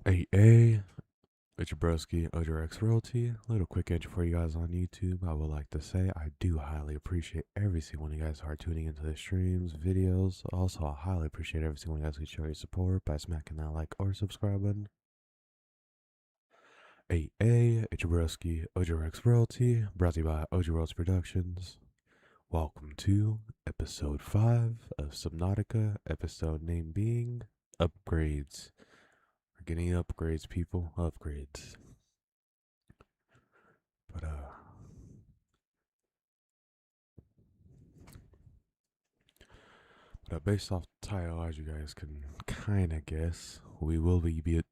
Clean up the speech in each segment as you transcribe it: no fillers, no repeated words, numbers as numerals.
Hey, it's your broski, Ojorex Royalty. A little quick intro for you guys on YouTube. I would like to say I do highly appreciate every single one of you guys who are tuning into the streams, videos. Also, I highly appreciate every single one of you guys who show your support by smacking that like or subscribe button. Hey, it's your broski, Ojorex Royalty, brought to you by Ojo Royalty Productions. Welcome to episode 5 of Subnautica, episode name being Upgrades. We're getting upgrades, people. Upgrades. But based off the title, as you guys can kind of guess, we will be getting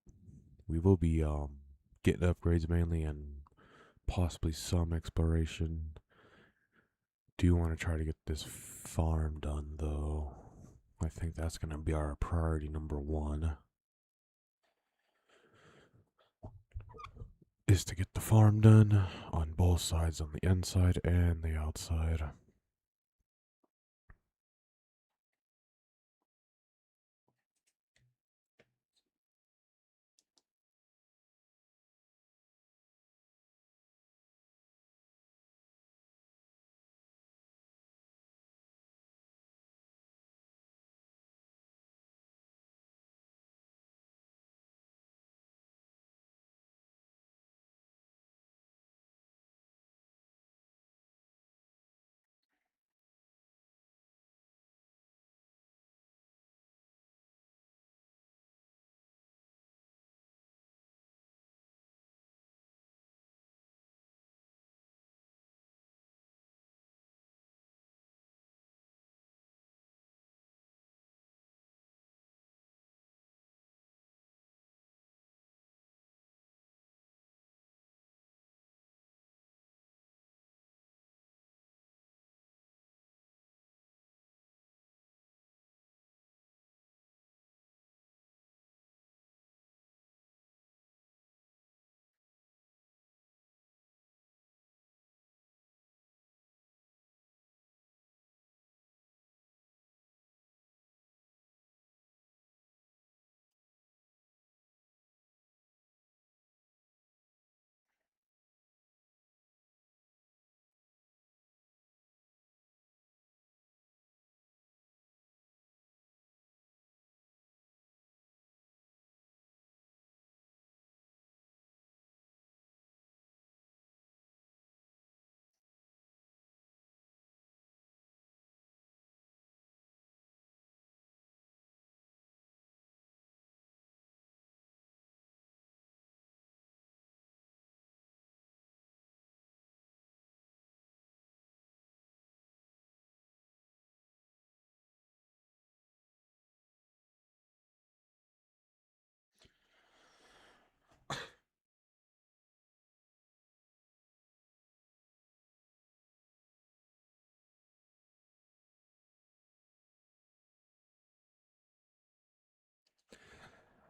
upgrades mainly and possibly some exploration. Do want to try to get this farm done though. I think that's gonna be our priority number one. Is to get the farm done on both sides, on the inside and the outside.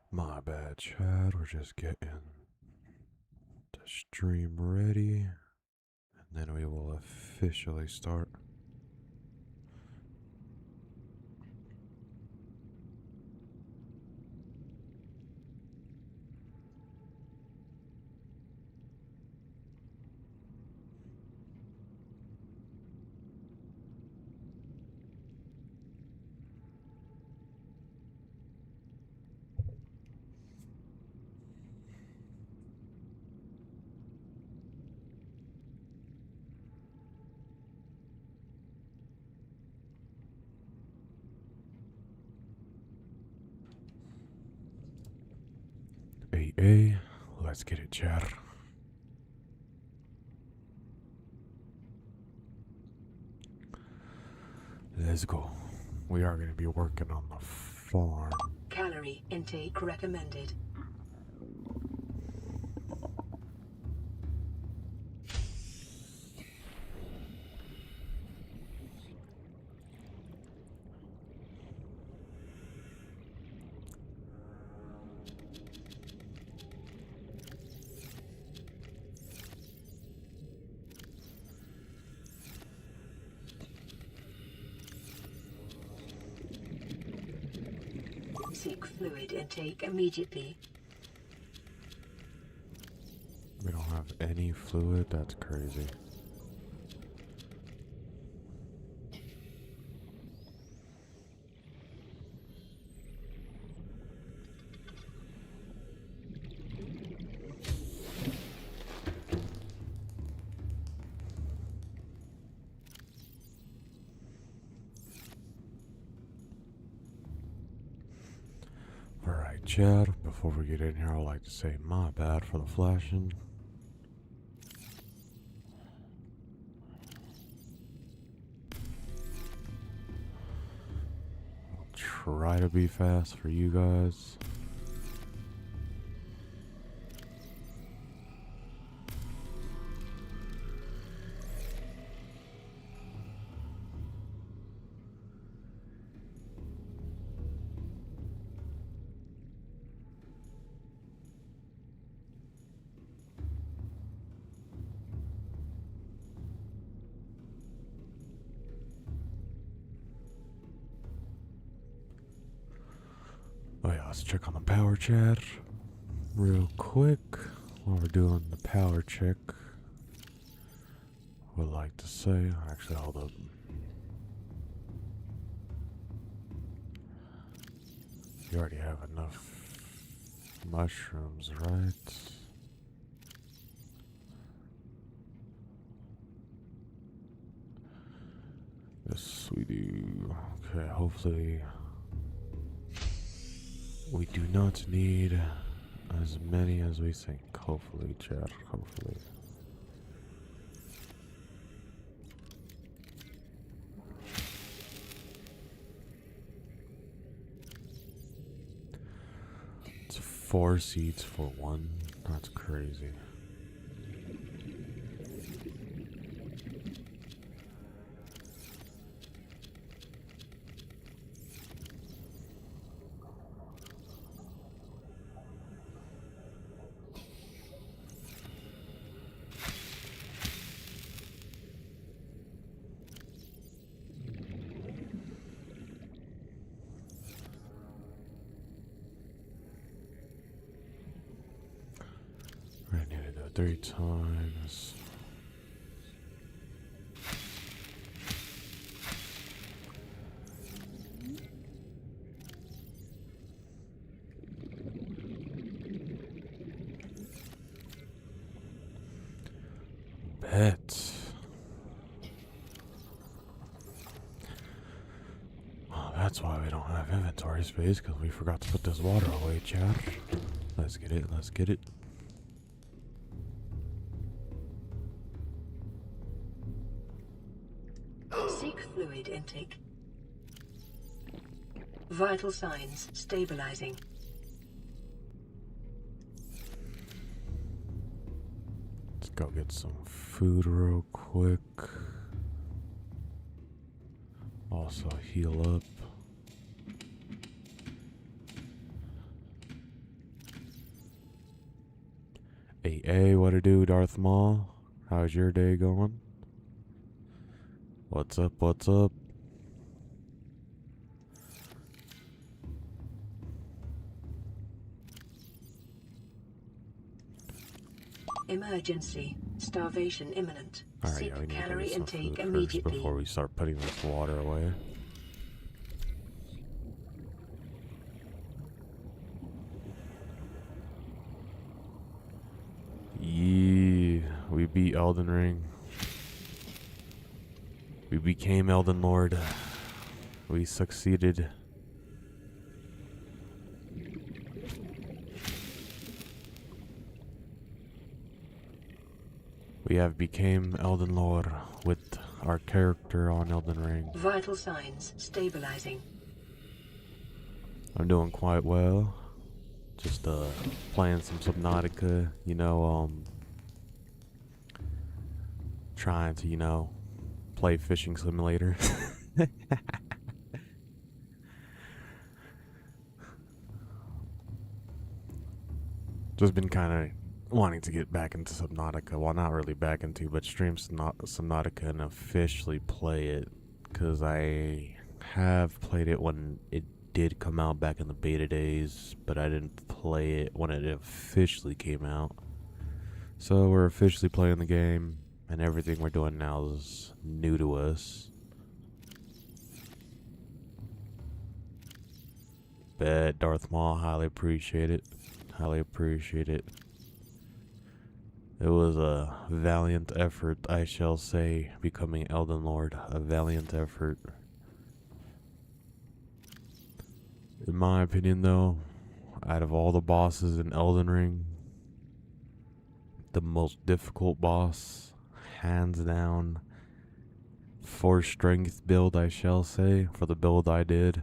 My bad, Chad. We're just getting the stream ready, and then we will officially start. AA, let's get it, Chad. Let's go. We are going to be working on the farm. Calorie intake recommended. Seek fluid intake immediately. We don't have any fluid? That's crazy. Alright, Chad, before we get in here, I'd like to say my bad for the flashing. I'll try to be fast for you guys. Oh yeah, let's check on the power chat real quick while we're doing the power check. Would like to say, actually, hold up. You already have enough mushrooms, right? Yes, we do. Okay, hopefully we do not need as many as we think. Hopefully, chat. Hopefully. It's 4 seeds for one. That's crazy. I need to do it 3 times. Bet. Oh, that's why we don't have inventory space, because we forgot to put this water away, chat. Let's get it, let's get it. Seek fluid intake. Vital signs stabilizing. Let's go get some food real quick. Also heal up. Hey, what to do, Darth Maul? How's your day going? What's up, what's up? Emergency. Starvation imminent. Alright, Seek yeah, we need to calorie get some intake food first immediately. before we start putting this water away. Yeah, we beat Elden Ring. We became Elden Lord. We succeeded. We have became Elden Lord with our character on Elden Ring. Vital signs stabilizing. I'm doing quite well. Just playing some Subnautica, you know, trying to, you know, play fishing simulator. Just been kind of wanting to get back into Subnautica. Well, not really back into, but stream Subnautica and officially play it. Because I have played it when it did come out back in the beta days, but I didn't play it when it officially came out. So we're officially playing the game, and everything we're doing now is new to us. Bet Darth Maul, highly appreciate it. Highly appreciate it. It was a valiant effort, I shall say, becoming Elden Lord. A valiant effort. In my opinion, though, out of all the bosses in Elden Ring, the most difficult boss, hands down, for strength build, I shall say, for the build I did,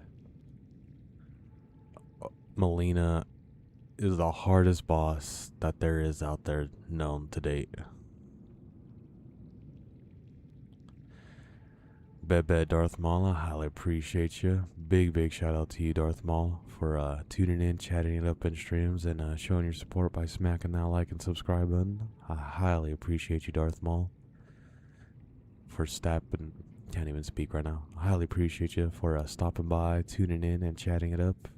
Melina is the hardest boss that there is out there known to date. Bet Darth Maul, I highly appreciate you. Big shout out to you, Darth Maul, for tuning in, chatting it up in streams, and showing your support by smacking that like and subscribe button. I highly appreciate you, Darth Maul, for stopping. Can't even speak right now. I highly appreciate you for stopping by, tuning in, and chatting it up.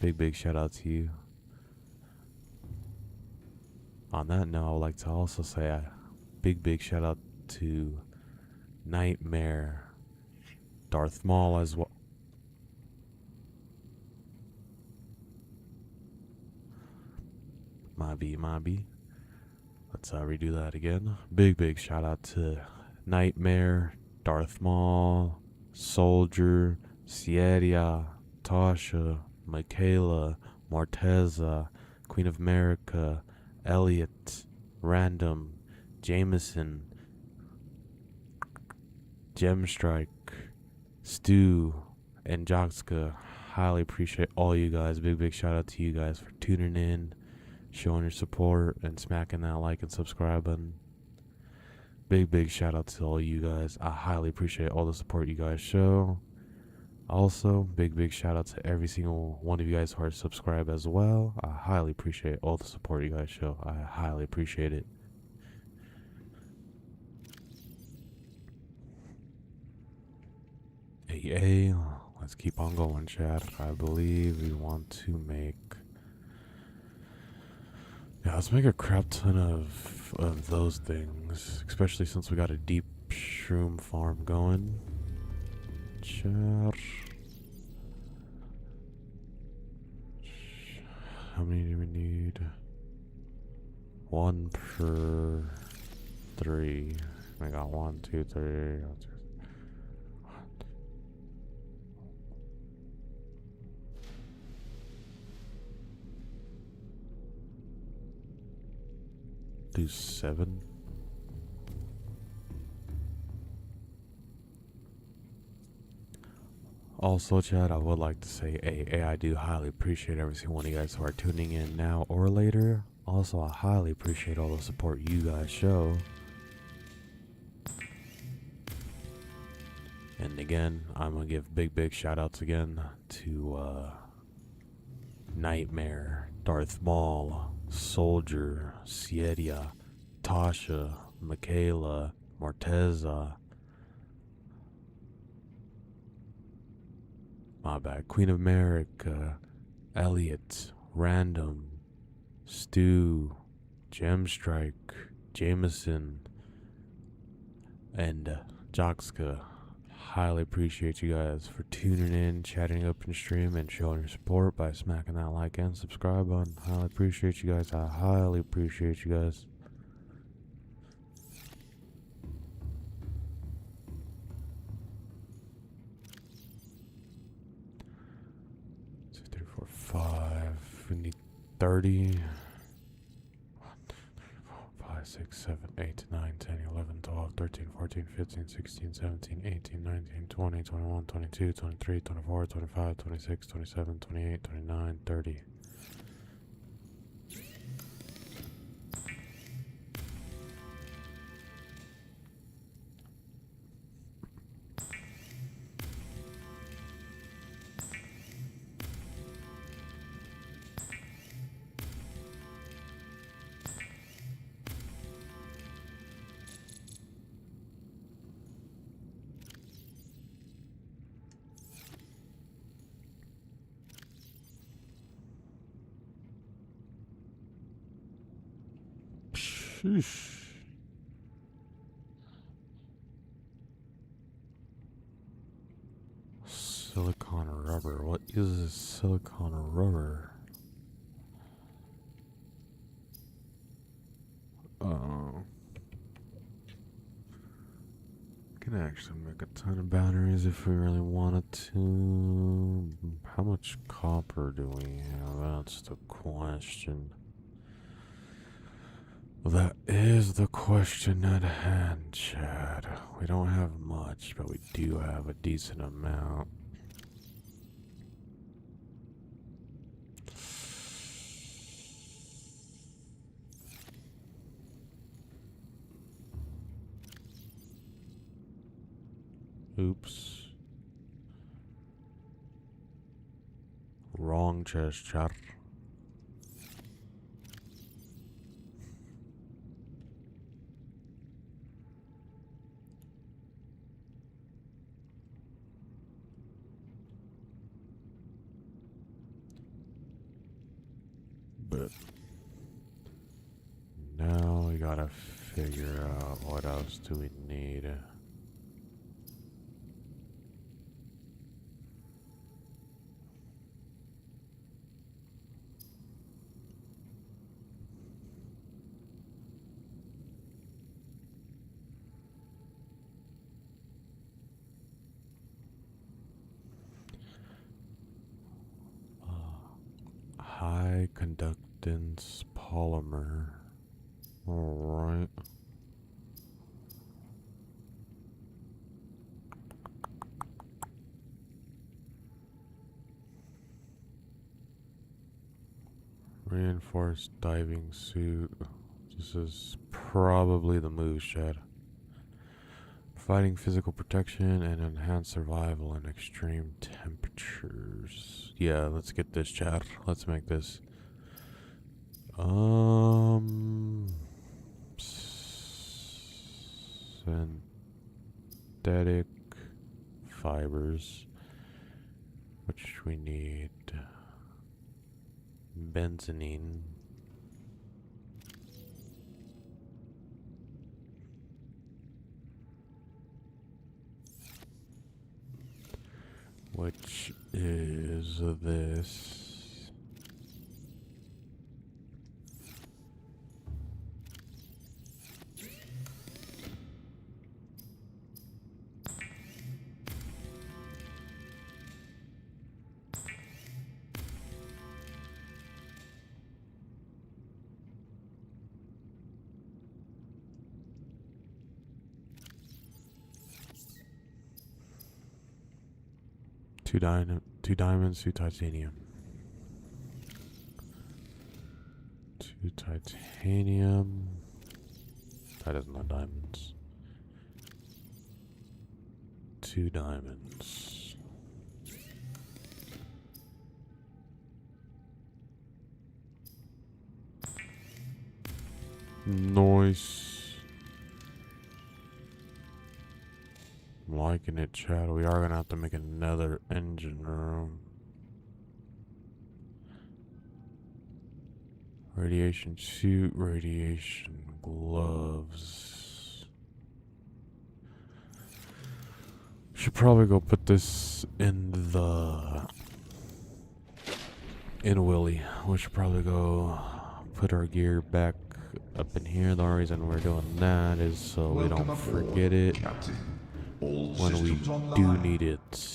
Big shout out to you. On that note, I would like to also say a big shout out to Nightmare, Darth Maul as well. My B. Let's redo that again. Big shout out to Nightmare, Darth Maul, Soldier, Sierra, Tasha, Michaela, Morteza, Queen of America, Elliot, Random, Jameson, Gemstrike, Stu, and Joxka. Highly appreciate all you guys. Big shout out to you guys for tuning in, showing your support, and smacking that like and subscribe button. Big shout out to all you guys. I highly appreciate all the support you guys show. Also, big shout out to every single one of you guys who are subscribed as well. I highly appreciate all the support you guys show. I highly appreciate it. Hey, let's keep on going, chat. I believe we want to make... Yeah, let's make a crap ton of those things, especially since we got a deep shroom farm going. Chat. How many do we need? 1 per 3. I got 1, 2, 3. Do 7. Also, chat, I would like to say, hey, I do highly appreciate every single one of you guys who are tuning in now or later. Also, I highly appreciate all the support you guys show. And again, I'm going to give big shout outs again to Nightmare, Darth Maul, Soldier, Sierra, Tasha, Michaela, Morteza, my bad, Queen of America, Elliot, Random, Stu, Gemstrike, Jameson, and Joxka. Highly appreciate you guys for tuning in, chatting up in stream, and showing your support by smacking that like and subscribe button. Highly appreciate you guys. I highly appreciate you guys. 2, 3, 4, 5. We need 30. 5, 6, 7, 8, 9, 10, 11, 12, 13, 14, 15, 16, 17, 18, 19, 20, 21, 22, 23, 24, 25, 26, 27, 28, 29, 30. Sheesh. Silicon rubber. What is this silicon rubber? Can actually make a ton of batteries if we really wanted to. How much copper do we have? That's the question. That is the question at hand, Chad. We don't have much, but we do have a decent amount. Oops. Wrong chest, Chad. But now we gotta figure out what else do we need. High conductance polymer. Alright. Reinforced diving suit. This is probably the move, Chad. Providing physical protection and enhanced survival in extreme temperatures. Yeah, let's get this, Chad. Let's make this. Synthetic fibers, which we need benzene, which is this. Two diamonds, two titanium. Two titanium. That is not diamonds. Two diamonds. Nice. I'm liking it, Chad. We are gonna have to make another engine room. Radiation suit, radiation gloves. Should probably go put this in Willy. We should probably go put our gear back up in here. The only reason we're doing that is so we don't forget it when we do need it.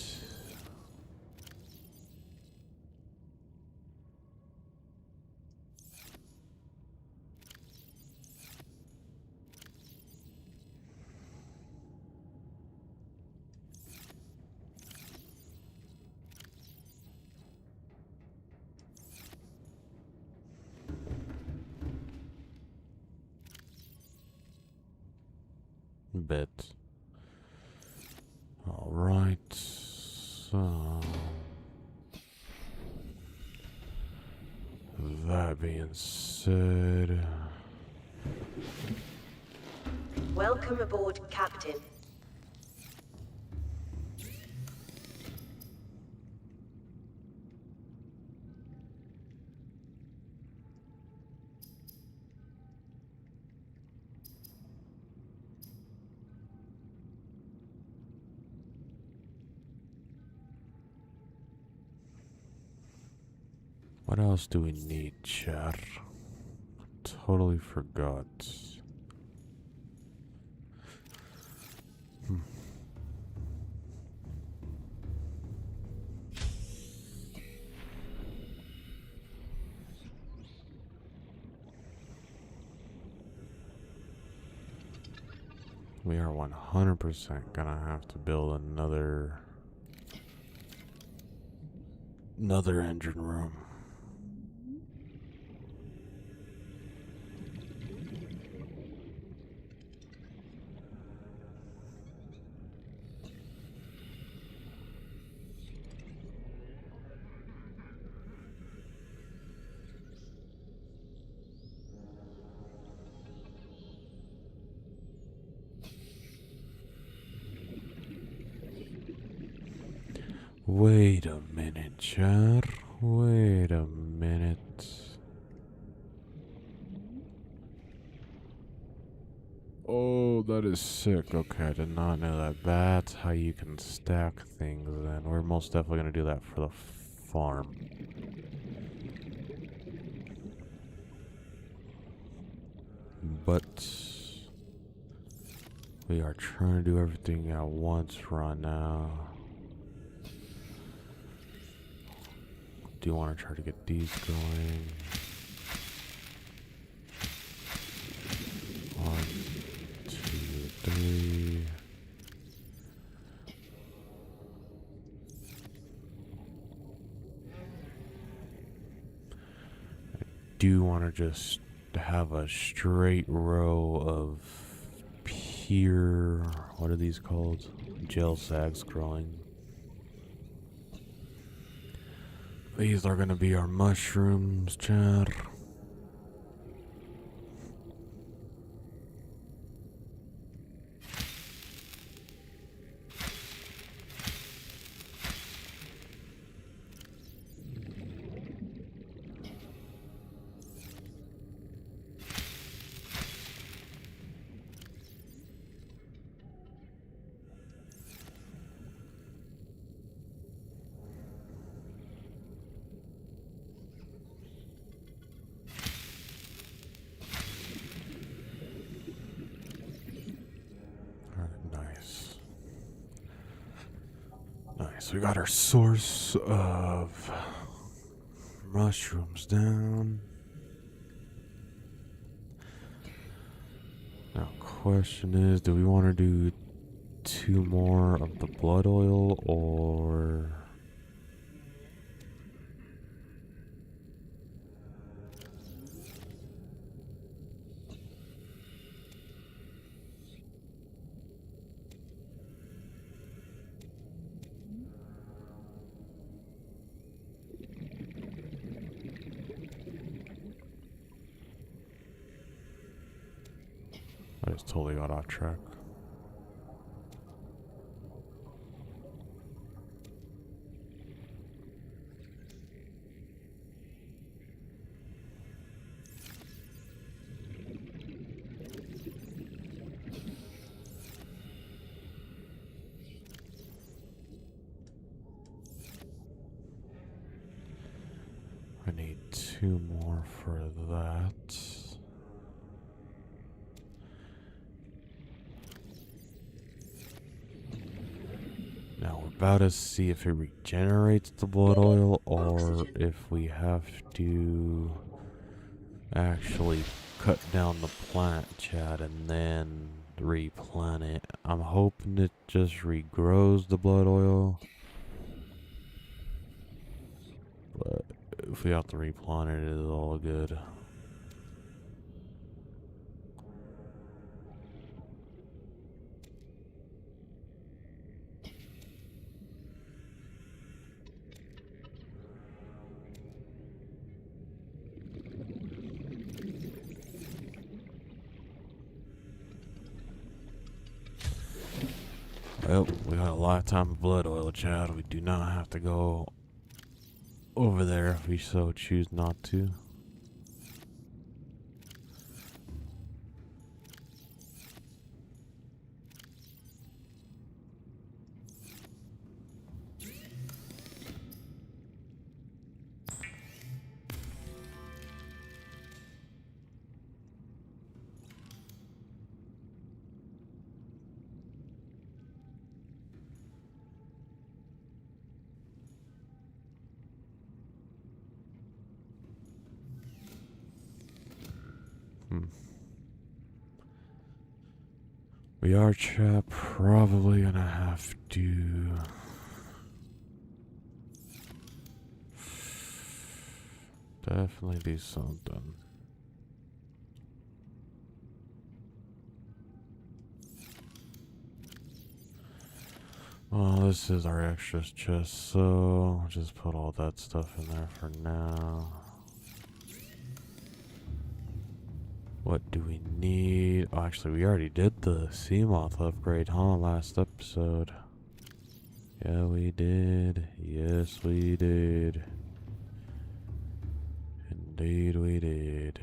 Bet. Alright, so that being said, Welcome aboard, Captain. What else do we need, chat? Totally forgot. We are 100% gonna have to build another engine room. Wait a minute, chat. Wait a minute. Oh, that is sick. Okay, I did not know that. That's how you can stack things then. We're most definitely going to do that for the farm. But we are trying to do everything at once right now. Do you want to try to get these going? 1, 2, 3. Do want to just have a straight row of pure, what are these called? Gel sags growing. These are going to be our mushrooms, Chad. Nice. Nice. We got our source of mushrooms down. Now, question is, do we want to do 2 more of the blood oil or... I just totally got off track. I need 2 more for that. Now we're about to see if it regenerates the blood oil or if we have to actually cut down the plant, Chad, and then replant it. I'm hoping it just regrows the blood oil. But if we have to replant it, it is all good. Well, we got a lifetime of blood oil, Chad. We do not have to go over there if we so choose not to. Hmm. We are, chap, probably gonna have to definitely do something. Well, this is our extra chest, so I'll just put all that stuff in there for now. What do we need? Oh, actually, we already did the sea moth upgrade, huh? Last episode. Yeah, we did. Yes, we did. Indeed, we did.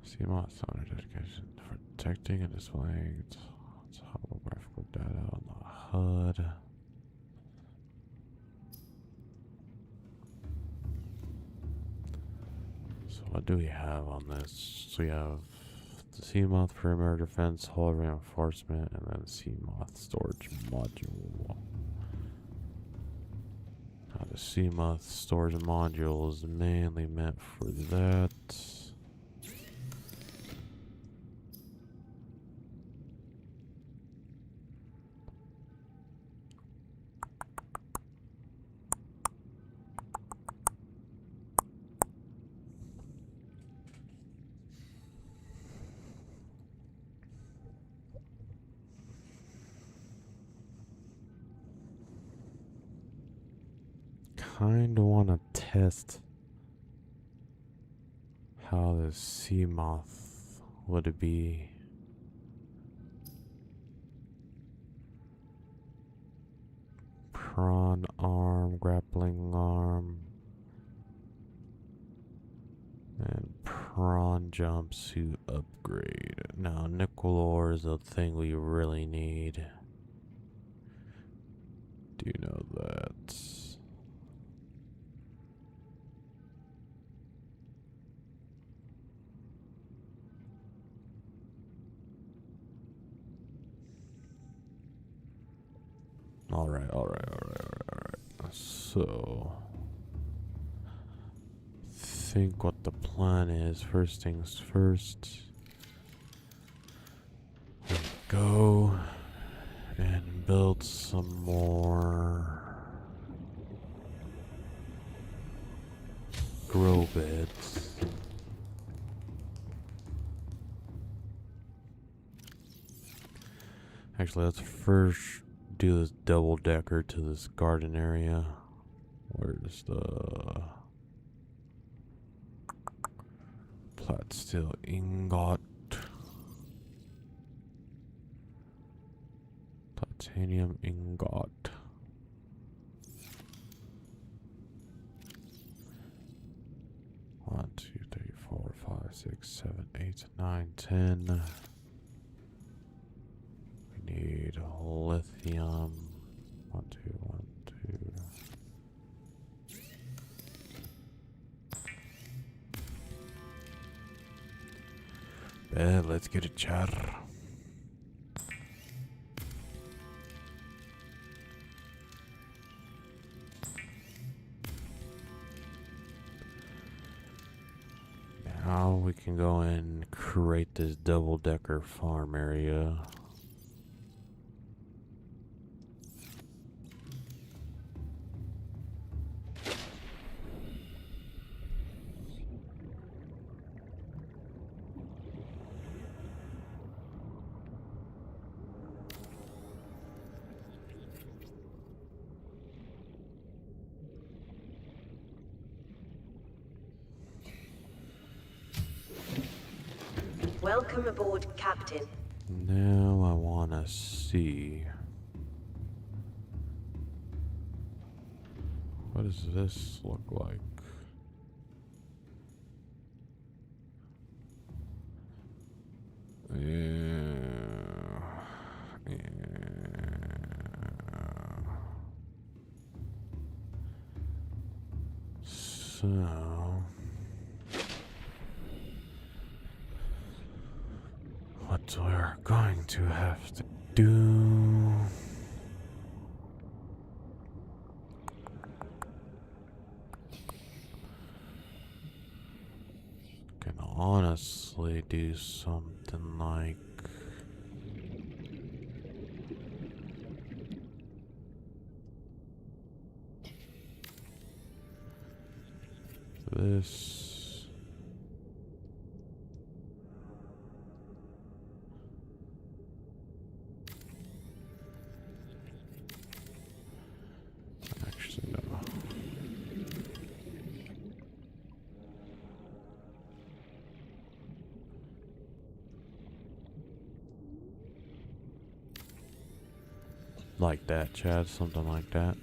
Sea moth sound dedication for detecting and displaying its holographical data on the HUD. So what do we have on this? So we have the sea moth perimeter defense, hull reinforcement, and then sea moth storage module. Now the sea moth storage module is mainly meant for that. Kinda wanna test how the sea moth would be. Prawn arm, grappling arm, and prawn jumpsuit upgrade. Now nickel ore is the thing we really need. Do you know that? Alright. So, think what the plan is. First things first. We go and build some more grow beds. Actually, let's first do this double decker to this garden area. Where's the flat steel ingot? Titanium ingot. One, 2, 3, 4, 5, 6, 7, 8, 9, 10. We need lithium. 1, 2, 1, 2. Let's get a chair. Now we can go and create this double-decker farm area. Welcome aboard, Captain. Now I want to see. What does this look like? Yeah. So, what we're going to have to do. Can honestly do something like this. Actually, no. Like that, Chad, something like that.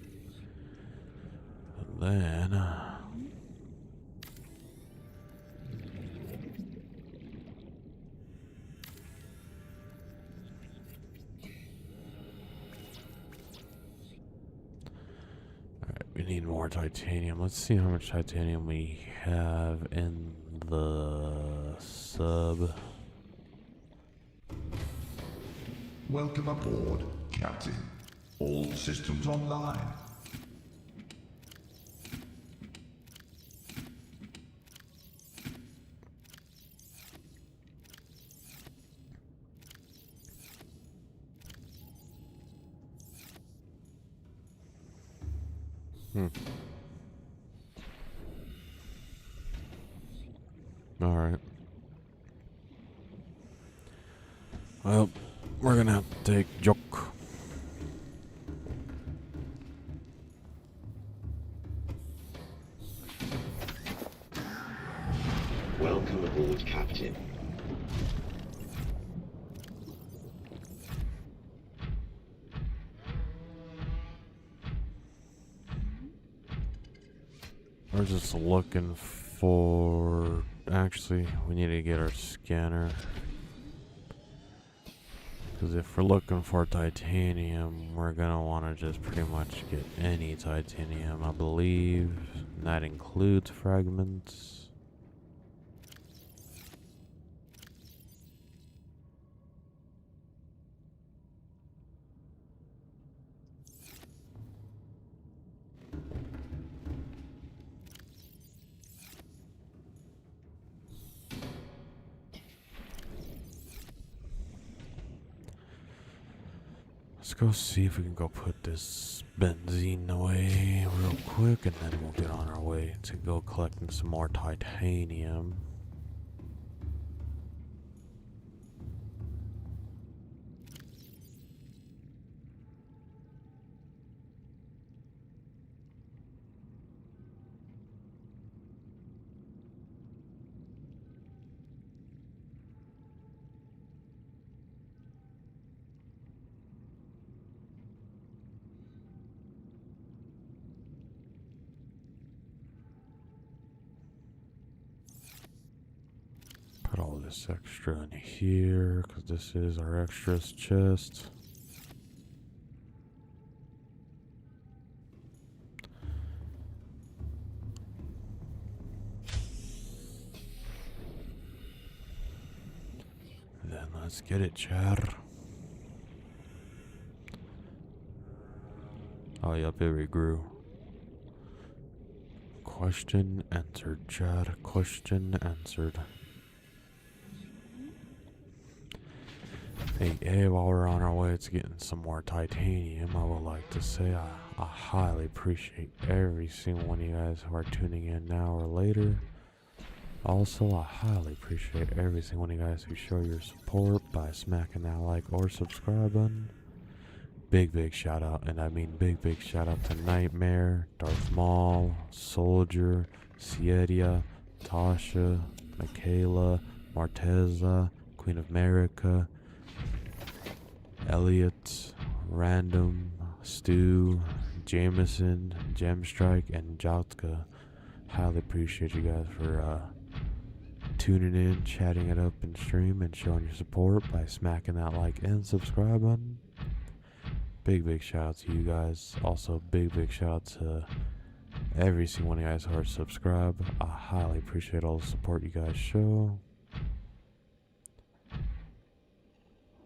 And then we need more titanium. Let's see how much titanium we have in the sub. Welcome aboard, Captain. All systems online. Alright. Well, we're gonna have to take joke. Welcome aboard, Captain. We're just looking for... Actually, we need to get our scanner. Because if we're looking for titanium, we're gonna want to just pretty much get any titanium, I believe. And that includes fragments. Let's go see if we can go put this benzene away real quick, and then we'll get on our way to go collecting some more titanium. Put all this extra in here, because this is our extras chest. Then let's get it, Chad. Oh, yep, it regrew. Question answered, Chad. Question answered. Hey, while we're on our way to getting some more titanium, I would like to say I highly appreciate every single one of you guys who are tuning in now or later. Also, I highly appreciate every single one of you guys who show your support by smacking that like or subscribe button. Big shout out, and I mean big shout out to Nightmare, Darth Maul, Soldier, Sieria, Tasha, Michaela, Marteza, Queen of America, Elliot, Random, Stu, Jameson, Gemstrike, and Jotka. Highly appreciate you guys for tuning in, chatting it up in stream, and showing your support by smacking that like and subscribe button. Big shout out to you guys. Also, big shout out to every single one of you guys who are subscribed. I highly appreciate all the support you guys show.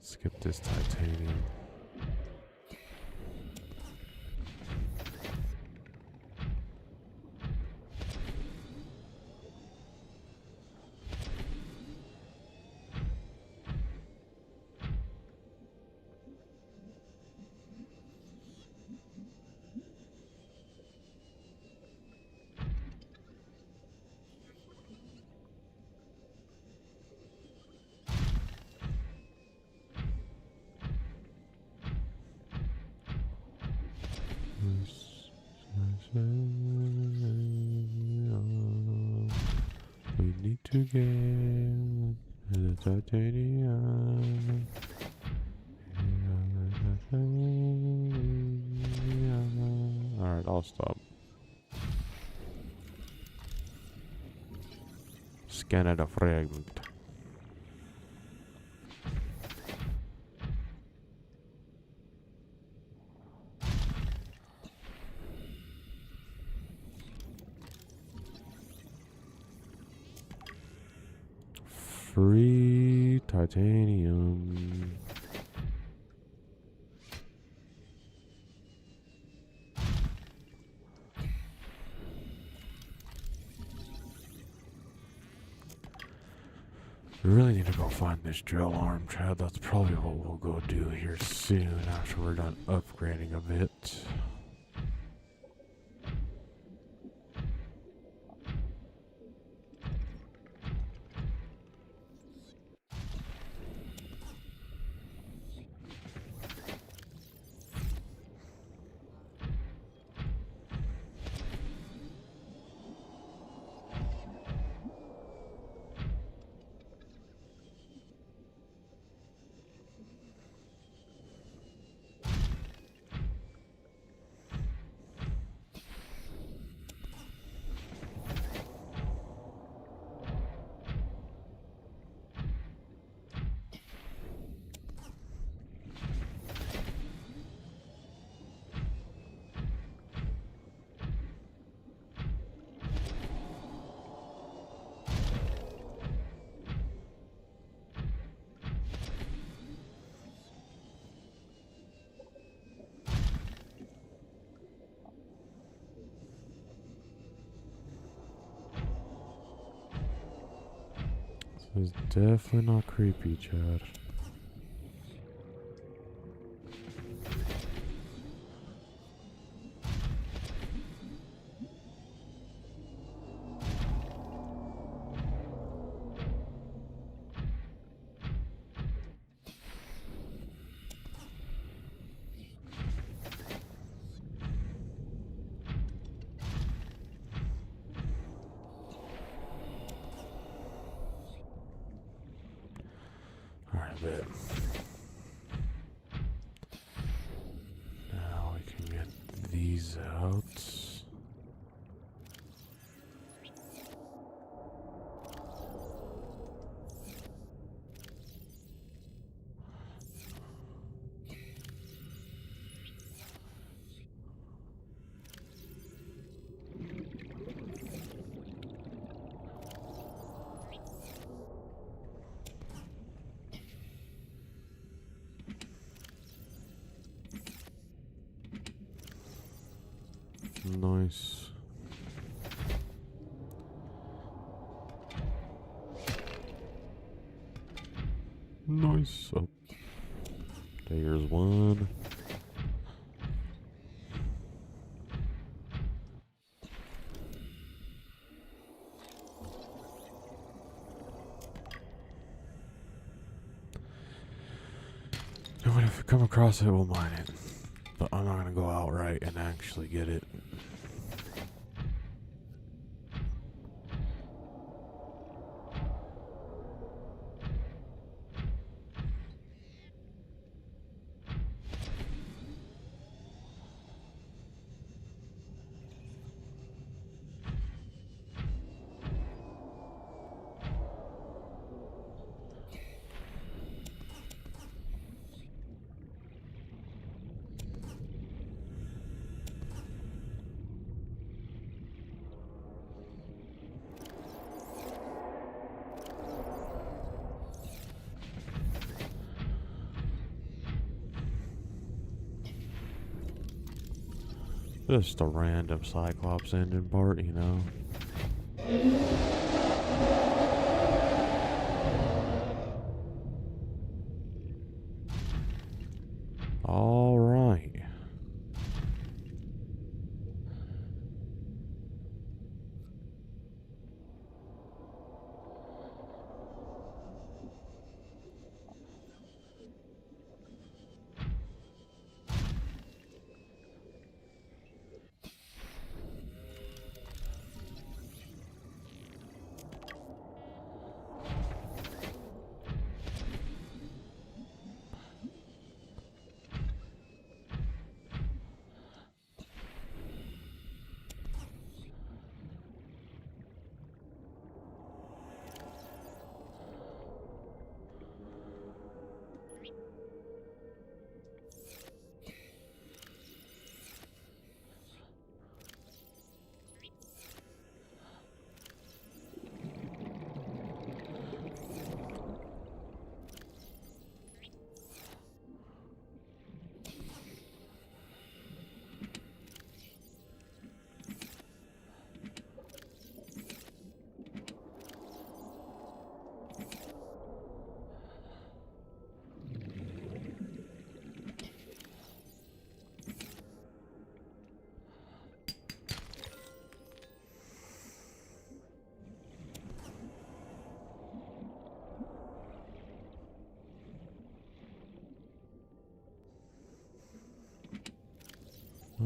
Skip this titanium. We need to get the titanium. Alright, I'll stop. Scan at a fragment. Free titanium. We really need to go find this drill arm, Chad. That's probably what we'll go do here soon after we're done upgrading a bit. This is definitely not creepy, Chad. Alright, bet. Now we can get these out. Nice. Nice. Oh. There's one. And if we come across it, we'll mine it. But I'm not gonna go outright and actually get it. Just a random Cyclops engine part, you know. All right.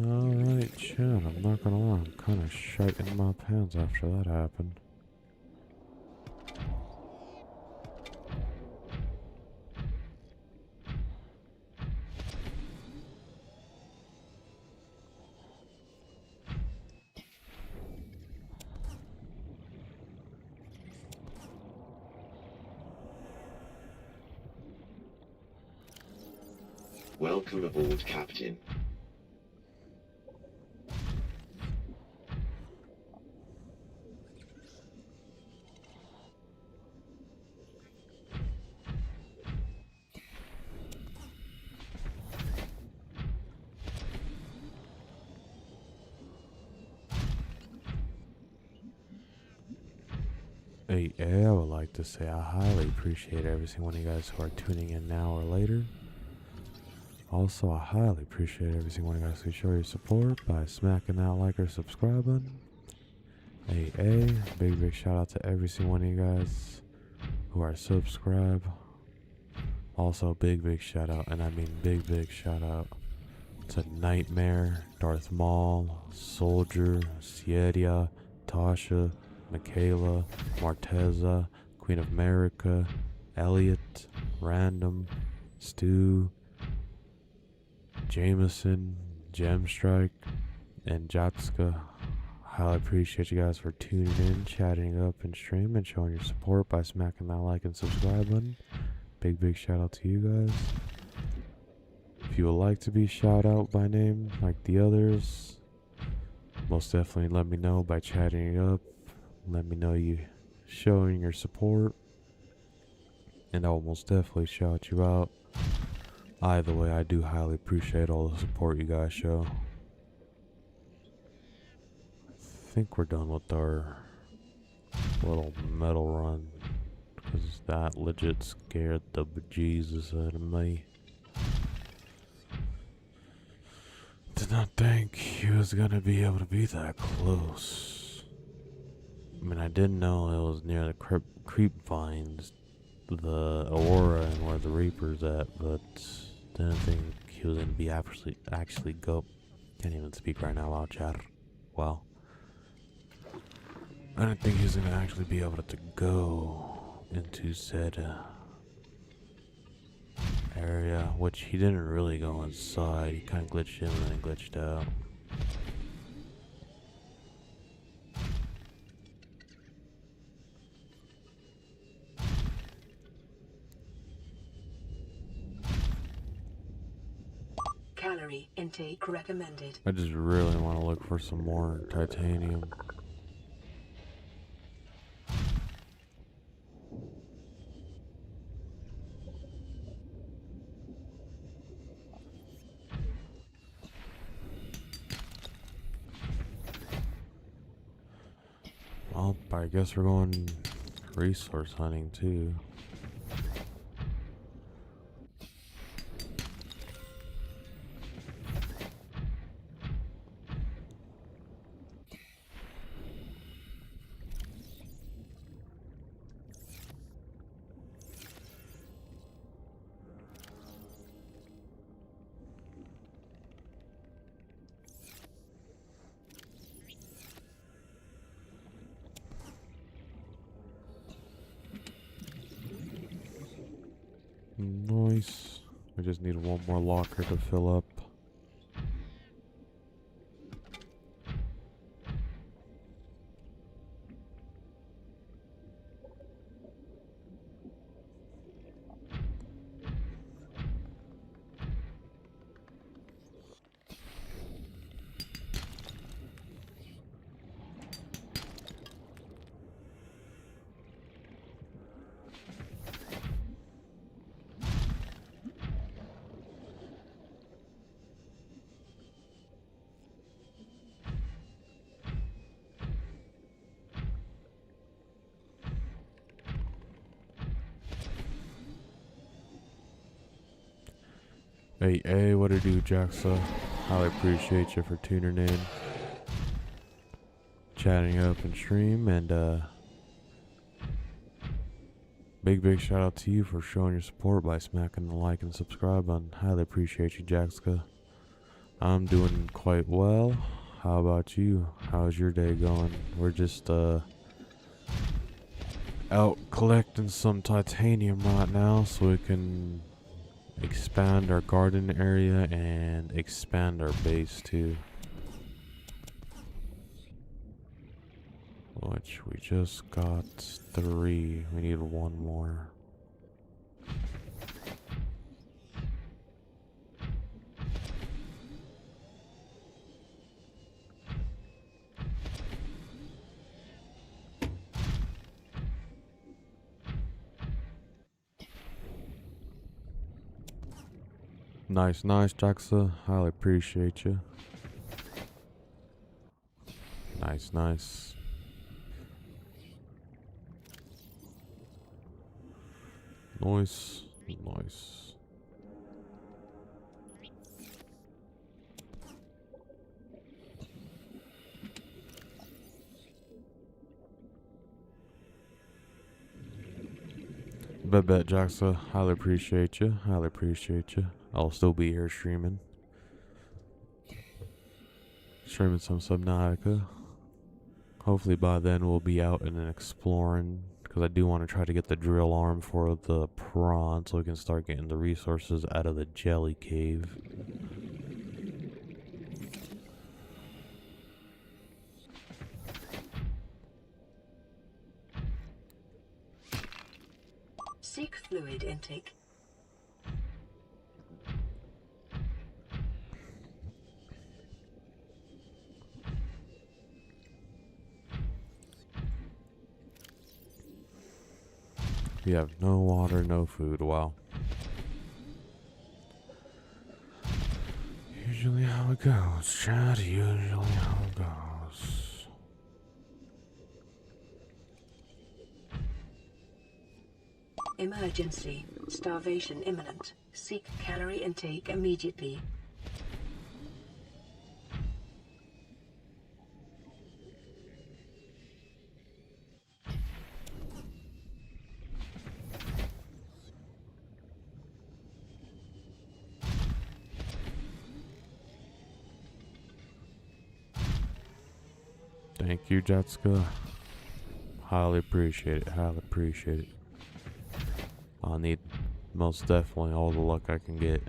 Alright, Chad, I'm not gonna lie, I'm kinda shiting my pants after that happened. Welcome aboard, Captain. Hey, I would like to say I highly appreciate every single one of you guys who are tuning in now or later. Also, I highly appreciate every single one of you guys who show your support by smacking that like or subscribe button. Hey, big shout out to every single one of you guys who are subscribed. Also, big shout out, and I mean big shout out to Nightmare, Darth Maul, Soldier, Siedia, Tasha, Michaela, Marteza, Queen of America, Elliot, Random, Stu, Jameson, Gemstrike, and Jatska. Highly appreciate you guys for tuning in, chatting up in stream, and showing your support by smacking that like and subscribe button. Big shout out to you guys. If you would like to be shout out by name like the others, most definitely let me know by chatting up. Let me know you showing your support, and I will most definitely shout you out. Either way, I do highly appreciate all the support you guys show. I think we're done with our little metal run, because that legit scared the bejesus out of me. Did not think he was gonna be able to be that close. I mean, I didn't know it was near the creep vines, the Aurora, and where the Reaper's at, but didn't think he was gonna be actually go. Can't even speak right now, loud chat. Well, I didn't think he was gonna actually be able to go into said area, which he didn't really go inside. He kind of glitched in and then glitched out. Calorie intake recommended. I just really want to look for some more titanium. Oh, I guess we're going resource hunting too. Nice. I just need one more locker to fill up. Hey, what it do, Jaxa? Highly appreciate you for tuning in, chatting up and stream, and big shout out to you for showing your support by smacking the like and subscribe button. Highly appreciate you, Jaxa. I'm doing quite well. How about you? How's your day going? We're just out collecting some titanium right now so we can expand our garden area and expand our base too, which we just got 3. We need 1 more. Nice, Jaxa. Highly appreciate you. Nice. Nice. Bet, Jaxa. Highly appreciate you. I'll still be here streaming some Subnautica. Hopefully by then we'll be out and exploring, because I do want to try to get the drill arm for the prawn so we can start getting the resources out of the jelly cave. Seek fluid intake. We have no water, no food. Wow. Usually how it goes, Chad. Usually how it goes. Emergency. Starvation imminent. Seek calorie intake immediately. Thank you, Jetska. Highly appreciate it. I'll need most definitely all the luck I can get.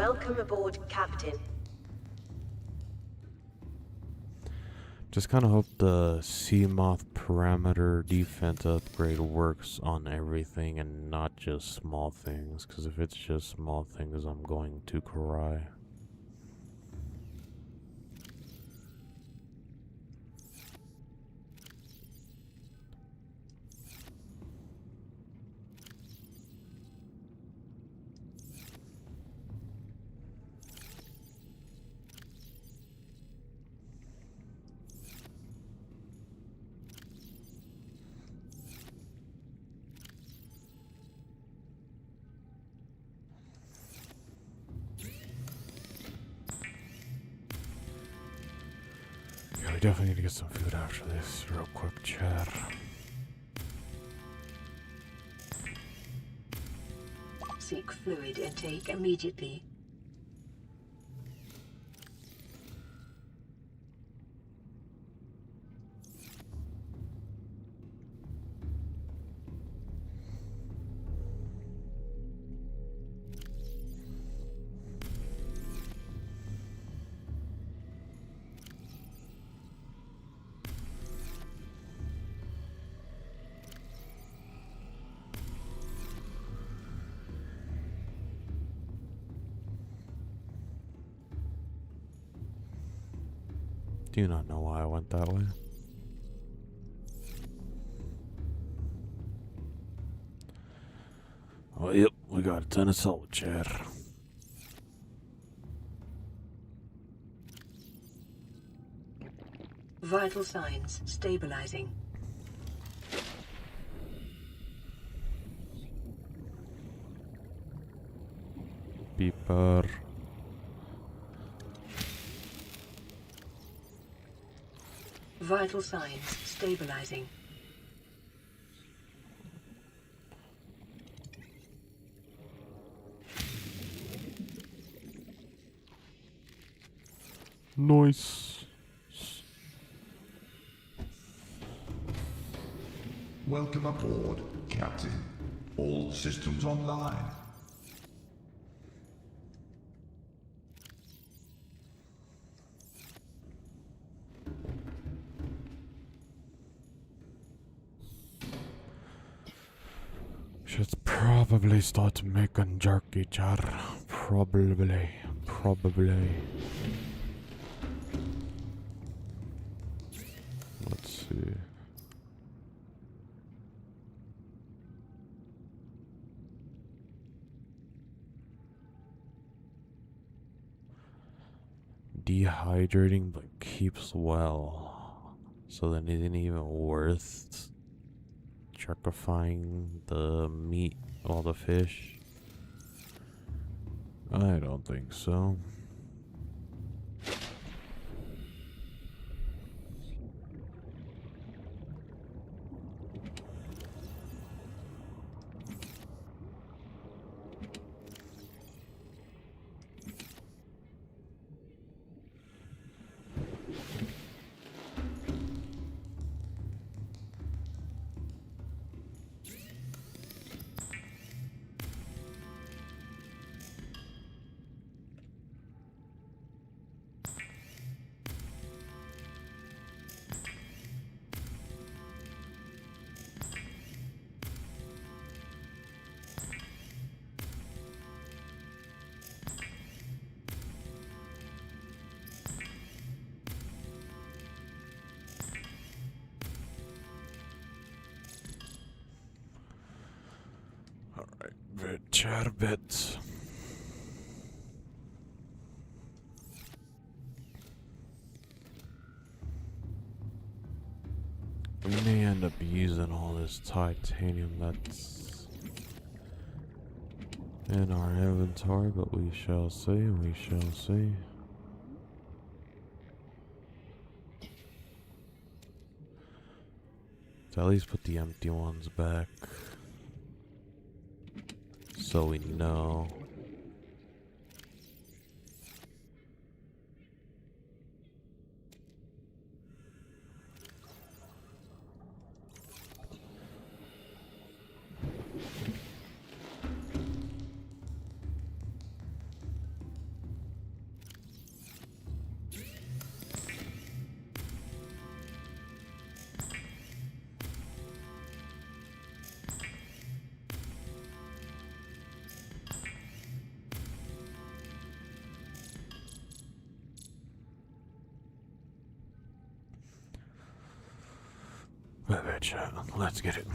Welcome aboard, Captain. Just kind of hope the sea moth parameter defense upgrade works on everything and not just small things, because if it's just small things, I'm going to cry. Yeah, we definitely need to get some food after this real quick, chat. Seek fluid intake immediately. Do you not know why I went that way? Oh, yep, we got a ton of salt, chat. Vital signs stabilizing. Beeper. Vital signs stabilizing. Nice. Welcome aboard, Captain. All systems online. Should probably start making jerky, chat. Probably. Let's see. Dehydrating but keeps well. So then isn't even worth sacrificing the meat, all the fish? I don't think so. Chat bits. We may end up using all this titanium that's in our inventory, but we shall see, we shall see. So at least put the empty ones back, so we know. Bitch, let's get it.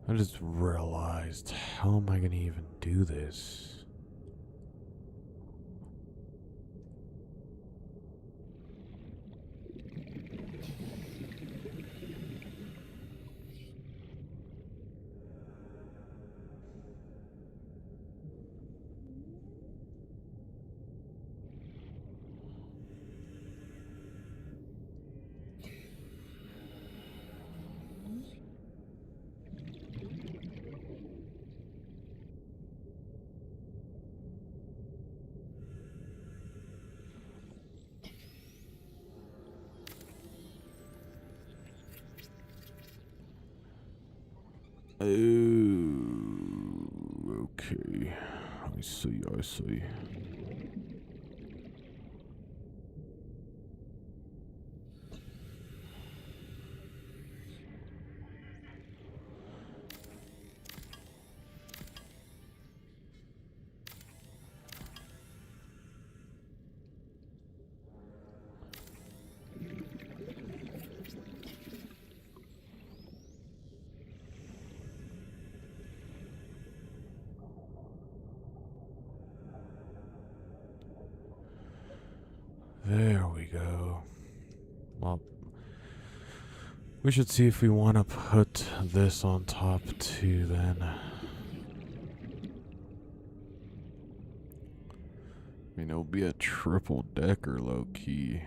I just realized, how am I gonna even do this? Oh, okay. I see, I see. There we go. Well, we should see if we want to put this on top too then. I mean, it'll be a triple decker low key.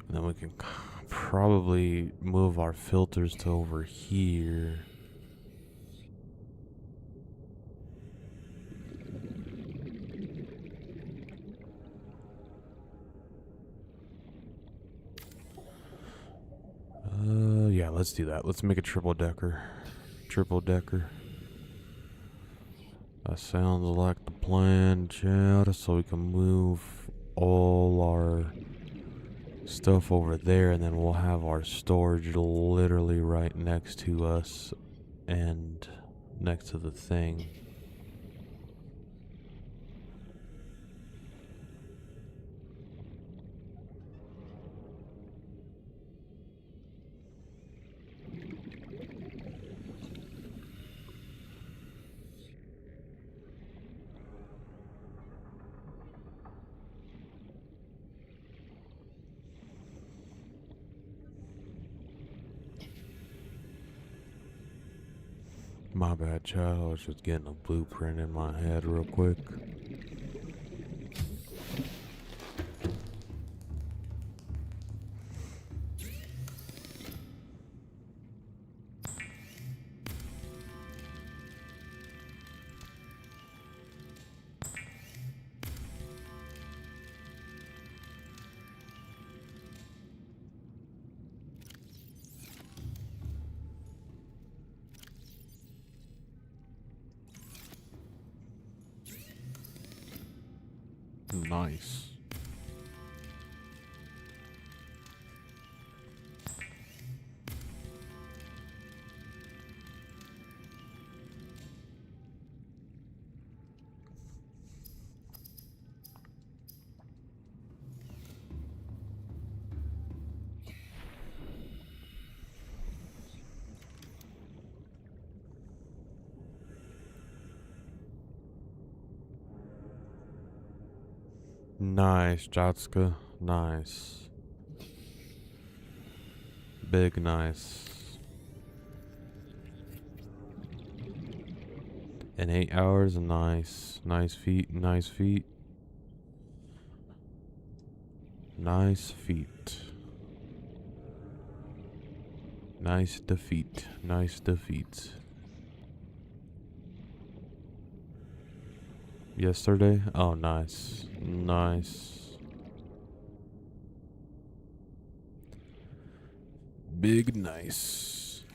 And then we can probably move our filters to over here. Yeah, let's do that. Let's make a triple decker. Triple decker. That sounds like the plan, Chad. So we can move all our stuff over there, and then we'll have our storage literally right next to us and next to the thing. My bad, child. I was just getting a blueprint in my head real quick. Nice. Nice, Jatska. Nice. Big nice. In 8 hours, nice. Nice feet, nice feet. Nice feet. Nice defeat. Nice defeat. Yesterday? Oh, nice. Nice. big nice.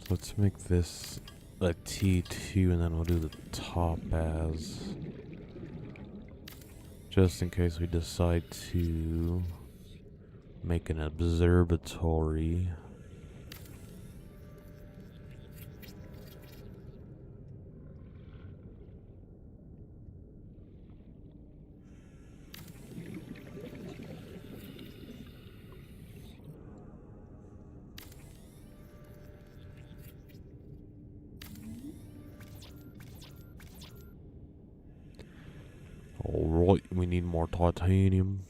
Let's make this a T2 and then we'll do the top as. Just in case we decide to make an observatory. Alright, we need more titanium.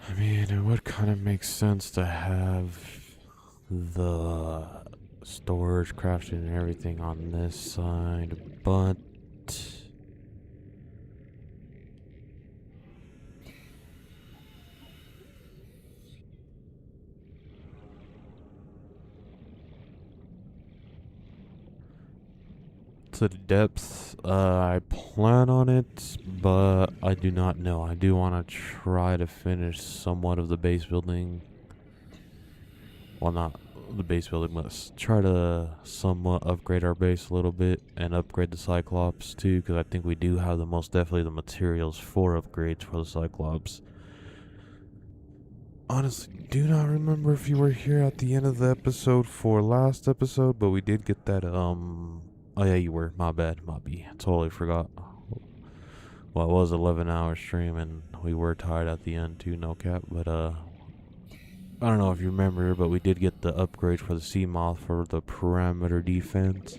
I mean, it would kind of make sense to have the storage, crafting, and everything on this side, but to the depth, I plan on it, but I do not know. I do want to try to finish somewhat of the base building. Well, not the base building, but try to somewhat upgrade our base a little bit and upgrade the Cyclops too, because I think we do have the most definitely the materials for upgrades for the Cyclops. Honestly, do not remember if you were here at the end of the episode for last episode, but we did get that, oh yeah, you were. My bad, my B. Totally forgot. Well, it was 11-hour stream, and we were tired at the end too, no cap, but, I don't know if you remember, but we did get the upgrade for the sea moth for the perimeter defense.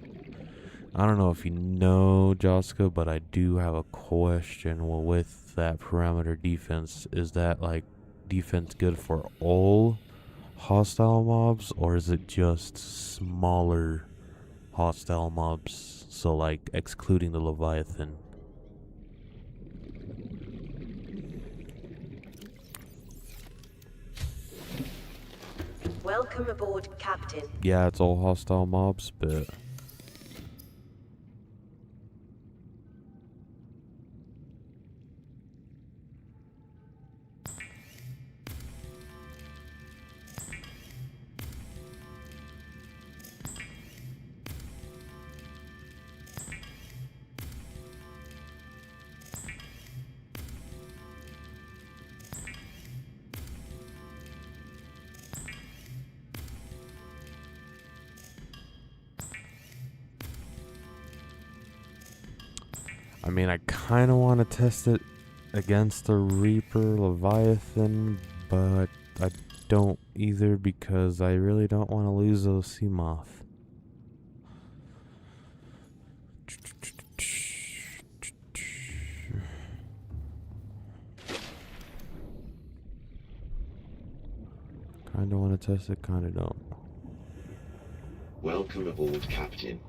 I don't know if you know, Jessica, but I do have a question. Well, with that perimeter defense, is that like defense good for all hostile mobs, or is it just smaller hostile mobs? So like excluding the Leviathan. Welcome aboard, Captain. Yeah, it's all hostile mobs, but I mean, I kind of want to test it against the Reaper Leviathan, but I don't either because I really don't want to lose those sea moth. Kind of want to test it, kind of don't. Welcome aboard, Captain.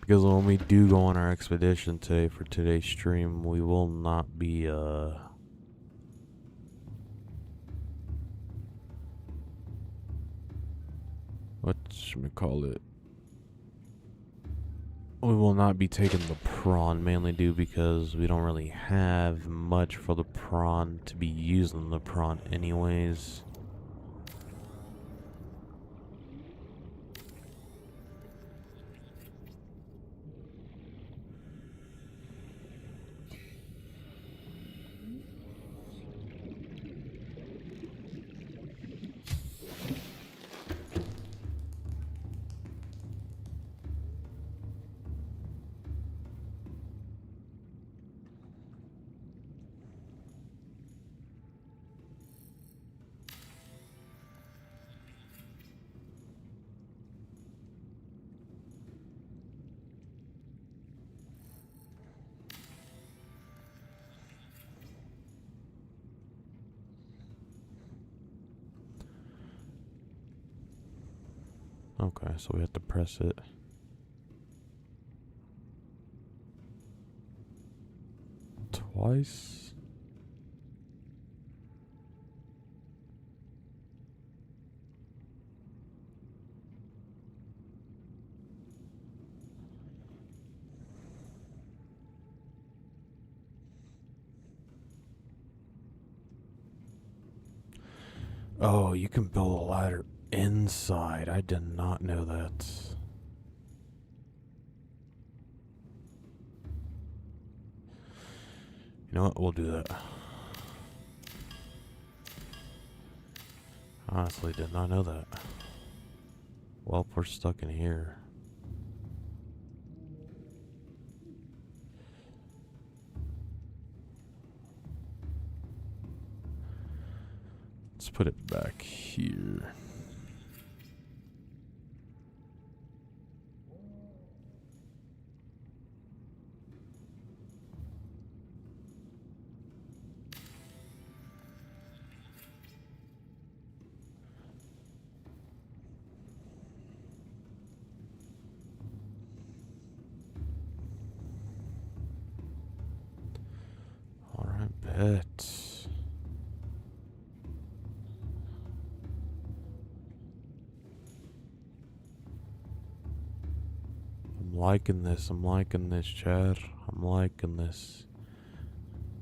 Because when we do go on our expedition today for today's stream, we will not be, what should we call it? We will not be taking the prawn, mainly due because we don't really have much for the prawn to be using the prawn anyways. Okay, so we have to press it. Twice? Oh, you can build a ladder inside. I did not know that. You know what? We'll do that. Honestly, did not know that. Well, we're stuck in here. Let's put it back here. Alright, bet. I'm liking this, Chad. I'm liking this.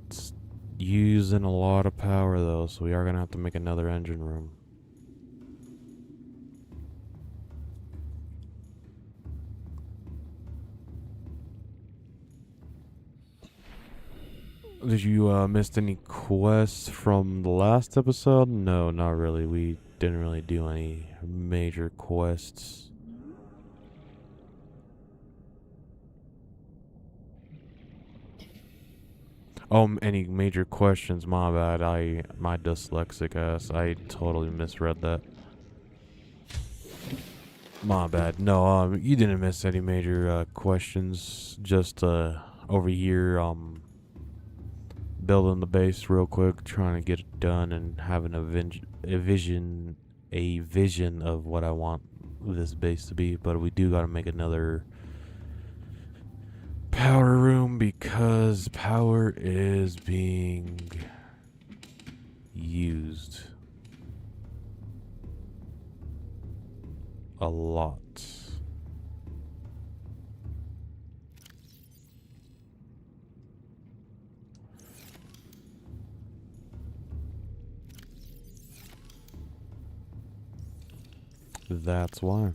It's using a lot of power though, so we are gonna have to make another engine room. Did you missed any quests from the last episode? No, not really. We didn't really do any major quests. Oh, any major questions? My bad. My dyslexic ass. I totally misread that. My bad. No, you didn't miss any major questions. Just over here, building the base real quick, trying to get it done, and having a vision of what I want this base to be. But we do gotta make another power room because power is being used a lot. That's why.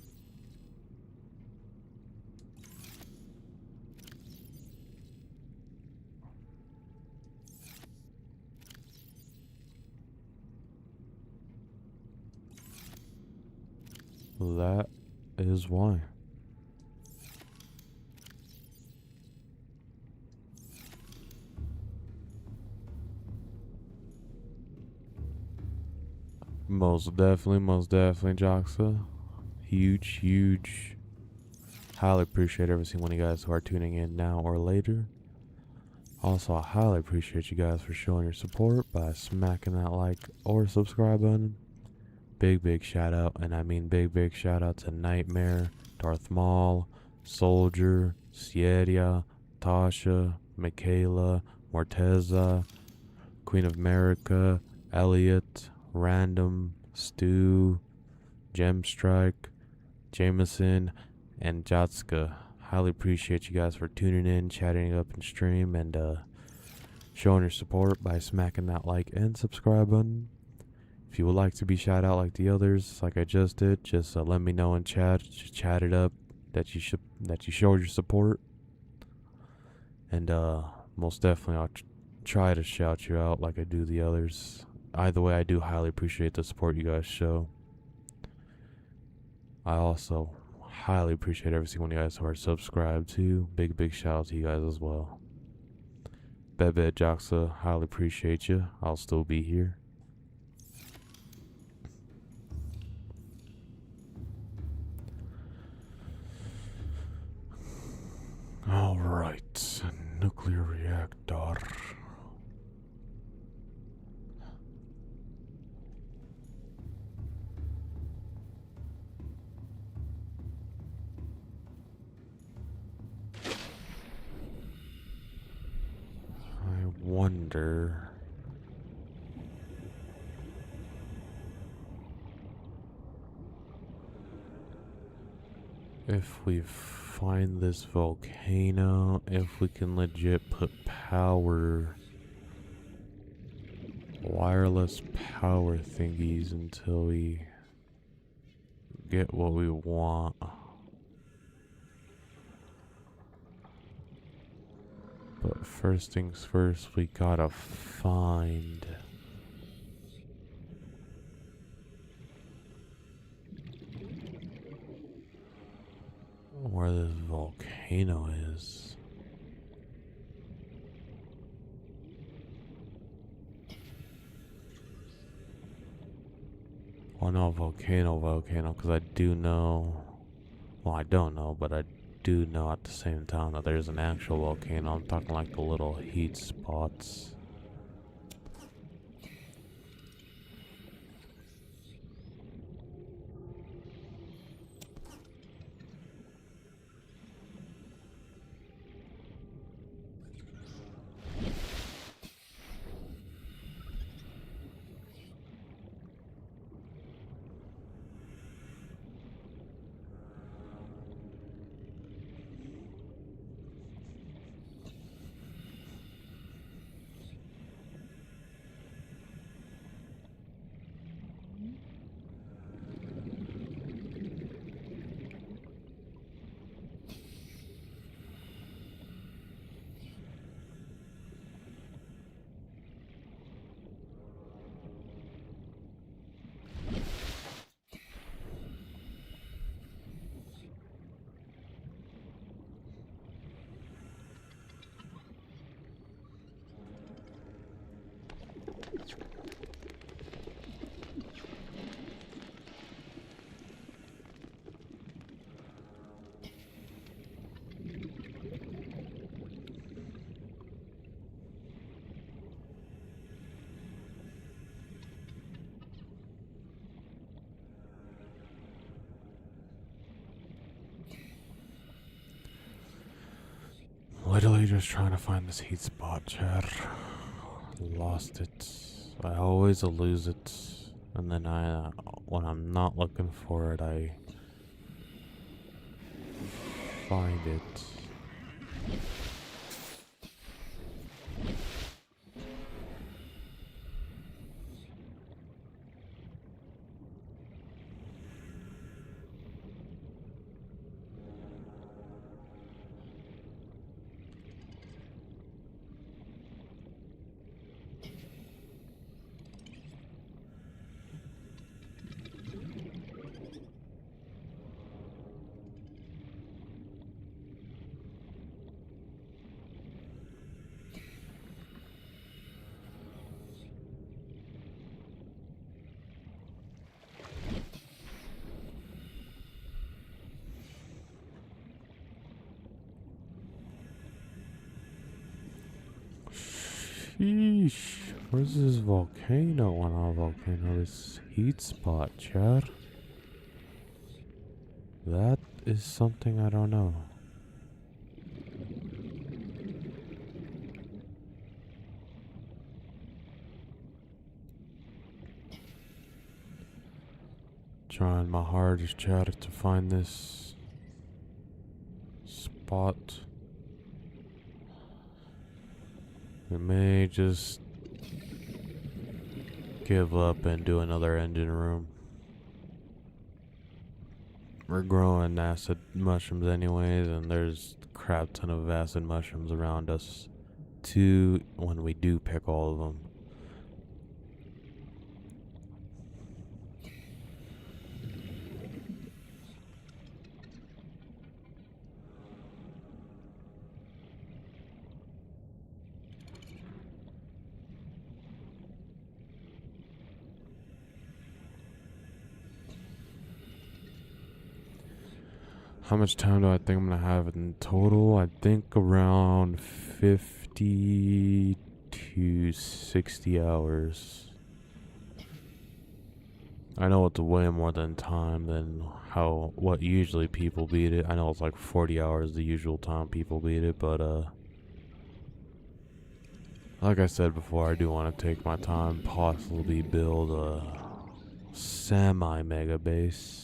That is why. Most definitely, Joxa. Huge. Highly appreciate every single one of you guys who are tuning in now or later. Also, I highly appreciate you guys for showing your support by smacking that like or subscribe button. Big shout out, and I mean big shout out to Nightmare, Darth Maul, Soldier, Sieria, Tasha, Michaela, Morteza, Queen of America, Elliot, Random, Stu, Gemstrike, Jameson, and Jatska. Highly appreciate you guys for tuning in, chatting up in stream, and showing your support by smacking that like and subscribe button. If you would like to be shout out like the others, like I just did, just let me know in chat. Just chat it up that you showed your support, and most definitely I'll try to shout you out like I do the others. Either way, I do highly appreciate the support you guys show. I also highly appreciate every single one of you guys who are subscribed to. Big shout out to you guys as well. Bet Joxa, highly appreciate you. I'll still be here. Alright, nuclear reactor. wonder if we find this volcano, if we can legit put wireless power thingies until we get what we want. But first things first, we gotta find where this volcano is. Well, no, volcano, because I do know, well, I don't know, but I do know at the same time that there's an actual volcano. I'm talking like the little heat spots. Literally just trying to find this heat spot, Chad. Lost it. I always lose it. And then when I'm not looking for it, I find it. Sheesh. Where's this volcano? Well, not a volcano, this heat spot, Chad. That is something I don't know. Trying my hardest, Chad, to find this spot. We may just give up and do another engine room. We're growing acid mushrooms anyways, and there's a crap ton of acid mushrooms around us too when we do pick all of them. How much time do I think I'm gonna have in total? I think around 50 to 60 hours. I know it's way more than time than what usually people beat it. I know it's like 40 hours the usual time people beat it, but Like I said before, I do want to take my time, possibly build a semi-mega base.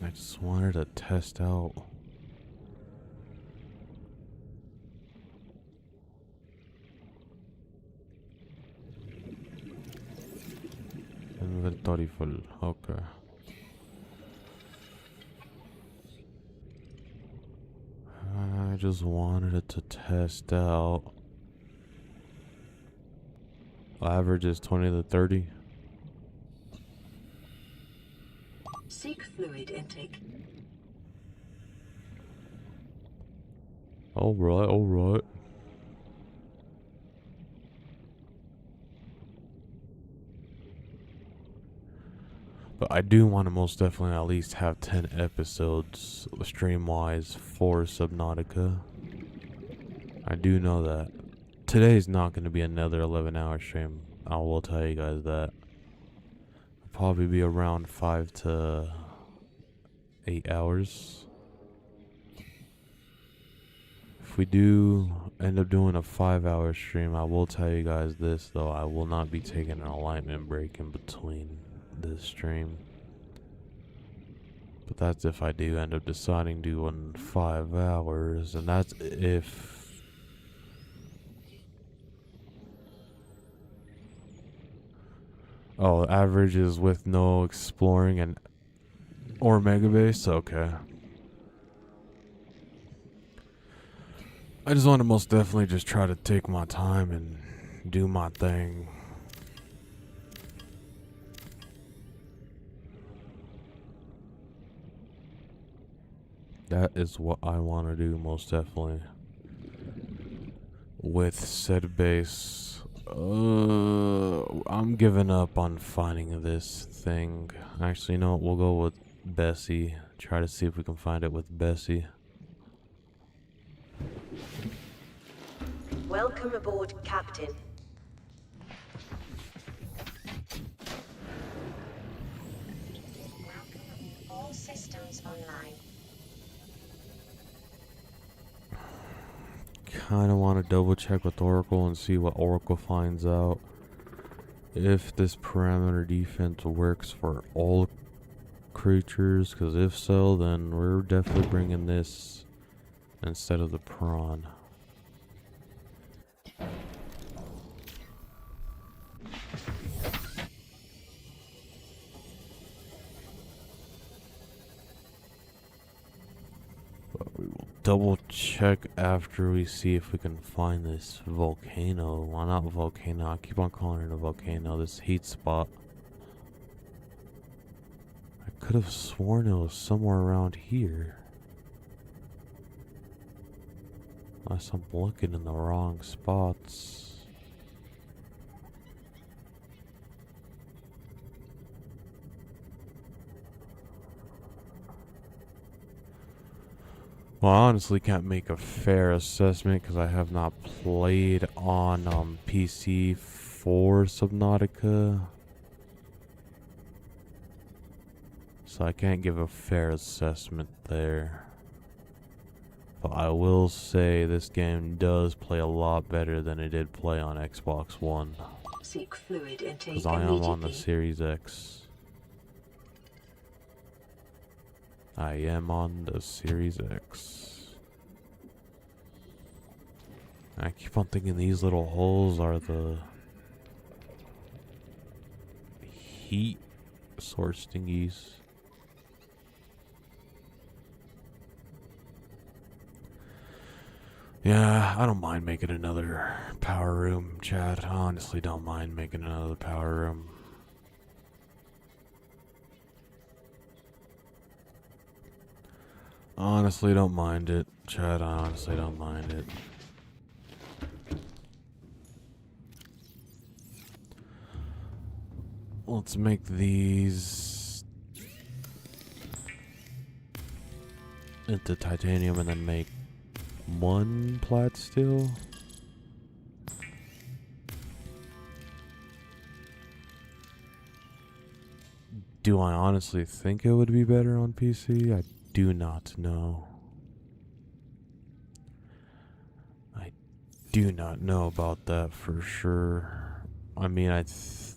I just wanted to test out inventory full. Okay. I just wanted it to test out. Average is 20 to 30. Seek fluid intake. Alright, alright. But I do want to most definitely at least have 10 episodes stream-wise for Subnautica. I do know that. Today's not going to be another 11-hour stream. I will tell you guys that. It'll probably be around 5 to 8 hours. If we do end up doing a 5-hour stream, I will tell you guys this though. I will not be taking an alignment break in between this stream. But that's if I do end up deciding doing 5 hours, and that's if average is with no exploring and or mega base. Okay. I just want to most definitely just try to take my time and do my thing. That is what I want to do most definitely. With said base. I'm giving up on finding this thing. Actually, you know what? We'll go with Bessie. Try to see if we can find it with Bessie. Welcome aboard, Captain. All systems online. Kind of want to double check with Oracle and see what Oracle finds out. If this parameter defense works for all creatures, because if so, then we're definitely bringing this instead of the prawn. But we will double check after we see if we can find this volcano. Well, not volcano. I keep on calling it a volcano. This heat spot. I could have sworn it was somewhere around here. Unless I'm looking in the wrong spots. Well, I honestly can't make a fair assessment because I have not played on PC for Subnautica. So I can't give a fair assessment there. But I will say this game does play a lot better than it did play on Xbox One. Seek fluid intake Because I am on the immediately. Series X. I am on the Series X. I keep on thinking these little holes are the heat source thingies. Yeah, I don't mind making another power room, Chad. I honestly don't mind making another power room. Honestly don't mind it, Chad. I honestly don't mind it. Let's make these into titanium and then make one plat steel. Do I honestly think it would be better on PC? I do not know. I do not know about that for sure. I mean, I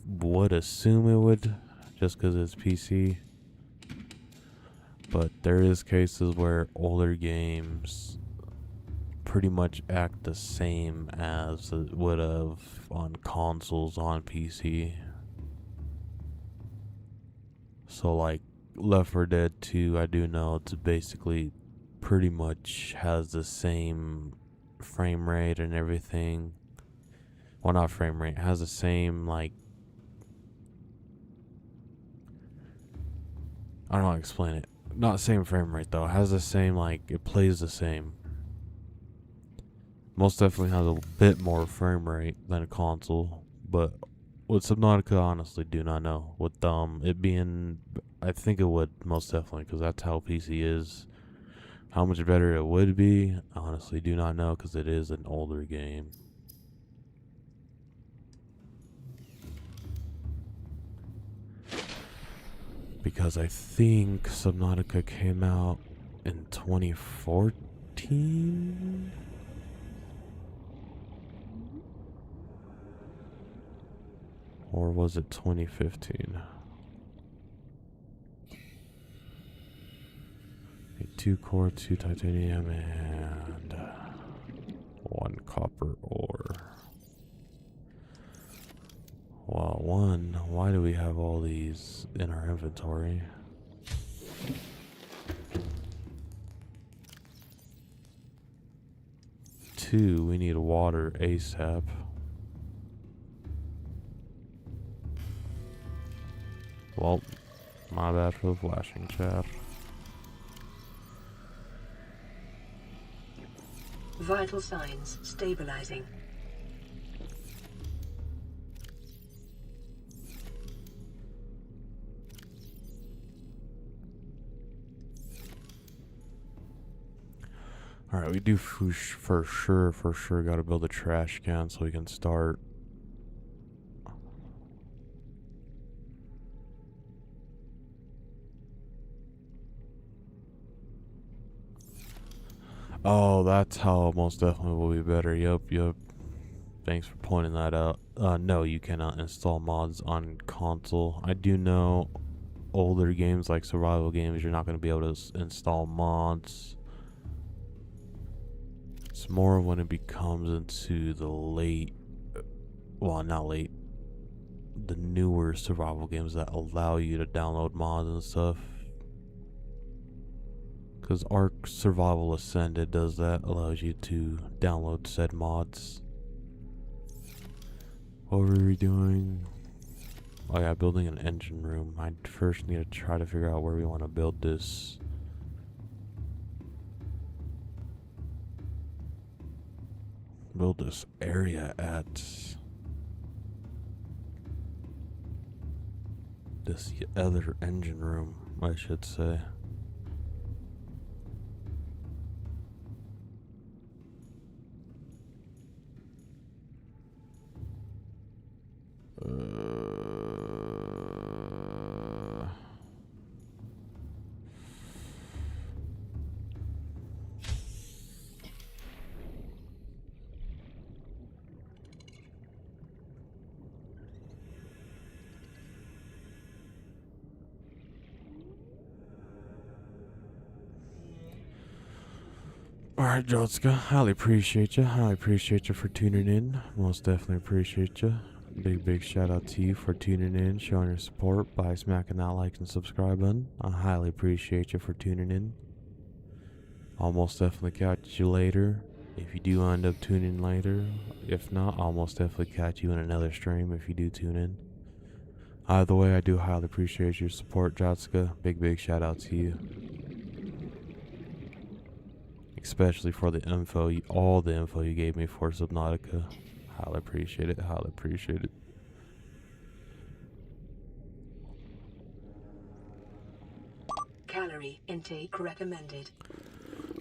would assume it would, just because it's PC. But there is cases where older games pretty much act the same as it would have on consoles on PC. So like Left 4 Dead 2, I do know it's basically pretty much has the same frame rate and everything. Well, not frame rate, has the same like, I don't know how to explain it. Not same frame rate though. It has the same, like, it plays the same. Most definitely has a bit more frame rate than a console, but with Subnautica, I honestly do not know. With it being, I think it would most definitely, because that's how PC is. How much better it would be, I honestly do not know, because it is an older game. Because I think Subnautica came out in 2014? Or was it 2015? Okay, 2 core, 2 titanium, and 1 copper ore. Well, one, why do we have all these in our inventory? Two, we need water ASAP. Well, my bad for the flashing, chat. Vital signs stabilizing. Alright, we do for sure gotta build a trash can so we can start. Oh, that's how most definitely will be better. Yup. Thanks for pointing that out. No, you cannot install mods on console. I do know older games like survival games, you're not going to be able to install mods. It's more when it becomes into the late, well, not late, the newer survival games that allow you to download mods and stuff. Because Ark Survival Ascended does that, allows you to download said mods. What were we doing? Oh yeah, building an engine room. I first need to try to figure out where we want to build this. Build this area at this other engine room, I should say. Alright, Jotska, highly appreciate you. Highly appreciate you for tuning in. Most definitely appreciate you. Big shout out to you for tuning in, showing your support by smacking that like and subscribe button. I highly appreciate you for tuning in. I'll most definitely catch you later if you do end up tuning in later. If not, I'll most definitely catch you in another stream if you do tune in. Either way, I do highly appreciate your support, Jotska. Big shout out to you. Especially for the info, all the info you gave me for Subnautica. Highly appreciate it, highly appreciate it. Calorie intake recommended.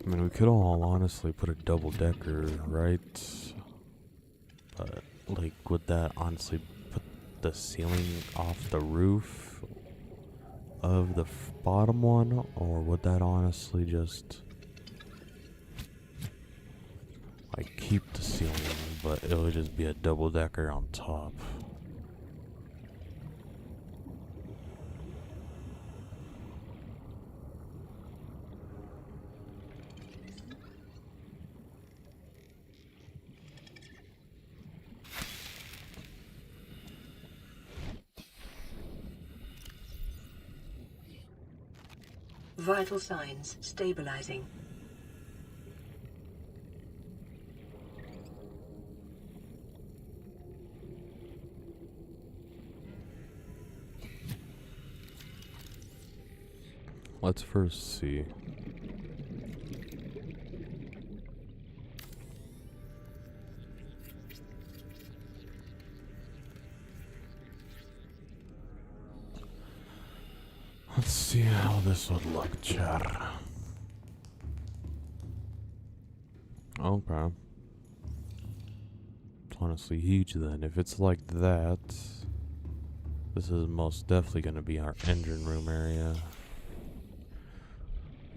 I mean, we could all honestly put a double decker, right? But, like, would that honestly put the ceiling off the roof of the bottom one? Or would that honestly just, like, keep the ceiling, but it would just be a double decker on top? Vital signs stabilizing. Let's first see. Let's see how this would look, chat. Okay. It's honestly huge then. If it's like that, this is most definitely going to be our engine room area.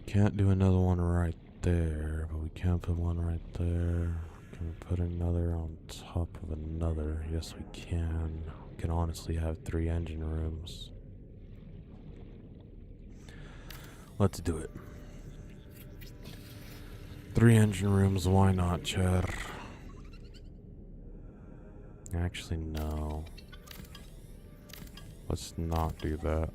Can't do another one right there, but we can put one right there. Can we put another on top of another? Yes, we can. We can honestly have 3 engine rooms. Let's do it. 3 engine rooms, why not, Chad? Actually, no. Let's not do that.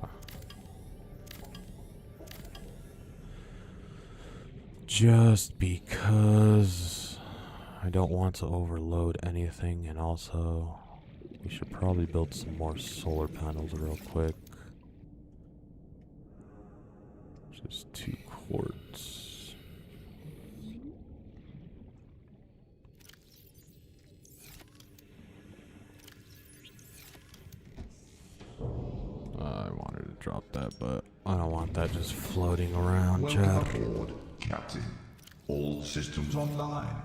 Just because I don't want to overload anything, and also we should probably build some more solar panels real quick. Just 2 quartz. I wanted to drop that, but I don't want that just floating around, Welcome chat. aboard, Captain. All systems online.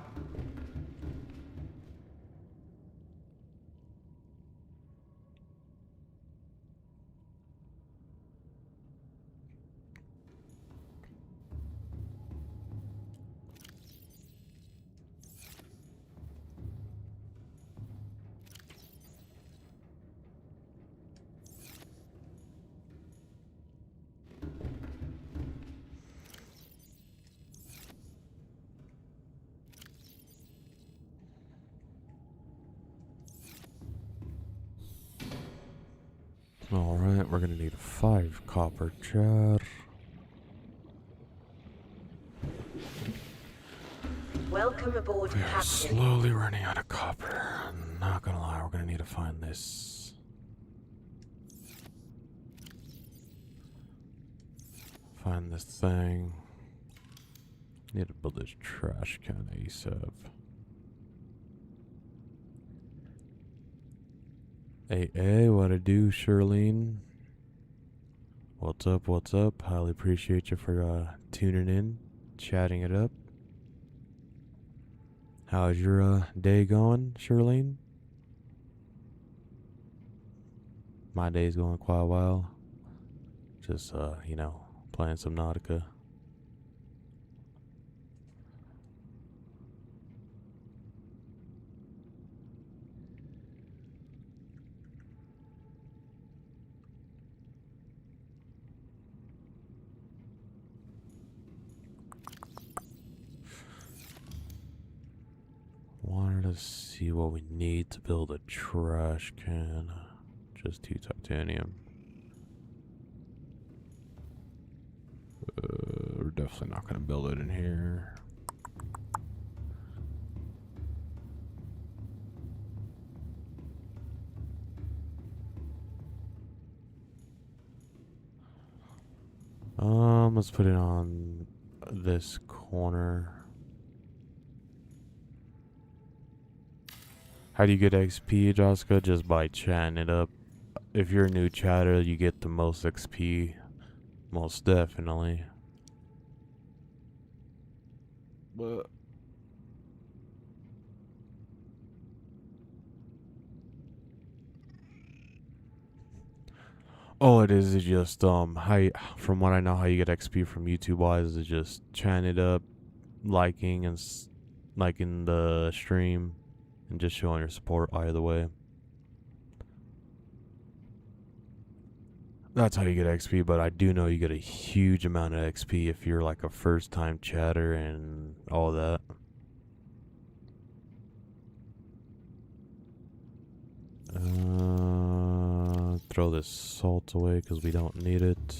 Alright, we're gonna need 5 copper, chat. Welcome aboard, We are Captain. slowly running out of copper. I'm not gonna lie, we're gonna need to find this. Find this thing. Need to build this trash can ASAP. Hey, what to do, Shirlene? What's up, what's up? Highly appreciate you for tuning in, chatting it up. How's your day going, Shirlene? My day's going quite well. Just, playing Subnautica. Wanted to see what we need to build a trash can. Just 2 titanium. We're definitely not going to build it in here. Let's put it on this corner. How do you get XP, Joska? Just by chatting it up. If you're a new chatter, you get the most XP. Most definitely. But all it is just from what I know, how you get XP from YouTube wise is just chatting it up, liking and liking the stream, and just showing your support either way. That's how you get XP, but I do know you get a huge amount of XP if you're like a first time chatter and all that. Throw this salt away because we don't need it.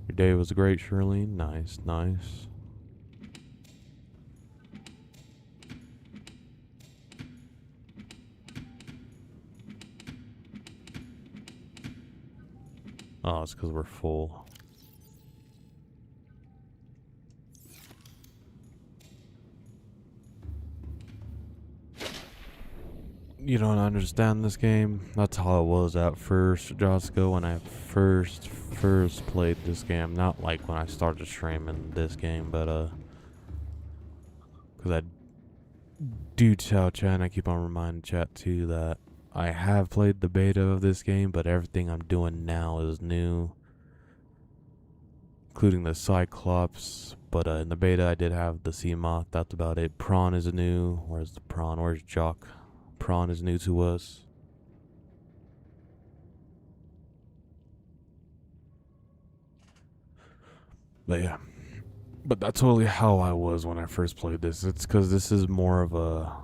Your day was great, Shirley. Nice, nice. Oh, it's because we're full. You don't understand this game? That's how it was at first, Josco, when I first played this game. Not like when I started streaming this game, but because I do tell chat, and I keep on reminding chat too that I have played the beta of this game, but everything I'm doing now is new, including the Cyclops. But in the beta, I did have the sea moth. That's about it. Prawn is new. Where's the prawn? Where's Jock? Prawn is new to us. But yeah. But that's totally how I was when I first played this. It's because this is more of a...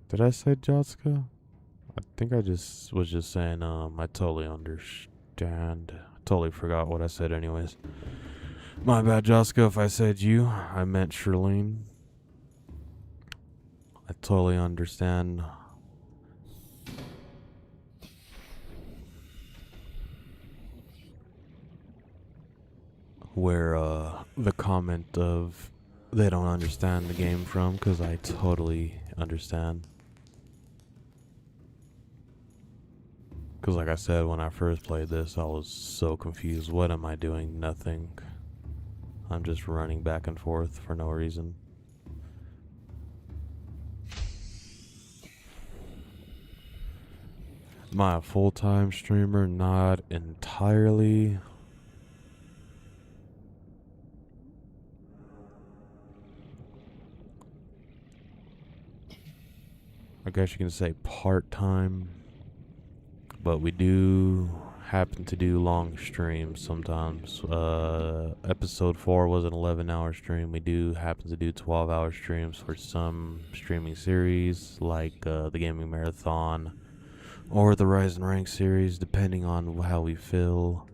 Did I say Jotska? I think I just was just saying, I totally understand. I totally forgot what I said anyways. My bad, Josco, if I said you. I meant Shirlene. I totally understand. Where, the comment of they don't understand the game from, because I totally understand. Because like I said, when I first played this, I was so confused. What am I doing? Nothing. I'm just running back and forth for no reason. Am I a full-time streamer? Not entirely. I guess you can say part-time. But we do happen to do long streams sometimes. Episode 4 was an 11-hour stream. We do happen to do 12-hour streams for some streaming series, like the Gaming Marathon or the Rise and Rank series, depending on how we feel.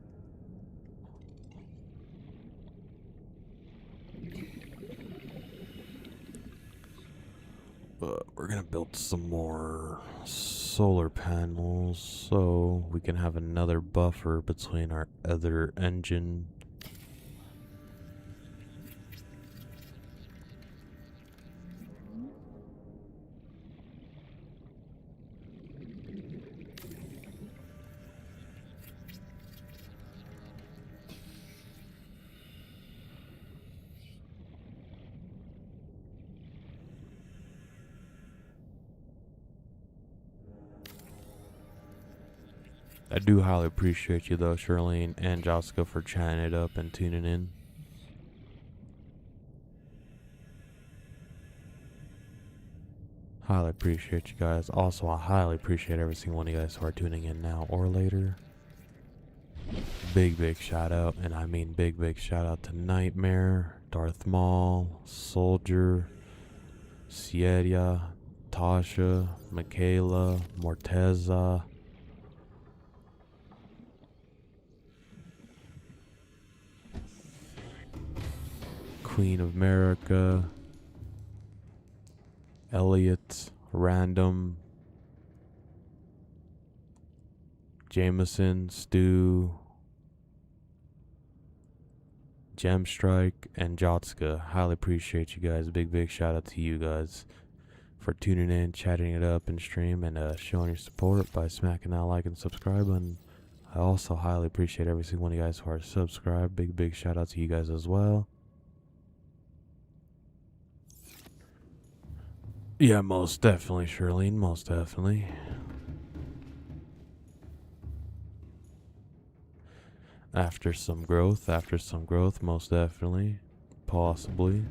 But we're gonna build some more solar panels so we can have another buffer between our other engine. I do highly appreciate you though, Shirlene and Jessica, for chatting it up and tuning in. Highly appreciate you guys. Also, I highly appreciate every single one of you guys who are tuning in now or later. Big shout out, and I mean big shout out to Nightmare, Darth Maul, Soldier, Sierra, Tasha, Michaela, Morteza, Queen of America, Elliot, Random, Jameson, Stu, Gemstrike, and Jotska. Highly appreciate you guys. Big shout out to you guys for tuning in, chatting it up in stream, and showing your support by smacking that like and subscribe button. I also highly appreciate every single one of you guys who are subscribed. Big shout out to you guys as well. Yeah, most definitely, Shirlene, most definitely. After some growth, most definitely. Possibly.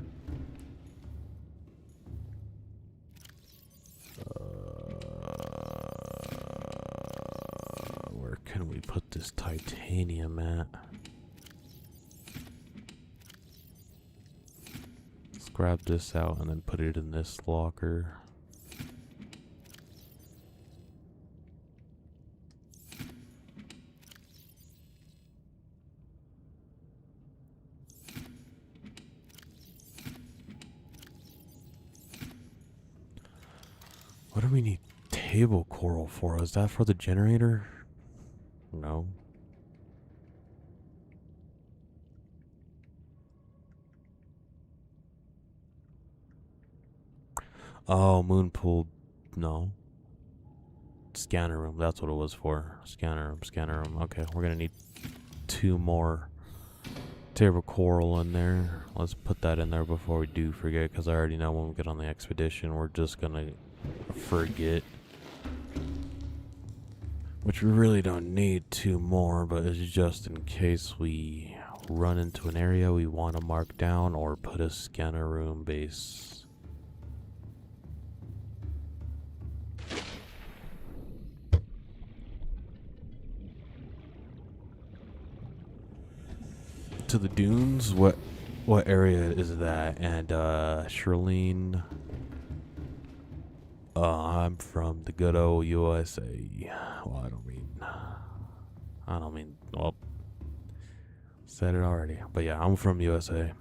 Where can we put this titanium at? Let's grab this out and then put it in this locker. What do we need table coral for? Is that for the generator? No. Oh, moon pool. No. Scanner room. That's what it was for. Scanner room. Okay, we're gonna need 2 more table coral in there. Let's put that in there before we do forget, because I already know when we get on the expedition, we're just gonna forget. Which we really don't need 2 more, but it's just in case we run into an area we want to mark down or put a scanner room base. To the dunes? What area is that? And Shirlene, I'm from the good old USA. Well, I don't mean, well, said it already. But yeah, I'm from USA.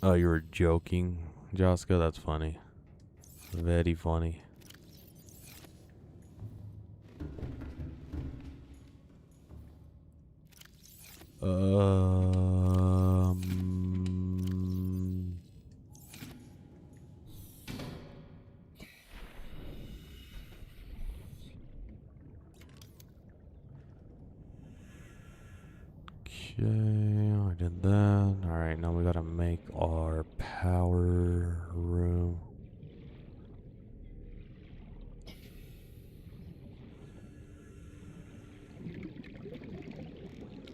Oh, you were joking, Joska? That's funny. Very funny. Okay, I did that. Alright, now we gotta make our power room.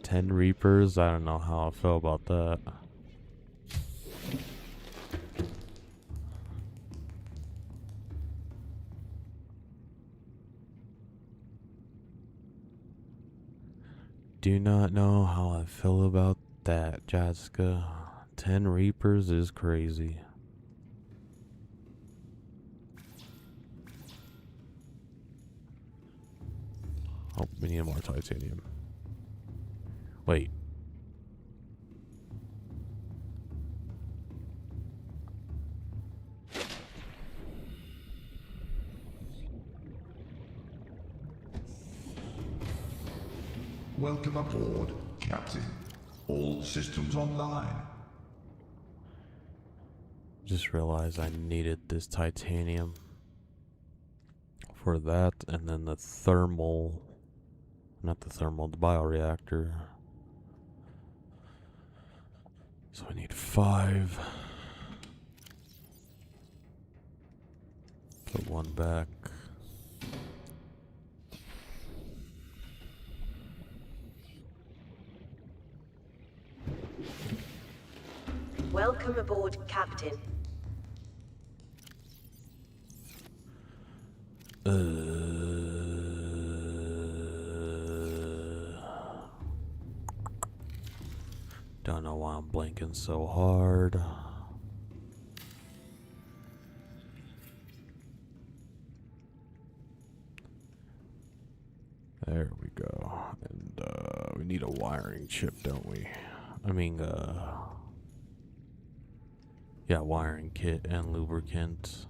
Ten Reapers? I don't know how I feel about that. Do not know how I feel about that, Jessica. 10 Reapers is crazy. Oh, we need more titanium. Wait. Welcome aboard, Captain. All systems online. Just realized I needed this titanium for that, and then the thermal, not the thermal, the bioreactor. So I need 5. Put 1 back. Welcome aboard, Captain. Don't know why I'm blinking so hard. There we go. And we need a wiring chip, don't we? I mean, yeah, wiring kit and lubricant.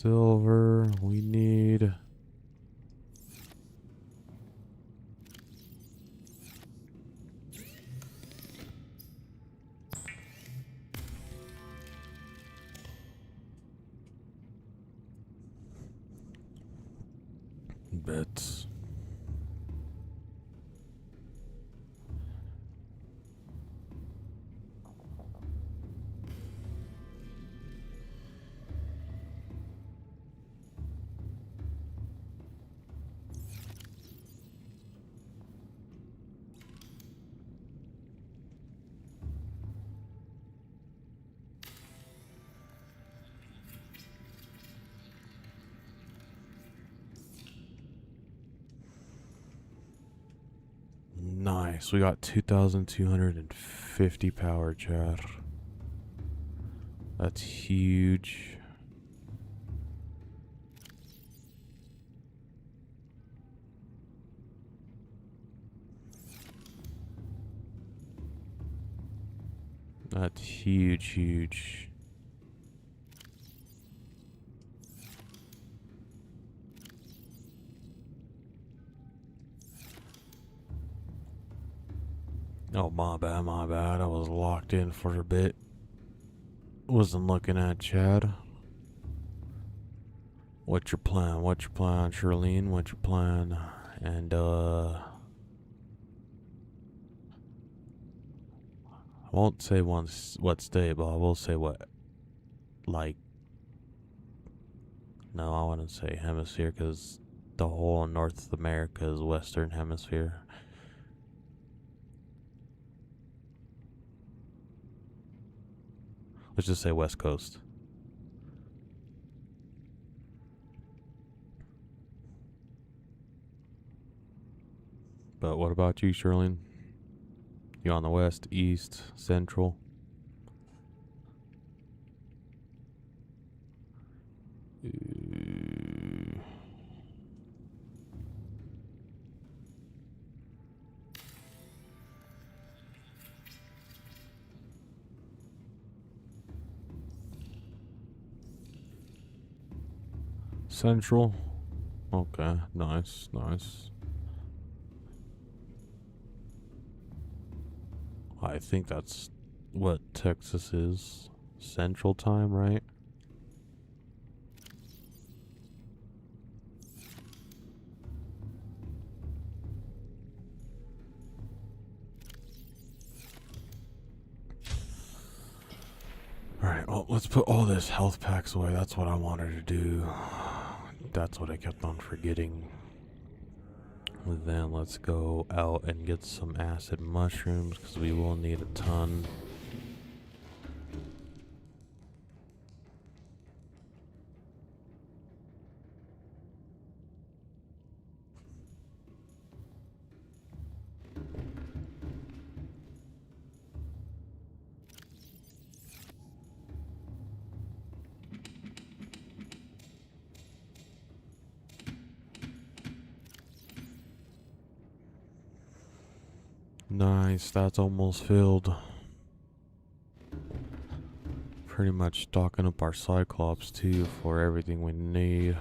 silver. We need... bits. Nice. We got 2,250 power, chat. That's huge. That's huge, huge. Oh, my bad, my bad. I was locked in for a bit. Wasn't looking at Chad. What's your plan? What's your plan, Charlene? What's your plan? And, I won't say what state, but I will say what, like, no, I wouldn't say hemisphere, because the whole of North America is Western Hemisphere. Let's just say West Coast. But what about you, Sherlyn? You on the west, east, central? Central? Okay, nice, nice. I think that's what Texas is. Central time, right? Alright, well, let's put all this health packs away. That's what I wanted to do. That's what I kept on forgetting. Then let's go out and get some acid mushrooms, because we will need a ton. Nice, that's almost filled. Pretty much stocking up our Cyclops too for everything we need.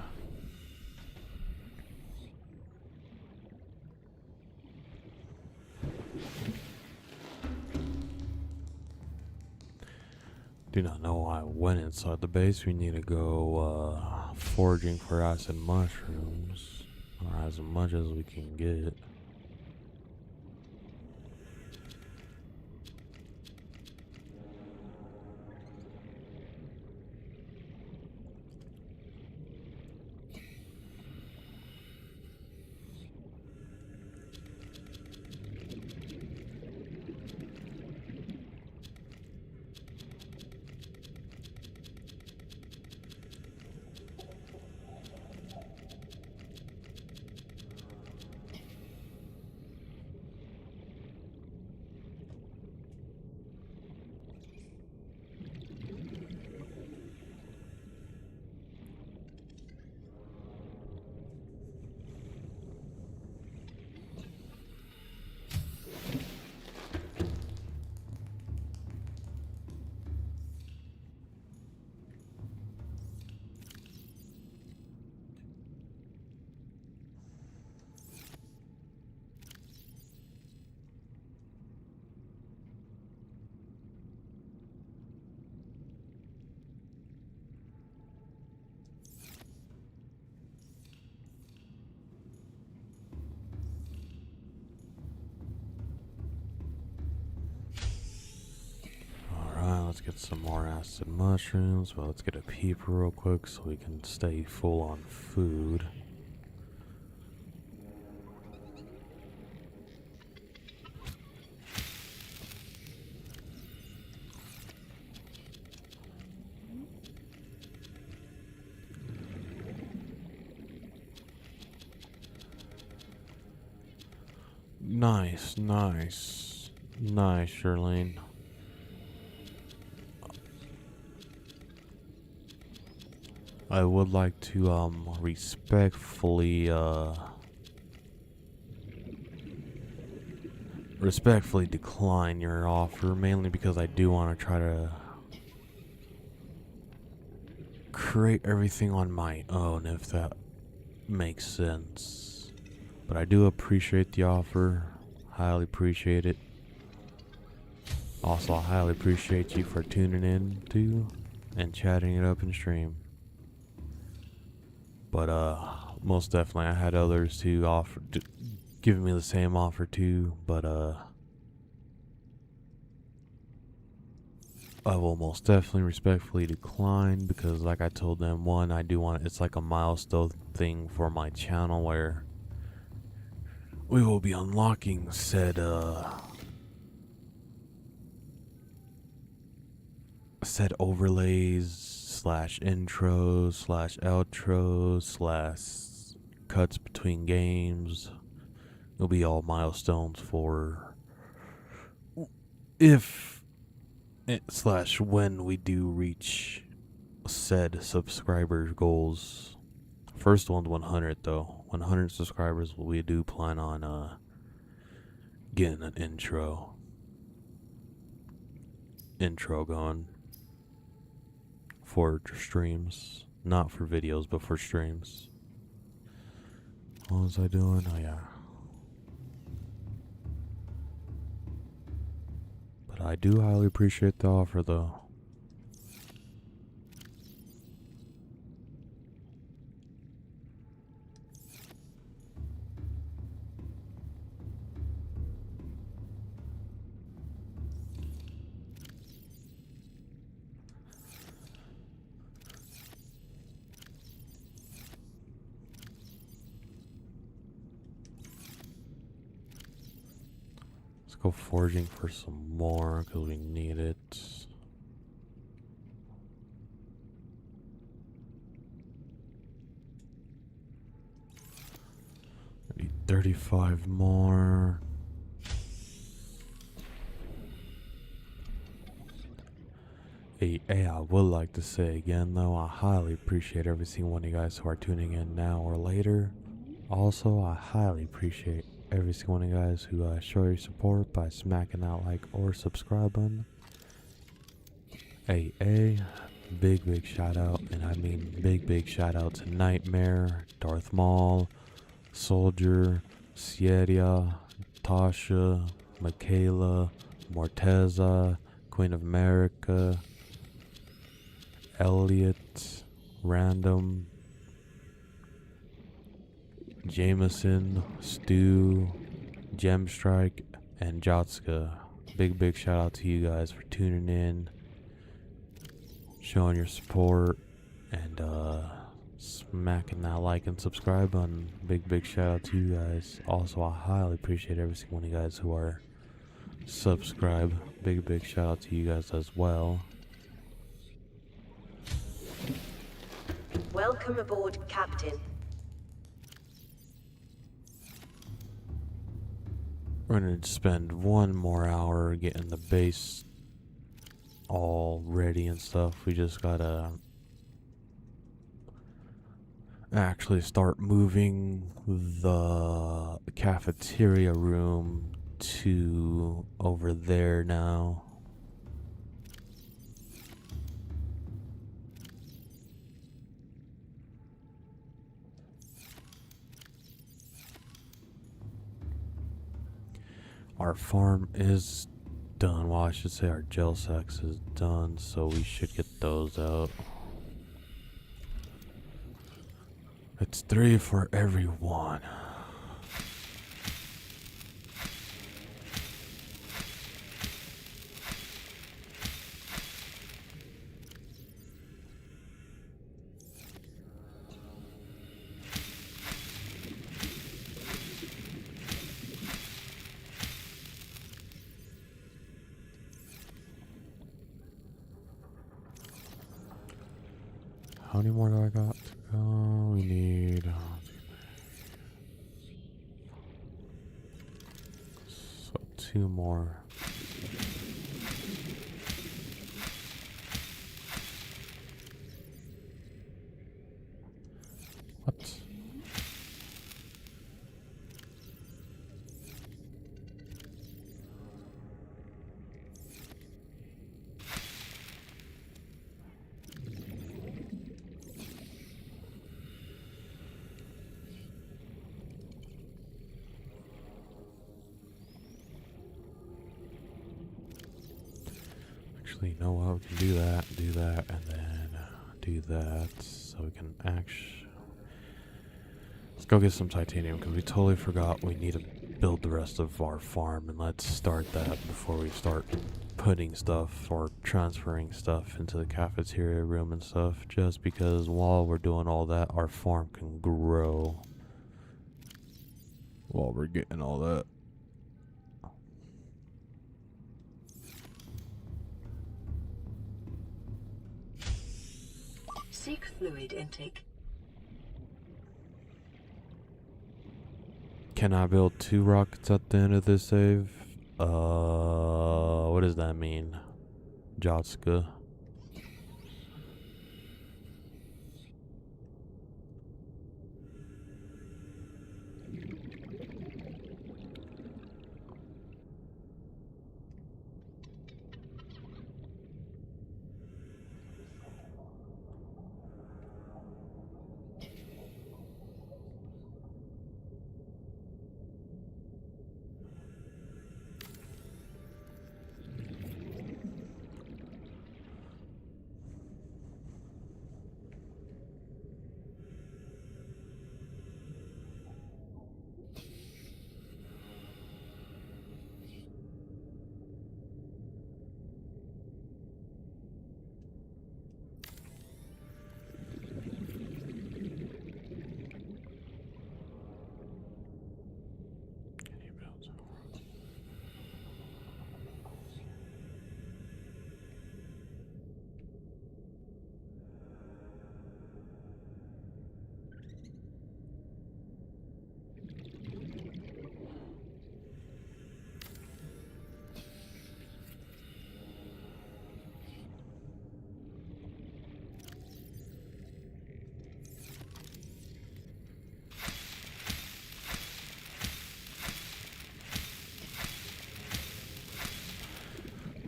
Do not know why I went inside the base. We need to go foraging for acid mushrooms, or as much as we can get. get some more acid mushrooms. Well, let's get a peep real quick so we can stay full on food. Nice, nice. Nice, Shirlene. I would like to respectfully decline your offer, mainly because I do want to try to create everything on my own, if that makes sense. But I do appreciate the offer. Highly appreciate it. Also, I highly appreciate you for tuning in too and chatting it up in stream. But most definitely I had others to offer giving me the same offer too, but I will most definitely respectfully decline because, like I told them, one, I do want it's like a milestone thing for my channel where we will be unlocking said overlays slash intros slash outros slash cuts between games. It'll be all milestones for if slash when we do reach said subscriber goals. First one's 100 though. 100 subscribers, we do plan on getting an intro going for streams, not for videos, but for streams. What was I doing? Oh yeah. But I do highly appreciate the offer though. Let's go foraging for some more because we need it. I need 35 more. Hey, I would like to say again though, I highly appreciate every single one of you guys who are tuning in now or later. Also, I highly appreciate every single one of you guys who show your support by smacking that like or subscribe button. Hey, big shout out, and I mean big shout out to Nightmare, Darth Maul, Soldier, Sierra, Tasha, Michaela, Morteza, Queen of America, Elliot, Random, Jameson, Stu, Gemstrike, and Jotska. Big shout out to you guys for tuning in, showing your support, and smacking that like and subscribe button. Big shout out to you guys. Also, I highly appreciate every single one of you guys who are subscribed. Big shout out to you guys as well. Welcome aboard, Captain. We're gonna spend one more hour getting the base all ready and stuff. We just gotta actually start moving the cafeteria room to over there now. Our farm is done. Well, I should say our gel sacks is done, so we should get those out. It's 3 for everyone. How many more do I got to go? We need. So 2 more. What? Actually, you know what? We can do that, and then do that, so we can actually. Let's go get some titanium, because we totally forgot we need to build the rest of our farm, and let's start that before we start putting stuff or transferring stuff into the cafeteria room and stuff, just because while we're doing all that, our farm can grow while we're getting all that. Seek fluid intake. Can I build 2 rockets at the end of this save? What does that mean? Jotska.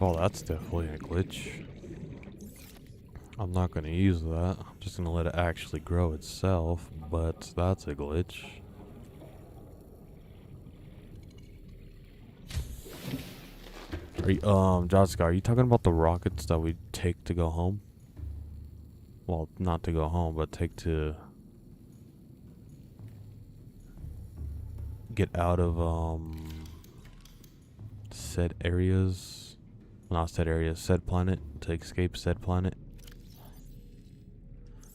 Well, that's definitely a glitch. I'm not going to use that. I'm just going to let it actually grow itself, but that's a glitch. Are you, Jotska, are you talking about the rockets that we take to go home? Well, not to go home, but take to get out of, said areas. Not said areas, said planet. To escape said planet.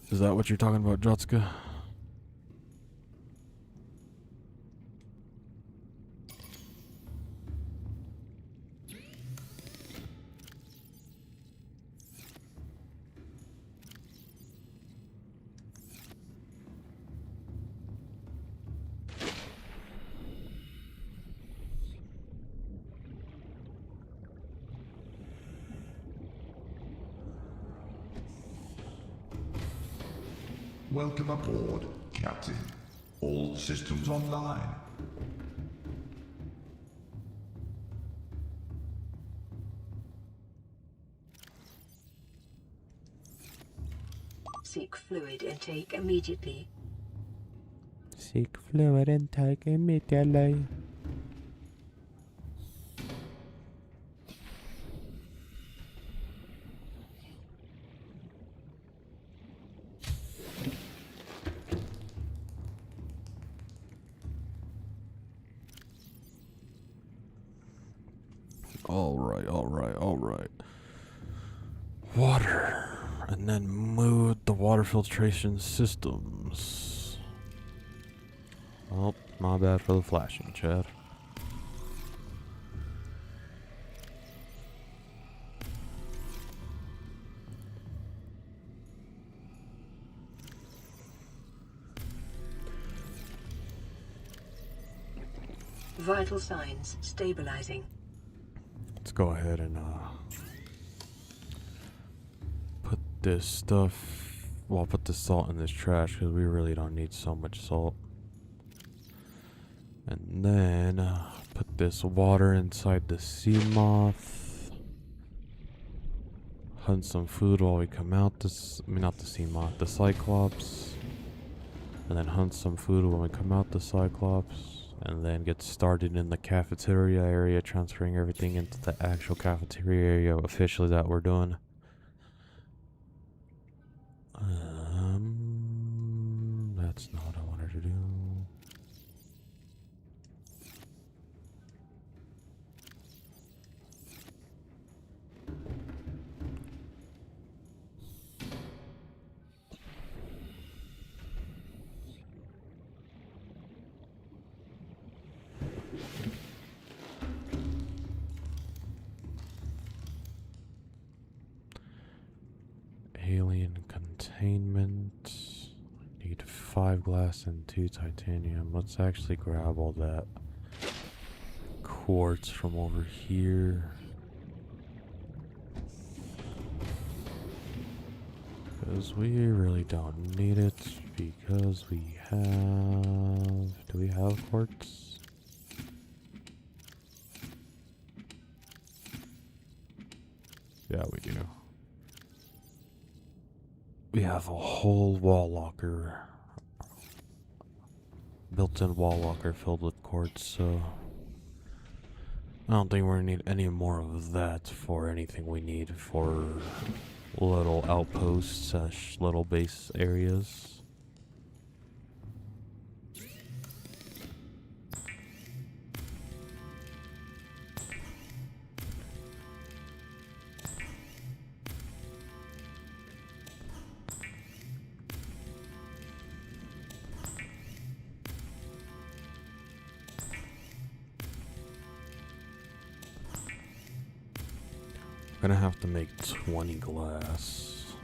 Is that what you're talking about, Jotska? Welcome aboard, Captain. All systems online. Seek fluid intake immediately. Seek fluid intake immediately. Alright. Water. And then move the water filtration systems. Oh, my bad for the flashing, Chad. Vital signs stabilizing. Let's go ahead and put this stuff. Well, put the salt in this trash because we really don't need so much salt. And then put this water inside the sea moth. Hunt some food while we come out. Not the sea moth, the cyclops. And then hunt some food when we come out the cyclops. And then get started in the cafeteria area, transferring everything into the actual cafeteria area officially that we're doing. That's not what I wanted to do. Alien containment. Need 5 glass and 2 titanium. Let's actually grab all that quartz from over here. Because we really don't need it. Because we have... Do we have quartz? Yeah, we do. We have a whole wall locker, built-in wall locker filled with quartz, so I don't think we're gonna need any more of that for anything we need for little outposts, little base areas. Gonna have to make 20 glass.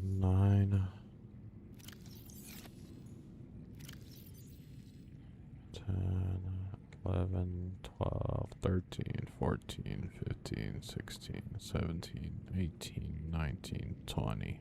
Nine, 10, 11, 12, 13, 14, 15, 16, 17, 18, 19, 20.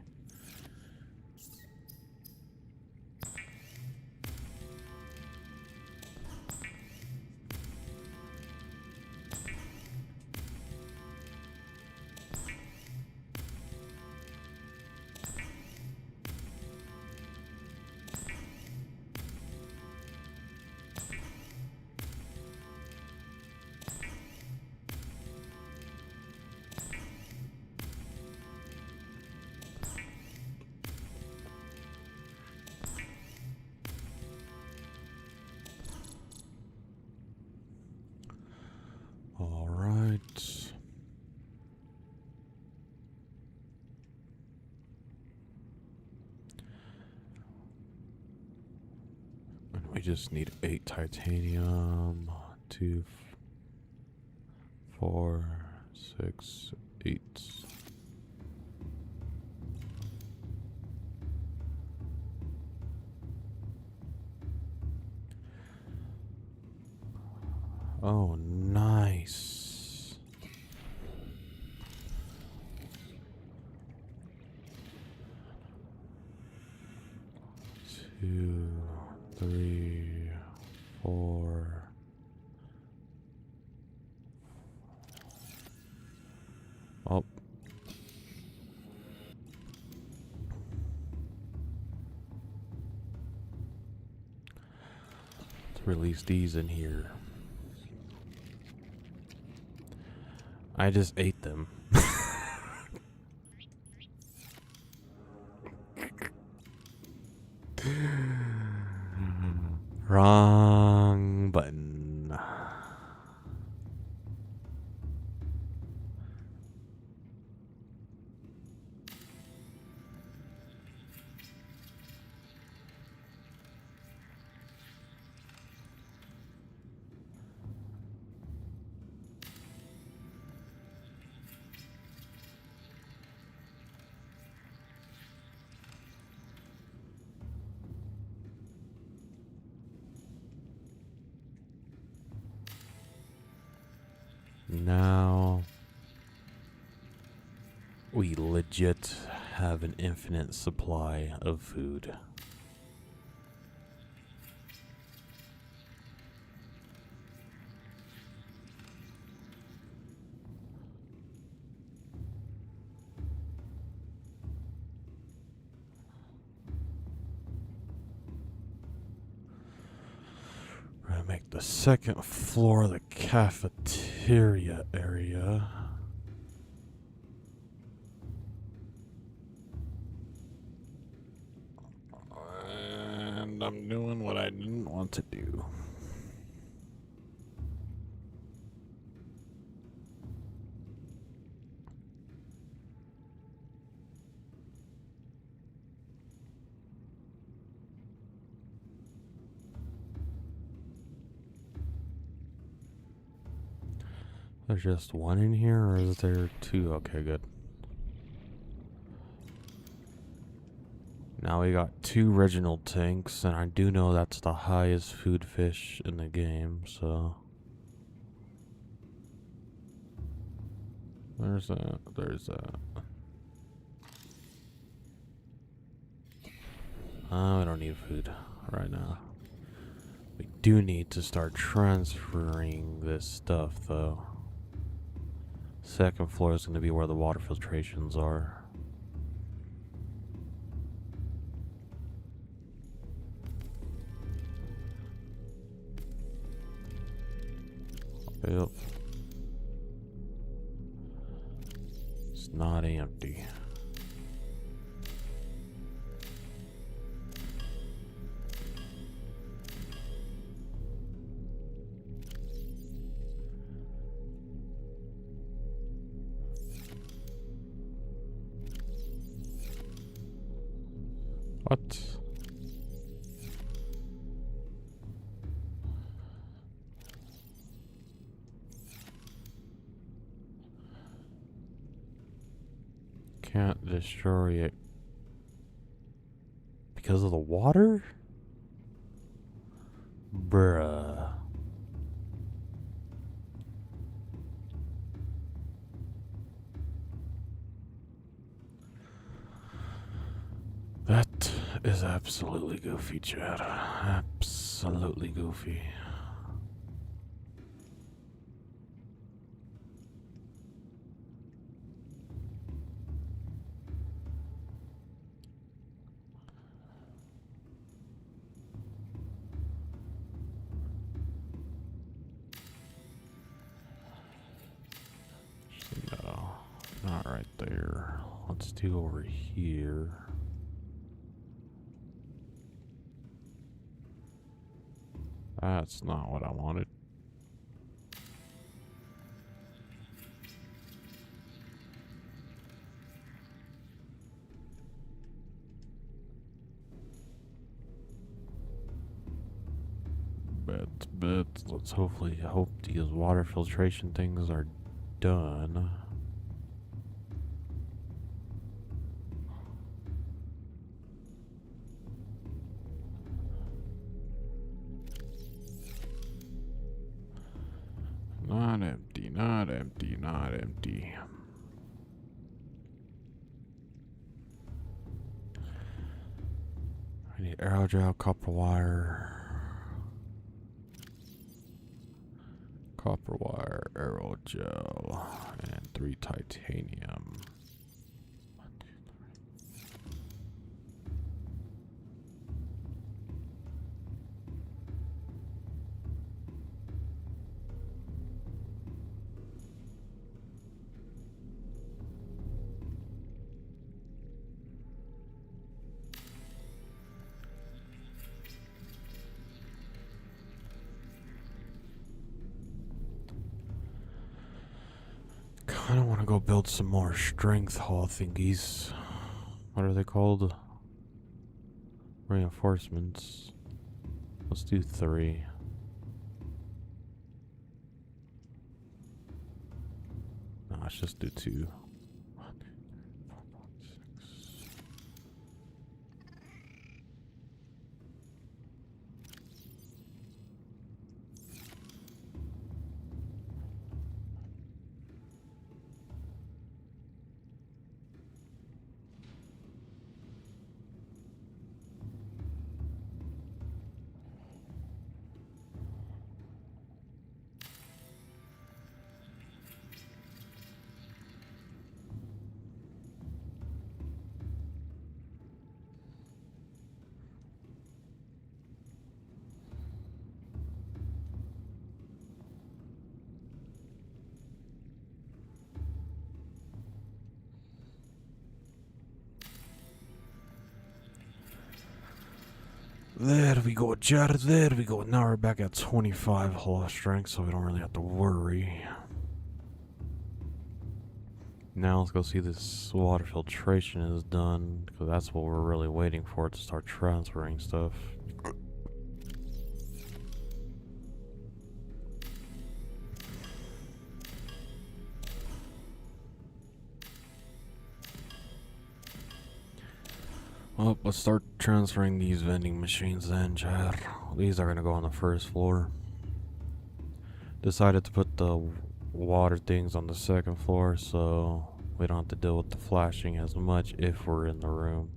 All right. And we just need 8 titanium. 2, 4, 6, 8. Oh, nice. Two, 3, 4. Oh. Let's release these in here. I just ate them. Wrong button. now we legit have an infinite supply of food. We're gonna make the second floor the cafeteria area. And I'm doing what I didn't want to do. There's just one in here, or is there two? Okay, good. Now we got 2 Reginald tanks, and I do know that's the highest food fish in the game, so... There's that. We don't need food right now. We do need to start transferring this stuff, though. Second floor is going to be where the water filtrations are. Yep. It's not empty. What? Can't destroy it because of the water? Bruh. That is absolutely goofy, Chad. Absolutely goofy. No, not right there. Let's do over here. That's not what I wanted. But let's hopefully hope these water filtration things are done. Not empty, not empty, not empty. I need aerogel, copper wire, aerogel, and 3 titanium. I don't want to go build some more strength hall thingies. What are they called? Reinforcements. Let's do 3. No, let's just do 2. 1, 2, 3, 4, 5, 6. There we go, Jared. There we go. Now we're back at 25 hull strength, so we don't really have to worry. Now let's go see this water filtration is done, because that's what we're really waiting for to start transferring stuff. Well, let's start transferring these vending machines then, Chad. These are gonna go on the first floor. Decided to put the water things on the second floor so we don't have to deal with the flashing as much if we're in the room.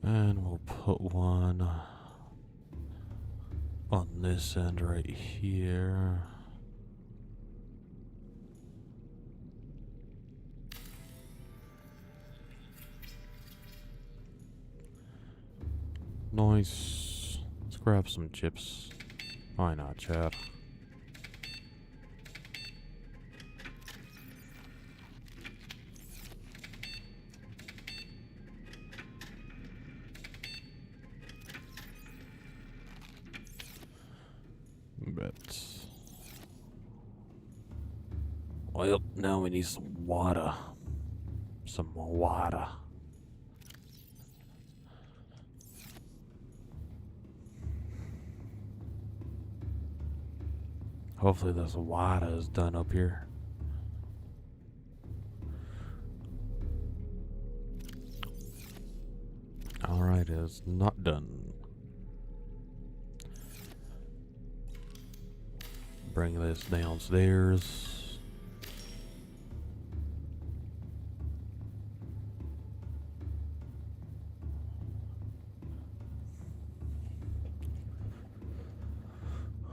And we'll put one on this end right here. Nice. Let's grab some chips. Why not, Chad? But well, now we need some water. Some more water. Hopefully this water is done up here. Alright, it's not done. Bring this downstairs.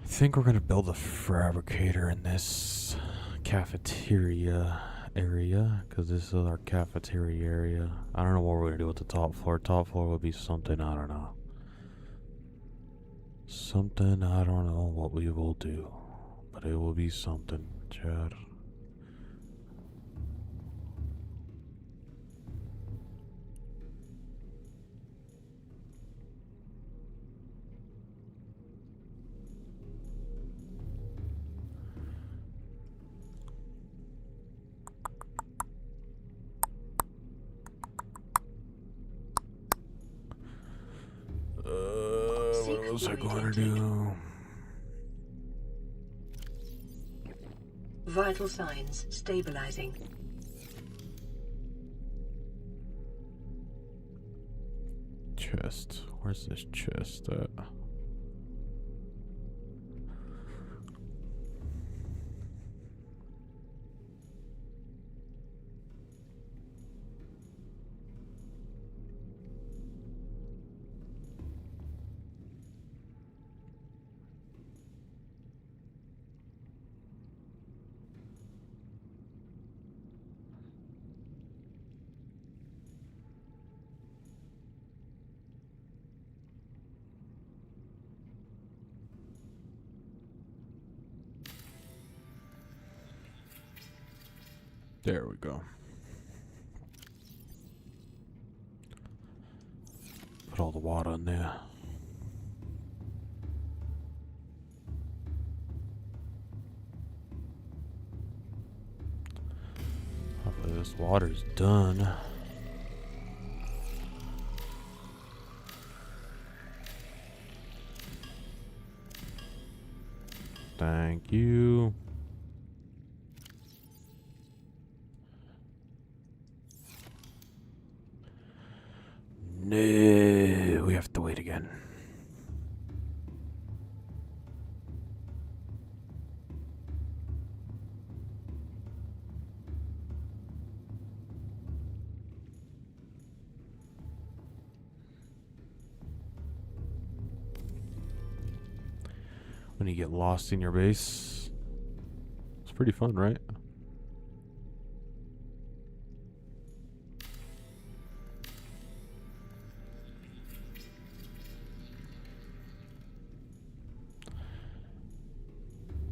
I think we're gonna build a fabricator in this cafeteria area, because this is our cafeteria area. I don't know what we're gonna do with the top floor. Top floor would be something, I don't know. Something, I don't know what we will do. But it will be something, Chad. What was I going to do? Vital signs stabilizing. Chest. Where's this chest at? There we go. Put all the water in there. Hopefully this water's done. Thank you. No, we have to wait again. when you get lost in your base. It's pretty fun, right?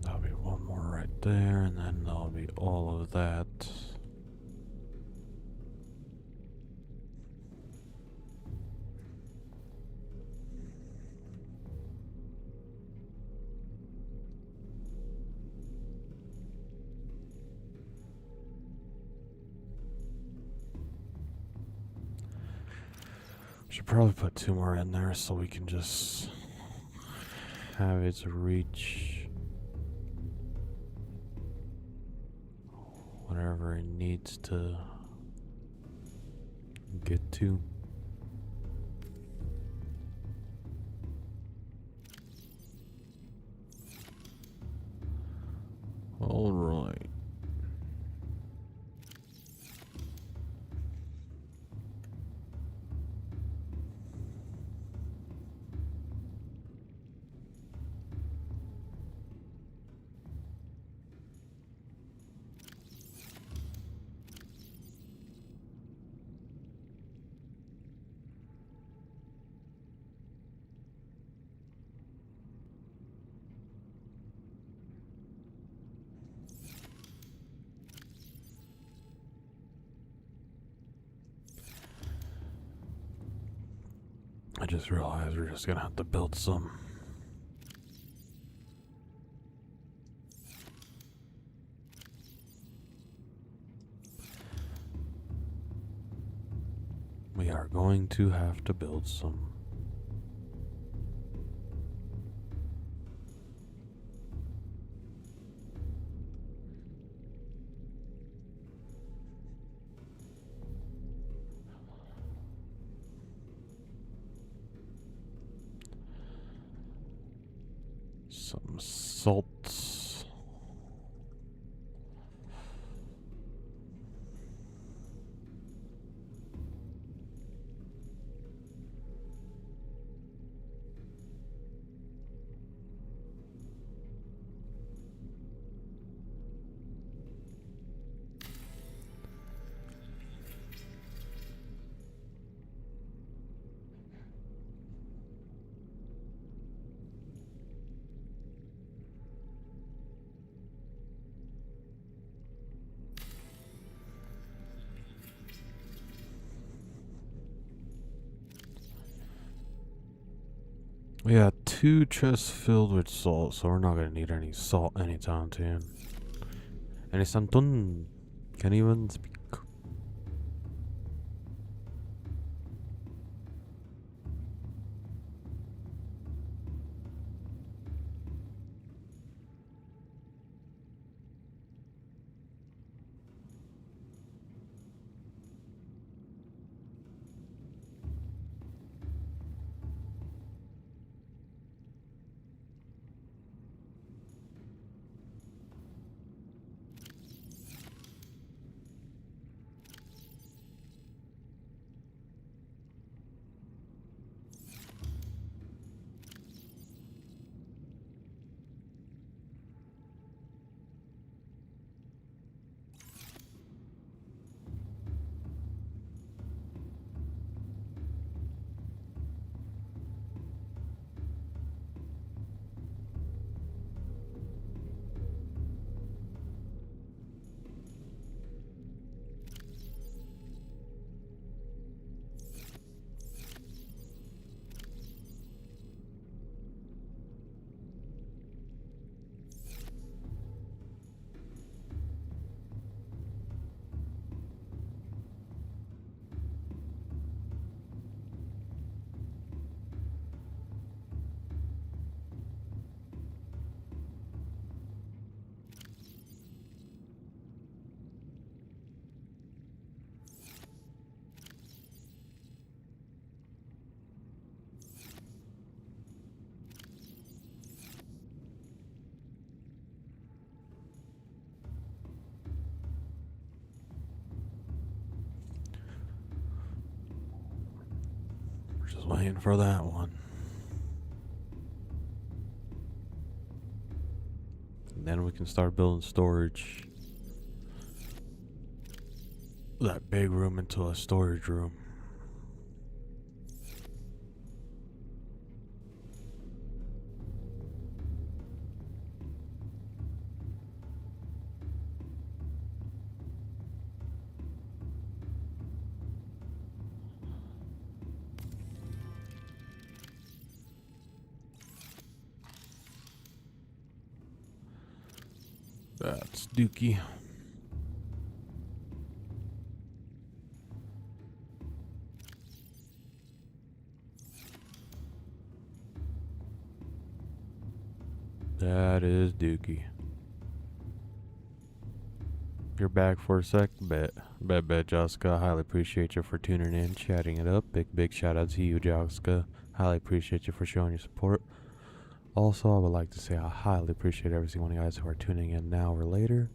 That'll be one more right there, and then there'll be all of that. Should probably put 2 more in there so we can just have its reach whatever it needs to get to. All right. I just realized we're just gonna have to build some. We are going to have to build some. Some salts. We got 2 chests filled with salt, so we're not gonna need any salt anytime soon. Any santun? Can't even speak. We're just waiting for that one. then we can start building storage. That big room into a storage room. That's Dookie. That is Dookie. You're back for a sec? Bet, Jessica. I highly appreciate you for tuning in, chatting it up. Big shout out to you, Jessica. Highly appreciate you for showing your support. Also, I would like to say I highly appreciate every single one of you guys who are tuning in now or later.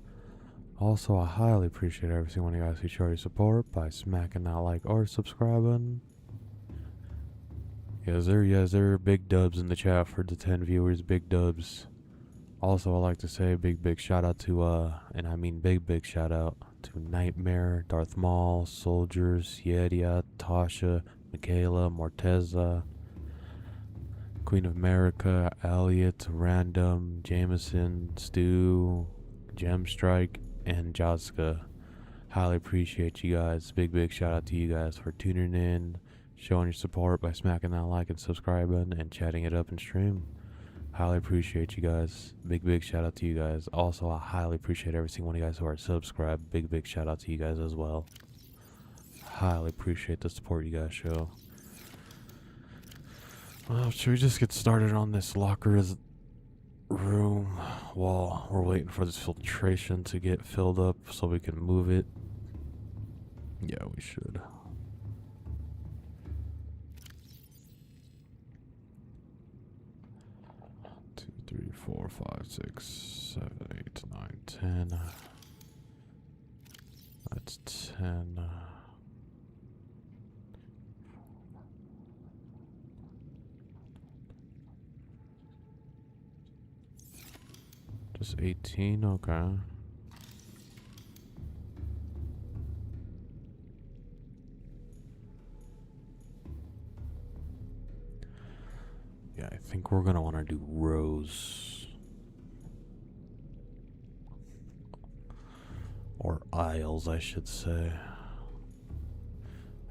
Also, I highly appreciate every single one of you guys who show your support by smacking that like or subscribe button. Yes, there. Big dubs in the chat for the 10 viewers. Big dubs. Also, I'd like to say a big shout out to, and I mean big shout out to Nightmare, Darth Maul, Soldiers, Yedia, Tasha, Michaela, Morteza, Queen of America, Elliot, Random, Jameson, Stu, Gemstrike, and Jessica. Highly appreciate you guys. Big shout out to you guys for tuning in, showing your support by smacking that like and subscribe button, and chatting it up in stream. Highly appreciate you guys. Big shout out to you guys. Also, I highly appreciate every single one of you guys who are subscribed. Big shout out to you guys as well. Highly appreciate the support you guys show. Well, should we just get started on this locker's room while we're waiting for this filtration to get filled up so we can move it? Yeah, we should. 2, 3, 4, 5, 6, 7, 8, 9, 10. That's 10. Just 18, okay. Yeah, I think we're gonna want to do rows. Or aisles, I should say.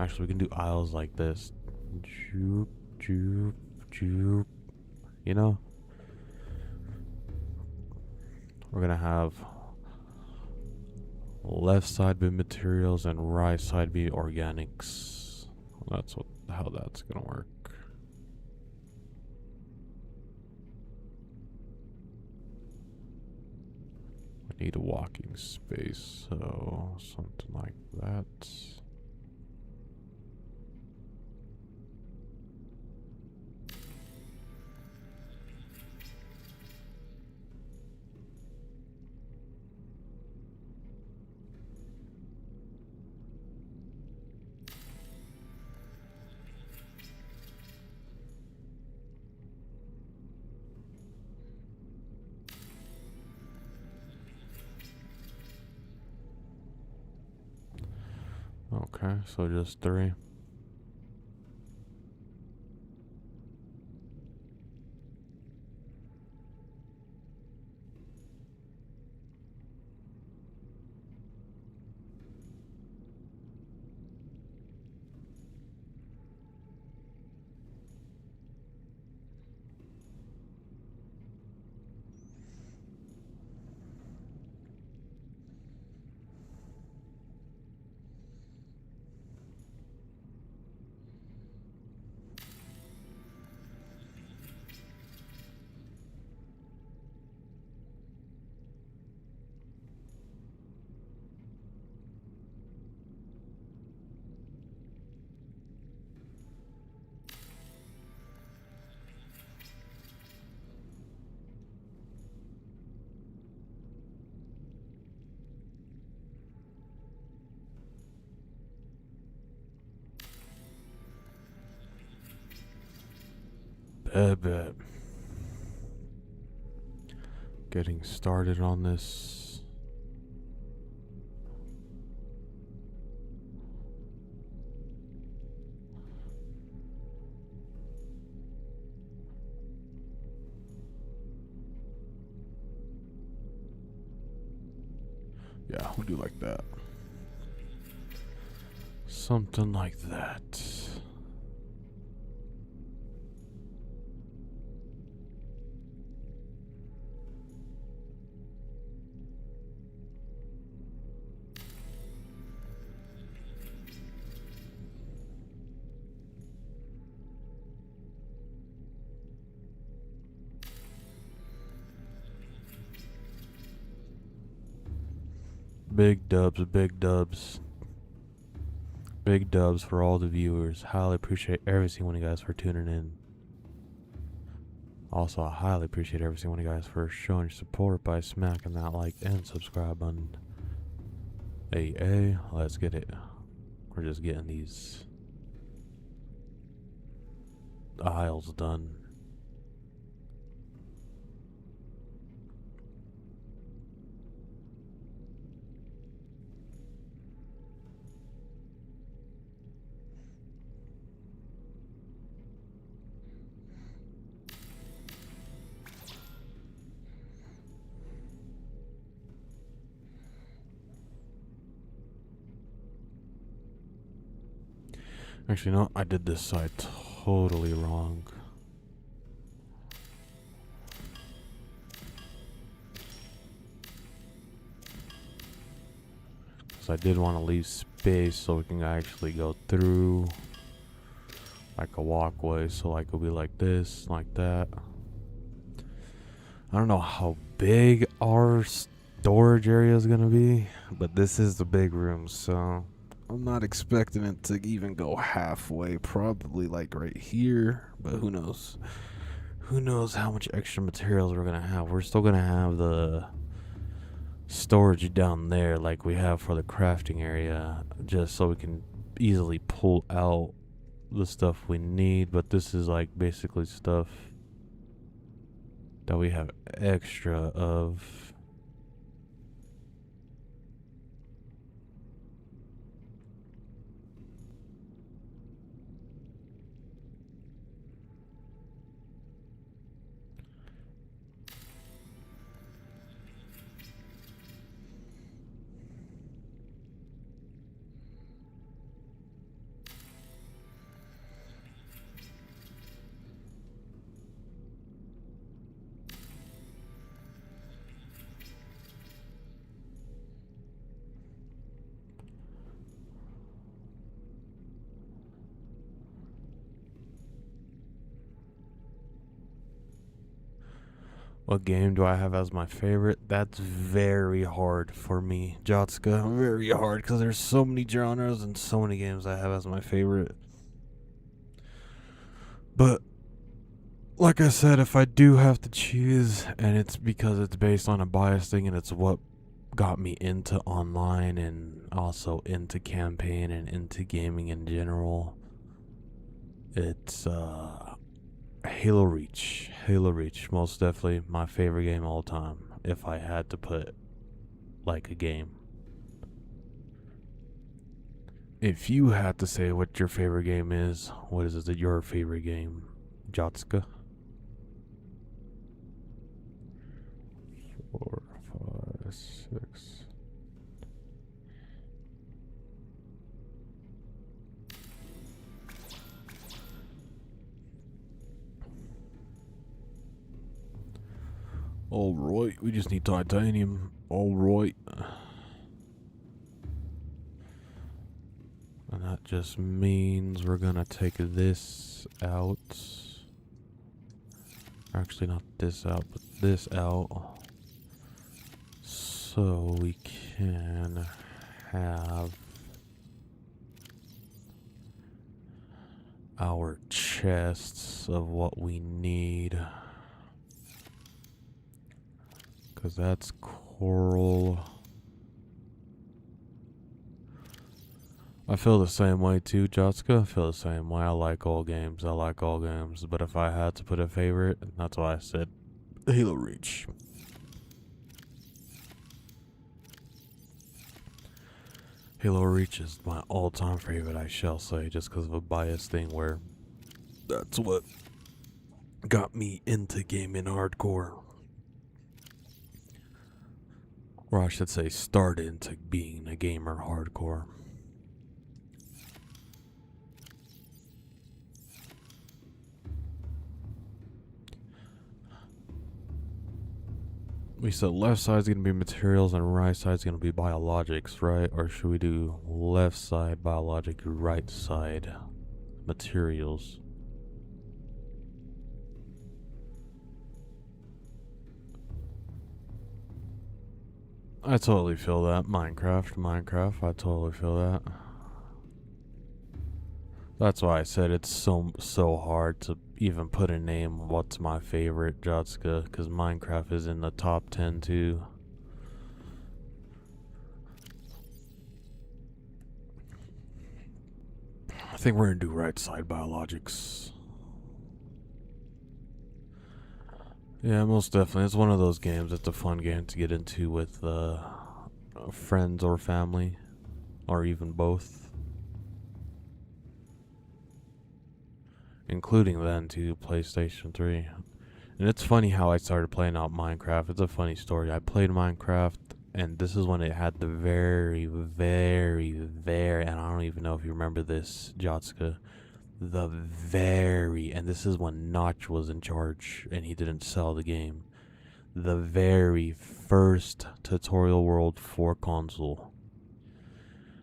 Actually, we can do aisles like this. Joop, joop, joop. You know? We're gonna have left side be materials and right side be organics. That's how that's gonna work. We need a walking space, so something like that. Okay, so just 3. Bet. getting started on this. Yeah, we'll do like that. Something like that. Big dubs, big dubs. Big dubs for all the viewers. Highly appreciate every single one of you guys for tuning in. Also, I highly appreciate every single one of you guys for showing your support by smacking that like and subscribe button. Hey, let's get it. We're just getting these aisles done. Actually, no, I did this side totally wrong. So I did want to leave space so we can actually go through like a walkway. So like it'll be like this, like that. I don't know how big our storage area is gonna be, but this is the big room, so I'm not expecting it to even go halfway. Probably like right here, but who knows? Who knows how much extra materials we're gonna have? We're still gonna have the storage down there like we have for the crafting area, just so we can easily pull out the stuff we need. But this is like basically stuff that we have extra of. What game do I have as my favorite? That's very hard for me, Jotska. Very hard, because there's so many genres and so many games I have as my favorite. But, like I said, if I do have to choose, and it's because it's based on a bias thing, and it's what got me into online and also into campaign and into gaming in general, it's, Halo Reach. Halo Reach, most definitely my favorite game all time. If I had to put like a game. If you had to say what your favorite game is, what is it your favorite game, Jotska? 4, 5, 6. Alright, we just need titanium. Alright. And that just means we're gonna take this out. Actually, not this out, but this out. So we can have our chests of what we need. Because that's coral. I feel the same way too, Jotska. I feel the same way. I like all games. But if I had to put a favorite, that's why I said Halo Reach. Halo Reach is my all-time favorite, I shall say, just because of a bias thing where that's what got me into gaming hardcore. Or I should say, started into being a gamer hardcore. We said left side's gonna be materials and right side's gonna be biologics, right? Or should we do left side biologic, right side materials? I totally feel that. Minecraft, I totally feel that. That's why I said it's so hard to even put a name what's my favorite Jotska, because Minecraft is in the top 10 too. I think we're gonna do right side biologics. Yeah, most definitely. It's one of those games. It's a fun game to get into with friends or family, or even both. Including then to PlayStation 3. And it's funny how I started playing out Minecraft. It's a funny story. I played Minecraft, and this is when it had the very, and I don't even know if you remember this, Jotska, and this is when Notch was in charge, and he didn't sell the game. The very first tutorial world for console.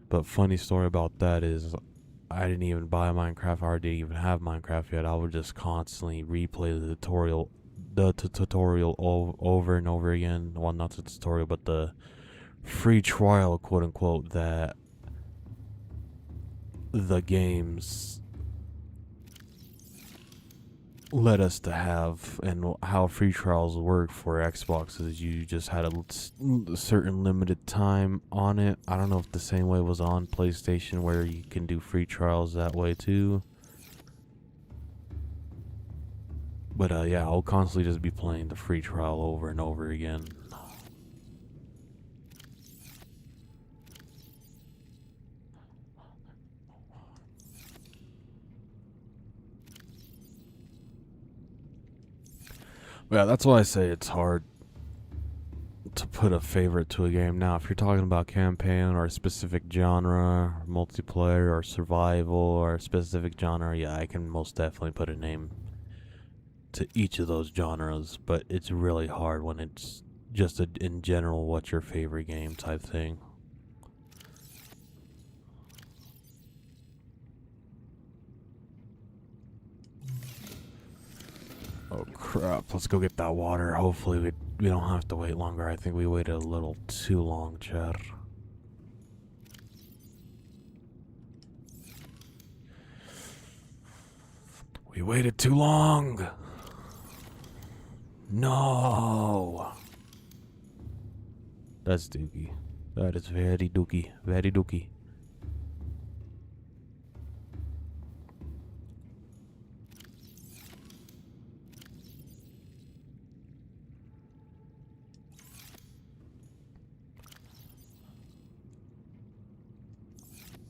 But funny story about that is, I didn't even buy Minecraft, or I didn't even have Minecraft yet. I would just constantly replay the tutorial over and over again. Well, not the tutorial, but the free trial, quote unquote, that the games led us to have. And how free trials work for Xbox is you just had a certain limited time on it. I don't know if the same way was on PlayStation, where you can do free trials that way too. But yeah, I'll constantly just be playing the free trial over and over again. Yeah, that's why I say it's hard to put a favorite to a game. Now, if you're talking about campaign or a specific genre, multiplayer or survival or a specific genre, yeah, I can most definitely put a name to each of those genres, but it's really hard when it's just in general, what's your favorite game type thing. Oh crap, let's go get that water. Hopefully we don't have to wait longer. I think we waited a little too long, Chad. We waited too long. No. That's dookie. That is very dookie. Very dookie.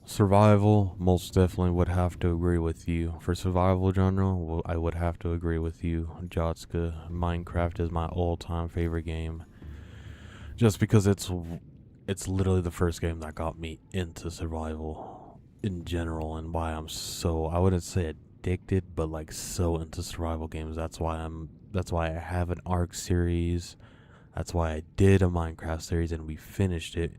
Survival, most definitely would have to agree with you. For survival genre, I would have to agree with you, Jotska. Minecraft is my all-time favorite game. Just because it's literally the first game that got me into survival in general, and why I'm so, I wouldn't say addicted, but like so into survival games. That's why I have an Ark series. That's why I did a Minecraft series, and we finished it.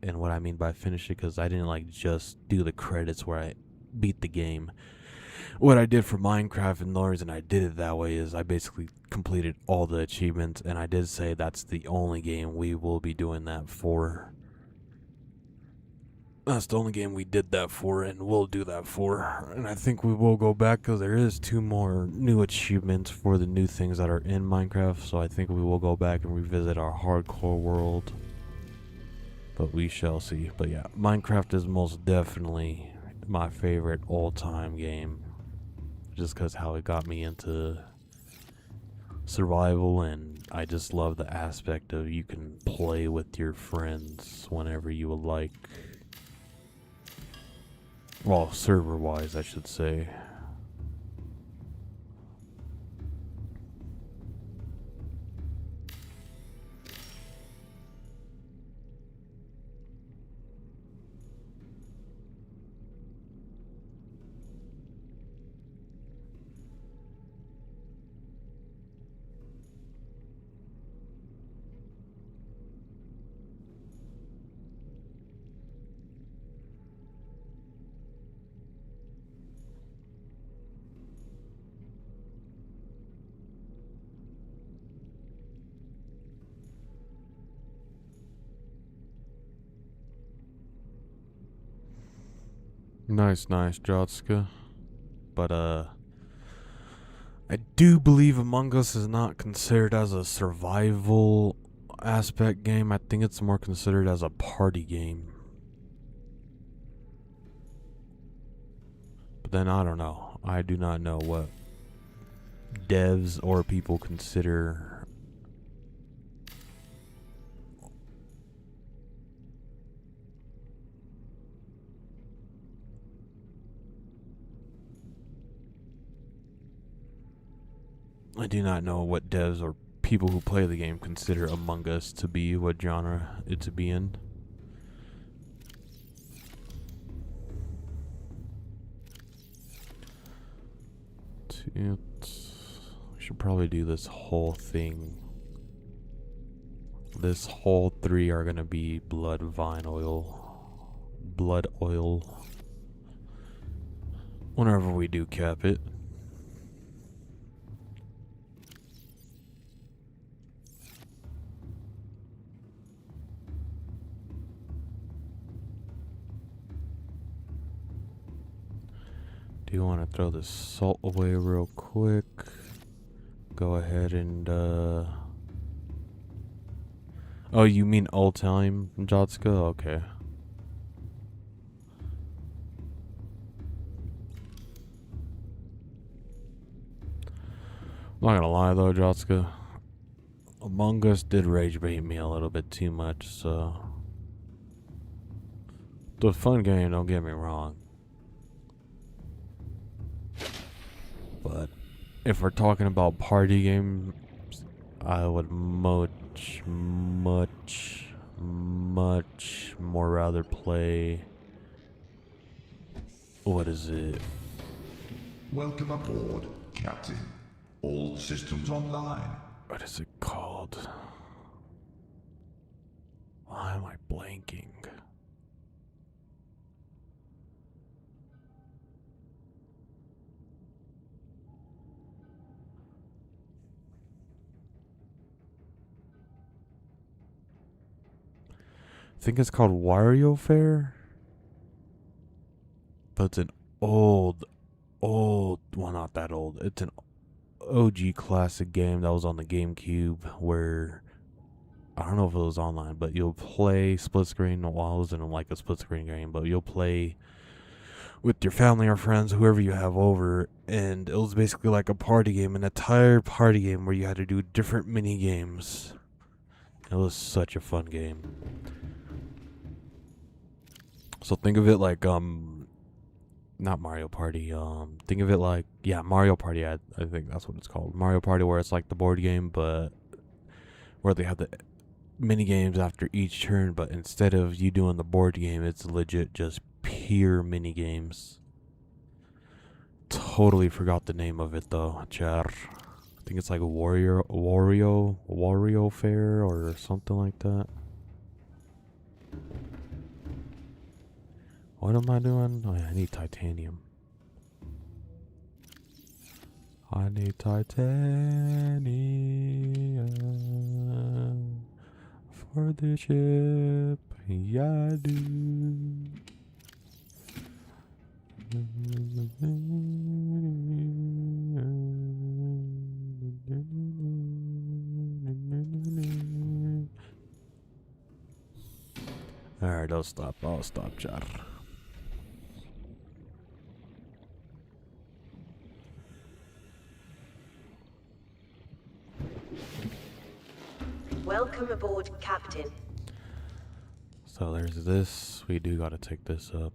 And what I mean by finish it, because I didn't like just do the credits where I beat the game. What I did for Minecraft, and the reason I did it that way, is I basically completed all the achievements, and I did say that's the only game we will be doing that for. That's the only game we did that for, and we'll do that for. And I think we will go back, because there is 2 more new achievements for the new things that are in Minecraft, so I think we will go back and revisit our hardcore world. But we shall see. But yeah, Minecraft is most definitely my favorite all-time game. Just because how it got me into survival, and I just love the aspect of you can play with your friends whenever you would like. Well, server-wise, I should say. Nice, Jotska. But, I do believe Among Us is not considered as a survival aspect game. I think it's more considered as a party game. But then I don't know. I do not know what devs or people consider. I do not know what devs or people who play the game consider Among Us to be, what genre it to be in. We should probably do this whole thing. This whole 3 are gonna be blood vine oil. Blood oil. Whenever we do cap it. Do you want to throw the salt away real quick? Go ahead and, oh, you mean old time, Jotska? Okay. I'm not gonna lie though, Jotska. Among Us did rage bait me a little bit too much, so. It's a fun game, don't get me wrong. But if we're talking about party games, I would much more rather play. What is it? Welcome aboard, Captain. All systems online. What is it called? Why am I blanking? I think it's called Wario Fair. But it's an old, well, not that old. It's an OG classic game that was on the GameCube where, I don't know if it was online, but you'll play split screen. Well, it wasn't like a split screen game, but you'll play with your family or friends, whoever you have over, and it was basically like a party game, an entire party game where you had to do different mini games. It was such a fun game. So think of it like not Mario Party. Think of it like, yeah, Mario Party. I think that's what it's called. Mario Party, where it's like the board game, but where they have the mini games after each turn. But instead of you doing the board game, it's legit just pure mini games. Totally forgot the name of it though, Char. I think it's like Wario Fair or something like that. What am I doing? Oh yeah, I need titanium. I need titanium for the ship. Yeah, I do. Alright, I'll stop, Char. Welcome aboard, Captain. So there's this. We do gotta take this up.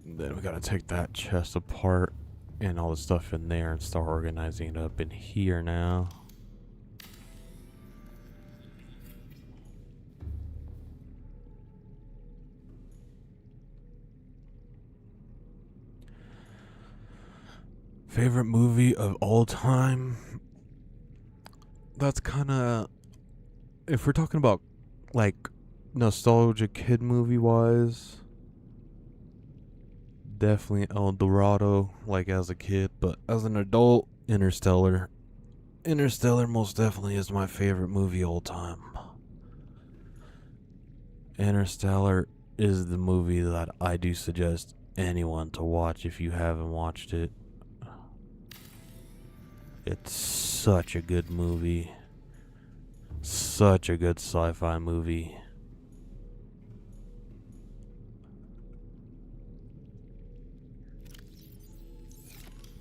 Then we gotta take that chest apart and all the stuff in there and start organizing it up in here now. Favorite movie of all time? That's kind of, if we're talking about like nostalgia kid movie wise, definitely El Dorado, like as a kid, but as an adult, Interstellar. Interstellar most definitely is my favorite movie all time. Interstellar is the movie that I do suggest anyone to watch if you haven't watched it. It's such a good movie. Such a good sci-fi movie.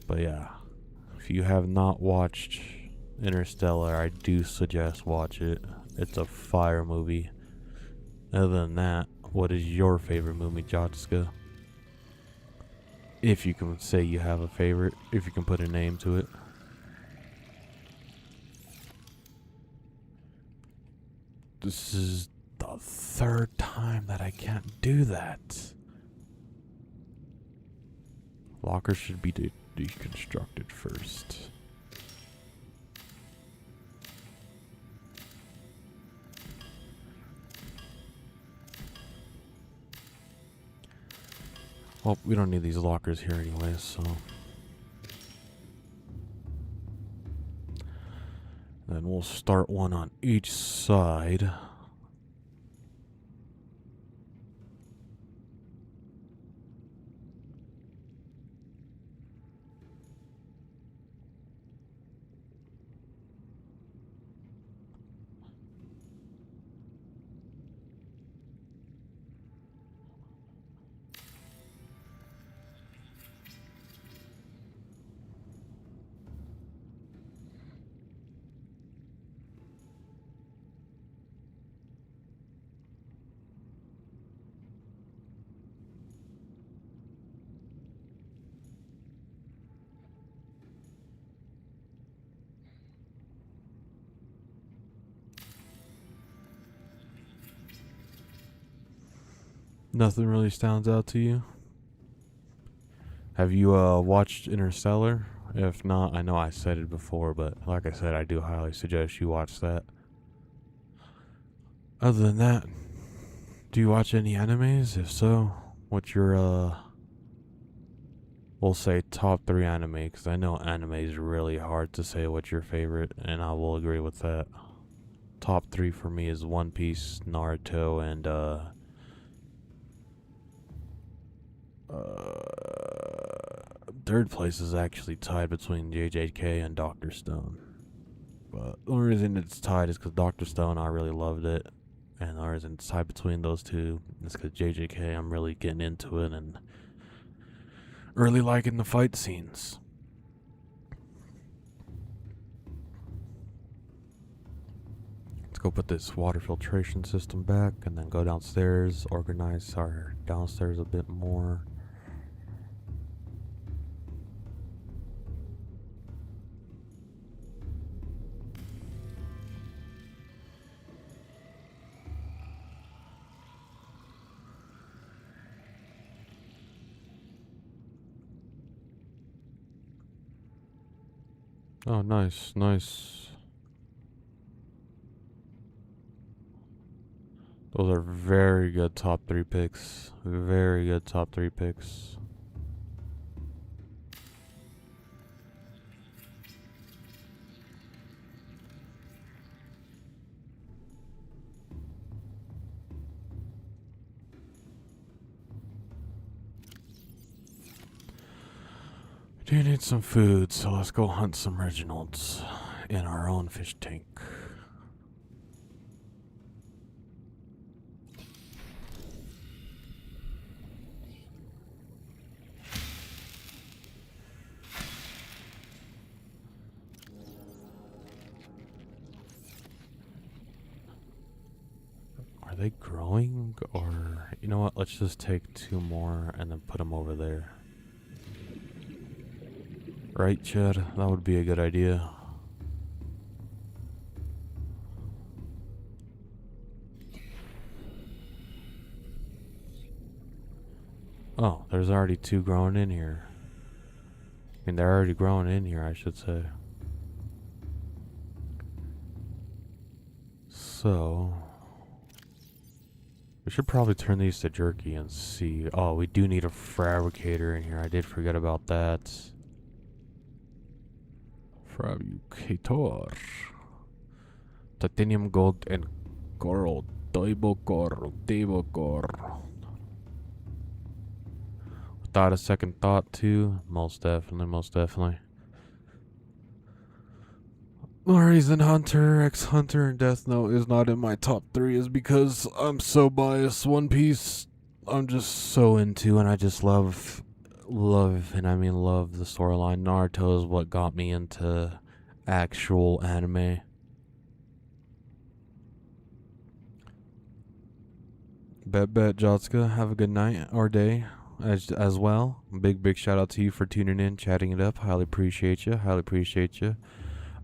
But yeah, if you have not watched Interstellar, I do suggest watch it. It's a fire movie. Other than that, what is your favorite movie, Jotska? If you can say you have a favorite, if you can put a name to it. This is the third time that I can't do that. Lockers should be deconstructed first. Well, we don't need these lockers here anyway, so. Then we'll start one on each side. Nothing really stands out to you? Have you watched Interstellar? If not, I know I said it before, but like I said, I do highly suggest you watch that. Other than that, do you watch any animes? If so, what's your we'll say top 3 anime, because I know anime is really hard to say what's your favorite, and I will agree with that. Top 3 for me is One Piece, Naruto, and third place is actually tied between JJK and Dr. Stone. But the only reason it's tied is because Dr. Stone, I really loved it. And the reason it's tied between those two is because JJK, I'm really getting into it and really liking the fight scenes. Let's go put this water filtration system back and then go downstairs, organize our downstairs a bit more. Oh, nice, nice. Those are very good top 3 picks. Very good top 3 picks. Do need some food, so let's go hunt some Reginalds in our own fish tank. Are they growing? Or, you know what, let's just take 2 more and then put them over there. Right, Chad? That would be a good idea. Oh, there's already 2 growing in here. I mean, they're already growing in here, I should say. So, we should probably turn these to jerky and see. Oh, we do need a fabricator in here. I did forget about that. Fabricator. Titanium, gold, and coral. Table coral. Without a second thought, too. Most definitely. The reason Hunter, X Hunter, and Death Note is not in my top 3 is because I'm so biased. One Piece, I'm just so into, and I just love the storyline. Naruto is what got me into actual anime. Bet, Jotska, have a good night or day as well. Big shout out to you for tuning in, chatting it up. Highly appreciate you.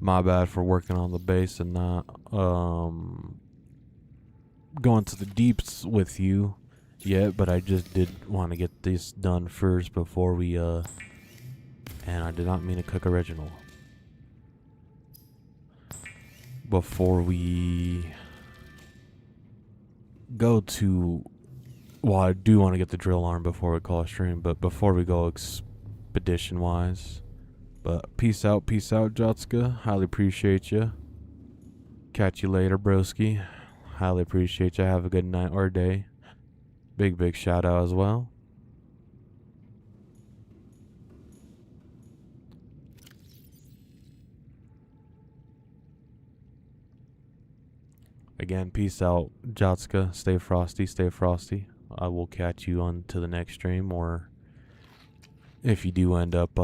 My bad for working on the base and not going to the deeps with you yet, but I just did want to get this done first before we and I did not mean to cook original. Before we go to, well, I do want to get the drill arm before we call a stream, but before we go expedition wise. But peace out, Jotska. Highly appreciate you. Catch you later, broski. Highly appreciate you. Have a good night or day. Big shout out as well. Again, peace out, Jotska. Stay frosty. I will catch you on to the next stream, or if you do end up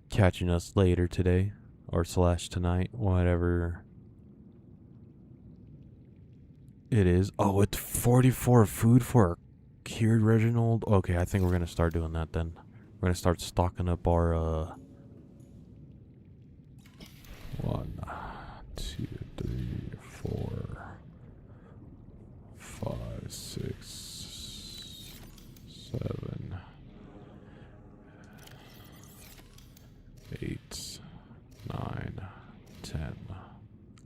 catching us later today or / tonight, whatever it is. Oh, it's 44 food for a cured Reginald. Okay, I think we're gonna start doing that then. We're gonna start stocking up our 1, 2, 3, 4, 5, 6, 7, 8, 9, 10,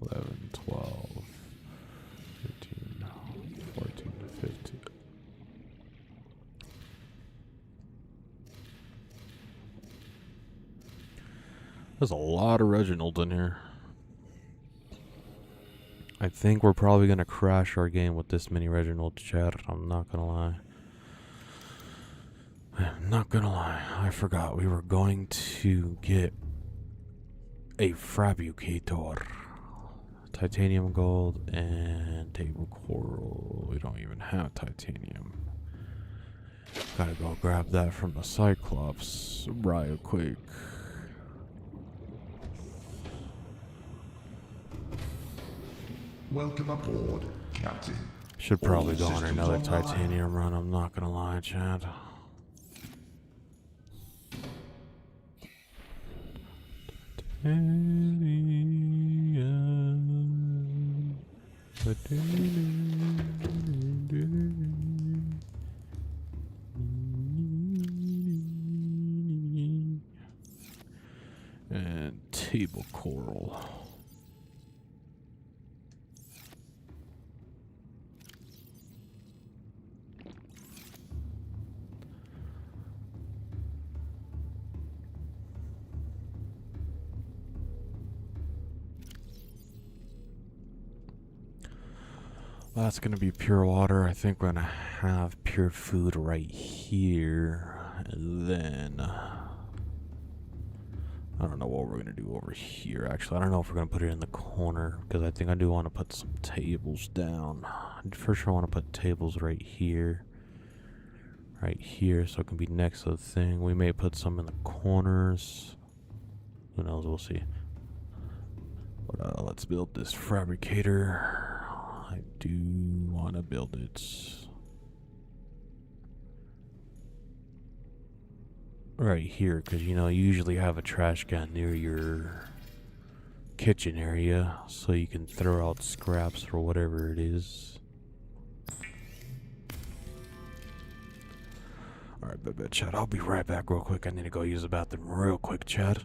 11, 12, 13, 14, 15. There's a lot of Reginalds in here. I think we're probably going to crash our game with this many Reginald, chat. I'm not going to lie. I forgot we were going to get a fabricator. Titanium, gold, and table coral. We don't even have titanium. Gotta go grab that from the Cyclops real quick. Welcome aboard, Captain. Should probably All go on systems another online. titanium run, I'm not gonna lie, Chad. And table coral. That's gonna be pure water. I think we're gonna have pure food right here. And then I don't know what we're gonna do over here. Actually, I don't know if we're gonna put it in the corner, because I think I do want to put some tables down. For sure, I want to put tables right here, so it can be next to the thing. We may put some in the corners. Who knows? We'll see. But let's build this fabricator. I do want to build it right here, because you usually have a trash can near your kitchen area so you can throw out scraps for whatever it is. Alright, but chat, I'll be right back real quick. I need to go use the bathroom real quick, chat.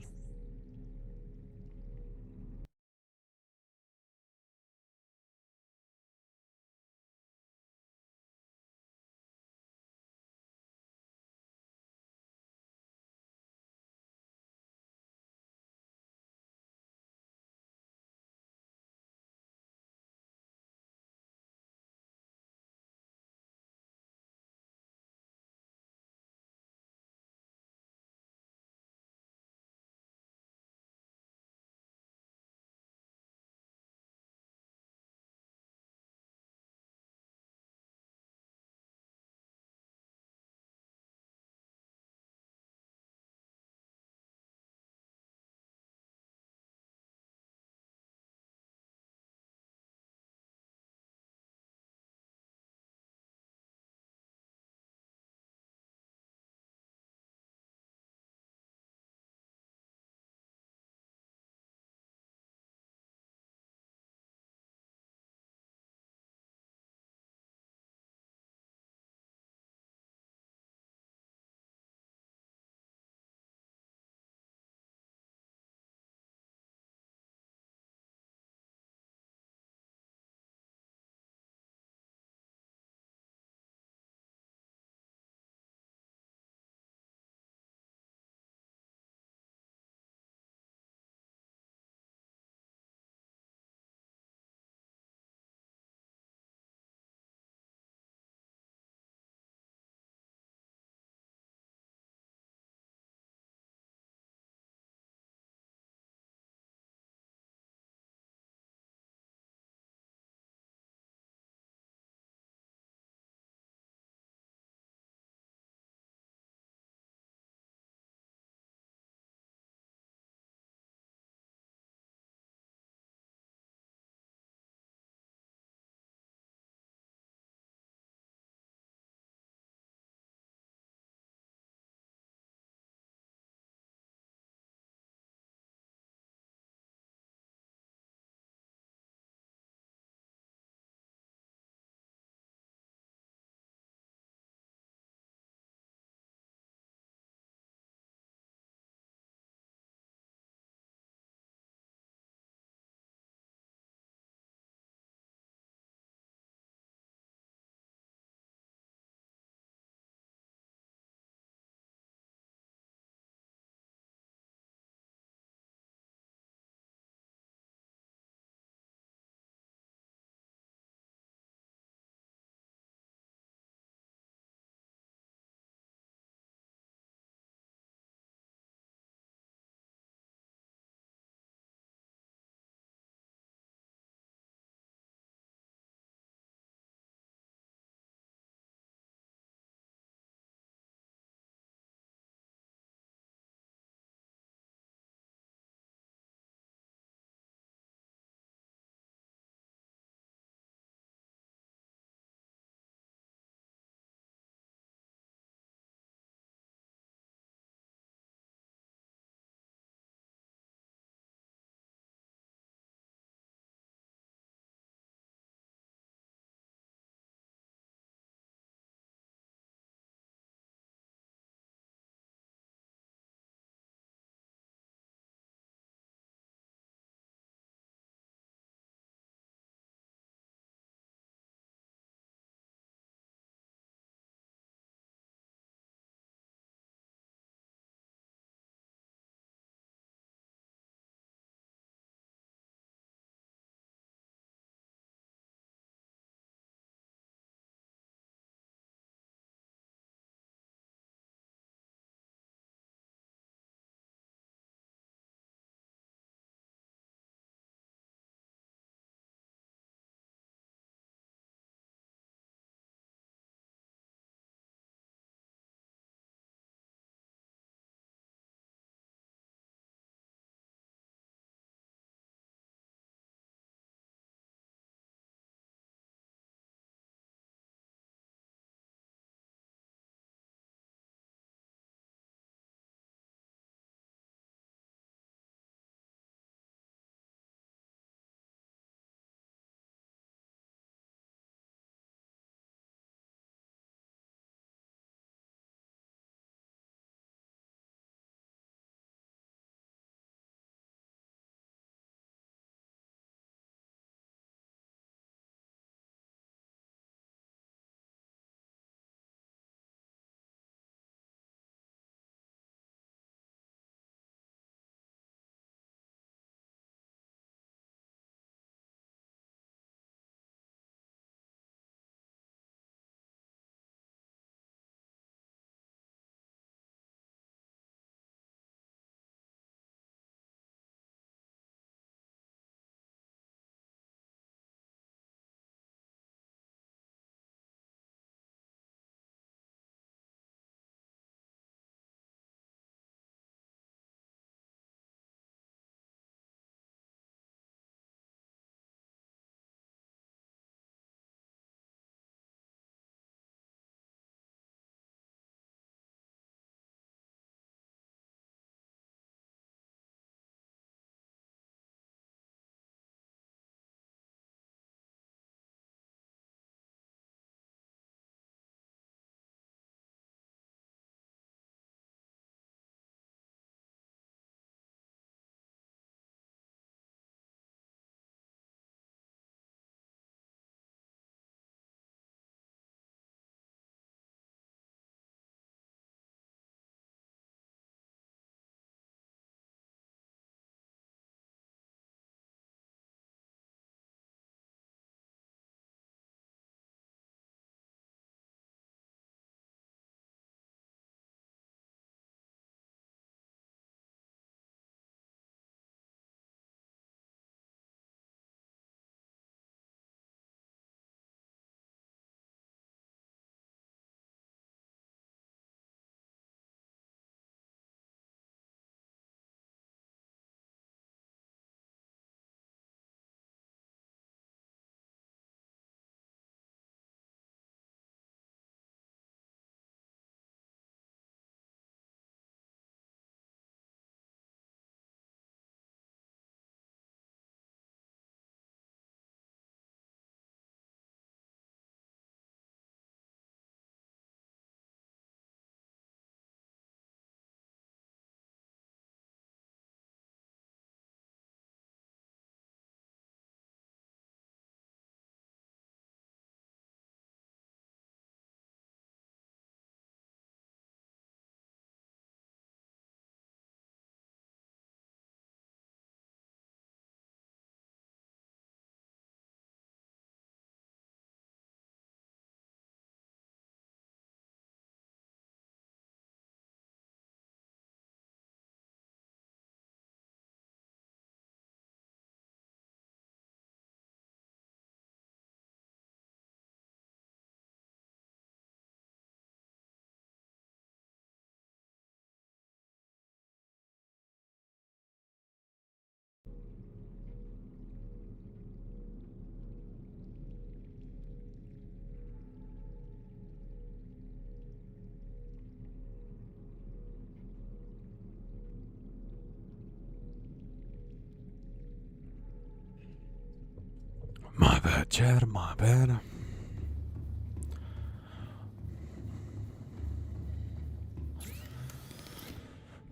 Chad, my bad.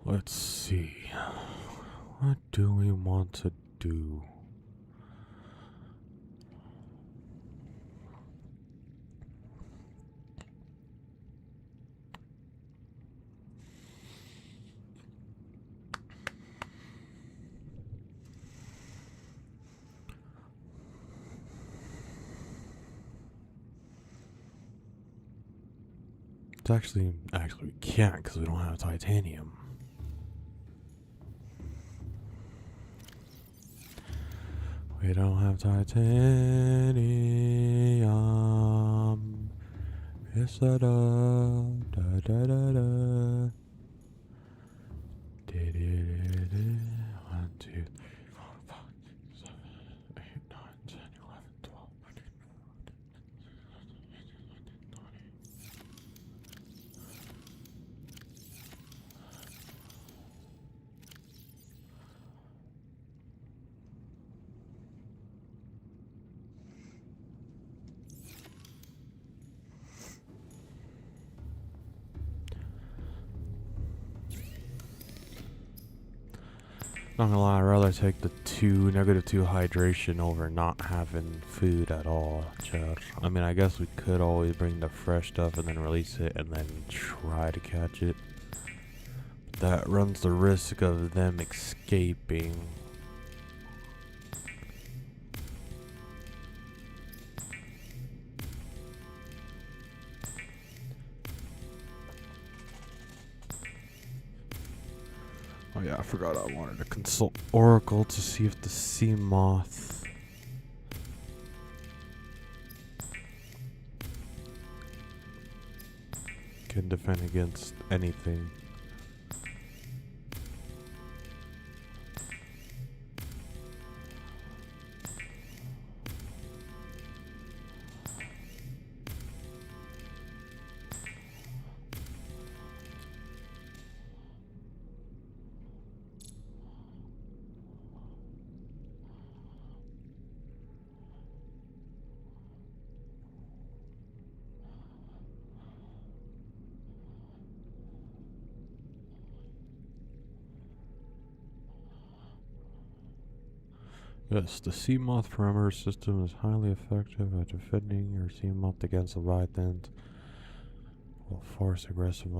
Let's see. What do we want to do? It's actually we can't because we don't have titanium. We don't have titanium. Yes, da da da da da da. 1, 2, 3, 4, 5, 6, 7, 8, 9, 10, 11, 12, 13, 14. Not gonna lie, I'd rather take the -2 hydration over not having food at all, Chad. I mean, I guess we could always bring the fresh stuff and then release it and then try to catch it. That runs the risk of them escaping. Oh yeah, I forgot I wanted to consult Oracle to see if the sea moth can defend against anything. Yes, the sea moth perimeter system is highly effective at defending your sea moth against leviathans. Will force aggressive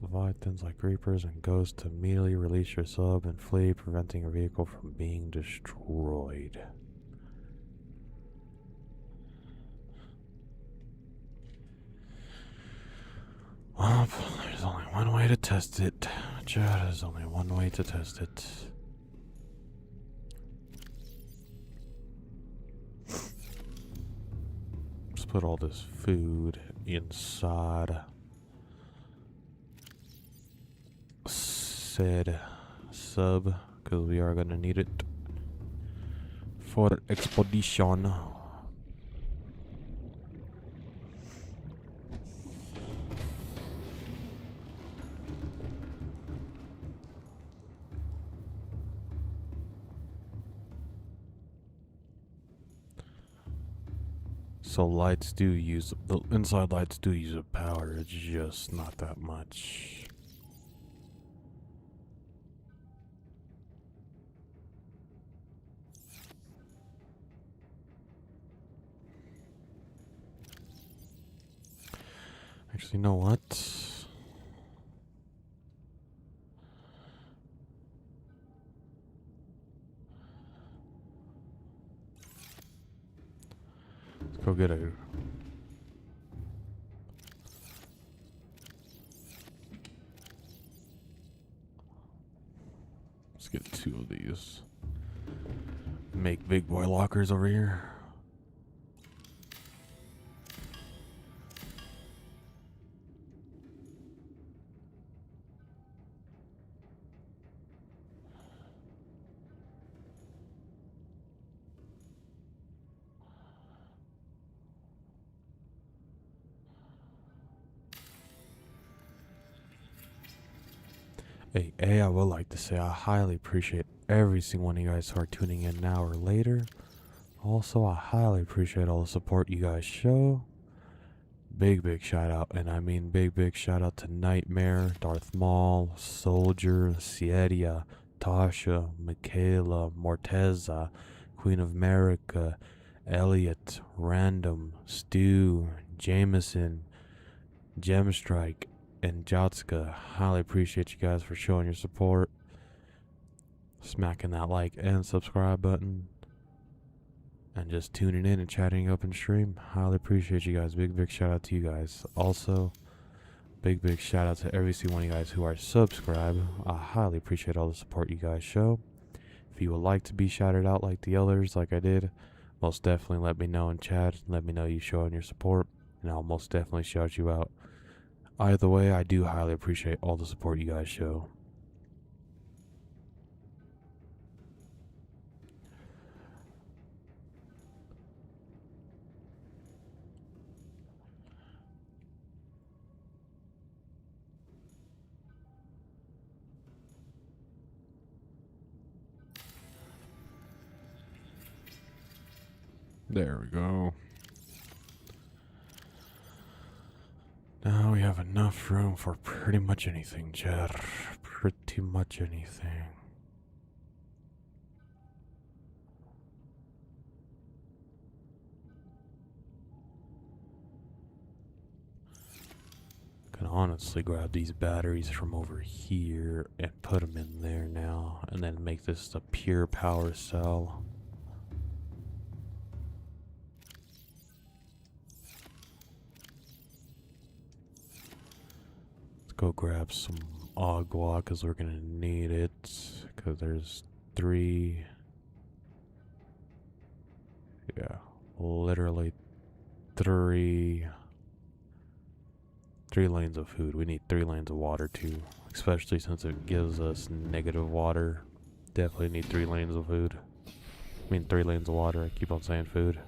leviathans like reapers and ghosts to immediately release your sub and flee, preventing your vehicle from being destroyed. Well, there's only one way to test it. Chad, there's only one way to test it. Let's put all this food inside said sub, because we are gonna need it for expedition. So lights do use, the inside lights do use up power, it's just not that much. Actually, you know what? Let's go get a... Let's get 2 of these. Make big boy lockers over here. Hey, I would like to say I highly appreciate every single one of you guys who are tuning in now or later. Also, I highly appreciate all the support you guys show. Big shout out, and I mean big shout out to Nightmare, Darth Maul, Soldier, Siedia, Tasha, Michaela, Morteza, Queen of America, Elliot, Random, Stu, Jameson, Gemstrike, and Jotska. Highly appreciate you guys for showing your support, smacking that like and subscribe button, and just tuning in and chatting up in stream. Highly appreciate you guys. Big shout out to you guys. Also, big shout out to every single one of you guys who are subscribed. I highly appreciate all the support you guys show. If you would like to be shouted out like the others, like I did, most definitely let me know in chat. Let me know you showing your support, and I'll most definitely shout you out. Either way, I do highly appreciate all the support you guys show. There we go. Now we have enough room for pretty much anything, Chad. Pretty much anything. Can honestly grab these batteries from over here and put them in there now, and then make this a pure power cell. Go grab some agua because we're gonna need it, because there's literally three lanes of food. We need 3 lanes of water too, especially since it gives us negative water. Definitely need 3 lanes of food. I mean 3 lanes of water. I keep on saying food.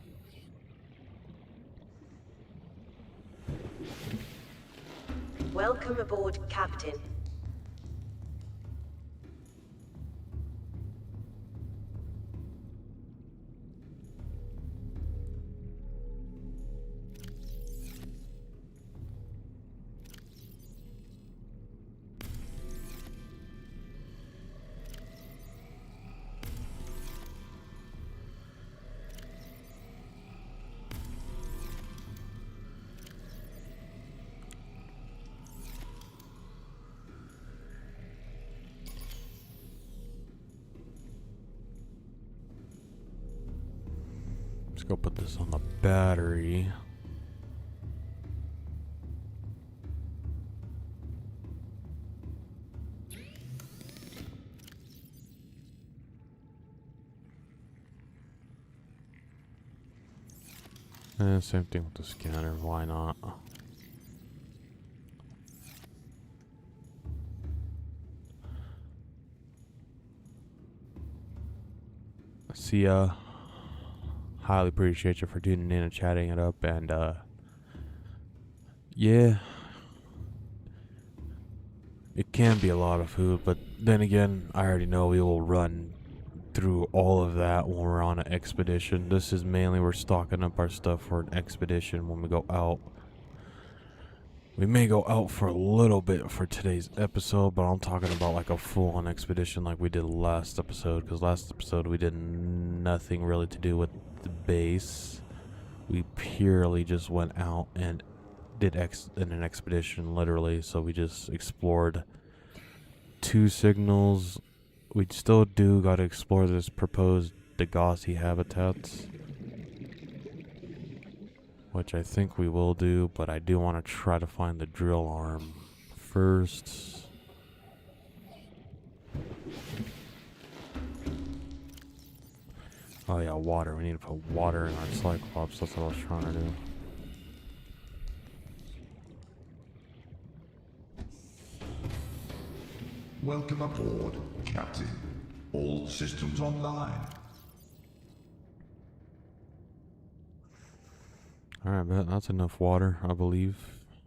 Welcome aboard, Captain. Let's go put this on the battery. And same thing with the scanner, why not? See ya. Highly appreciate you for tuning in and chatting it up, and yeah, it can be a lot of food, but then again, I already know we will run through all of that when we're on an expedition. This is mainly we're stocking up our stuff for an expedition when we go out. We may go out for a little bit for today's episode, but I'm talking about like a full-on expedition like we did last episode, because last episode we did nothing really to do with the base. We purely just went out and did in an expedition, literally. So we just explored 2 signals. We still do got to explore this proposed Degassi habitats, which I think we will do, but I do want to try to find the drill arm first. Oh yeah, water. We need to put water in our Cyclops. That's what I was trying to do. Welcome aboard, Captain. All systems online. Alright, but that's enough water, I believe.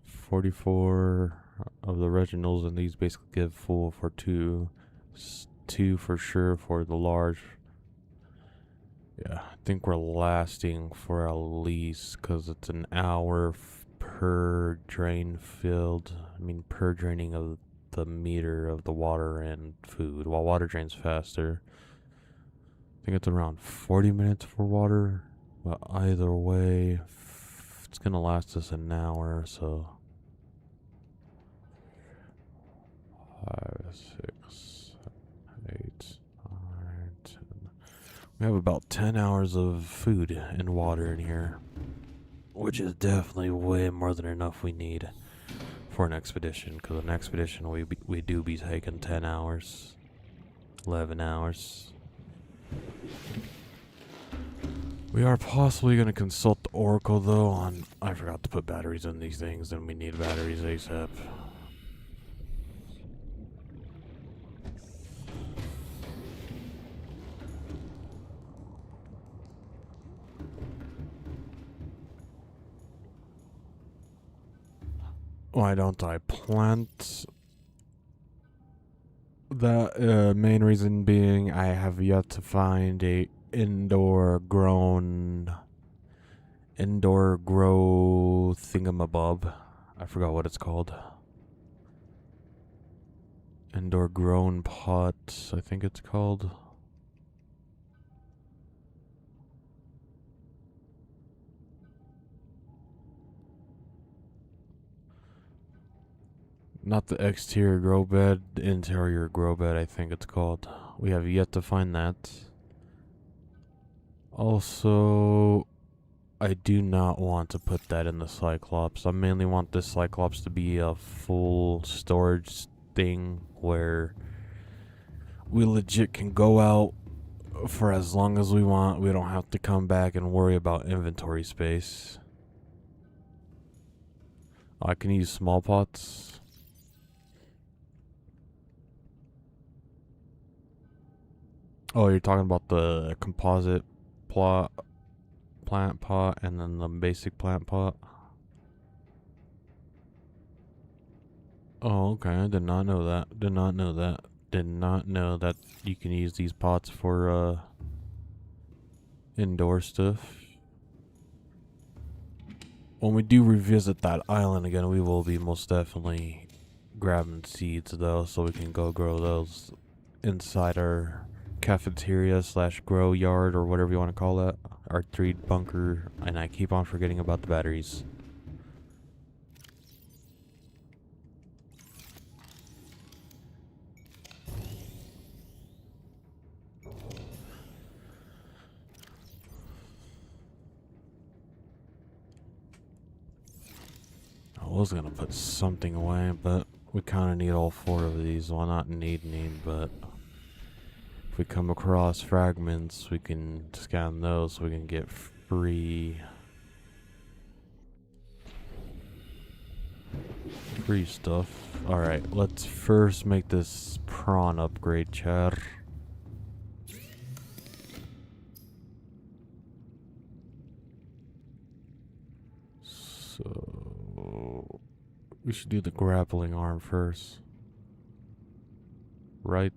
44 of the originals, and these basically give full for 2. 2 for sure for the large. Yeah, I think we're lasting for at least, because it's an hour per drain filled. I mean, per draining of the meter of the water and food. While water drains faster, I think it's around 40 minutes for water. But either way, it's going to last us an hour, so 5, 6, 7, 8, 9, 10. We have about 10 hours of food and water in here, which is definitely way more than enough we need for an expedition. Because an expedition we do be taking 10 hours, 11 hours. We are possibly going to consult the Oracle though on, I forgot to put batteries in these things, and we need batteries ASAP. Why don't I plant that? Main reason being I have yet to find a indoor grow thingamabob. I forgot what it's called. Indoor grown pot, I think it's called. Not the exterior grow bed, the interior grow bed, I think it's called. We have yet to find that. Also, I do not want to put that in the Cyclops. I mainly want this Cyclops to be a full storage thing where we legit can go out for as long as we want. We don't have to come back and worry about inventory space. I can use small pots. Oh, you're talking about the composite plant pot and then the basic plant pot? Oh, okay. I did not know that. Did not know that. Did not know that you can use these pots for indoor stuff. When we do revisit that island again, we will be most definitely grabbing seeds though, so we can go grow those inside our cafeteria / grow yard or whatever you want to call that. Our 3 bunker, and I keep on forgetting about the batteries. I was gonna put something away, but we kind of need all 4 of these. Well, not need, but if we come across fragments, we can scan those so we can get free stuff. Alright, let's first make this prawn upgrade, Chad. So we should do the grappling arm first. Right.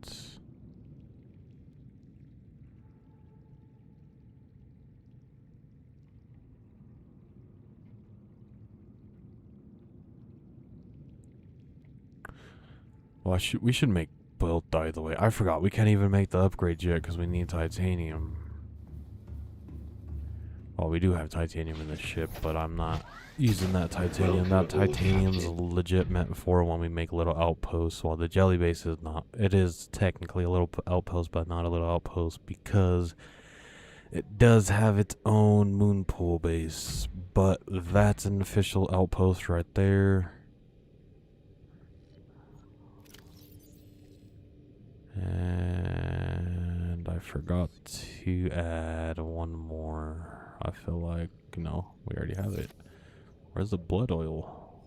Well, we should make both either way. I forgot, we can't even make the upgrade yet because we need titanium. Well, we do have titanium in this ship, but I'm not using that titanium. That titanium's legit meant for when we make little outposts, while the jelly base is not. It is technically a little outpost, but not a little outpost because it does have its own moon pool base. But that's an official outpost right there. And I forgot to add one more. I feel like, no, we already have it. Where's the blood oil?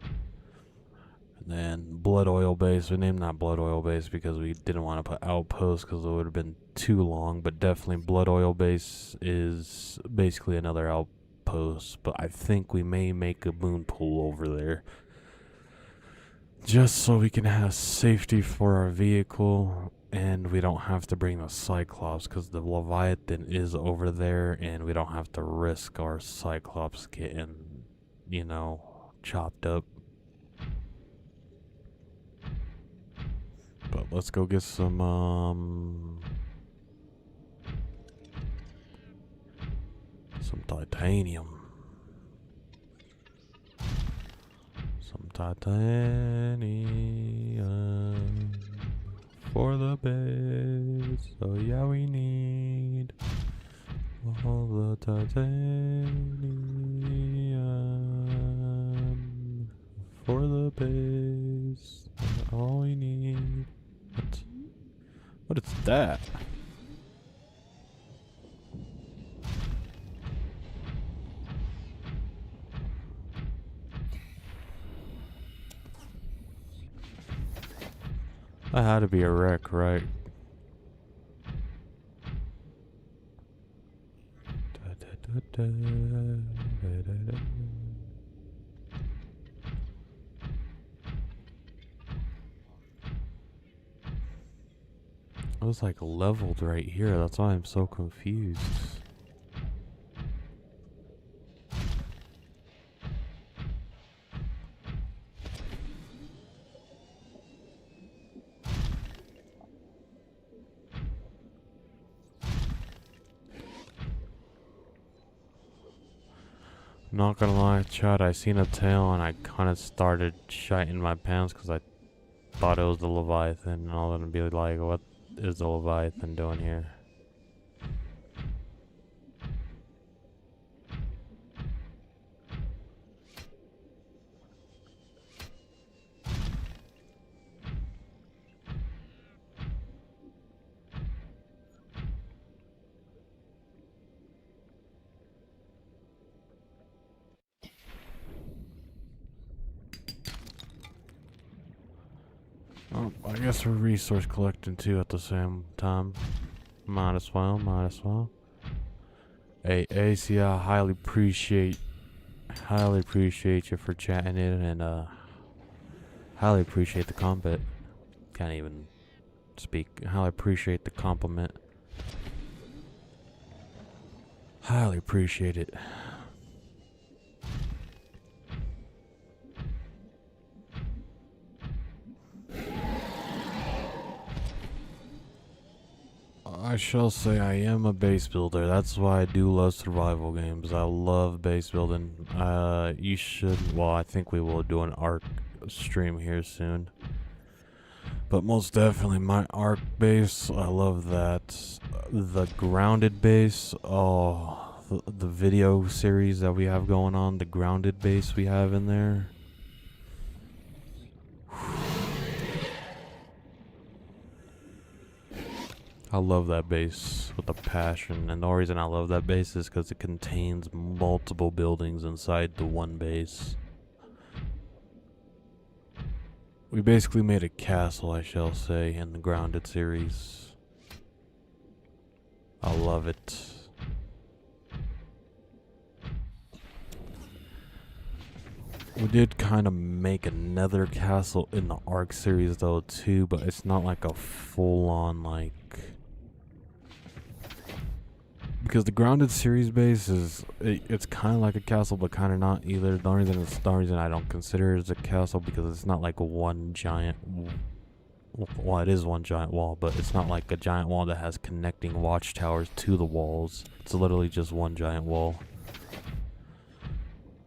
And then blood oil base. We named that blood oil base because we didn't want to put outpost because it would have been too long. But definitely blood oil base is basically another outpost. But I think we may make a moon pool over there, just so we can have safety for our vehicle. And we don't have to bring the Cyclops because the Leviathan is over there, and we don't have to risk our Cyclops getting, you know, chopped up. But let's go get some titanium. Some titanium for the base. So yeah, we need all the titanium for the base. All we need. What is that? That had to be a wreck, right? It was like leveled right here. That's why I'm so confused. Not gonna lie, Chad, I seen a tail and I kinda started shiting my pants because I thought it was the Leviathan, and all of them be like, what is the Leviathan doing here? Oh, I guess we're resource collecting too at the same time. Might as well, might as well. Hey, AC, I highly appreciate you for chatting in, and highly appreciate the comment. Can't even speak. Highly appreciate the compliment. Highly appreciate it. I shall say I am a base builder. That's why I do love survival games. I love base building. You should, well, I think we will do an Ark stream here soon. But most definitely my Ark base, I love that. The grounded base, oh, the video series that we have going on, the grounded base we have in there. I love that base with a passion, and the only reason I love that base is because it contains multiple buildings inside the one base. We basically made a castle, I shall say, in the Grounded series. I love it. We did kind of make another castle in the Ark series though too, but it's not like a full-on like... Because the Grounded series base is, it's kind of like a castle, but kind of not either. The only reason I don't consider it as a castle because it's not like one giant, well, it is one giant wall, but it's not like a giant wall that has connecting watchtowers to the walls. It's literally just one giant wall.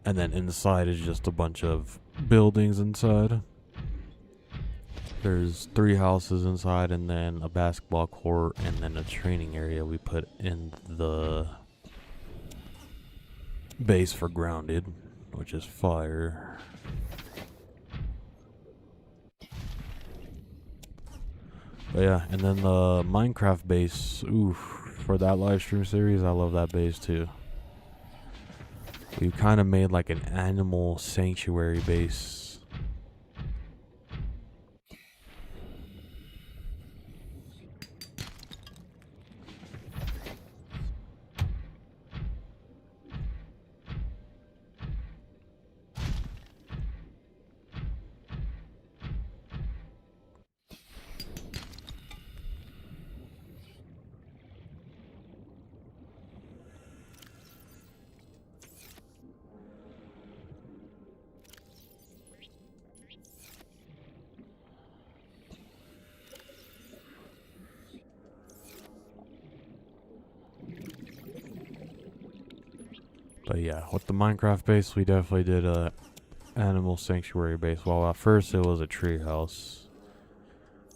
And then inside is just a bunch of buildings inside. There's 3 houses inside, and then a basketball court, and then a training area we put in the base for Grounded, which is fire. But yeah, and then the Minecraft base, oof, for that live stream series, I love that base too. We kind of made like an animal sanctuary base. yeah, with the Minecraft base, we definitely did a animal sanctuary base. Well, at first it was a tree house.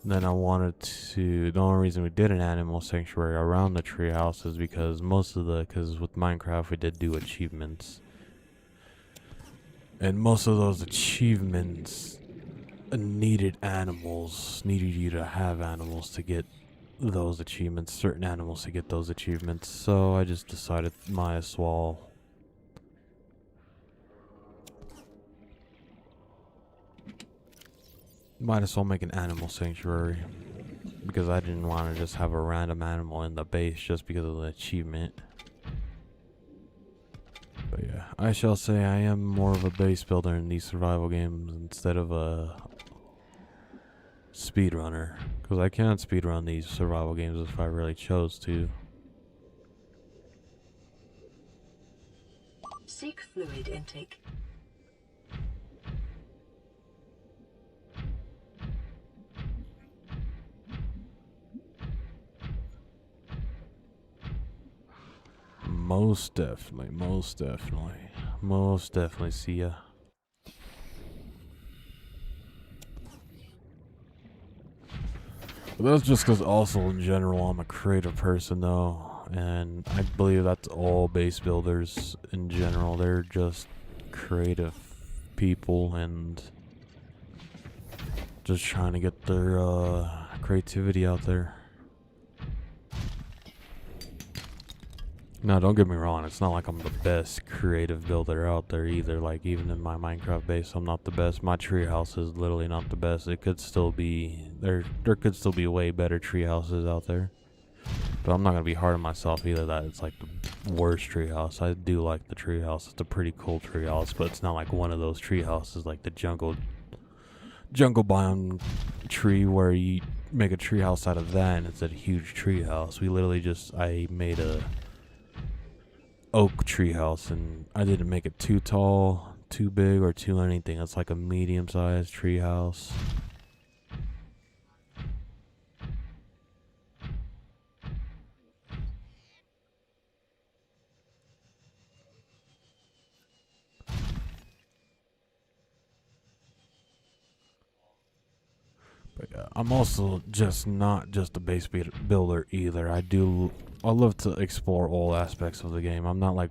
Then I wanted to. The only reason we did an animal sanctuary around the tree house is because because with Minecraft we did do achievements, and most of those achievements needed you to have animals to get those achievements, certain animals to get those achievements. So I just decided might as well make an animal sanctuary, because I didn't want to just have a random animal in the base just because of the achievement. But yeah, I shall say I am more of a base builder in these survival games instead of a speedrunner, because I can speedrun these survival games if I really chose to. Seek fluid intake. Most definitely see ya. But that's just because also in general I'm a creative person though, and I believe that's all base builders in general. They're just creative people and just trying to get their creativity out there. Now, don't get me wrong, it's not like I'm the best creative builder out there either. Like, even in my Minecraft base, I'm not the best. My treehouse is literally not the best. It could still be, there could still be way better treehouses out there. But I'm not going to be hard on myself either that it's like the worst treehouse. I do like the treehouse. It's a pretty cool treehouse, but it's not like one of those treehouses like the jungle biome tree where you make a treehouse out of that and it's a huge treehouse. We literally I made a oak treehouse, and I didn't make it too tall, too big, or too anything. It's like a medium-sized treehouse. But yeah, I'm also not just a base builder either. I love to explore all aspects of the game. I'm not like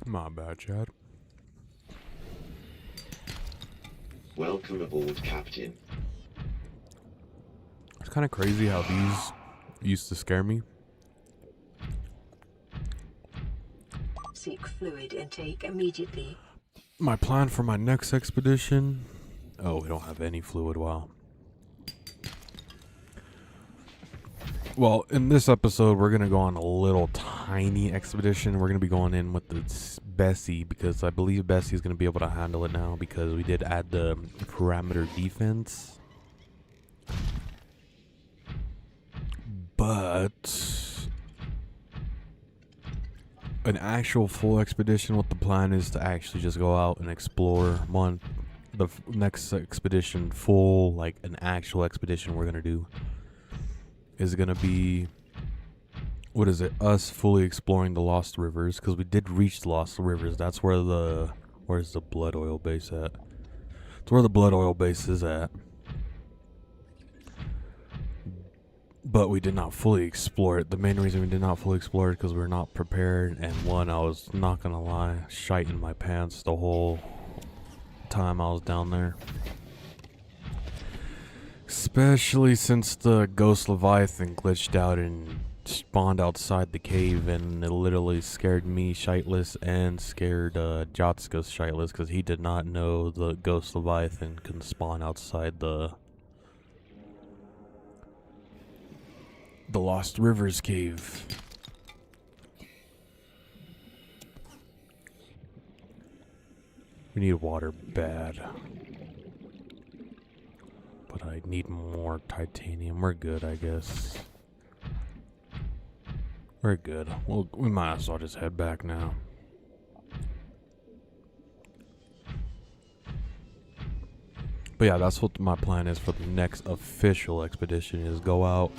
my bad, Chad. Welcome aboard, Captain. It's kind of crazy how these used to scare me. Seek fluid intake immediately. My plan for my next expedition. Oh, we don't have any fluid. Wow. Well, in this episode, we're going to go on a little tiny expedition. We're going to be going in with the Bessie, because I believe Bessie is going to be able to handle it now, because we did add the parameter defense. But an actual full expedition, what the plan is to actually just go out and explore. The next expedition, full, like an actual expedition we're going to do, is going to be, us fully exploring the Lost Rivers, because we did reach the Lost Rivers. That's where where's the blood oil base at? It's where the blood oil base is at. but we did not fully explore it. The main reason we did not fully explore it because we were not prepared, and one, I was not gonna lie, shite in my pants the whole time I was down there. Especially since the Ghost Leviathan glitched out and spawned outside the cave, and it literally scared me shitless and scared Jotska shitless because he did not know the Ghost Leviathan can spawn outside the Lost Rivers cave. We need water bad. But I need more titanium. We're good, I guess. We're good. Well, we might as well just head back now. But yeah, that's what my plan is for the next official expedition, is go out,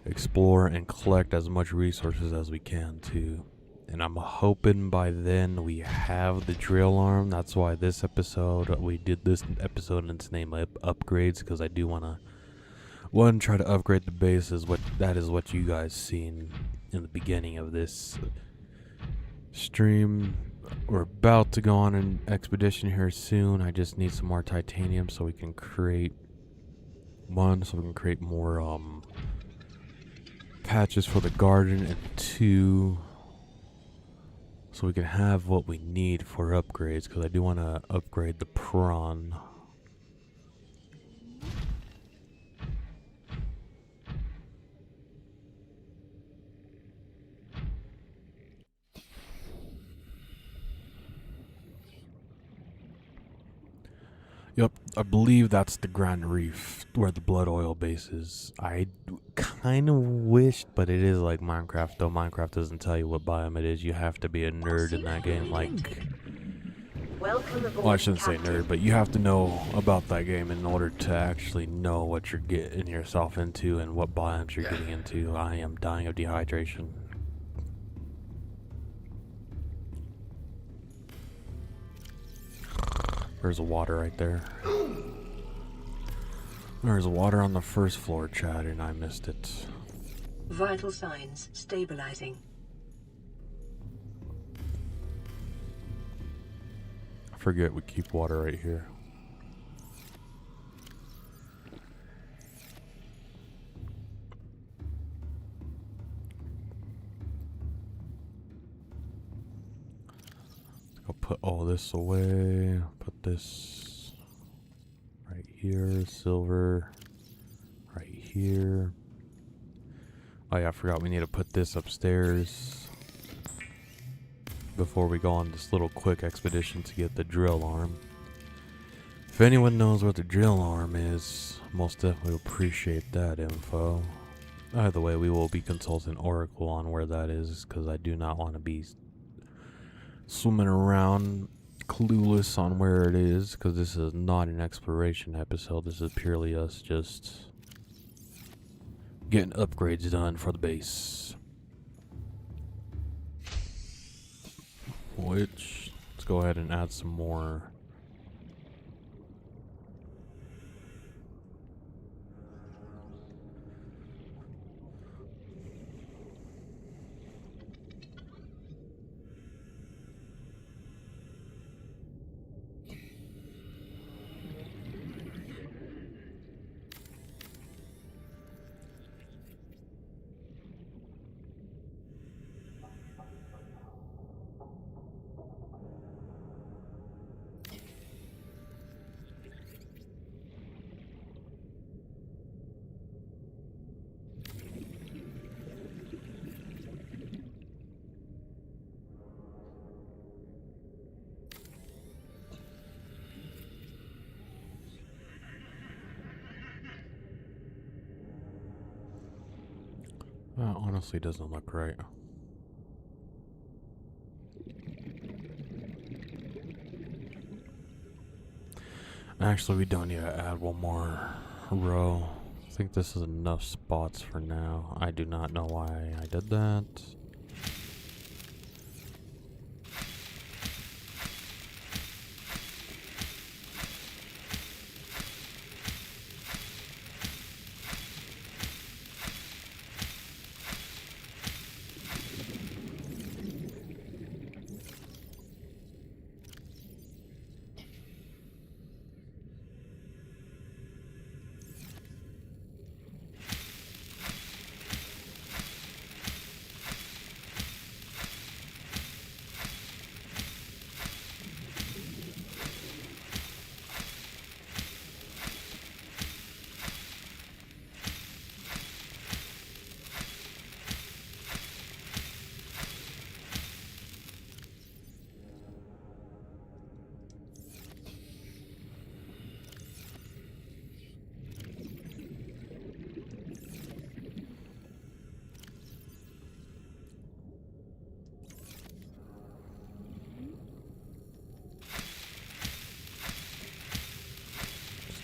explore, and collect as much resources as we can too. And I'm hoping by then we have the drill arm. That's why this episode, we did this episode and its name upgrades, because I do want to, one, try to upgrade the base. That is what you guys seen in the beginning of this stream. We're about to go on an expedition here soon. I just need some more titanium so we can create more patches for the garden, and 2, so we can have what we need for upgrades, because I do want to upgrade the prawn. Yep, I believe that's the Grand Reef, where the blood oil base is. I kind of wished, but it is like Minecraft, though. Minecraft doesn't tell you what biome it is. You have to be a nerd in that game. Well, I shouldn't say nerd, but you have to know about that game in order to actually know what you're getting yourself into and what biomes you're getting into. I am dying of dehydration. There's water right there. There's water on the first floor, Chad, and I missed it. Vital signs stabilizing. I forget we keep water right here. I'll put all this away. Put this right here. Silver right here. Oh yeah, I forgot we need to put this upstairs before we go on this little quick expedition to get the drill arm. If anyone knows what the drill arm is, most definitely appreciate that info. Either way, we will be consulting Oracle on where that is, because I do not want to be swimming around clueless on where it is, because this is not an exploration episode. This is purely us just getting upgrades done for the base. Which, let's go ahead and add some more. That honestly doesn't look right. Actually, we don't need to add one more row. I think this is enough spots for now. I do not know why I did that.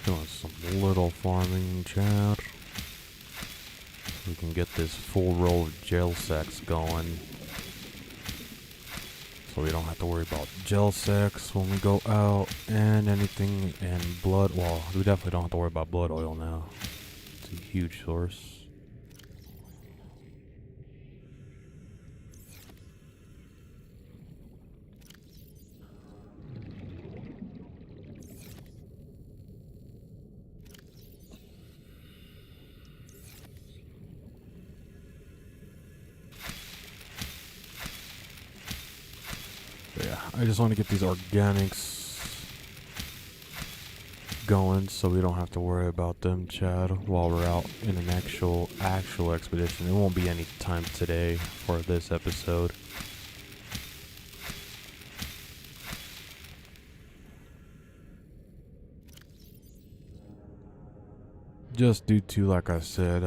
Doing some little farming, chat. We can get this full roll of gel sacks going. So we don't have to worry about gel sacks when we go out, and anything and blood. Well, we definitely don't have to worry about blood oil now. It's a huge source. Yeah, I just want to get these organics going so we don't have to worry about them, Chad, while we're out in an actual expedition. It won't be any time today for this episode. Just due to, like I said,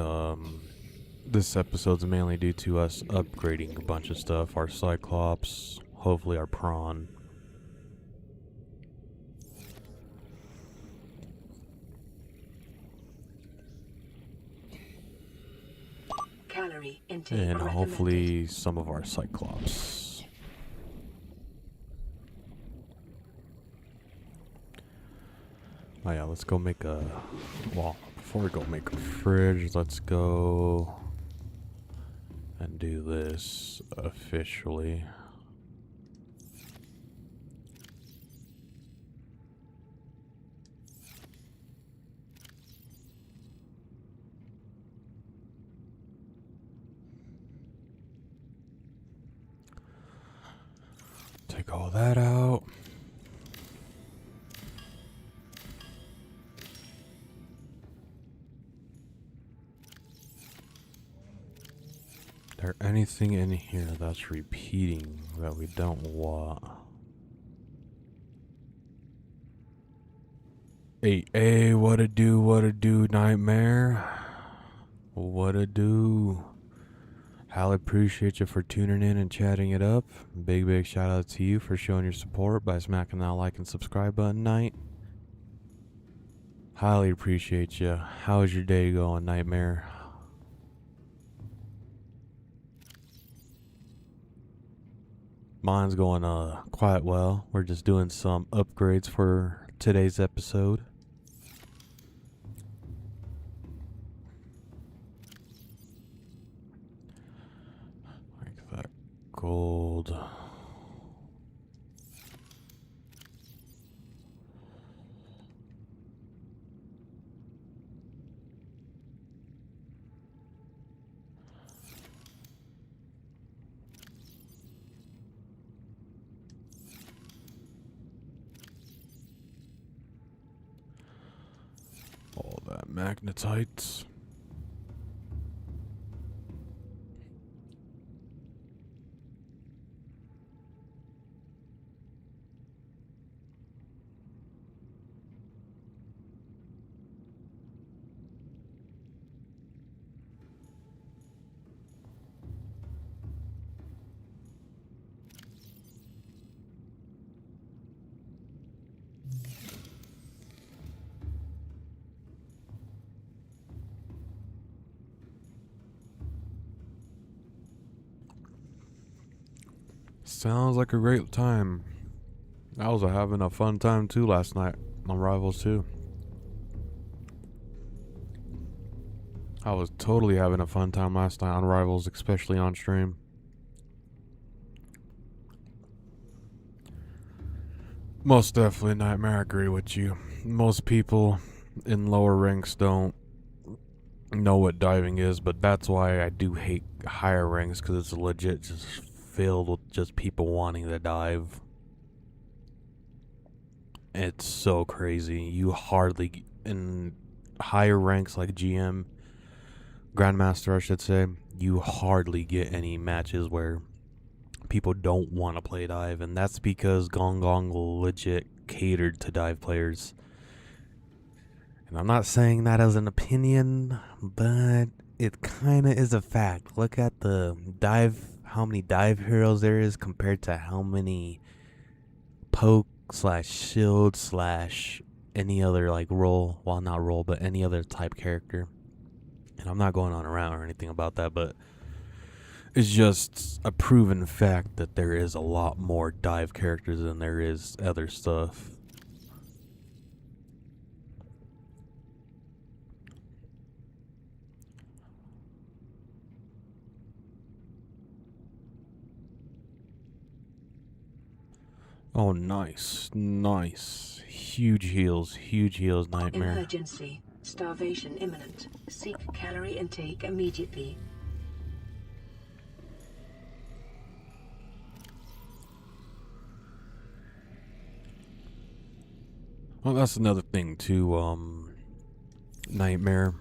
this episode's mainly due to us upgrading a bunch of stuff. Our Cyclops, hopefully our Prawn. Calorie intake And recommended. hopefully some of our Cyclops. Oh yeah, let's go make a... Well, before we go make a fridge, let's go and do this officially. Take all that out. There anything in here that's repeating that we don't want? Hey, what a do, Nightmare. What a do. Hal, appreciate you for tuning in and chatting it up. Big shout out to you for showing your support by smacking that like and subscribe button, Night. Highly appreciate you. How's your day going, Nightmare? Mine's going quite well. We're just doing some upgrades for today's episode. Like that gold. All that magnetite. Sounds like a great time. I was having a fun time too last night on Rivals 2. I was totally having a fun time last night on Rivals, especially on stream. Most definitely, Nightmare, I agree with you. Most people in lower ranks don't know what diving is, but that's why I do hate higher ranks, because it's legit just filled with just people wanting to dive. It's so crazy. You hardly, in higher ranks like GM, Grandmaster I should say, you hardly get any matches where people don't want to play dive, and that's because Gong Gong legit catered to dive players. And I'm not saying that as an opinion, but it kind of is a fact. Look at the dive, how many dive heroes there is compared to how many poke / shield / any other like role, well not role, but any other type character. And I'm not going on around or anything about that, but it's just a proven fact that there is a lot more dive characters than there is other stuff. Oh, nice, nice. Huge heals, Nightmare. Emergency. Starvation imminent. Seek calorie intake immediately. Well, that's another thing too, Nightmare.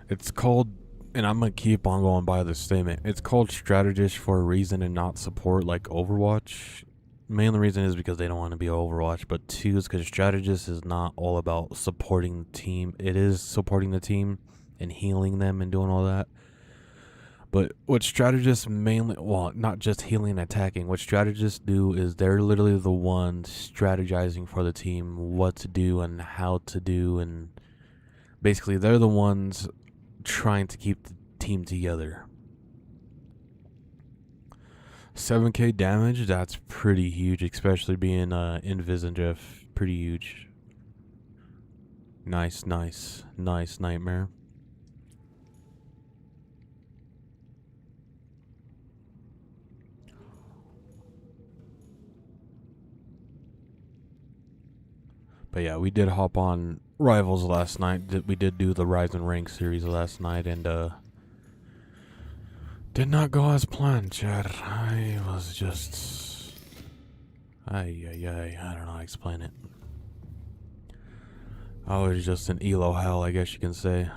It's called, and I'm gonna keep on going by this statement, it's called strategist for a reason and not support like Overwatch. Mainly reason is because they don't want to be Overwatch, but two is because strategist is not all about supporting the team. It is supporting the team and healing them and doing all that. But what strategists mainly, well, not just healing and attacking, what strategists do is they're literally the ones strategizing for the team what to do and how to do, and basically they're the ones trying to keep the team together. 7k damage, that's pretty huge, especially being Invis and Jeff. Pretty huge. Nice, Nightmare. But yeah, we did hop on Rivals last night. We did do the Rise and Rank series last night, and did not go as planned, Chad. I was just... I don't know how to explain it. I was just in elo hell, I guess you can say.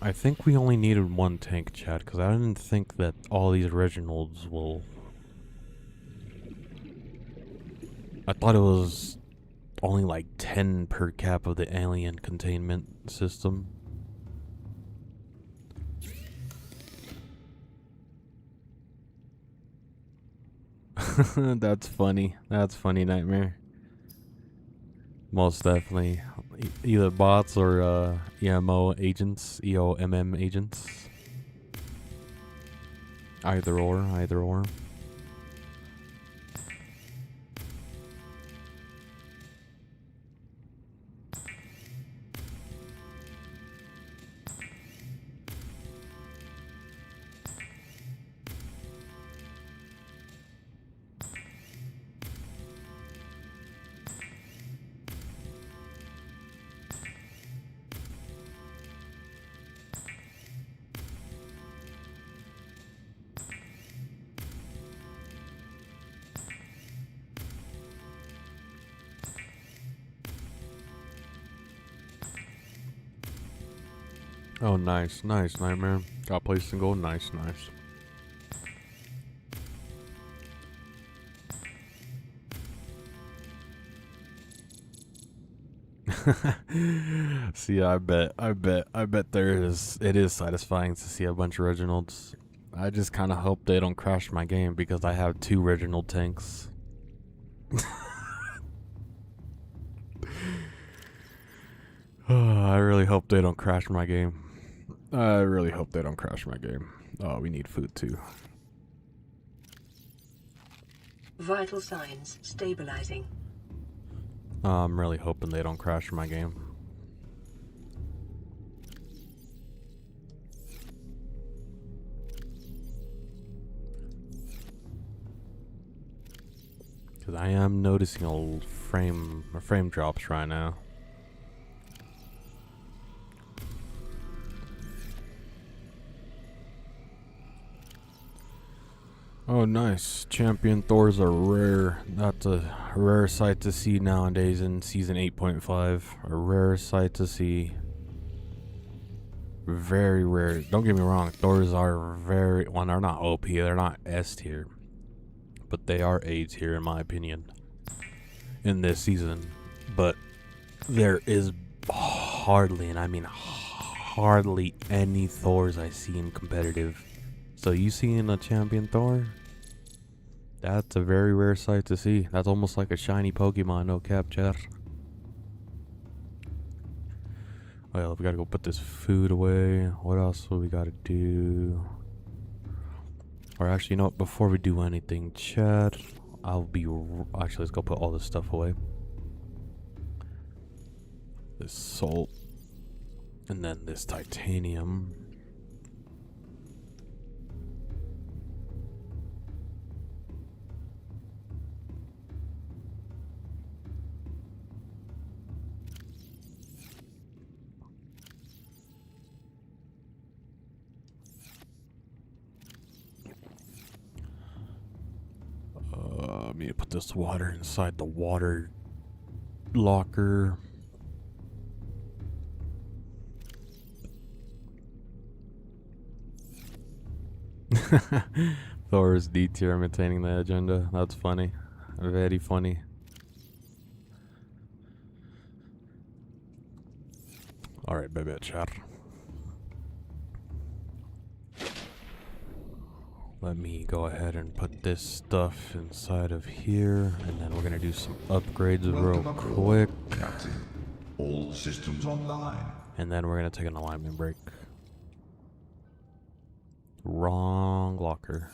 I think we only needed one tank, Chad, because I didn't think that all these originals will... I thought it was only like 10 per cap of the alien containment system. That's funny. That's funny, Nightmare. Most definitely. Either bots or EMO agents, EOMM agents. Either or. Oh, nice, Nightmare. Got placed and gold. Nice. See, I bet it is satisfying to see a bunch of originals. I just kind of hope they don't crash my game because I have 2 original tanks. I really hope they don't crash my game. Oh, we need food too. Vital signs stabilizing. I'm really hoping they don't crash my game. Because I am noticing a frame drops right now. Oh, nice. Champion Thors are rare. That's a rare sight to see nowadays in Season 8.5. A rare sight to see. Very rare. Don't get me wrong. Thors are very... Well, they're not OP. They're not S tier. But they are A tier in my opinion. In this season. but there is hardly, and I mean hardly, any Thors I see in competitive. So you seeing a champion Thor? That's a very rare sight to see. That's almost like a shiny Pokemon, no cap, chat. Well, we gotta go put this food away. What else will we gotta do? Or actually, you know what? Before we do anything, chat, actually, let's go put all this stuff away. This salt. And then this titanium. I need to put this water inside the water locker. Thor's D tier imitating the agenda. That's funny. Very funny. Alright, baby, chat. Let me go ahead and put this stuff inside of here, and then we're gonna do some upgrades real quick. Captain. All systems online. And then we're gonna take an alignment break. Wrong locker.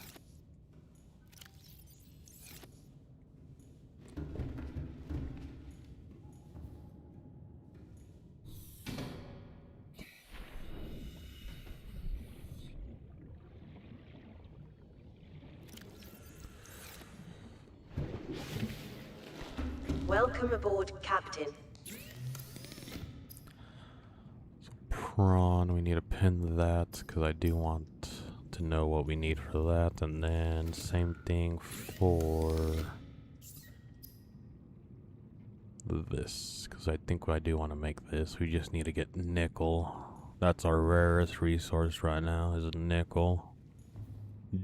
Welcome aboard, Captain. Prawn, we need to pin that because I do want to know what we need for that, and then same thing for this because I think I do want to make this. We just need to get nickel. That's our rarest resource right now, is nickel.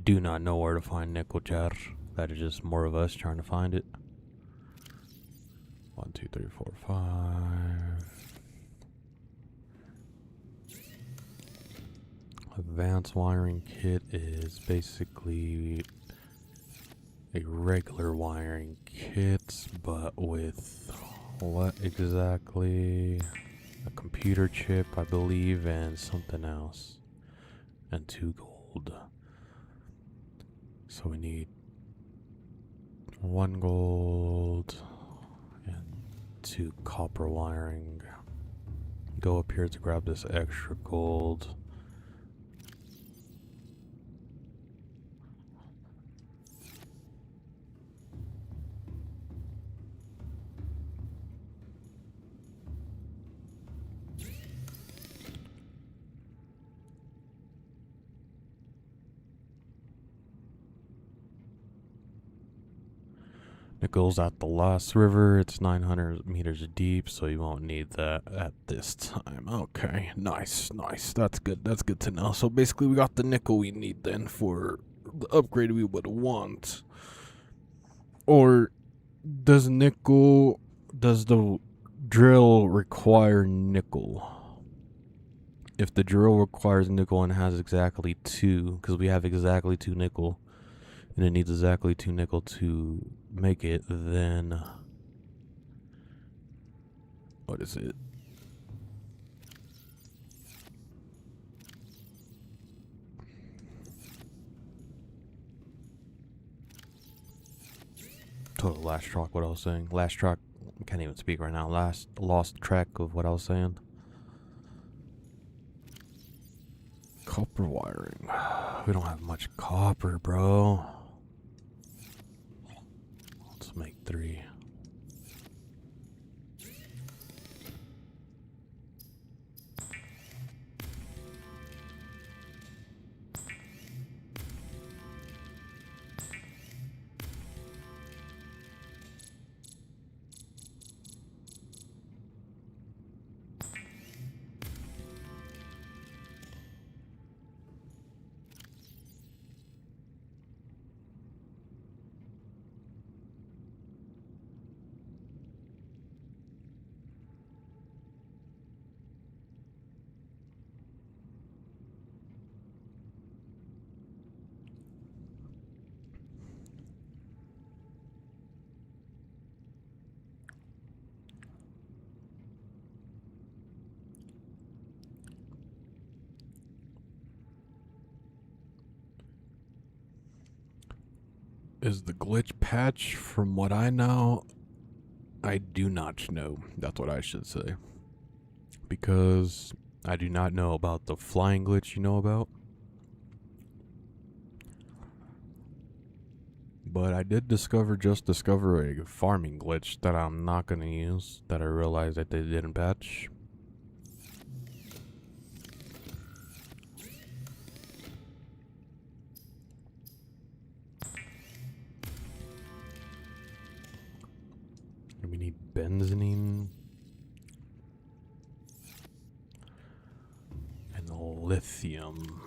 Do not know where to find nickel, chat. That is just more of us trying to find it. 1, 2, 3, 4, 5. Advanced wiring kit is basically a regular wiring kit, but with what exactly? A computer chip, I believe, and something else. And 2 gold. So we need 1 gold and 2 copper wiring. Go up here to grab this extra gold. It goes at the last river. It's 900 meters deep, so you won't need that at this time. Okay, nice, nice. That's good. That's good to know. So basically, we got the nickel we need then for the upgrade we would want. Or does the drill require nickel? If the drill requires nickel and has exactly 2, because we have exactly 2 nickel, and it needs exactly 2 nickel to make it, then what is it? Total last track what I was saying. Last track, I can't even speak right now. Lost track of what I was saying. Copper wiring. We don't have much copper, bro. Let's make 3. Is the glitch patch? From what I know, I do not know. That's what I should say. Because I do not know about the flying glitch you know about. But I did discover a farming glitch that I'm not going to use, that I realized that they didn't patch. And we need benzene and lithium.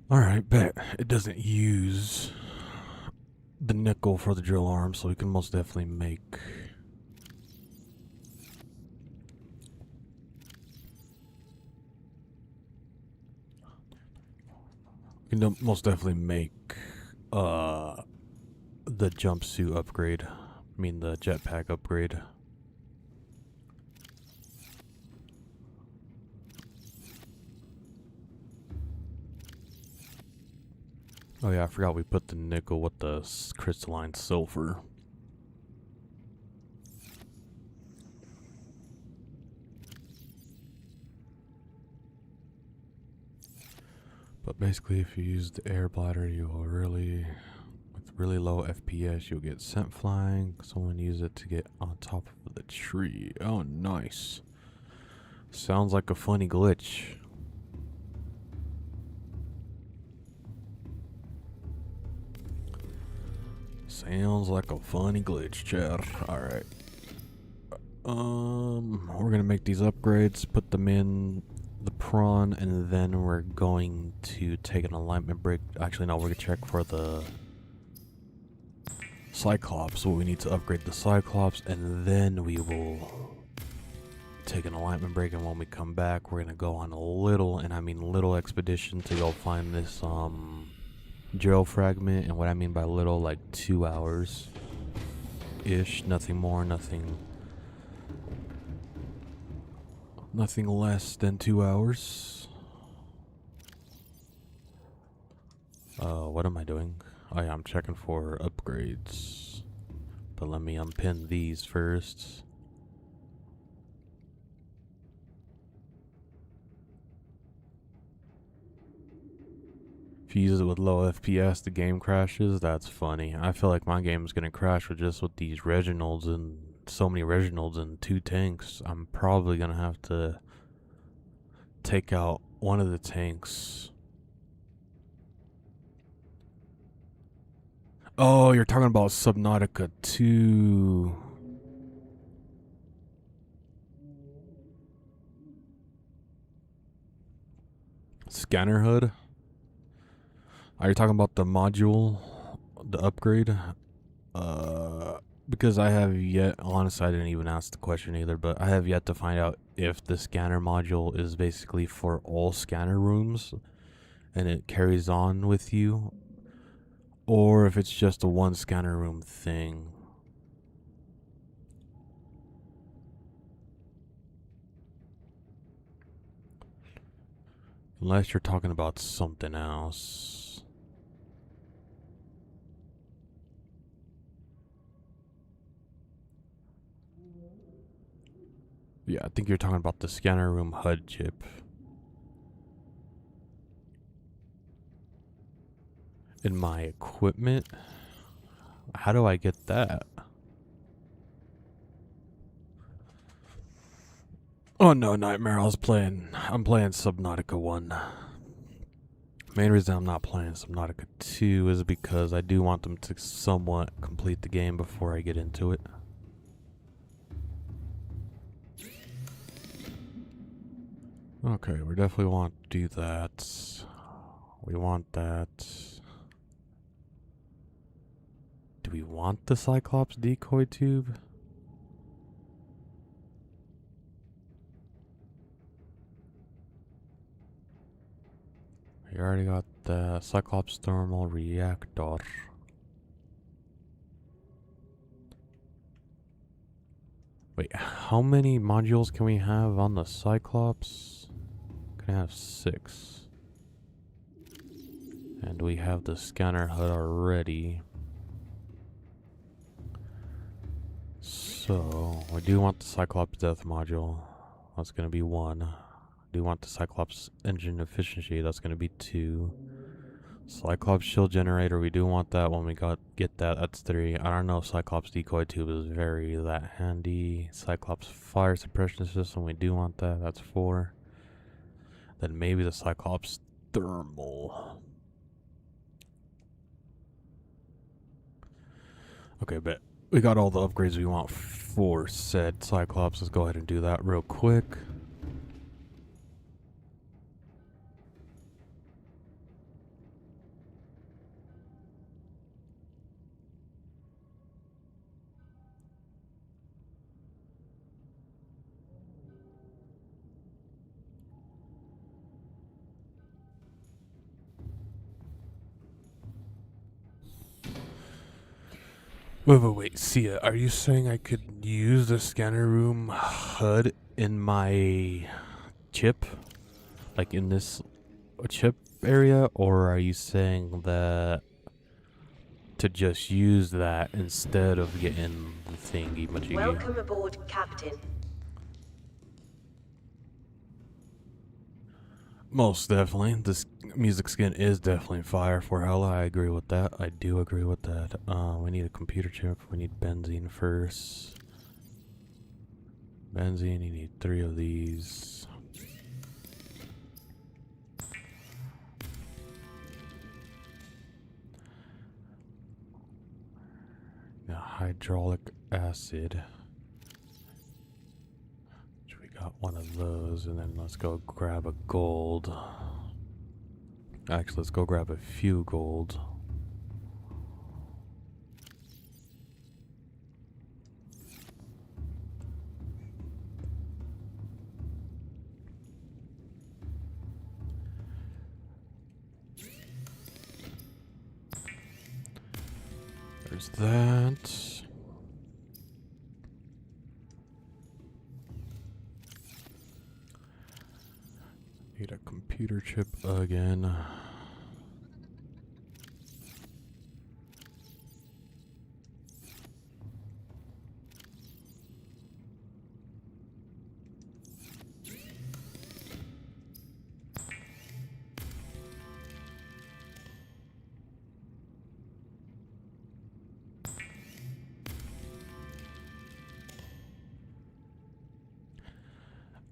Alright, bet. It doesn't use the nickel for the drill arm, so we can most definitely make... We can most definitely make the jumpsuit upgrade. I mean the jetpack upgrade. Oh yeah, I forgot we put the nickel with the crystalline sulfur. But basically, if you use the air bladder, you will with really low FPS, you'll get scent flying. Someone use it to get on top of the tree. Oh, nice. Sounds like a funny glitch. Sounds like a funny glitch, Chad. Alright. We're gonna make these upgrades, put them in the prawn, and then we're going to take an alignment break. Actually, no, we're gonna check for the Cyclops. So we need to upgrade the Cyclops, and then we will take an alignment break. And when we come back, we're gonna go on a little, and I mean little, expedition to go find this gel fragment. And what I mean by little, like 2 hours ish, nothing more, nothing less than 2 hours. What am I doing? Oh yeah, I'm checking for upgrades. But let me unpin these first. If you use it with low FPS, the game crashes. That's funny. I feel like my game is gonna crash with these Reginalds, and so many Reginalds and 2 tanks. I'm probably gonna have to take out one of the tanks. Oh, you're talking about Subnautica 2. Scanner hood? Are you talking about the module, the upgrade? Because I have yet, honestly, I didn't even ask the question either, but I have yet to find out if the scanner module is basically for all scanner rooms and it carries on with you, or if it's just a one scanner room thing. Unless you're talking about something else. Yeah, I think you're talking about the scanner room HUD chip. In my equipment? How do I get that? Oh no, Nightmare, I'm playing Subnautica 1. Main reason I'm not playing Subnautica 2 is because I do want them to somewhat complete the game before I get into it. Okay, we definitely want to do that. We want that. Do we want the Cyclops decoy tube? We already got the Cyclops thermal reactor. Wait, how many modules can we have on the Cyclops? Can have 6. And we have the scanner HUD already. So, we do want the Cyclops death module. That's going to be 1. Do want the Cyclops engine efficiency. That's going to be 2. Cyclops shield generator. We do want that when we get that. That's 3. I don't know if Cyclops decoy tube is very that handy. Cyclops fire suppression system. We do want that. That's 4. Then maybe the Cyclops thermal. Okay, but we got all the upgrades we want for said Cyclops. Let's go ahead and do that real quick. Wait, Sia, are you saying I could use the scanner room HUD in my chip? Like in this chip area? Or are you saying that to just use that instead of getting the thingy majiggy? Welcome aboard, Captain. Most definitely. This music skin is definitely fire for Hella. I agree with that. I do agree with that. We need a computer chip. We need benzene first. Benzene, you need 3 of these. Now, hydraulic acid. Got one of those, and then let's go grab a gold. Actually, let's go grab a few gold. There's that. Need a computer chip again.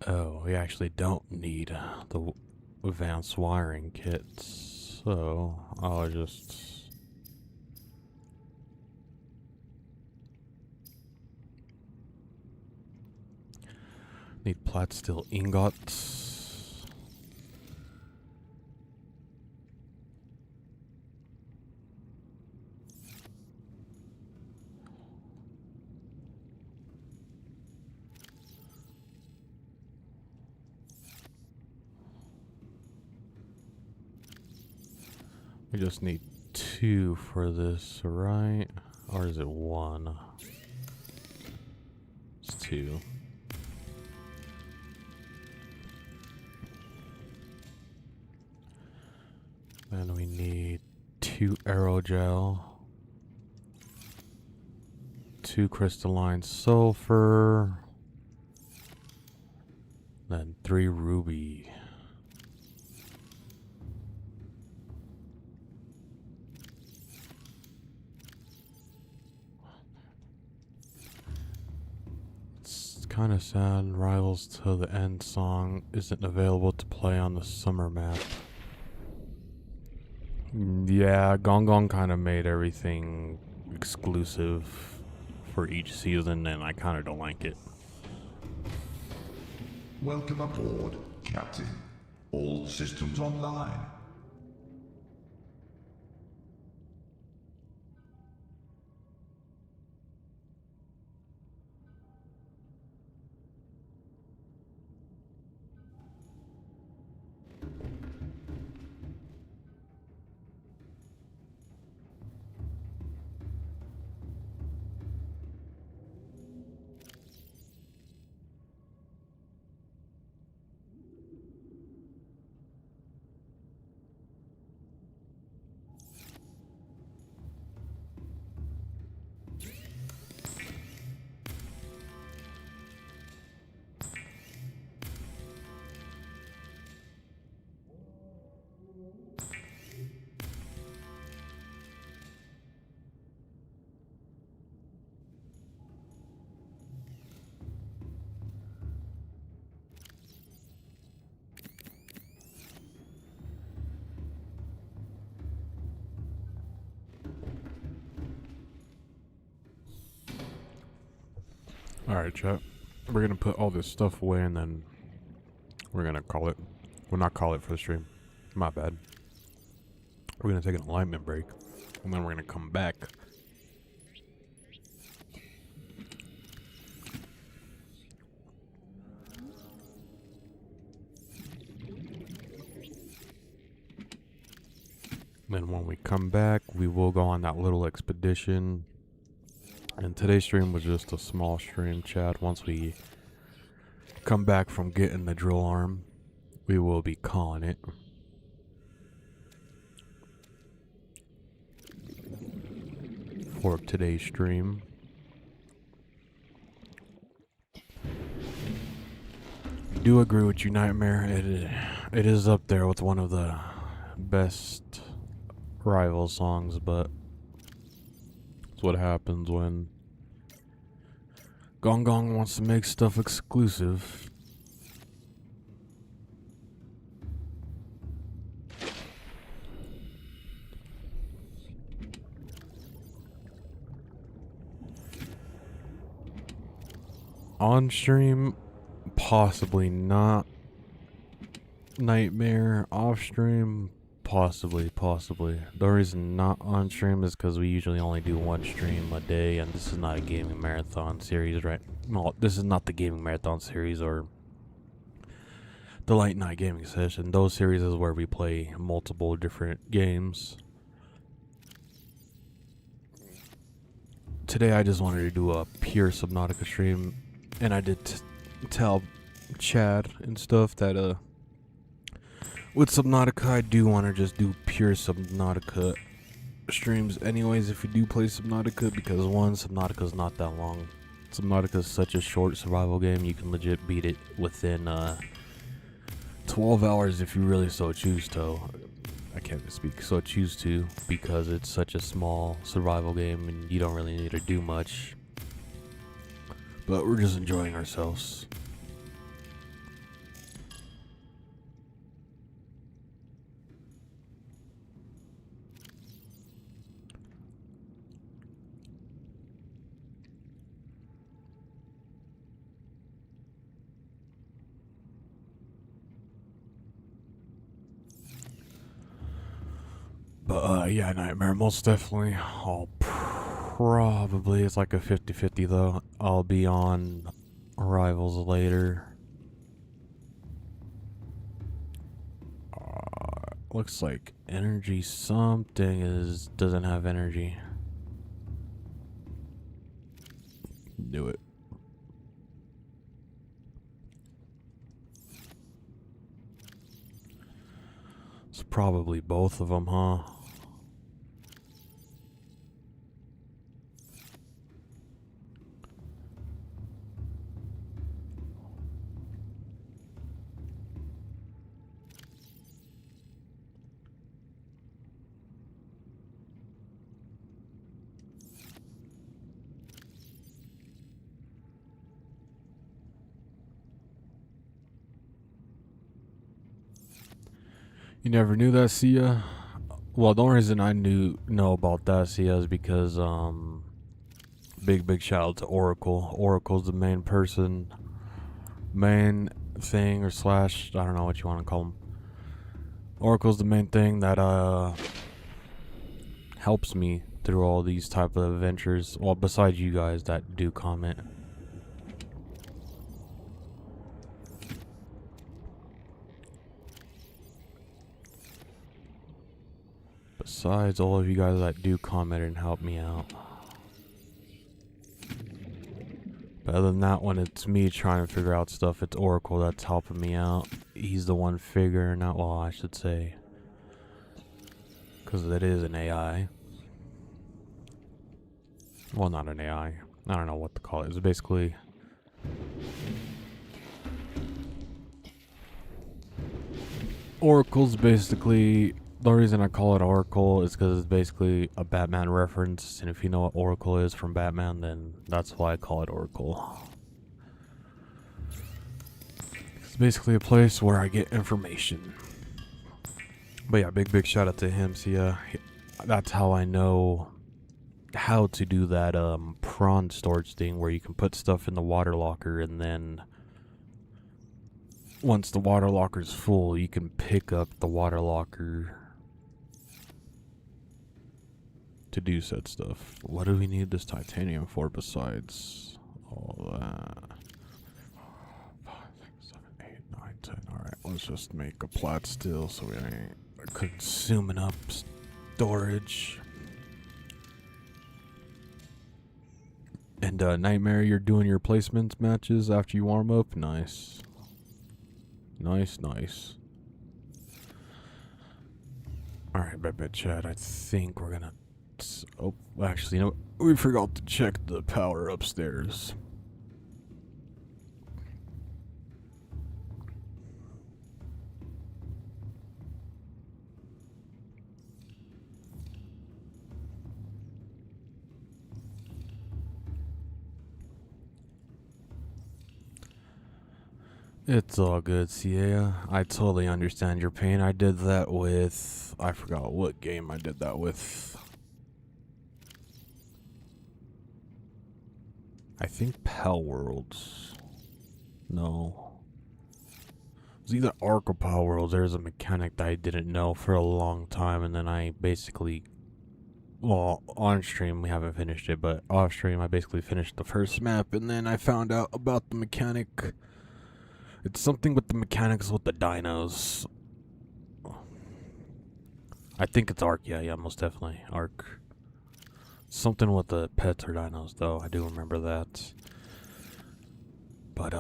Oh, we actually don't need the advanced wiring kits, so I'll just need plat steel ingots. We just need 2 for this, right? Or is it 1? It's 2. Then we need 2 aerogel, 2 crystalline sulfur, then 3 ruby. Kind of sad Rivals to the End song isn't available to play on the summer map. Yeah, Gong Gong kind of made everything exclusive for each season, and I kind of don't like it. Welcome aboard, Captain. All systems online. Alright, chat. We're gonna put all this stuff away and then we're gonna call it. We'll not call it for the stream. My bad. We're gonna take an alignment break and then we're gonna come back. Then when we come back, we will go on that little expedition. And today's stream was just a small stream, chat. Once we come back from getting the drill arm, we will be calling it. For today's stream. I do agree with you, Nightmare. It is up there with one of the best rival songs, but it's what happens when Gong Gong wants to make stuff exclusive. On stream, possibly not. Nightmare. Off stream, possibly. The reason not on stream is because we usually only do one stream a day, and this is not a gaming marathon series, right? Well, this is not the gaming marathon series or the late night gaming session. Those series is where we play multiple different games. Today I just wanted to do a pure Subnautica stream, and I did tell Chad and stuff that with Subnautica I do want to just do pure Subnautica streams anyways if you do play Subnautica, because one, Subnautica is not that long. Subnautica is such a short survival game, you can legit beat it within 12 hours if you really so choose to. I can't speak so choose to, because it's such a small survival game and you don't really need to do much. But we're just enjoying ourselves. But yeah, Nightmare, most definitely. I'll probably, it's like a 50-50 though. I'll be on Rivals later. Looks like energy something doesn't have energy. Do it. It's probably both of them, huh? You never knew that, Sia? Well, the only reason I know about that, see, is because big shout out to Oracle. Oracle's the main thing or slash, I don't know what you want to call them. Oracle's the main thing that helps me through all these type of adventures. Well, besides you guys that do comment. Besides all of you guys that do comment and help me out. But other than that, when it's me trying to figure out stuff, it's Oracle that's helping me out. He's the one figuring out, well, I should say, because it is an AI. Well, not an AI. I don't know what to call it. It's basically... Oracle's basically... The reason I call it Oracle is because it's basically a Batman reference, and if you know what Oracle is from Batman, then that's why I call it Oracle. It's basically a place where I get information. But yeah, big shout out to him. See, that's how I know how to do that prawn storage thing where you can put stuff in the water locker, and then once the water locker's full, you can pick up the water locker to do said stuff. What do we need this titanium for besides all that? 5, 6, 7, 8, 9, 10. Alright, let's just make a plat still so we ain't consuming up storage. And Nightmare, you're doing your placements matches after you warm up? Nice. Nice. Alright, bet chat, I think we're gonna... Oh, actually, you know, we forgot to check the power upstairs. It's all good, Cia. I totally understand your pain. I did that with... I forgot what game I did that with. I think Pal Worlds. No. It was either Arc or Pal Worlds. There's a mechanic that I didn't know for a long time, and then I basically... Well, on stream we haven't finished it, but off stream I basically finished the first map, and then I found out about the mechanic. It's something with the mechanics with the dinos. I think it's Arc, yeah, most definitely. Arc. Something with the pets or dinos, though. I do remember that. But,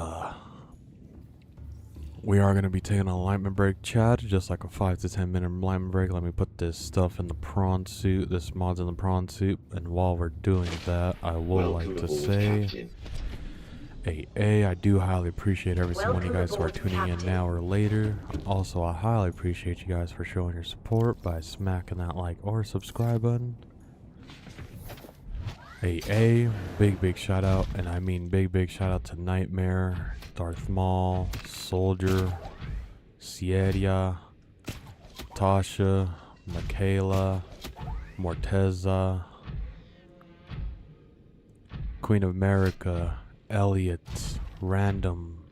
we are going to be taking an alignment break, chat. Just like a 5 to 10 minute alignment break. Let me put this stuff in the prawn suit. This mod's in the prawn suit. And while we're doing that, I would like to say... I do highly appreciate every single one of you guys who are tuning in now or later. Also, I highly appreciate you guys for showing your support by smacking that like or subscribe button. Big shout out, and I mean big shout out to Nightmare, Darth Maul, Soldier, Sierra, Tasha, Michaela, Morteza, Queen of America, Elliot, Random,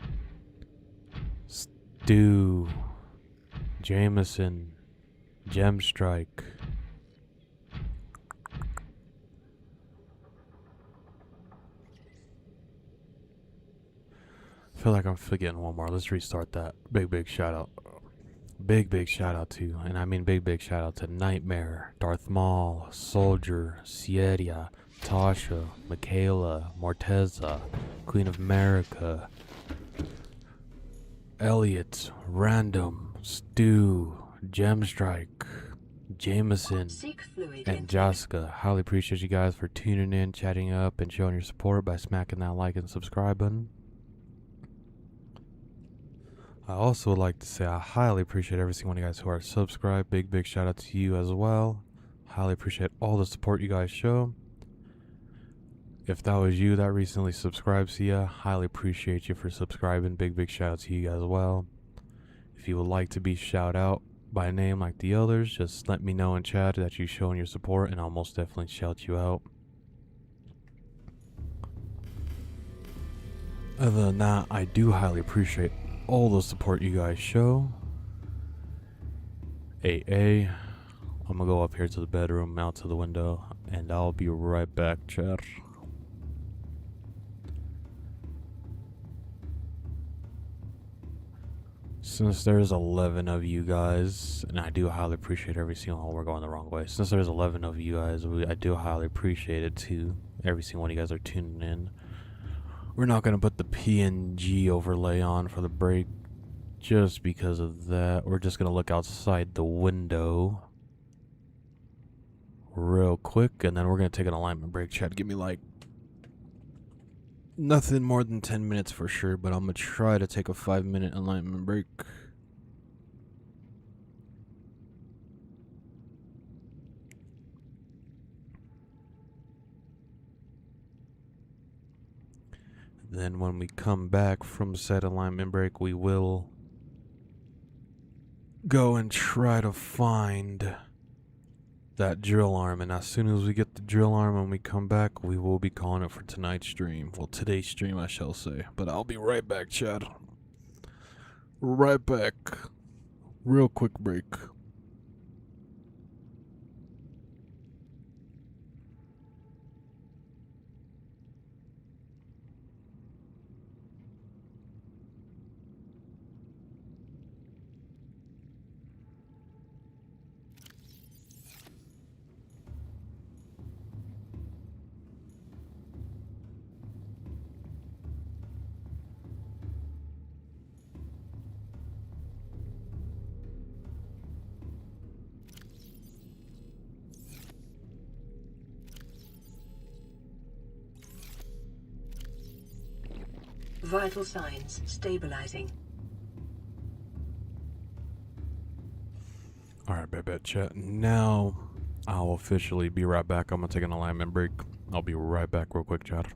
Stu, Jameson, Gemstrike, I feel like I'm forgetting one more. Let's restart that. Big shout out. Big shout out to, and I mean big shout out to Nightmare, Darth Maul, Soldier, Sierra, Tasha, Michaela, Morteza, Queen of America, Elliot, Random, Stu, Gemstrike, Jameson, and Jessica. Highly appreciate you guys for tuning in, chatting up, and showing your support by smacking that like and subscribe button. I also would like to say I highly appreciate every single one of you guys who are subscribed. Big shout out to you as well. Highly appreciate all the support you guys show. If that was you that recently subscribed, Sia, highly appreciate you for subscribing. Big shout out to you guys as well. If you would like to be shout out, by name like the others, just let me know in chat that you're showing your support, and I'll most definitely shout you out. Other than that, I do highly appreciate all the support you guys show. AA, I'm gonna go up here to the bedroom, out to the window, and I'll be right back, chat. Since there's 11 of you guys, and I do highly appreciate every single one. We're going the wrong way. Since there's 11 of you guys, I do highly appreciate it too. Every single one of you guys are tuning in. We're not going to put the PNG overlay on for the break just because of that. We're just going to look outside the window real quick, and then we're going to take an alignment break. Chat, give me like nothing more than 10 minutes for sure, but I'm going to try to take a 5-minute alignment break. Then when we come back from said alignment break, we will go and try to find that drill arm. And as soon as we get the drill arm and we come back, we will be calling it for tonight's stream. Well, today's stream, I shall say. But I'll be right back, Chad. Right back. Real quick break. Vital signs stabilizing. Alright, bet chat. Now I'll officially be right back. I'm gonna take an alignment break. I'll be right back real quick, chat.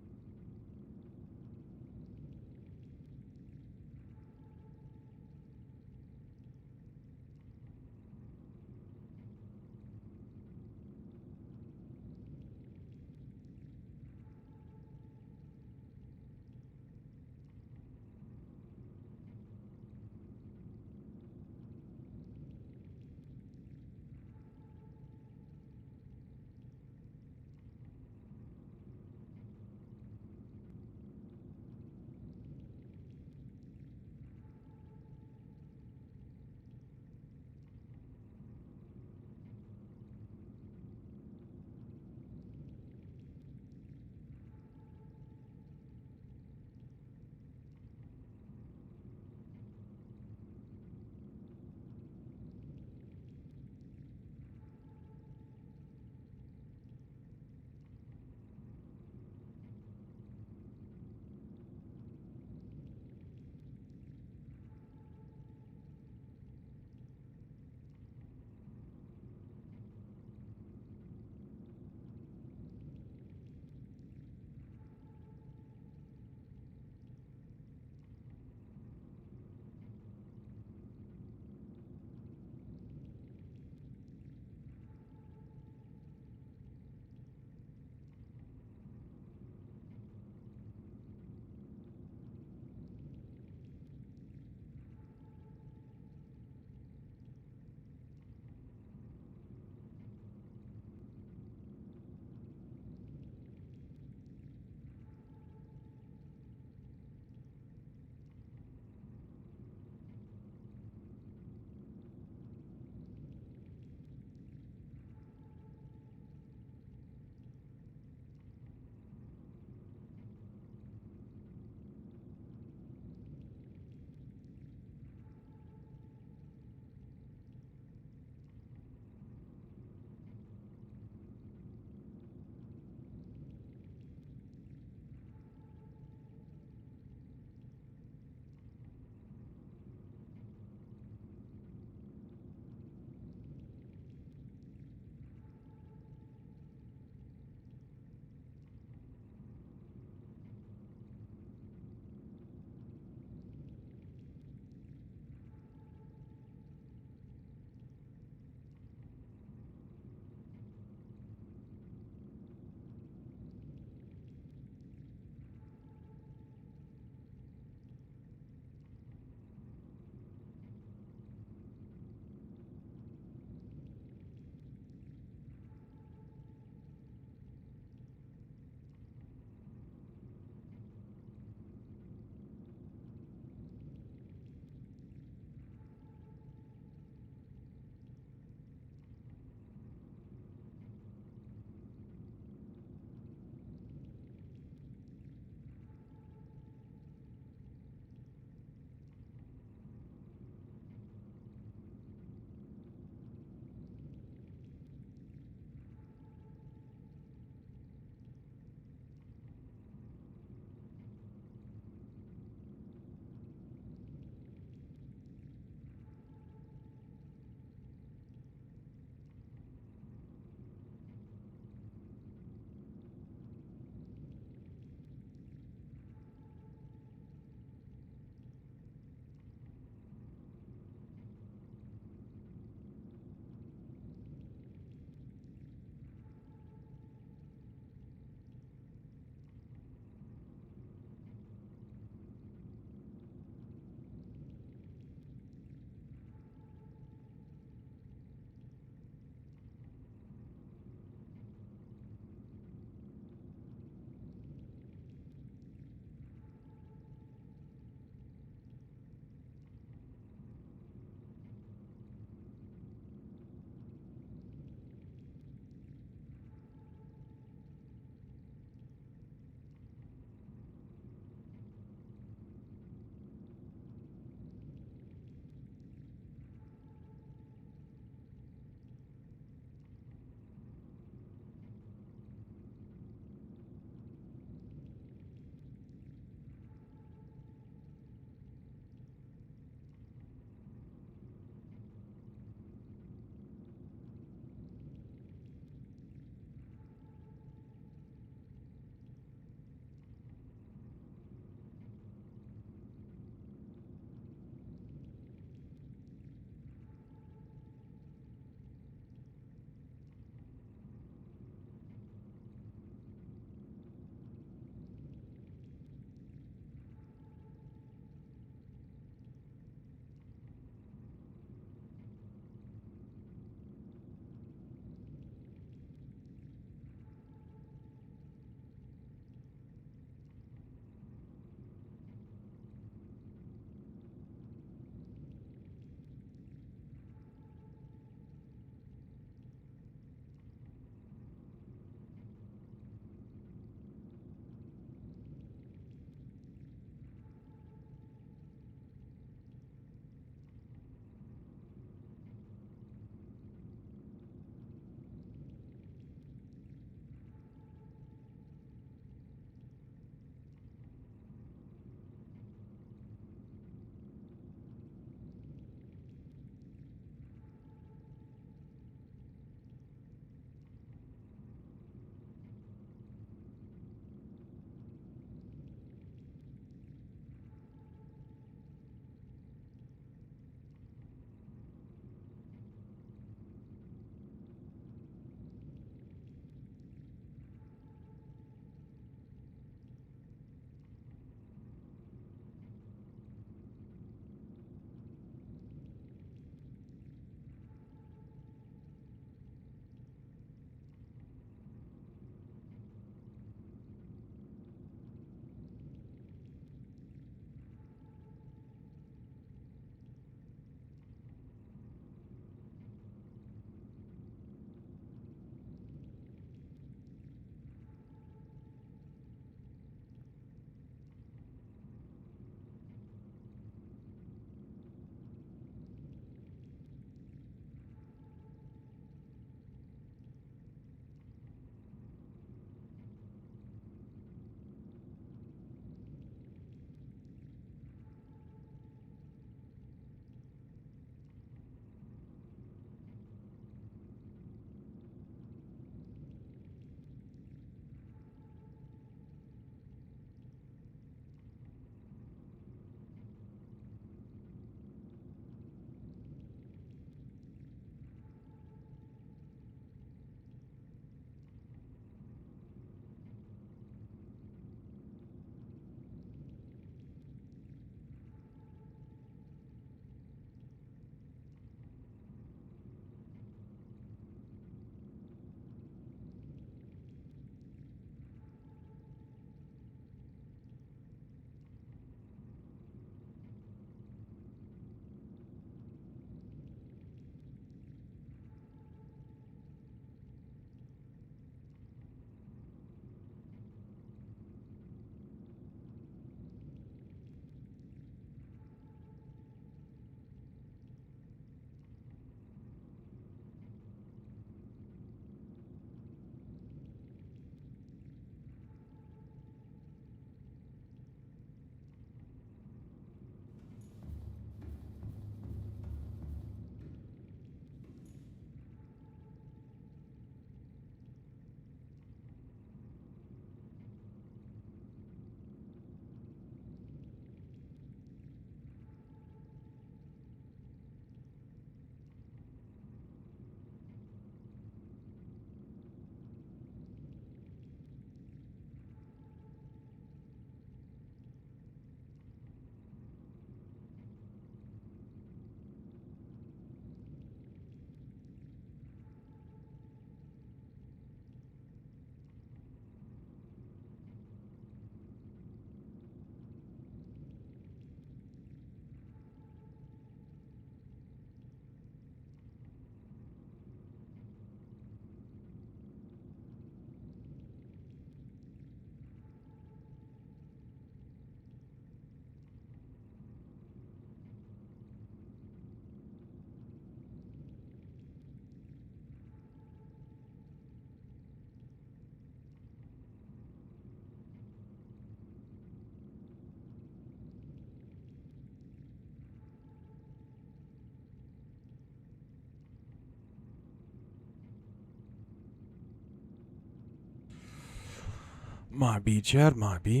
Might be, Chad, might be.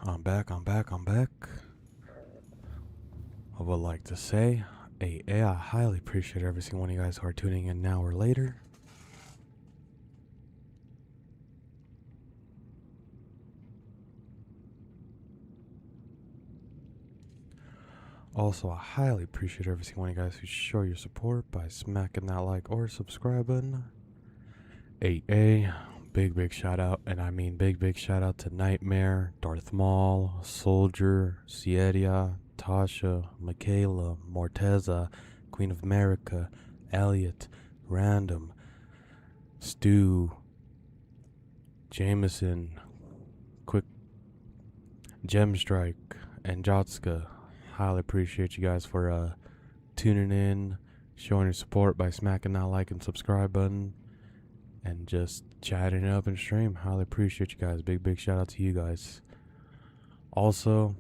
I'm back. I would like to say, I highly appreciate every single one of you guys who are tuning in now or later. Also, I highly appreciate every single one of you guys who show your support by smacking that like or subscribe button. Big shout out, and I mean big shout out to Nightmare, Darth Maul, Soldier, Sieria, Tasha, Michaela, Morteza, Queen of America, Elliot, Random, Stu, Jameson, Quick, Gemstrike, and Jotska. Highly appreciate you guys for tuning in, showing your support by smacking that like and subscribe button, and just chatting up and stream. Highly appreciate you guys. Big shout out to you guys. Also,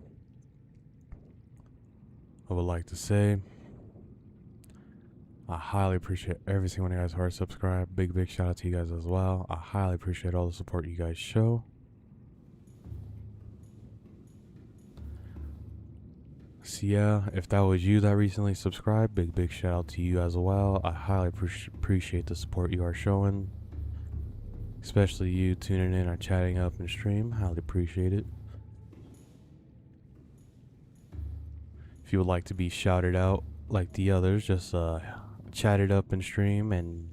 I would like to say I highly appreciate every single one of you guys who are subscribed. Big shout out to you guys as well. I highly appreciate all the support you guys show. So yeah, if that was you that recently subscribed, big shout out to you as well. I highly appreciate the support you are showing, especially you tuning in or chatting up and stream. Highly appreciate it. If you would like to be shouted out like the others, just chat it up and stream and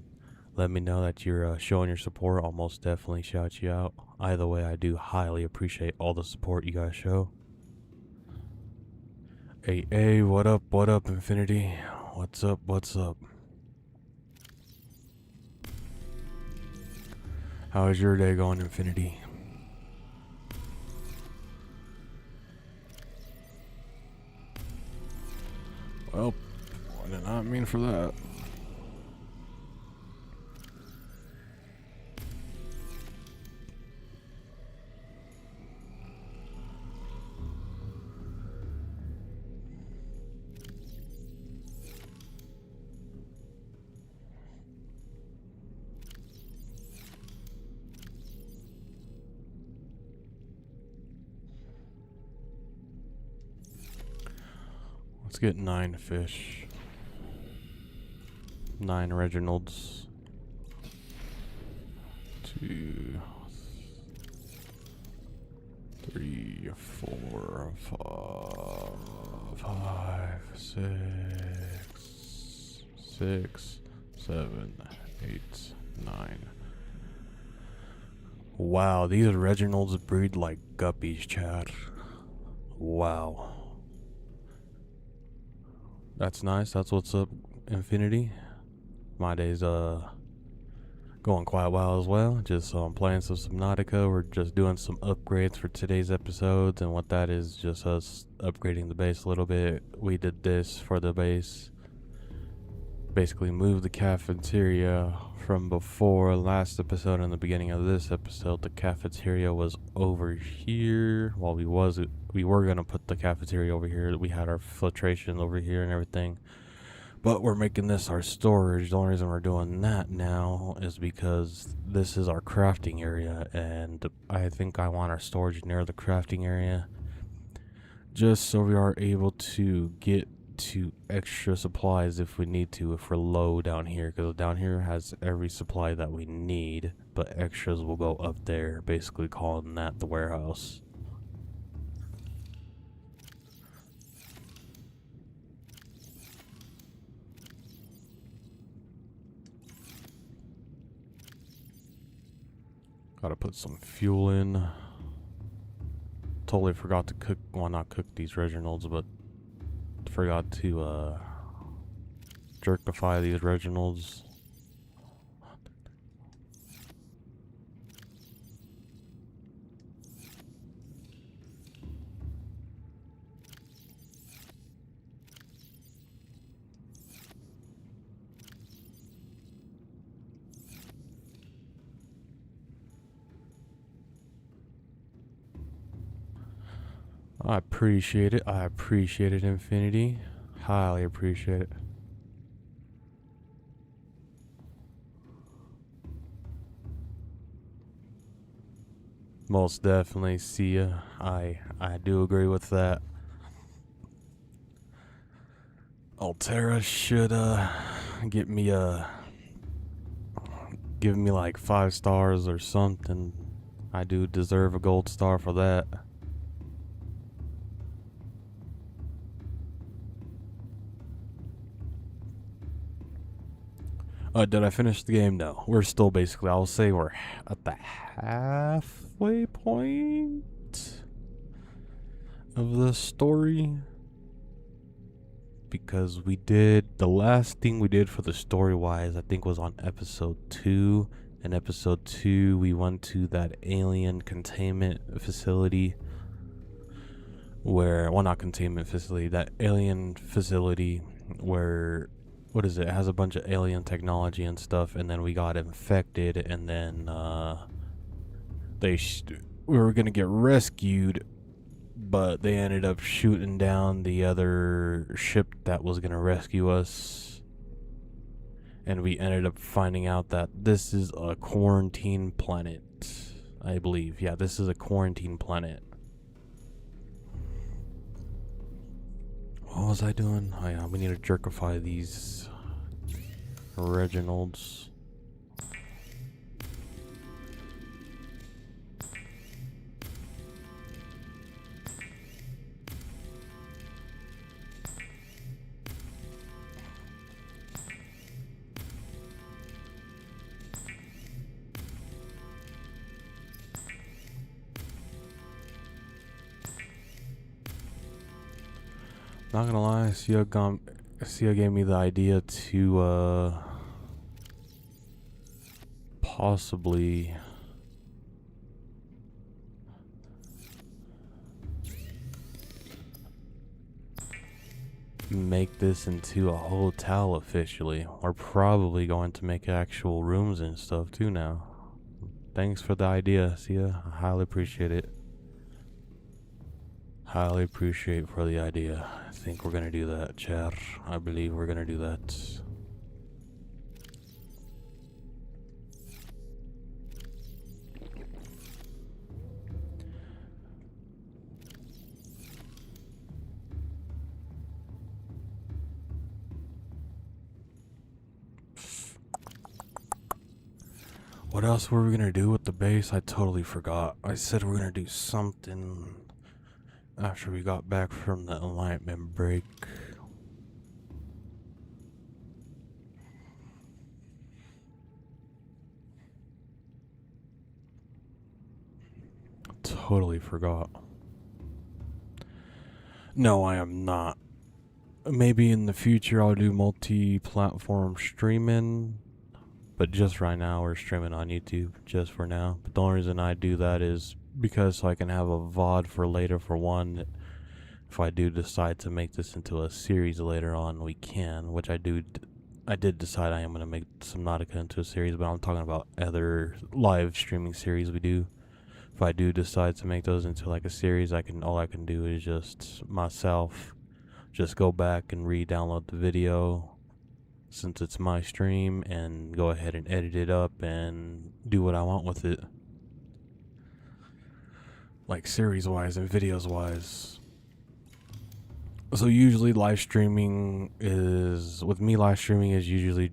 let me know that you're showing your support. I'll most definitely shout you out. Either way, I do highly appreciate all the support you guys show. Hey, what up, Infinity? What's up? How is your day going, Infinity? Well, I did not mean for that. Let's get 9 fish. 9 Reginalds. 2, 3, 4, 5, 6, 7, 8, 9. Wow, these Reginalds breed like guppies, Chad. Wow. That's nice. That's what's up, Infinity. My day's going quite well as well. Just playing some Subnautica. We're just doing some upgrades for today's episodes, and what that is just us upgrading the base a little bit. We did this for the base. Basically moved the cafeteria from before last episode and the beginning of this episode. The cafeteria was over here. Well, we were gonna put the cafeteria over here. We had our filtration over here and everything, but we're making this our storage. The only reason we're doing that now is because this is our crafting area, and I think I want our storage near the crafting area, just so we are able to get to extra supplies if we need to, if we're low down here, because down here has every supply that we need, but extras will go up there, basically calling that the warehouse. Gotta put some fuel in. Totally forgot to cook, well, not cook these Reginalds, but forgot to jerkify these Reginalds. I appreciate it. Infinity. Highly appreciate it. Most definitely. See ya. I do agree with that. Altera should get me give me like 5 stars or something. I do deserve a gold star for that. Did I finish the game? No. We're still basically, I'll say we're at the halfway point of the story. Because we did, the last thing we did for the story wise, I think was on episode 2. In episode 2, we went to that alien containment facility where, well, not containment facility, that alien facility where, what is it? It has a bunch of alien technology and stuff, and then we got infected, and then we were gonna get rescued, but they ended up shooting down the other ship that was gonna rescue us, and we ended up finding out that this is a quarantine planet, I believe. Yeah, this is a quarantine planet. What was I doing? Oh yeah, we need to jerkify these Reginalds. Not gonna lie, Sia gave me the idea to possibly make this into a hotel officially. We're probably going to make actual rooms and stuff too now. Thanks for the idea, Sia. I highly appreciate it. Highly appreciate for the idea. I think we're gonna do that, chat. I believe we're gonna do that. What else were we gonna do with the base? I totally forgot. I said we're gonna do something after we got back from the enlightenment break. Totally forgot. No, I am not. Maybe in the future I'll do multi-platform streaming, but just right now we're streaming on YouTube, just for now. But the only reason I do that is because so I can have a VOD for later. For one, if I do decide to make this into a series later on, we can, which I did decide I am going to make Subnautica into a series, but I'm talking about other live streaming series we do. If I do decide to make those into like a series, all I can do is just myself just go back and re-download the video since it's my stream and go ahead and edit it up and do what I want with it. Like series wise and videos wise. So usually live streaming is, with me live streaming is usually,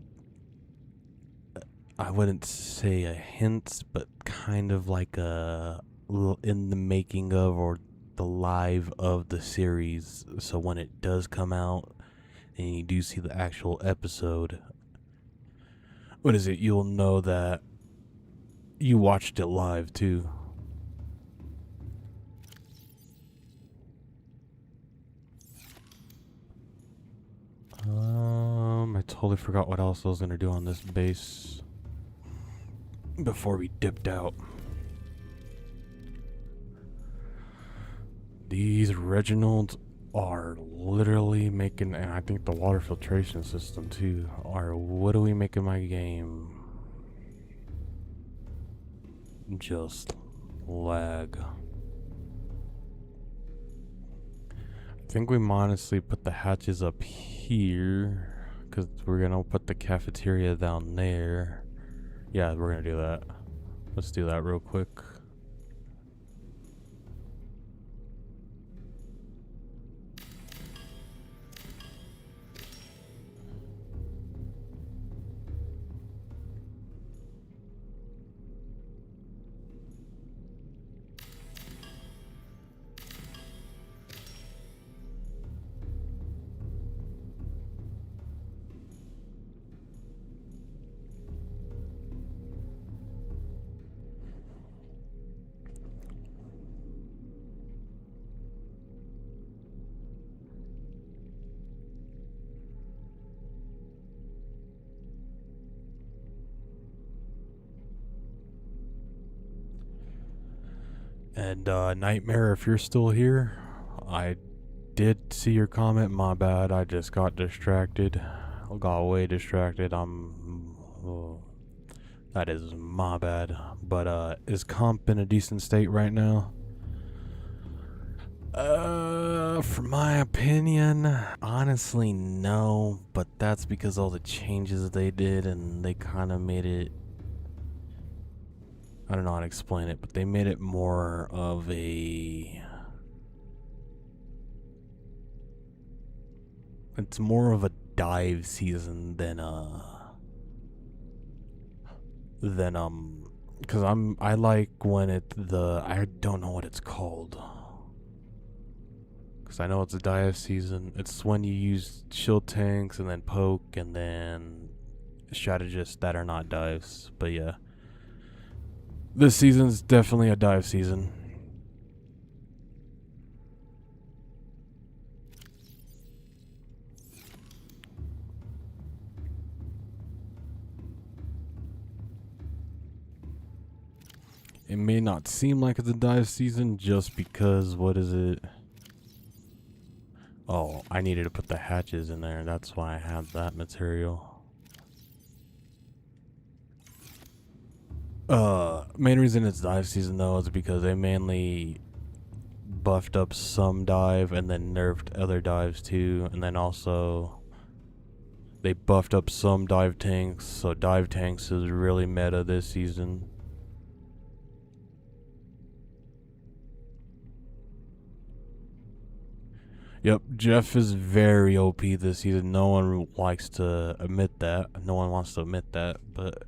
I wouldn't say a hint, but kind of like a in the making of or the live of the series. So when it does come out and you do see the actual episode, what is it? You'll know that you watched it live too. I totally forgot what else I was gonna do on this base before we dipped out. These Reginalds are literally making, and I think the water filtration system too, are literally making my game just lag. I think we honestly put the hatches up here because we're gonna put the cafeteria down there. Yeah, we're gonna do that. Let's do that real quick. And Nightmare, if you're still here, I did see your comment. My bad. I just got distracted. I got way distracted. That is my bad. But is comp in a decent state right now? For my opinion, honestly, no. But that's because all the changes they did, and they kind of made it. I don't know how to explain it, but they made it more of a. It's more of a dive season than because I like when I don't know what it's called. Because I know it's a dive season. It's when you use shield tanks and then poke and then strategists that are not dives. But yeah. This season's definitely a dive season. It may not seem like it's a dive season just because, what is it? Oh, I needed to put the hatches in there. That's why I had that material. Main reason it's dive season though is because they mainly buffed up some dive and then nerfed other dives too. And then also they buffed up some dive tanks. So dive tanks is really meta this season. Yep, Jeff is very OP this season. No one likes to admit that. No one wants to admit that, but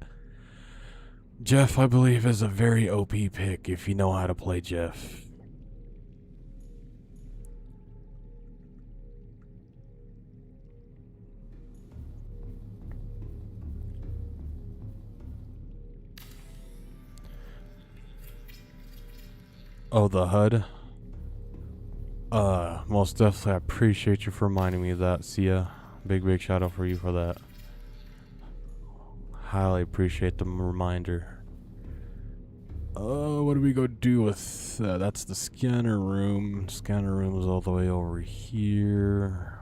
Jeff, I believe, is a very OP pick if you know how to play Jeff. Oh, the HUD? Most definitely, I appreciate you for reminding me of that, Sia. Big shout out for you for that. Highly appreciate the reminder. What do we go do with that's the scanner room. Scanner room is all the way over here.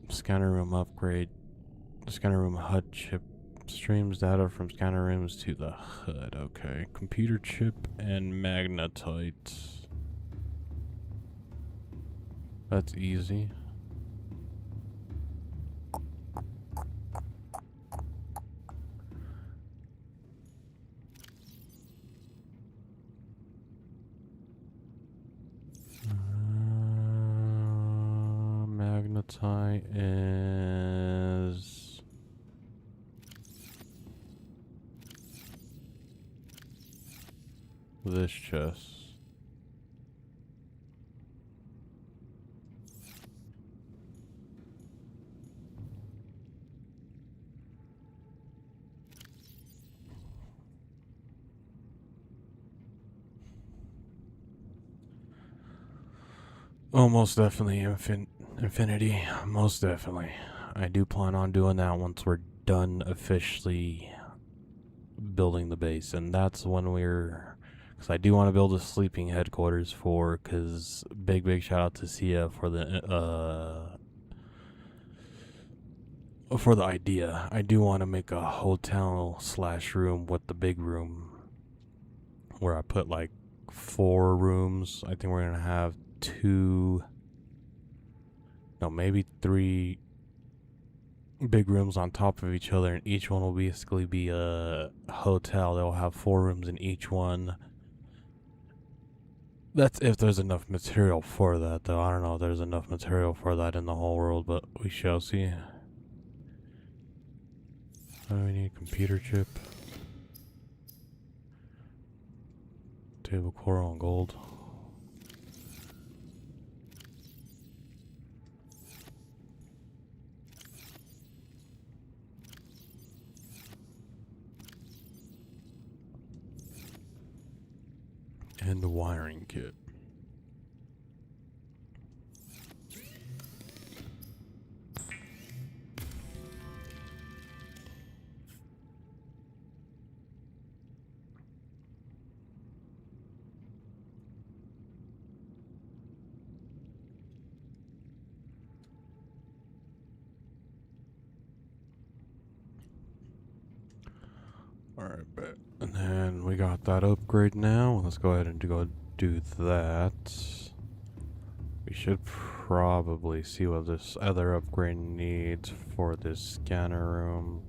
Scanner room upgrade. Scanner room HUD chip streams data from scanner rooms to the HUD. Okay. Computer chip and magnetite. That's easy. Magnetite is this chest. Oh, most definitely Infinity. Most definitely. I do plan on doing that once we're done officially building the base. And that's when because I do want to build a sleeping headquarters because big shout out to Sia for the idea. I do want to make a hotel / room with the big room where I put like 4 rooms. I think we're going to have 2, no, maybe 3 big rooms on top of each other, and each one will basically be a hotel. They'll have 4 rooms in each one. That's if there's enough material for that, though. I don't know if there's enough material for that in the whole world, but we shall see. Oh, we need a computer chip. Table coral and gold. And the wiring kit. Alright, bet. And then we got that upgrade now. Let's go ahead and go do that. We should probably see what this other upgrade needs for this scanner room.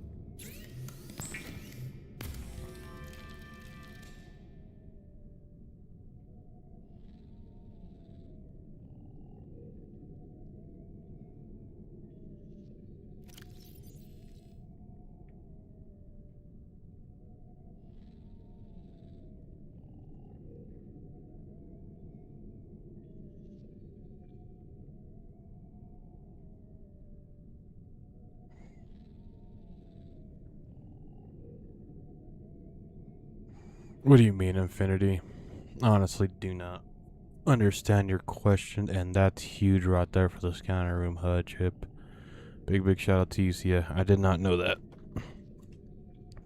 What do you mean, Infinity? Honestly, do not understand your question, and that's huge right there for the scanner room HUD chip. Big shout out to you, Sia. I did not know that.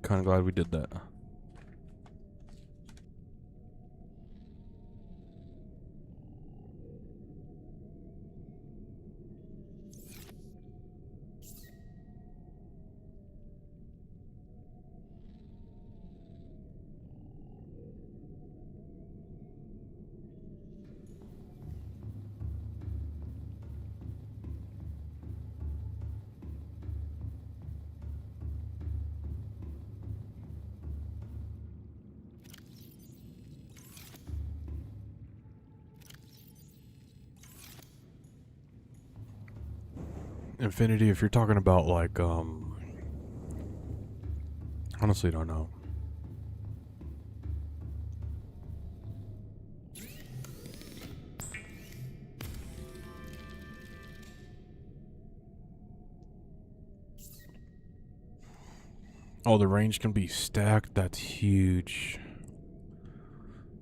Kinda glad we did that. Infinity, if you're talking about like, honestly don't know. Oh, the range can be stacked? That's huge.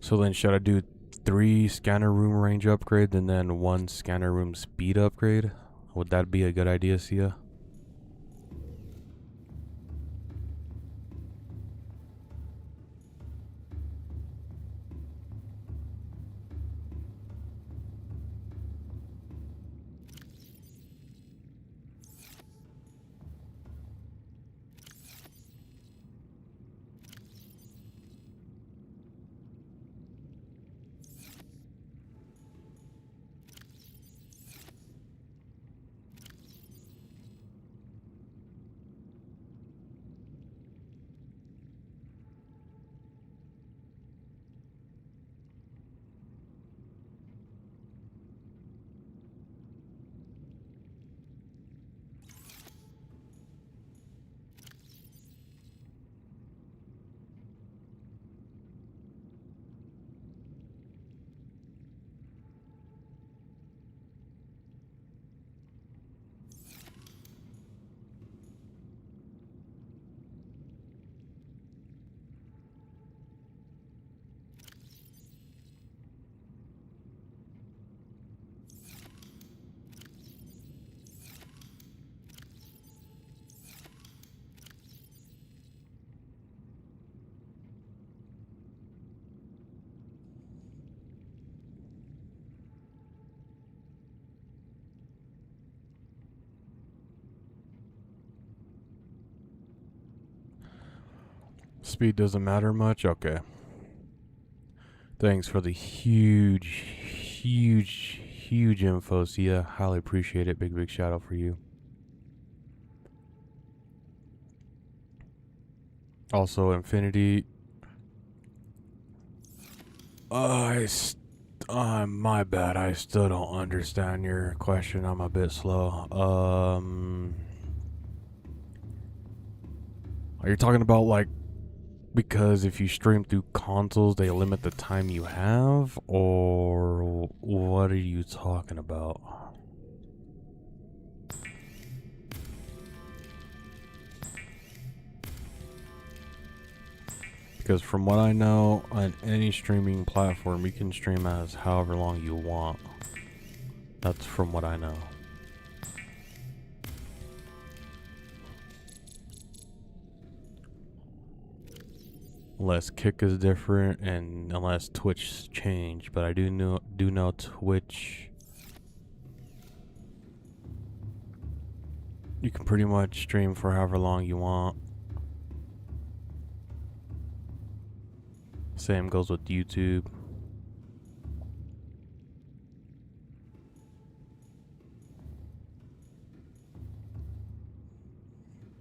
So then should I do 3 scanner room range upgrade and then 1 scanner room speed upgrade? Would that be a good idea, Sia? Speed doesn't matter much? Okay. Thanks for the huge info, Sia. Highly appreciate it. Big shout out for you. Also, Infinity. My bad. I still don't understand your question. I'm a bit slow. Are you talking about like because if you stream through consoles, they limit the time you have, or what are you talking about? Because from what I know, on any streaming platform, you can stream as however long you want. That's from what I know. Unless Kick is different and unless Twitch changed, but I do know Twitch, you can pretty much stream for however long you want. Same goes with YouTube.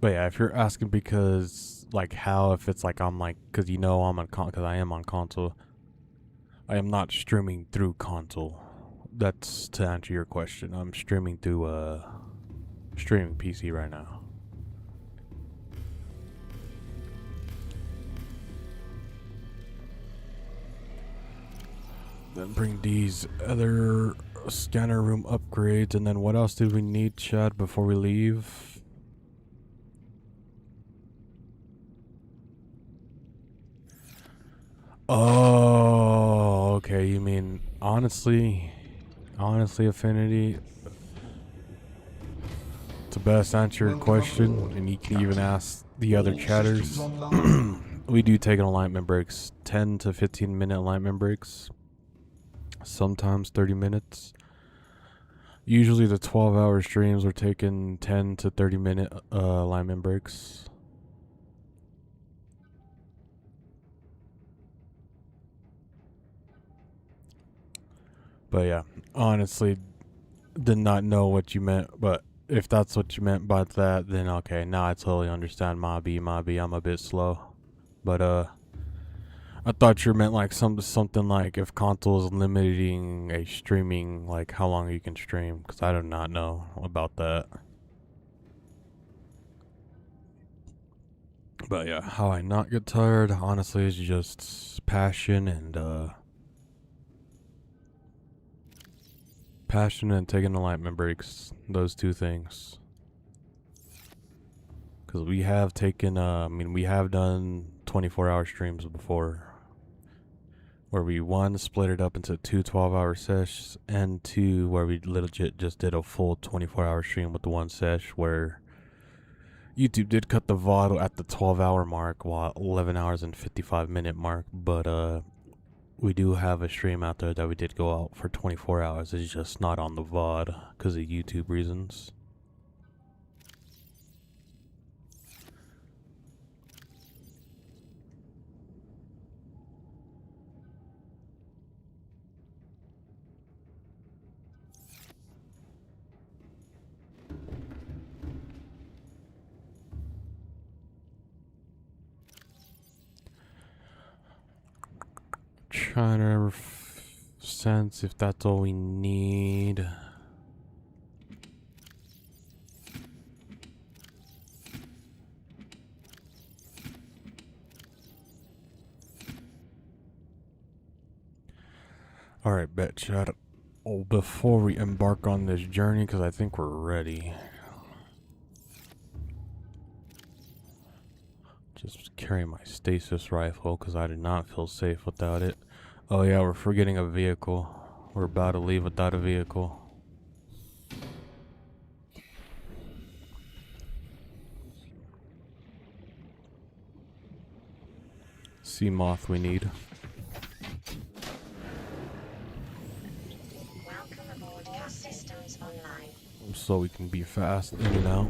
But yeah, if you're asking because, like, how, if it's like I'm like, because you know I'm on because I am on console, I am not streaming through console. That's to answer your question. I'm streaming through streaming PC right now. Then bring these other scanner room upgrades, and then what else did we need, Chad, before we leave? Oh, okay. You mean honestly, Affinity. To best answer your question, and you can even ask the other chatters. We do take alignment breaks, 10 to 15 minute alignment breaks. Sometimes 30 minutes. Usually the 12-hour streams are taking 10 to 30 minute alignment breaks. But yeah, honestly, did not know what you meant. But if that's what you meant by that, then okay, now I totally understand. Mobby, I'm a bit slow. But I thought you meant like something like if console is limiting a streaming, like how long you can stream, because I do not know about that. But yeah, how I not get tired, honestly, is just passion and taking alignment breaks. Those two things. Because we have taken, we have done 24-hour streams before. Where we, one, split it up into two 12-hour sessions, and two, where we legit just did a full 24-hour stream with the one sesh, where YouTube did cut the VOD at the 12-hour mark, while 11 hours and 55-minute mark, but we do have a stream out there that we did go out for 24 hours. It's just not on the VOD because of YouTube reasons. Trying to sense if that's all we need. Alright, bet, chat. Oh, before we embark on this journey, because I think we're ready. Just carry my stasis rifle, because I did not feel safe without it. Oh yeah, we're forgetting a vehicle. We're about to leave without a vehicle. Sea moth we need. Welcome aboard. Cast systems online. So we can be fast in and out.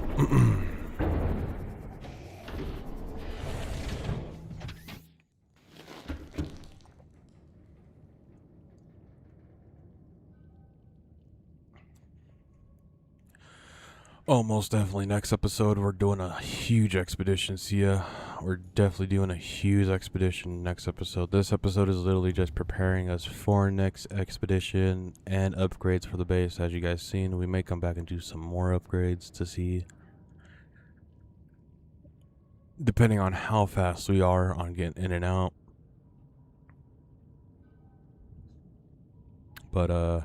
Oh, most definitely. Next episode, we're doing a huge expedition. See ya. We're definitely doing a huge expedition next episode. This episode is literally just preparing us for next expedition and upgrades for the base. As you guys seen, we may come back and do some more upgrades to see, depending on how fast we are on getting in and out. But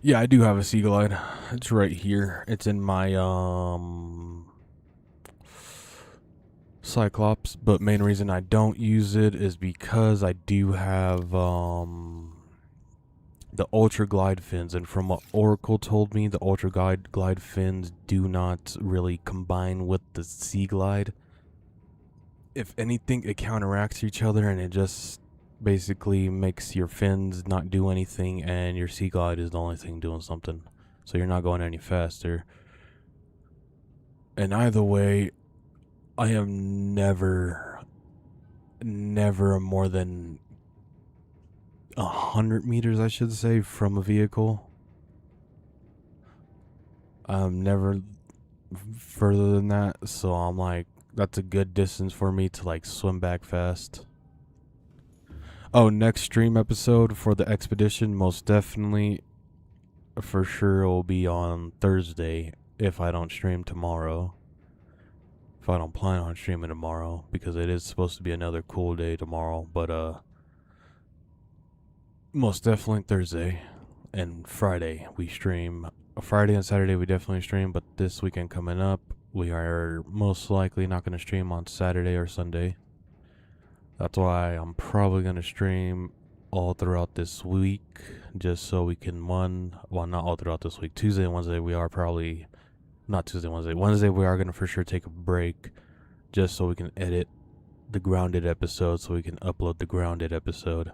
yeah, I do have a Sea Glide. It's right here. It's in my Cyclops, but main reason I don't use it is because I do have the ultra glide fins, and from what Oracle told me, the ultra glide fins do not really combine with the sea glide. If anything, it counteracts each other, and it just basically makes your fins not do anything, and your sea glide is the only thing doing something, so you're not going any faster. And either way, I am never more than 100 meters, I should say, from a vehicle. I'm never further than that, so I'm like, that's a good distance for me to like swim back fast. Oh, next stream episode for the expedition, most definitely, for sure, it will be on Thursday if I don't stream tomorrow. If I don't plan on streaming tomorrow, because it is supposed to be another cool day tomorrow, but most definitely Thursday and Friday we stream. Friday and Saturday we definitely stream, but this weekend coming up, we are most likely not going to stream on Saturday or Sunday. That's why I'm probably going to stream all throughout this week, just so we can not all throughout this week. Tuesday and Wednesday we are probably, not Tuesday, Wednesday we are going to for sure take a break, just so we can edit the grounded episode, so we can upload the grounded episode.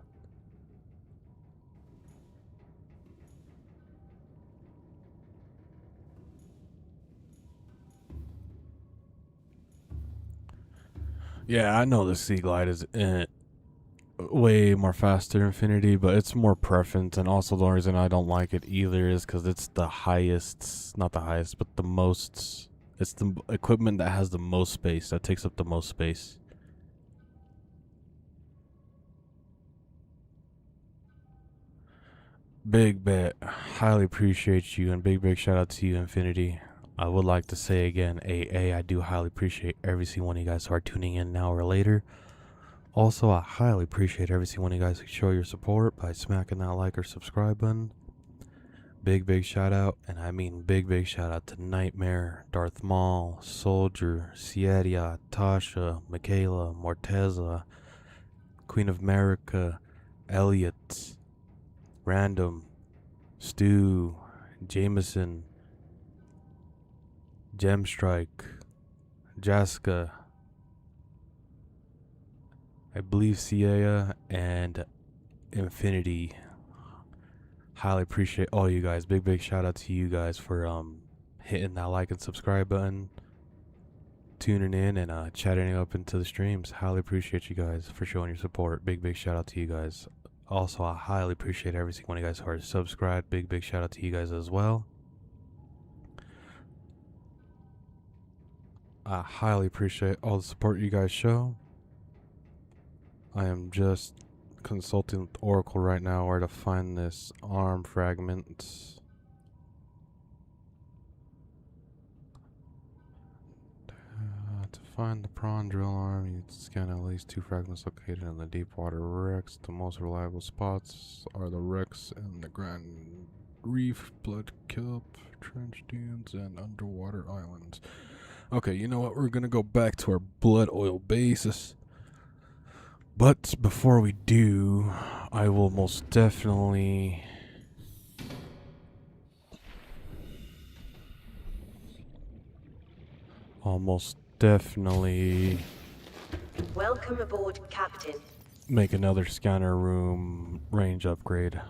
Yeah, I know the Sea Glide is way more faster Infinity, but it's more preference, and also the reason I don't like it either is because it's the highest, not the highest, but the most, it's the equipment that has the most space, that takes up the most space. Big bet, highly appreciate you, and big shout out to you, Infinity. I would like to say again, I do highly appreciate every single one of you guys who are tuning in now or later. Also, I highly appreciate every single one of you guys who show your support by smacking that like or subscribe button. Big shout out, and I mean big shout out to Nightmare, Darth Maul, Soldier, Sieria, Tasha, Michaela, Morteza, Queen of America, Elliot, Random, Stu, Jameson, Gemstrike, Jaska, I believe Sierra, and Infinity. Highly appreciate all you guys. Big shout out to you guys for hitting that like and subscribe button, tuning in, and chatting up into the streams. Highly appreciate you guys for showing your support. Big shout out to you guys. Also, I highly appreciate every single one of you guys who are subscribed. Big shout out to you guys as well. I highly appreciate all the support you guys show. I am just consulting with Oracle right now where to find this arm fragment. To find the prawn drill arm, you scan at least 2 fragments located in the deep water wrecks. The most reliable spots are the wrecks in the Grand Reef, Blood Cup, trench dunes, and underwater islands. Okay, you know what? We're gonna go back to our blood oil basis. But before we do, I will most definitely... Welcome aboard, Captain. make another scanner room range upgrade.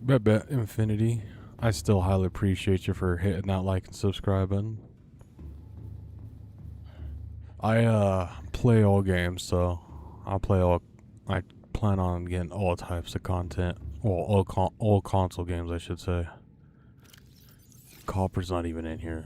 Bet Infinity. I still highly appreciate you for hitting that like and subscribe button. I play all games, so I plan on getting all types of content. Well, all console games, I should say. Copper's not even in here.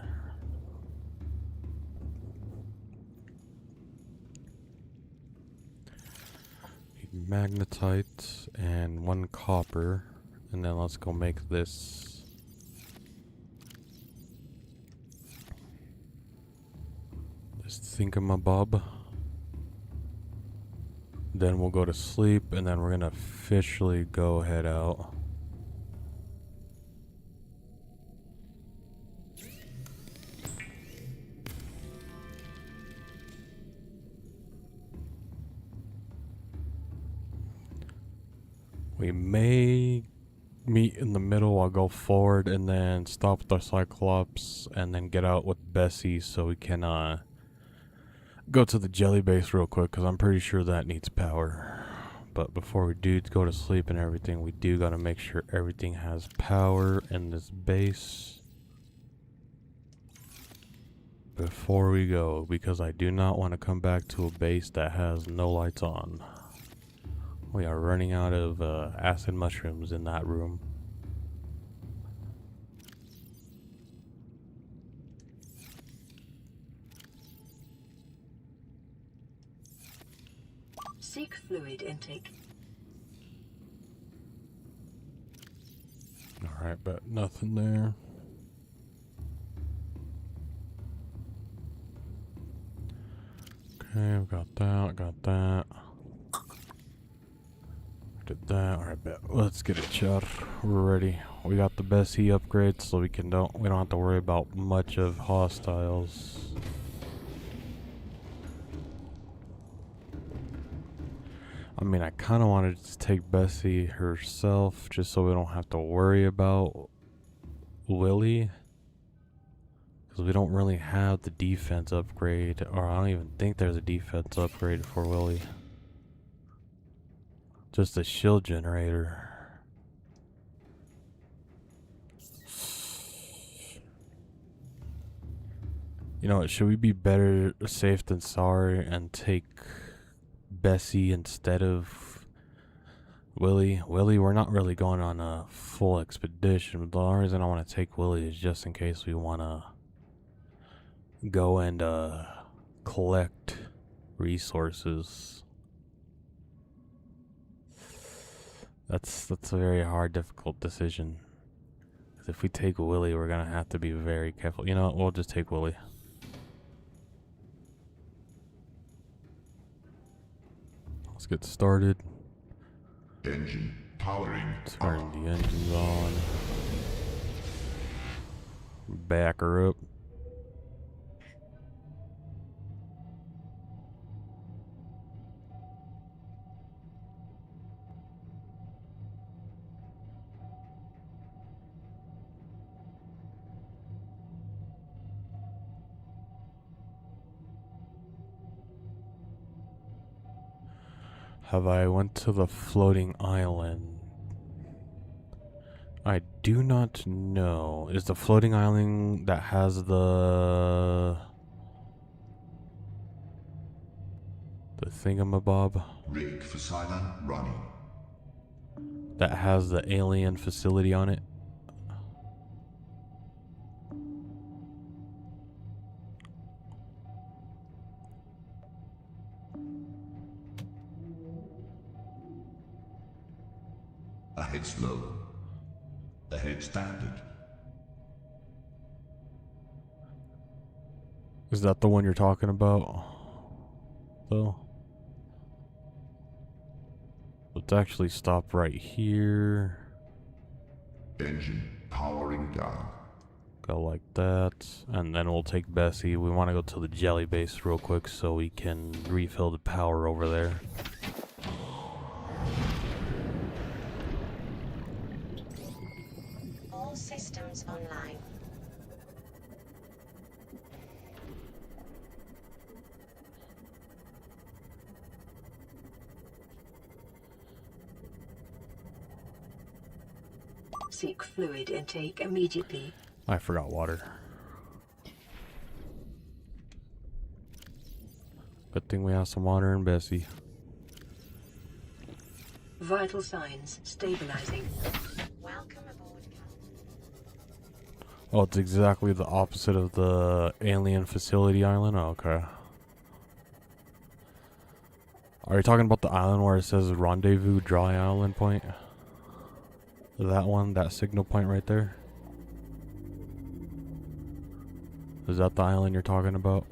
Magnetite and 1 copper. And then let's go make this thingamabob. Then we'll go to sleep, and then we're gonna officially go head out. We may meet in the middle. I'll go forward and then stop with the Cyclops and then get out with Bessie so we can go to the jelly base real quick, because I'm pretty sure that needs power. But before we do go to sleep and everything, we do gotta make sure everything has power in this base before we go, because I do not want to come back to a base that has no lights on. We are running out of acid mushrooms in that room. Seek fluid intake. Alright, but nothing there. Okay, we got that. Did that. Alright, bet. Let's get it, Chad. We're ready. We got the best heat upgrades, so we don't have to worry about much of hostiles. I mean, I kind of wanted to take Bessie herself, just so we don't have to worry about Willie. Because we don't really have the defense upgrade, or I don't even think there's a defense upgrade for Willie. Just a shield generator. You know what, should we be better safe than sorry and take Bessie instead of Willie? Willie, we're not really going on a full expedition, but the only reason I want to take Willie is just in case we want to go and collect resources. That's a very hard, difficult decision. 'Cause if we take Willie, we're gonna have to be very careful. You know what, we'll just take Willie. Let's get started. Engine powering Turn up. the engines on. Back her up. Have I went to the floating island? I do not know. Is the floating island that has the thingamabob? Rig for Cylon running. That has the alien facility on it? Ahead slow. Ahead standard. Is that the one you're talking about? Though? Let's actually stop right here. Engine powering down. Go like that. And then we'll take Bessie. We want to go to the jelly base real quick so we can refill the power over there. All systems online. Seek fluid intake immediately. I forgot water. Good thing we have some water in Bessie. Vital signs stabilizing. Welcome aboard. Oh, it's exactly the opposite of the alien facility island? Oh, okay. Are you talking about the island where it says rendezvous dry island point? That one, that signal point right there? Is that the island you're talking about?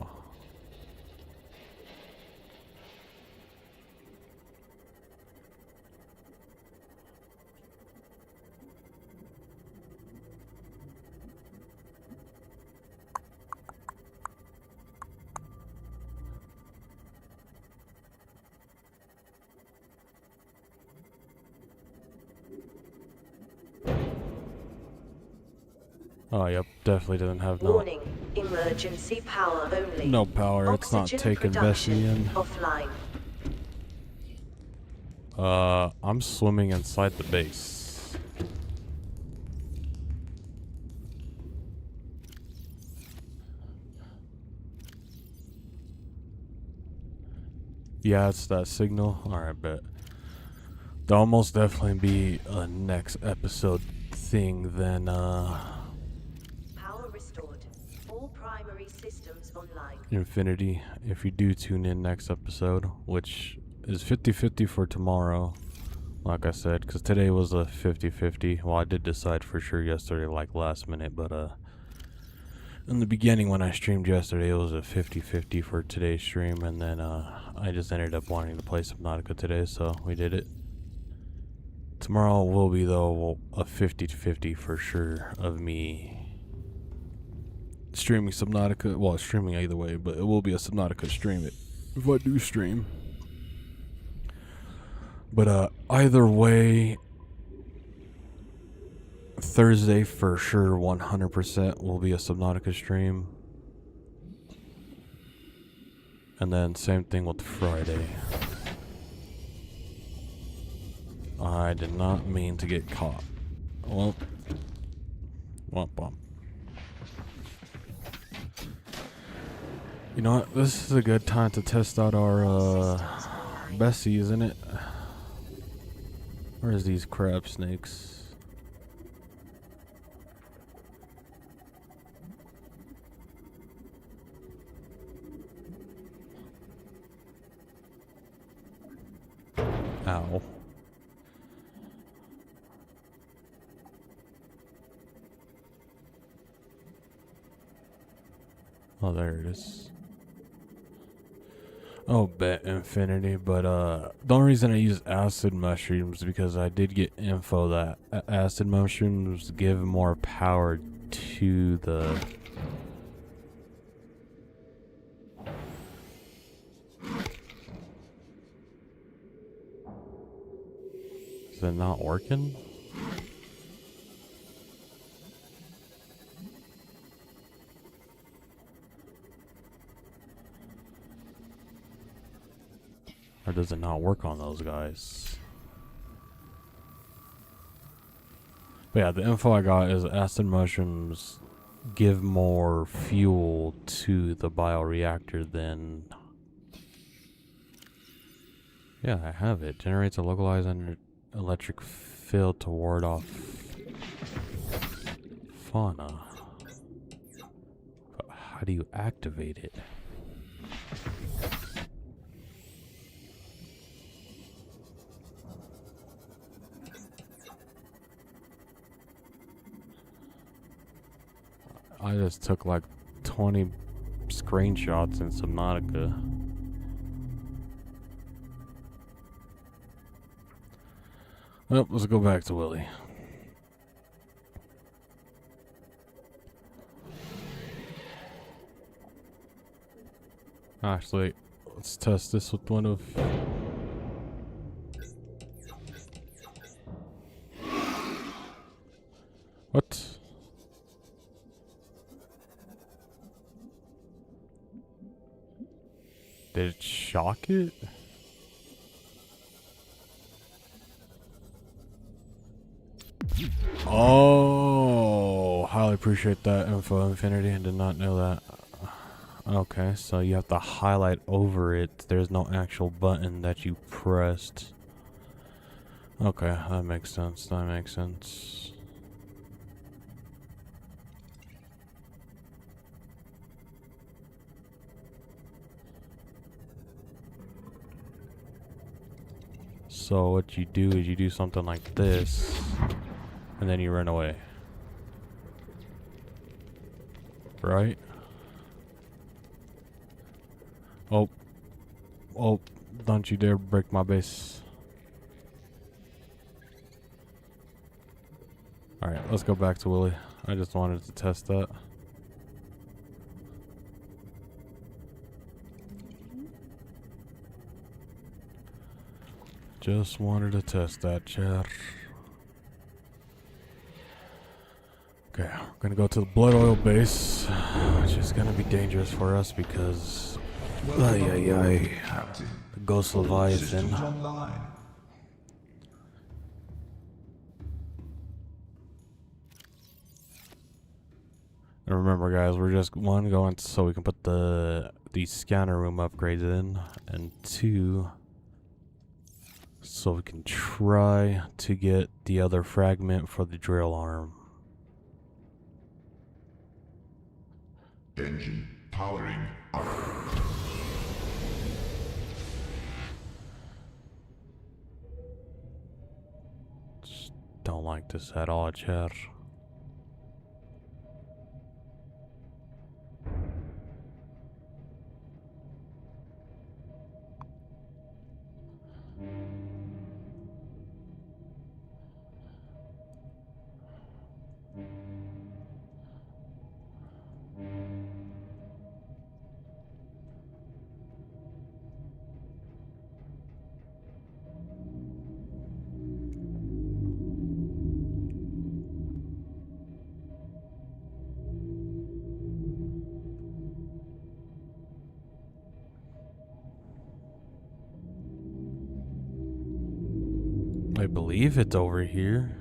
Oh, yep, definitely doesn't have Warning, emergency power only. no power. It's not Oxygen taking production Bessie in. offline. I'm swimming inside the base. Yeah, it's that signal. Alright, bet. There'll almost definitely be a next episode thing then, Power restored. All primary systems online. Infinity. If you do tune in next episode, which is 50-50 for tomorrow, like I said, because today was a 50-50. Well, I did decide for sure yesterday, like last minute, but in the beginning when I streamed yesterday, it was a 50-50 for today's stream, and then I just ended up wanting to play Subnautica today, so we did it. Tomorrow will be, though, a 50-50 for sure of me streaming Subnautica. Well, streaming either way, but it will be a Subnautica stream if I do stream. But either way, Thursday for sure 100% will be a Subnautica stream. And then same thing with Friday. I did not mean to get caught. Well, womp womp. You know what? This is a good time to test out our Bessie, isn't it? Where's these crab snakes? Ow. Oh, there it is. Oh, bet Infinity, but the only reason I use acid mushrooms because I did get info that acid mushrooms give more power to the... Is it not working? Or does it not work on those guys? But yeah, the info I got is acid mushrooms give more fuel to the bioreactor than... Yeah, I have it. Generates a localized electric field to ward off fauna. But how do you activate it? I just took like 20 screenshots in Subnautica. Well, let's go back to Willie. Actually, let's test this with one of... What? Did it shock it? Oh, highly appreciate that info, Infinity. I did not know that. Okay, so you have to highlight over it. There's no actual button that you pressed. Okay, that makes sense. That makes sense. So what you do is you do something like this, and then you run away. Right? Oh. Oh, don't you dare break my base. Alright, let's go back to Willie. I just wanted to test that. Just wanted to test that, chat. Okay, gonna go to the blood oil base, which is gonna be dangerous for us because the Ghost All Leviathan. systems online. And remember, guys, we're just going so we can put the scanner room upgrades in, and 2, so we can try to get the other fragment for the drill arm. Engine powering up. Just don't like this at all, chat. I believe it's over here.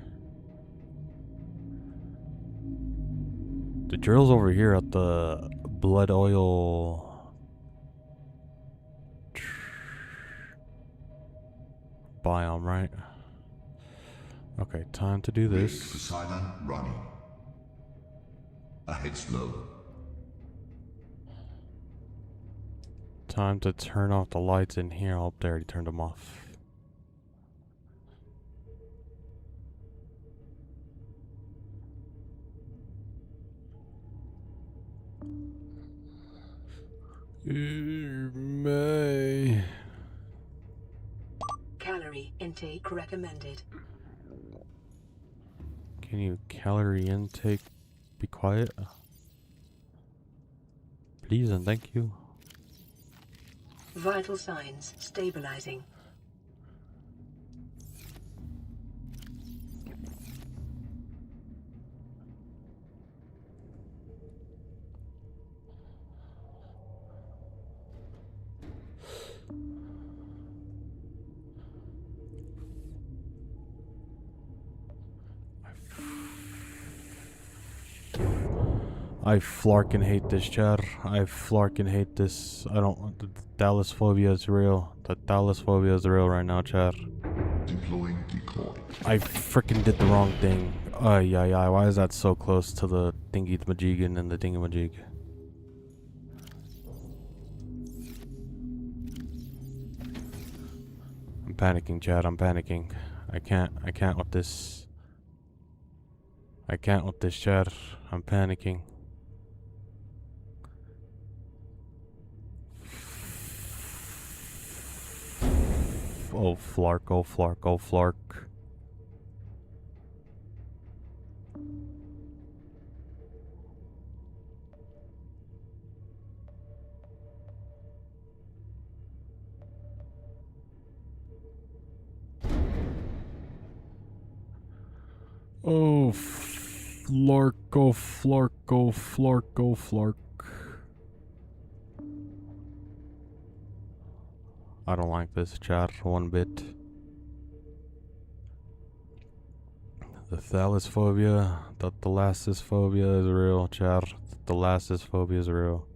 The drill's over here at the blood oil biome, right? Okay, time to do Brake this. for silent running. Ahead slow. Time to turn off the lights in here. Oh, they already turned them off. May. Calorie intake recommended. Can you calorie intake be quiet? Please and thank you. Vital signs stabilizing. I flarkin' hate this, Chad. I flarkin' hate this. I don't. The thalassophobia is real. The thalassophobia is real right now, Chad. Deploying decoy. I frickin' did the wrong thing. Ay. Why is that so close to the thingy-majigan and the thingy-majig? I'm panicking, Chad. I'm panicking. I can't with this. I can't with this, Chad. I'm panicking. Oh, flark, oh, flark, oh, flark. Oh, flark, oh, flark, oh, flark, oh, flark. I don't like this, chat, one bit. The thalassophobia, the thalassophobia is real, chat. The thalassophobia is real.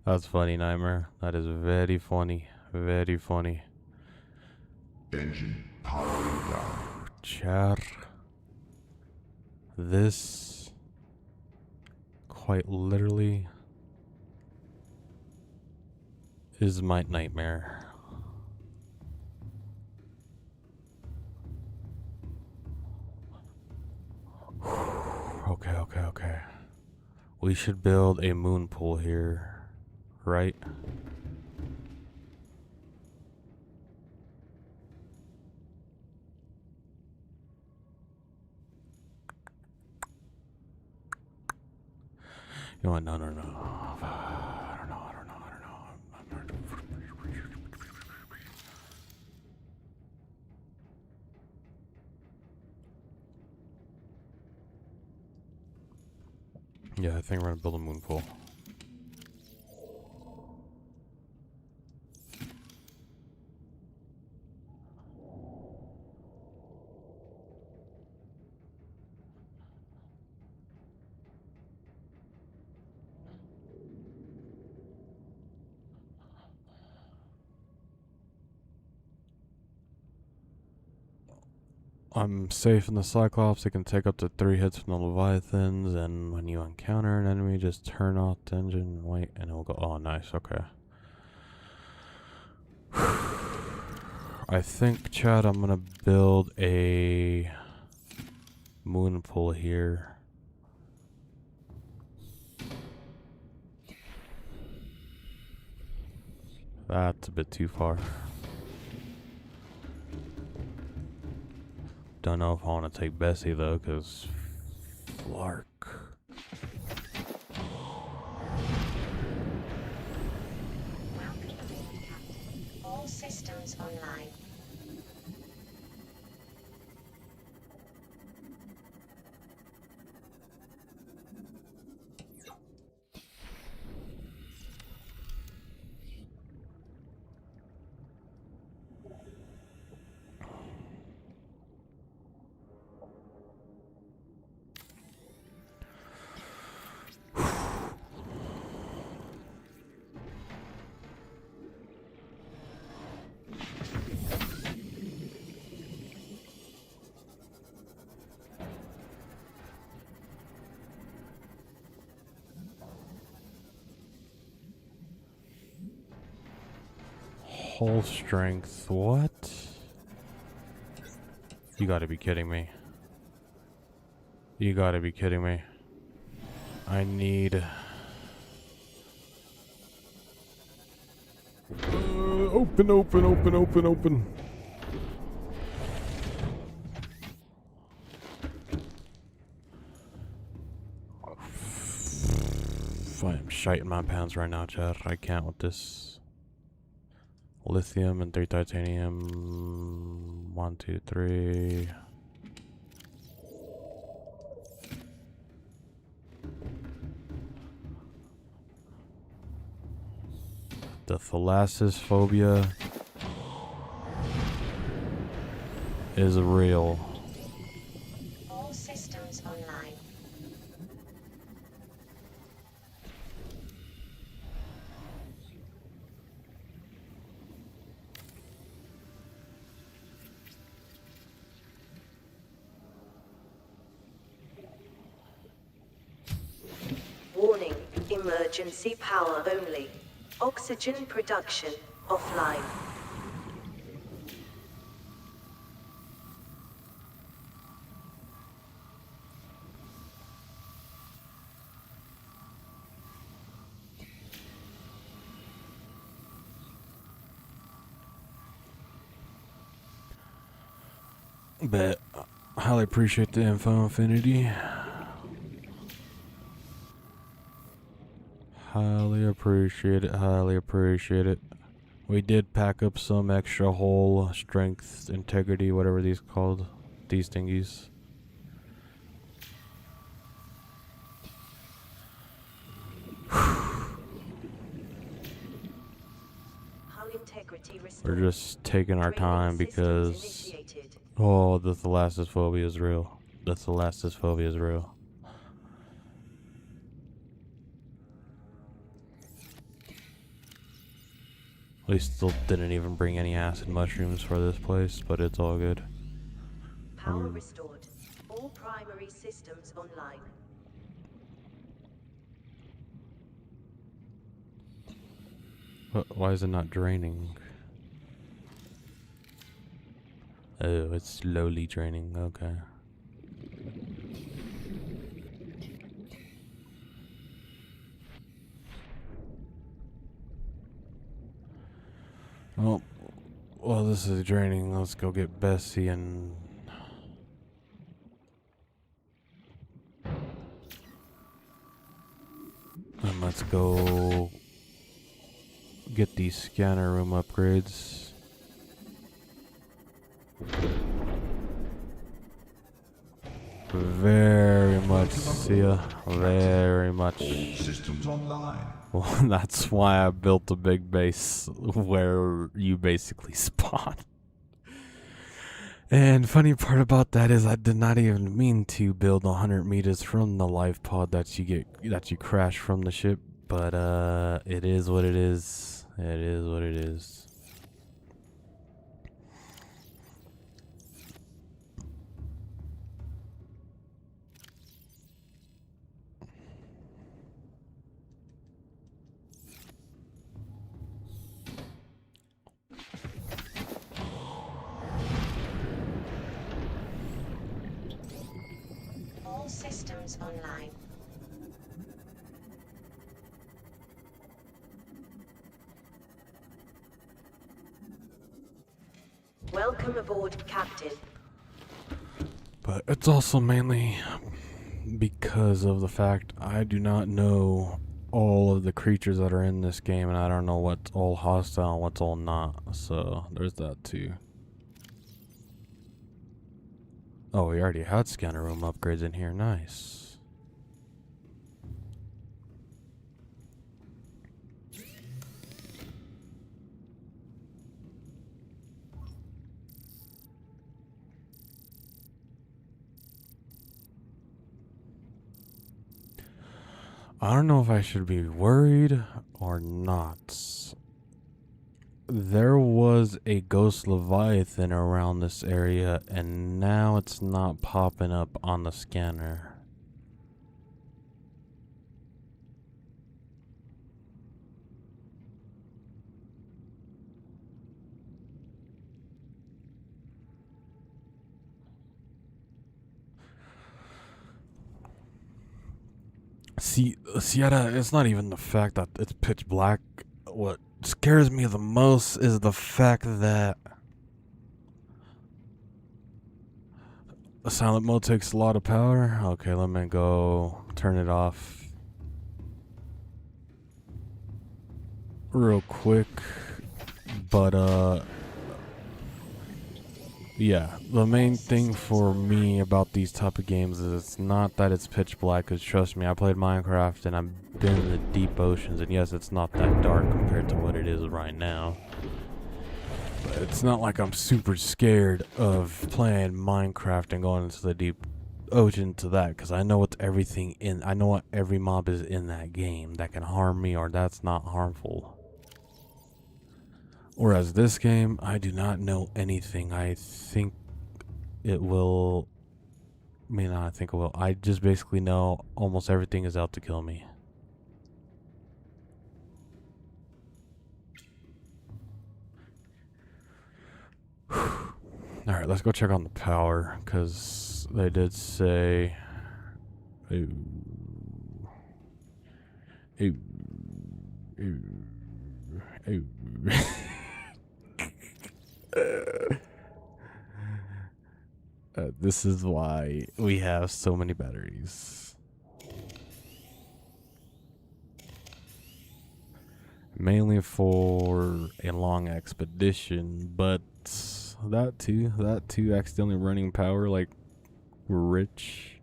That's funny, Nightmare. That is very funny. Very funny. Engine powering down. Chat. This quite literally is my nightmare. Okay. We should build a moon pool here, right? You know what? No. I don't know. Yeah, I think we're gonna build a moon pool. I'm safe in the Cyclops. It can take up to 3 hits from the Leviathans, and when you encounter an enemy, just turn off the engine and wait, and it will go. Oh, nice. Okay. I think, Chad, I'm gonna build a moon pool here. That's a bit too far. Don't know if I want to take Bessie though, because Flark. All systems online. Whole strength, what? You gotta be kidding me. You gotta be kidding me. I need... open. I am shiting my pants right now, Chad. I can't with this. Lithium and 3 titanium. 1, 2, 3. The thalassophobia is real. All systems online. Warning, emergency power only. Oxygen production offline. But I highly appreciate the info, Infinity. Highly appreciate it. We did pack up some extra hull, strength, integrity, whatever these called. These thingies. Hull integrity restored. We're just taking our time Training because... systems initiated. Oh, the thalassophobia is real. The thalassophobia is real. We still didn't even bring any acid mushrooms for this place, but it's all good. Power restored. All primary systems online. Why is it not draining? Oh, it's slowly draining. Okay. Oh, well, this is draining. Let's go get Bessie and... And let's go get these scanner room upgrades. Very much, see ya. Very much. All systems online. Well, that's why I built a big base where you basically spawn. And funny part about that is I did not even mean to build 100 meters from the life pod that you crash from the ship, but it is what it is. It is what it is. All systems online. Welcome aboard, Captain. But it's also mainly because of the fact I do not know all of the creatures that are in this game, and I don't know what's all hostile and what's all not. So there's that too. Oh, we already had scanner room upgrades in here. Nice. I don't know if I should be worried or not. There was a ghost Leviathan around this area, and now it's not popping up on the scanner. See, Sierra, it's not even the fact that it's pitch black. What scares me the most is the fact that the silent mode takes a lot of power. Okay, let me go turn it off real quick. But yeah, the main thing for me about these type of games is it's not that it's pitch black, because trust me, I played Minecraft and I've been in the deep oceans, and yes, it's not that dark compared to what it is right now. But it's not like I'm super scared of playing Minecraft and going into the deep ocean to that, because I know what's everything in, I know what every mob is in that game that can harm me or that's not harmful. Whereas this game, I do not know anything. I think it will... I mean, I think it will. I just basically know almost everything is out to kill me. Alright, let's go check on the power, because they did say... Ooh. Ooh. Ooh. Ooh. This is why we have so many batteries. Mainly for a long expedition, but that too, accidentally running power like we're rich.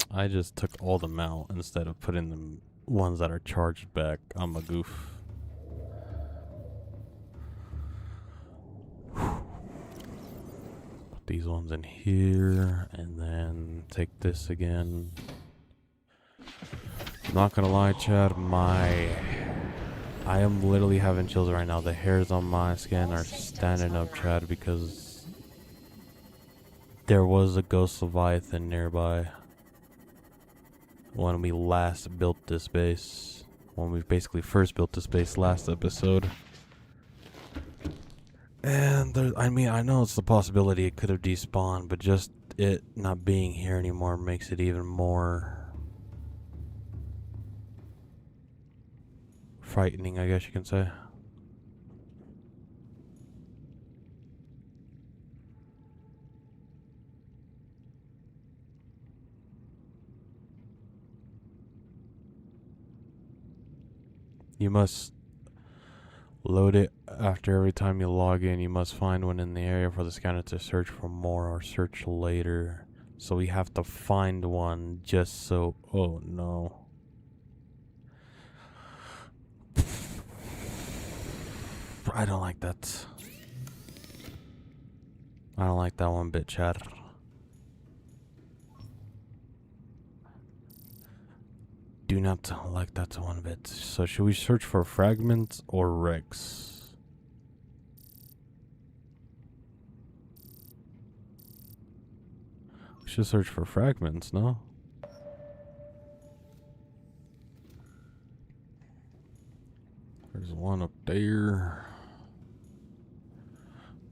I just took all them out instead of putting the ones that are charged back. I'm a goof. Put these ones in here, and then take this again. I'm not gonna lie, Chad, I am literally having chills right now. The hairs on my skin are standing up, Chad, because there was a ghost Leviathan nearby when we last built this base. When we basically first built this base last episode. And there, I mean, I know it's the possibility it could have despawned, but just it not being here anymore makes it even more frightening, I guess you can say. You must load it after every time you log in. You must find one in the area for the scanner to search for more or search later. So we have to find one just so. Oh no. I don't like that. I don't like that one bit, Chad. Do not like that one bit. So should we search for fragments or wrecks? We should search for fragments, no? There's one up there.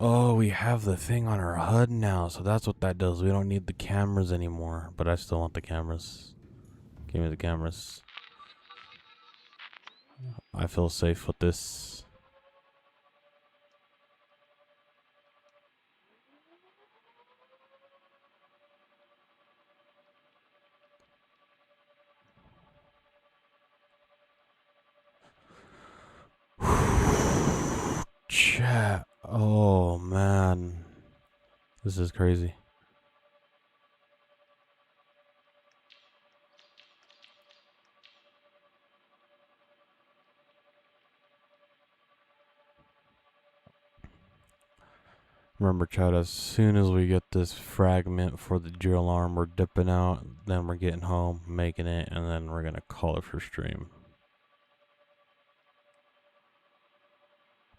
Oh, we have the thing on our HUD now, so that's what that does. We don't need the cameras anymore, but I still want the cameras. Give me the cameras. I feel safe with this. Chat. Oh man. This is crazy. Remember, chat, as soon as we get this fragment for the drill arm, we're dipping out, then we're getting home, making it, and then we're gonna call it for stream.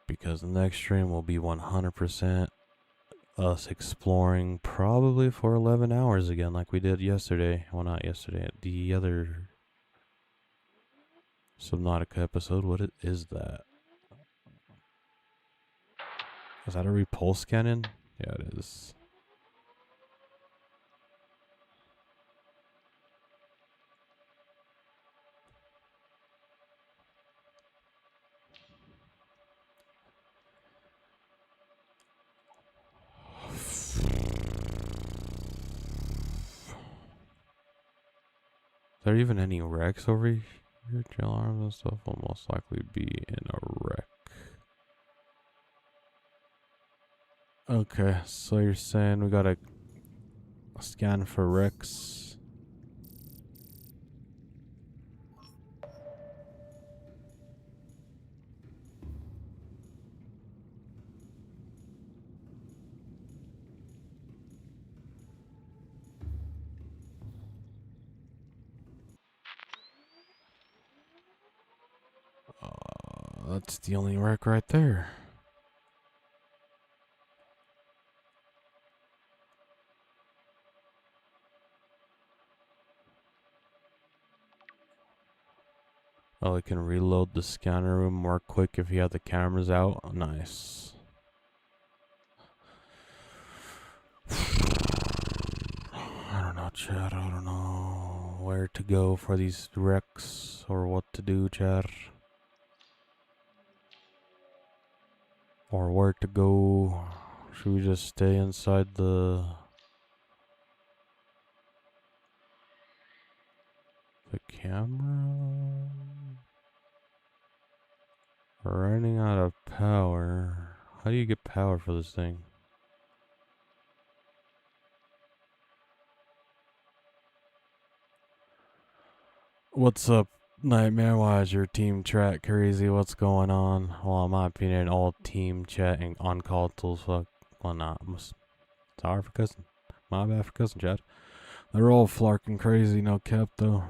Because the next stream will be 100% us exploring, probably for 11 hours again, like we did yesterday. Well, not yesterday, the other Subnautica episode. What is that? Is that a repulse cannon? Yeah, it is. Is there even any wrecks over here? Drill arms and stuff will most likely be in a wreck. Okay, so you're saying we gotta scan for wrecks. That's the only wreck right there. Oh, we can reload the scanner room more quick if you have the cameras out. Nice. I don't know, Chad. I don't know where to go for these wrecks or what to do, Chad. Or where to go. Should we just stay inside the camera? We're running out of power. How do you get power for this thing? What's up, Nightmare? Why is your team chat crazy? What's going on? Well, in my opinion, all team chatting on call tools fuck. Well, not. Sorry for cussing. My bad for cussing, chat. They're all flarking crazy, no cap though.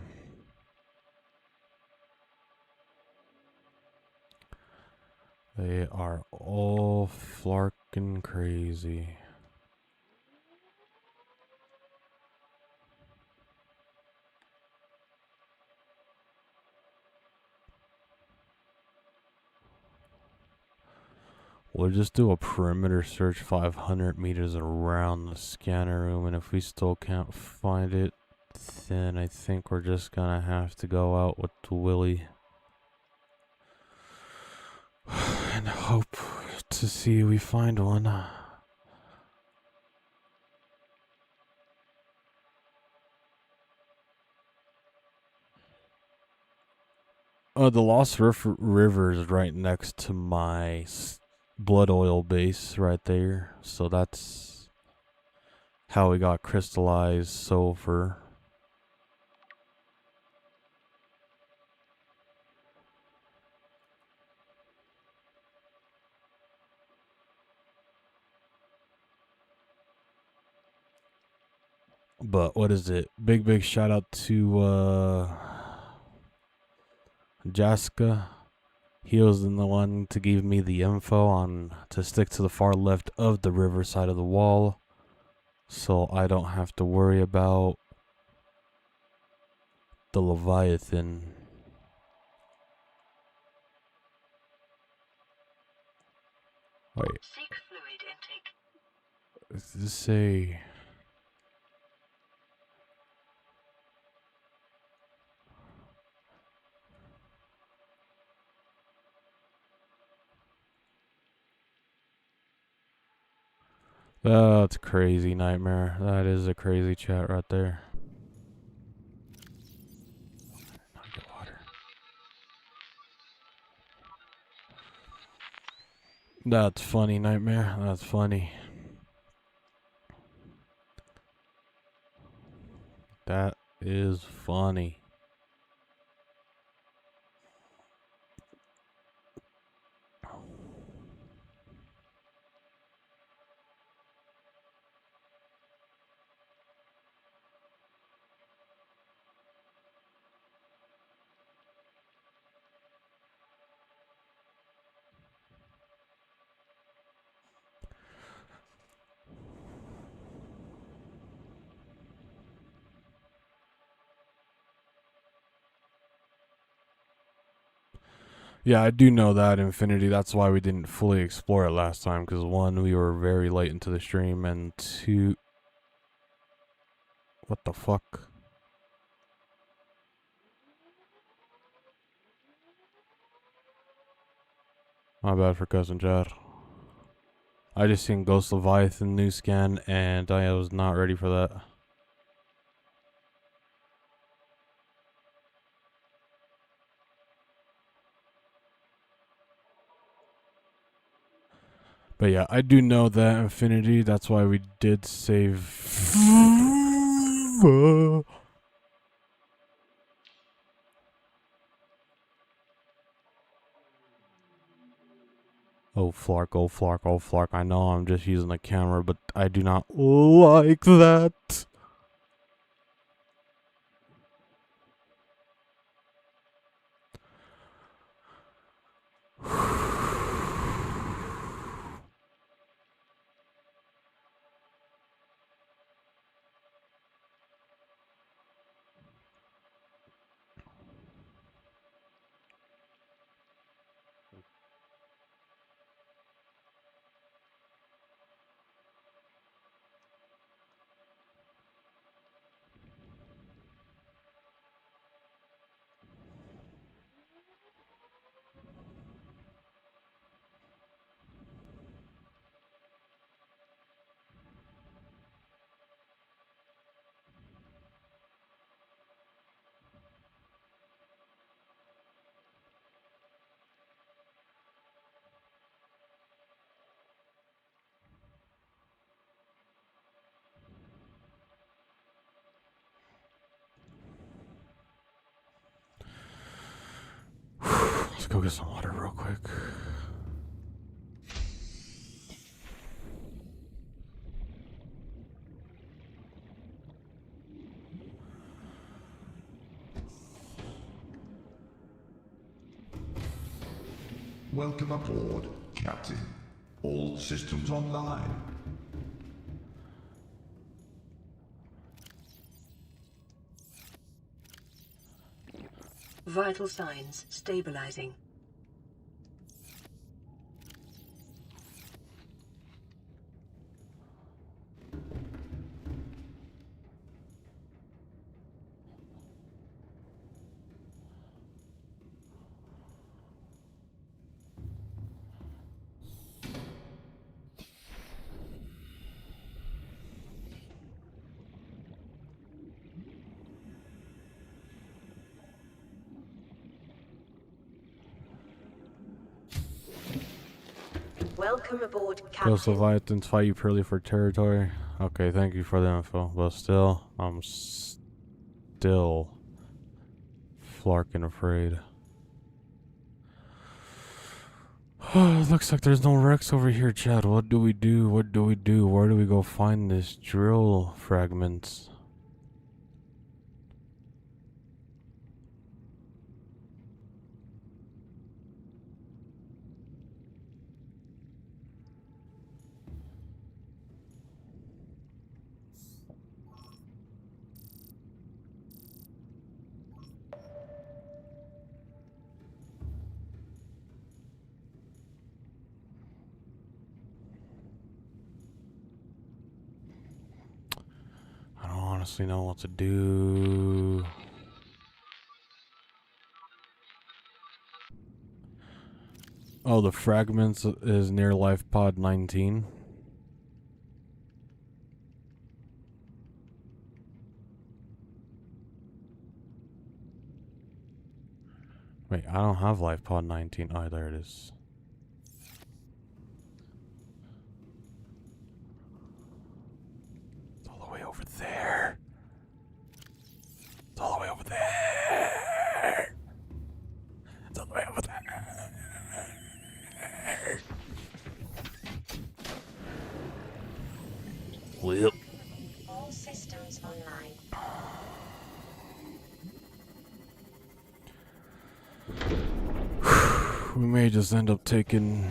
They are all flarking crazy. We'll just do a perimeter search 500 meters around the scanner room, and if we still can't find it, then I think we're just gonna have to go out with the Willy and hope to see we find one. The Lost River is right next to my blood oil base right there. So that's how we got crystallized sulfur. But what is it? Big shout out to Jaska. He was the one to give me the info on to stick to the far left of the river side of the wall, so I don't have to worry about the Leviathan. Wait. Seek fluid intake. Does this say? That's crazy, Nightmare. That is a crazy chat right there. Not get water. That's funny, Nightmare. That's funny. That is funny. Yeah, I do know that, Infinity. That's why we didn't fully explore it last time, because one, we were very late into the stream, and two... What the fuck? My bad for cussing, chat. I just seen Ghost Leviathan new scan, and I was not ready for that. But yeah, I do know that, Infinity. That's why we did save... Oh, Flark, oh, Flark, oh, Flark. I know I'm just using the camera, but I do not like that. Let's go get some water real quick. Welcome aboard, Captain. All systems online. Vital signs stabilizing. Welcome aboard, Ghost Captain. Leviathans fight you purely for territory. Okay, thank you for the info. But still, I'm still flarking afraid. Looks like there's no wrecks over here, Chad. What do we do? What do we do? Where do we go find this drill fragments? I don't honestly know what to do. Oh, the fragments is near life pod 19. Wait, I don't have life pod 19. Oh, there it is. It's all the way over there. It's all the way over there. It's all the way over there. Well, All systems online. we may just end up taking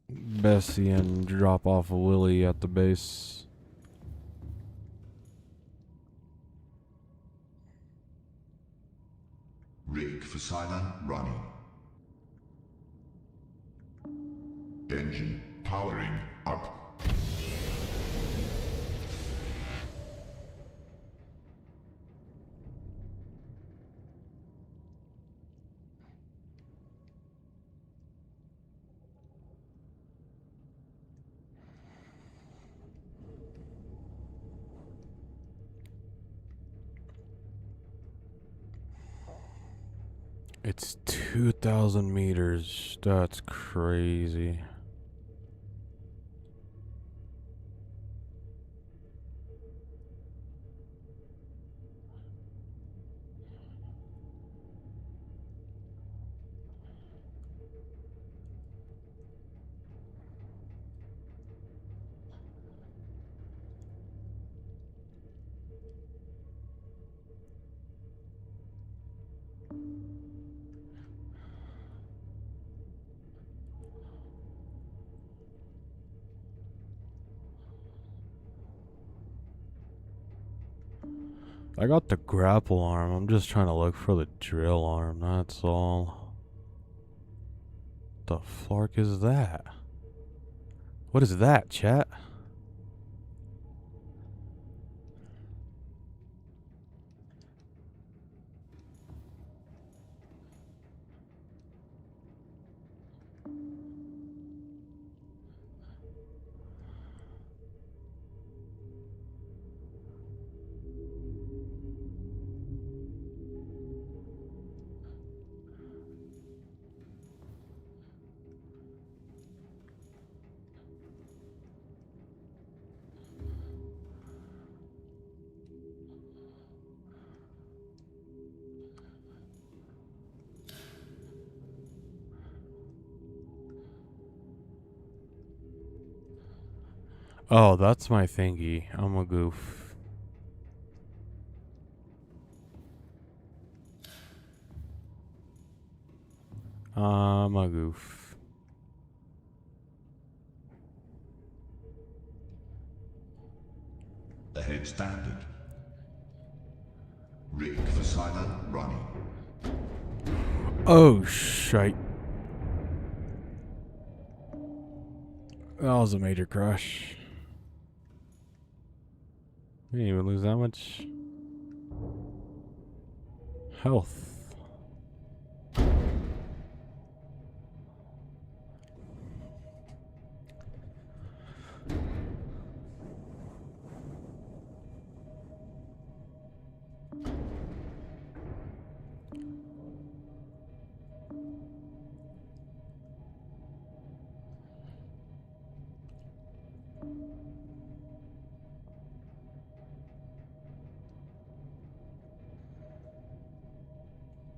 Bessie and drop off a Willie at the base. Rig for silent running. Engine powering up. It's 2,000 meters. That's crazy. I got the grapple arm. I'm just trying to look for the drill arm. That's all. The flark is that? What is that, chat? Oh, that's my thingy. I'm a goof. I'm a goof. Ahead standard. Rig for silent running. Oh, shite. That was a major crash. We didn't even lose that much health.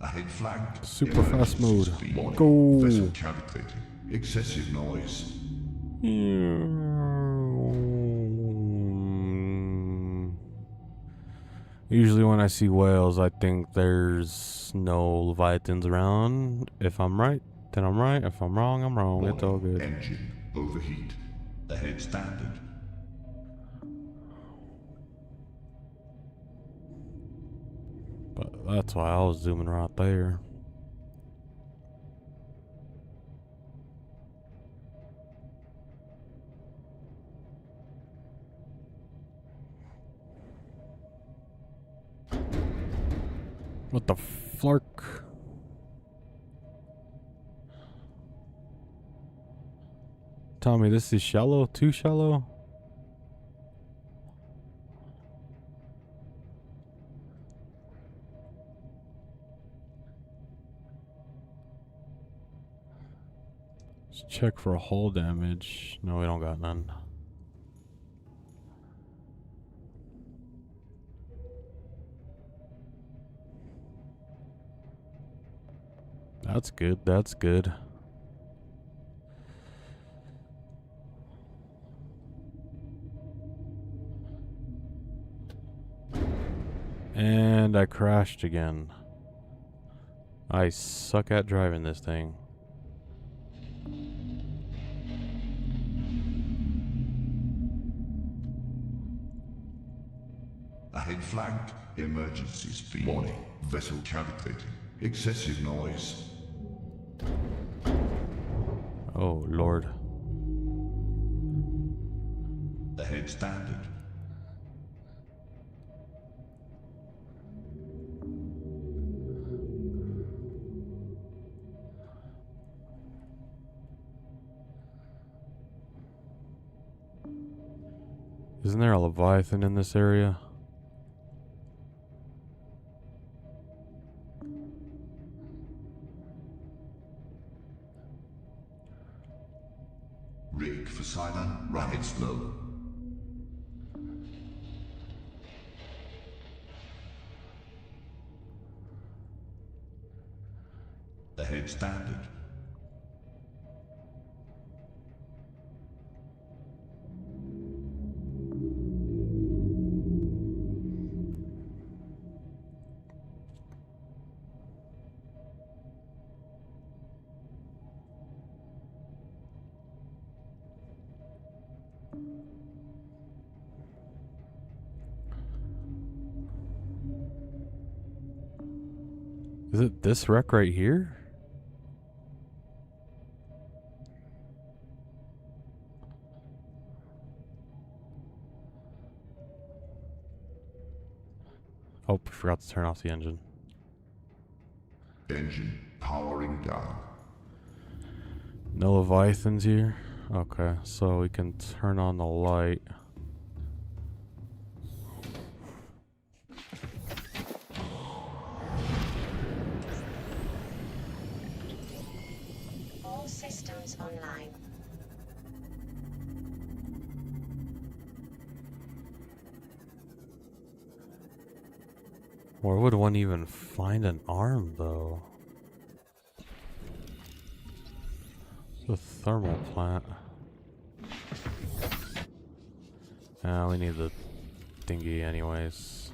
Ahead flagged. Super fast mode. Warning. Go. Vessel calculating. Excessive noise. Usually when I see whales, I think there's no leviathans around. If I'm right, then I'm right. If I'm wrong, I'm wrong. It's all Warning. good. Engine overheat. Ahead standard. But that's why I was zooming right there. What the flark? Tell me this is shallow? Too shallow? Let's check for hull damage. No, we don't got none. That's good, that's good. And I crashed again. I suck at driving this thing. Ahead flagged. Emergency speed. Warning. Vessel calculating. Excessive noise. Oh, Lord. Ahead standard. Isn't there a leviathan in this area? Rig for silent. Right slow. Ahead standard. Is it this wreck right here? Oh, forgot to turn off the engine. Engine powering down. No leviathans here? Okay, so we can turn on the light. All systems online. Where would one even find an arm, though? It's a thermal plant. We need the dinghy anyways.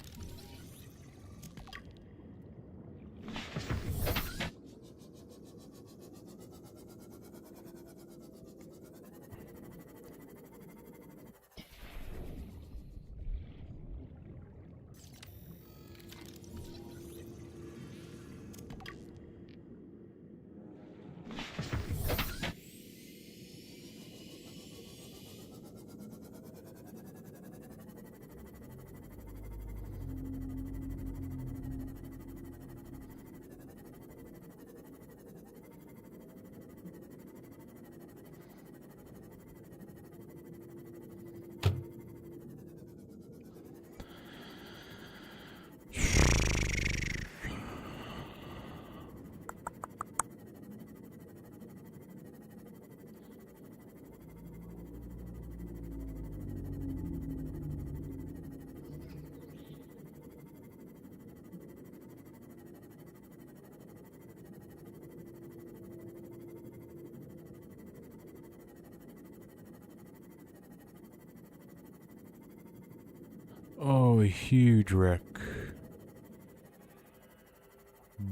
Oh, a huge wreck.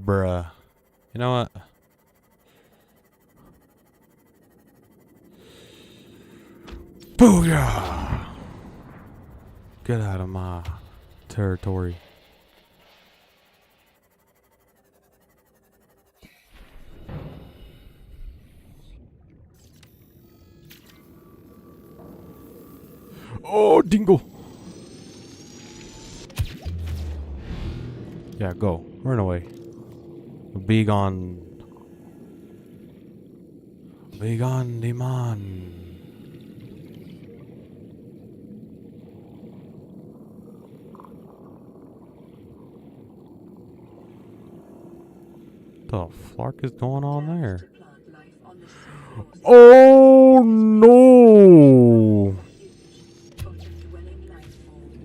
Bruh. You know what? Booyah! Get out of my territory. Oh, dingo! Yeah, go. Run away. Be gone. Be gone, demon. The flark is going on there? To plant life on the seafloor. Oh no! Ocean-dwelling life form.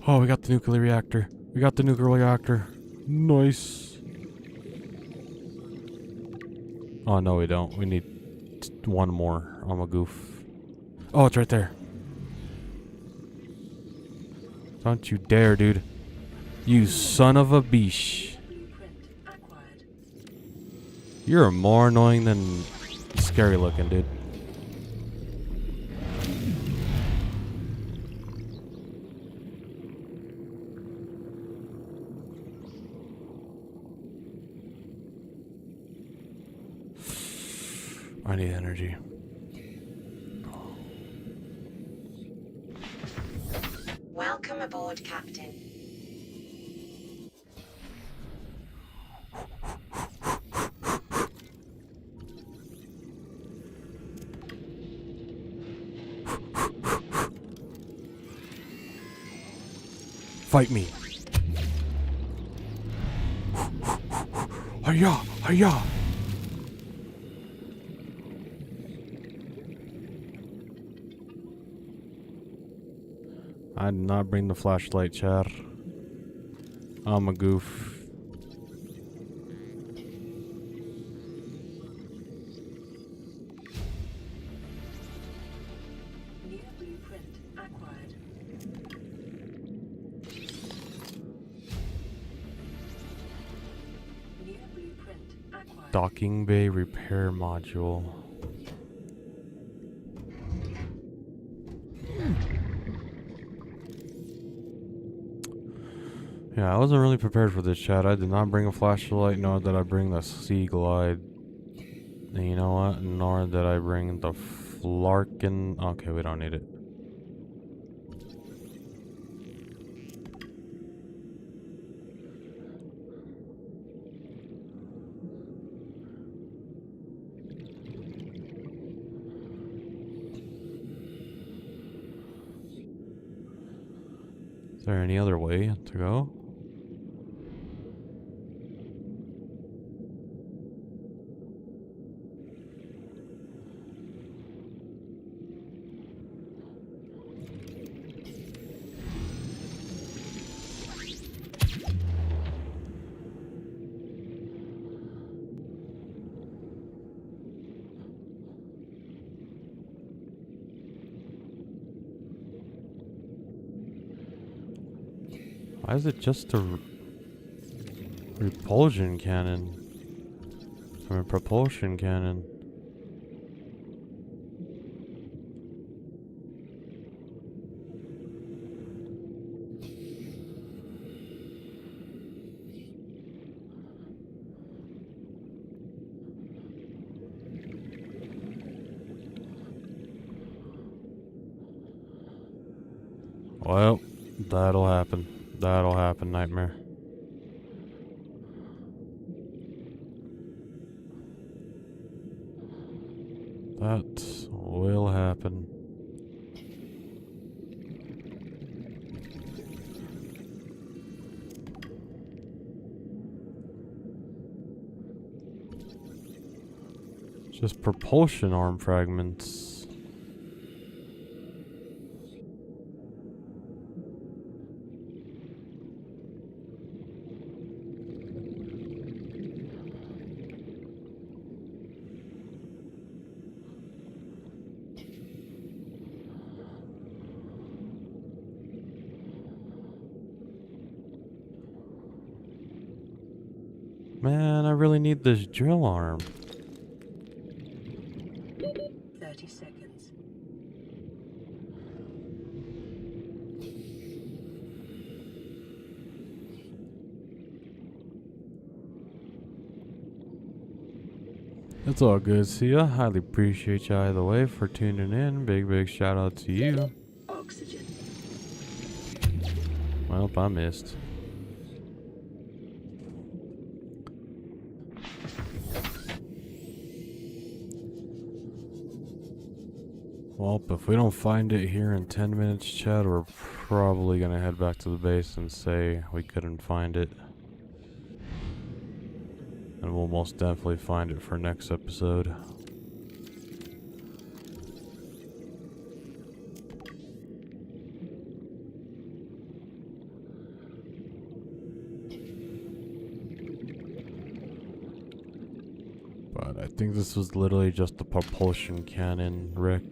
Oh, we got the nuclear reactor. We got the nuclear reactor. Nice. Oh, no, we don't. We need one more. I'm a goof. Oh, it's right there. Don't you dare, dude. You son of a beesh. Blueprint acquired. You're more annoying than scary looking, dude. I need energy. Welcome aboard, Captain. Fight me. Hiya! Hiya! I did not bring the flashlight, Chad. I'm a goof. New blueprint acquired. New blueprint acquired. Docking bay repair module. Yeah, I wasn't really prepared for this, Chad. I did not bring a flashlight, nor did I bring the sea glide. And you know what? Nor did I bring the flarkin. Okay, we don't need it. Is there any other way to go? Why is it just a repulsion cannon? I mean, propulsion cannon. Well, that'll happen. That'll happen, Nightmare. That will happen. Just propulsion arm fragments. Man, I really need this drill arm. 30 seconds. It's all good. See, I highly appreciate you either way for tuning in. Big shout out to you. Oxygen. Well, I missed. Well, if we don't find it here in 10 minutes, Chad, we're probably gonna head back to the base and say we couldn't find it. And we'll most definitely find it for next episode. But I think this was literally just the propulsion cannon, Rick.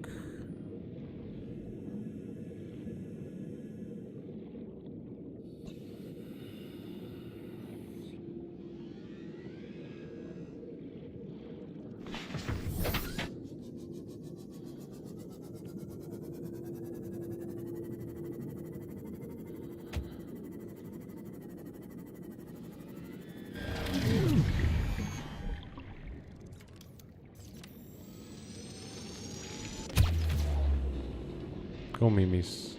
Go, Mimis.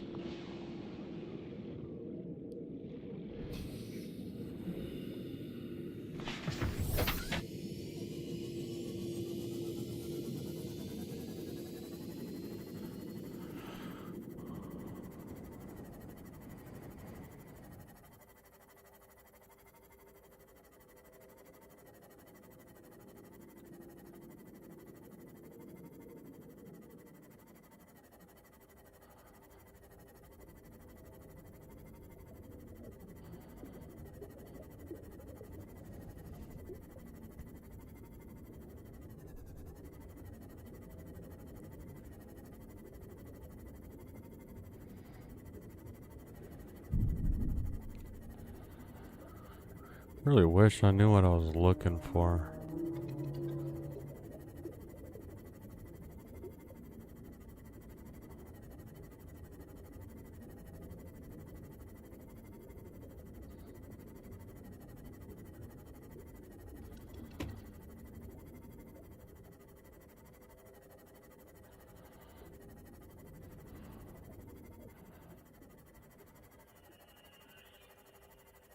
Really wish I knew what I was looking for.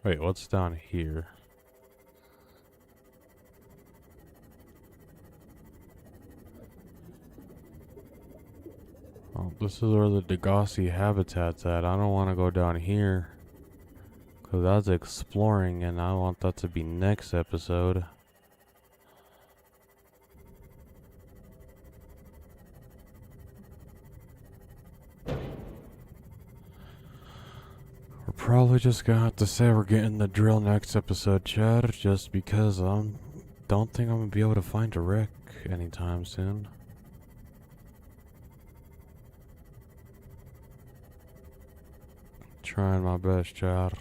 Wait, what's down here? Oh, this is where the Degassi habitat's at. I don't want to go down here, because that's exploring, and I want that to be next episode. We're probably just gonna have to say we're getting the drill next episode, Chad, just because I don't think I'm gonna be able to find a wreck anytime soon. Trying my best, Chad.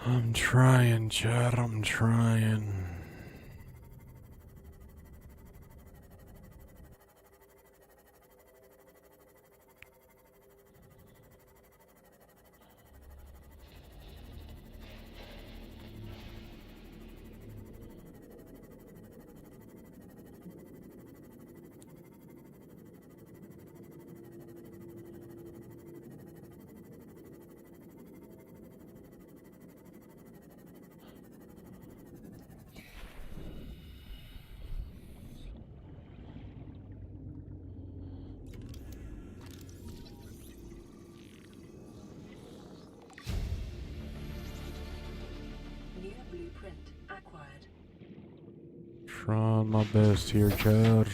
I'm trying, Chad, I'm trying. blueprint acquired. Trying my best here, Chad.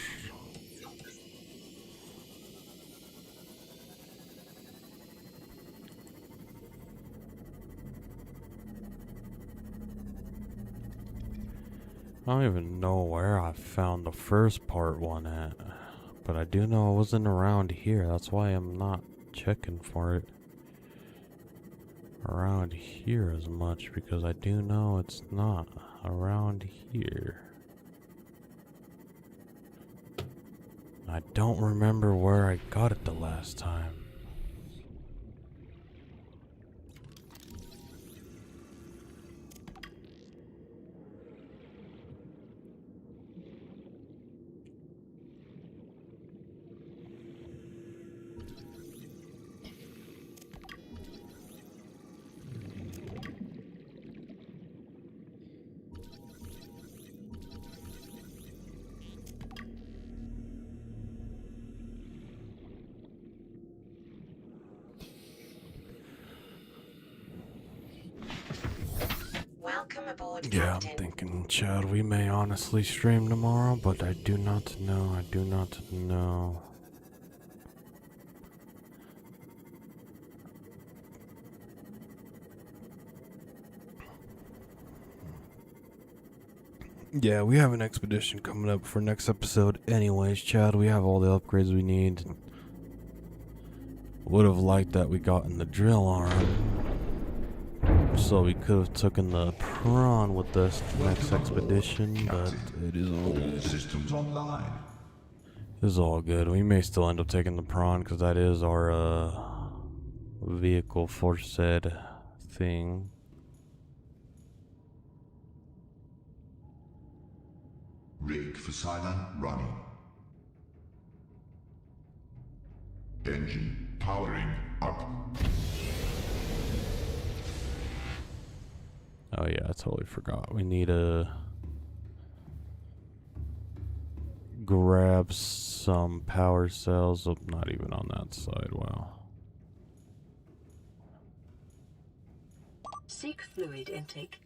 I don't even know where I found the first part one at, but I do know it wasn't around here. That's why I'm not checking for it around here as much, because I do know it's not around here. I don't remember where I got it the last time. Welcome aboard, Yeah, I'm Captain. thinking, Chad, we may honestly stream tomorrow, but I do not know. I do not know. Yeah, we have an expedition coming up for next episode anyways, Chad. We have all the upgrades we need. Would have liked that we got in the drill arm, so we could have taken the prawn with this next expedition, but it is all All good. systems online. It's all good. We may still end up taking the prawn, because that is our vehicle for said thing. Rig for silent running. Engine powering up. Oh yeah, I totally forgot. We need to grab some power cells. Oh, not even on that side. Wow. Seek fluid intake.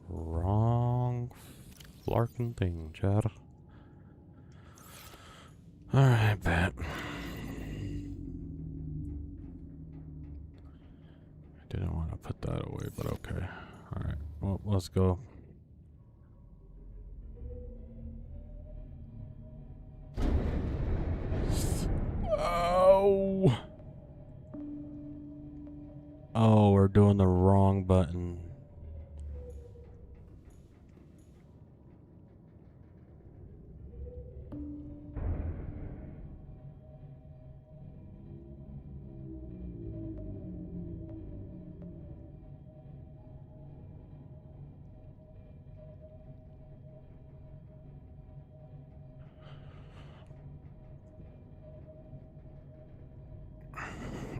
Wrong flarkin' thing, Chad. Alright, bet. I didn't want to put that away, but okay. Alright, well, let's go. Oh! Oh, we're doing the wrong button.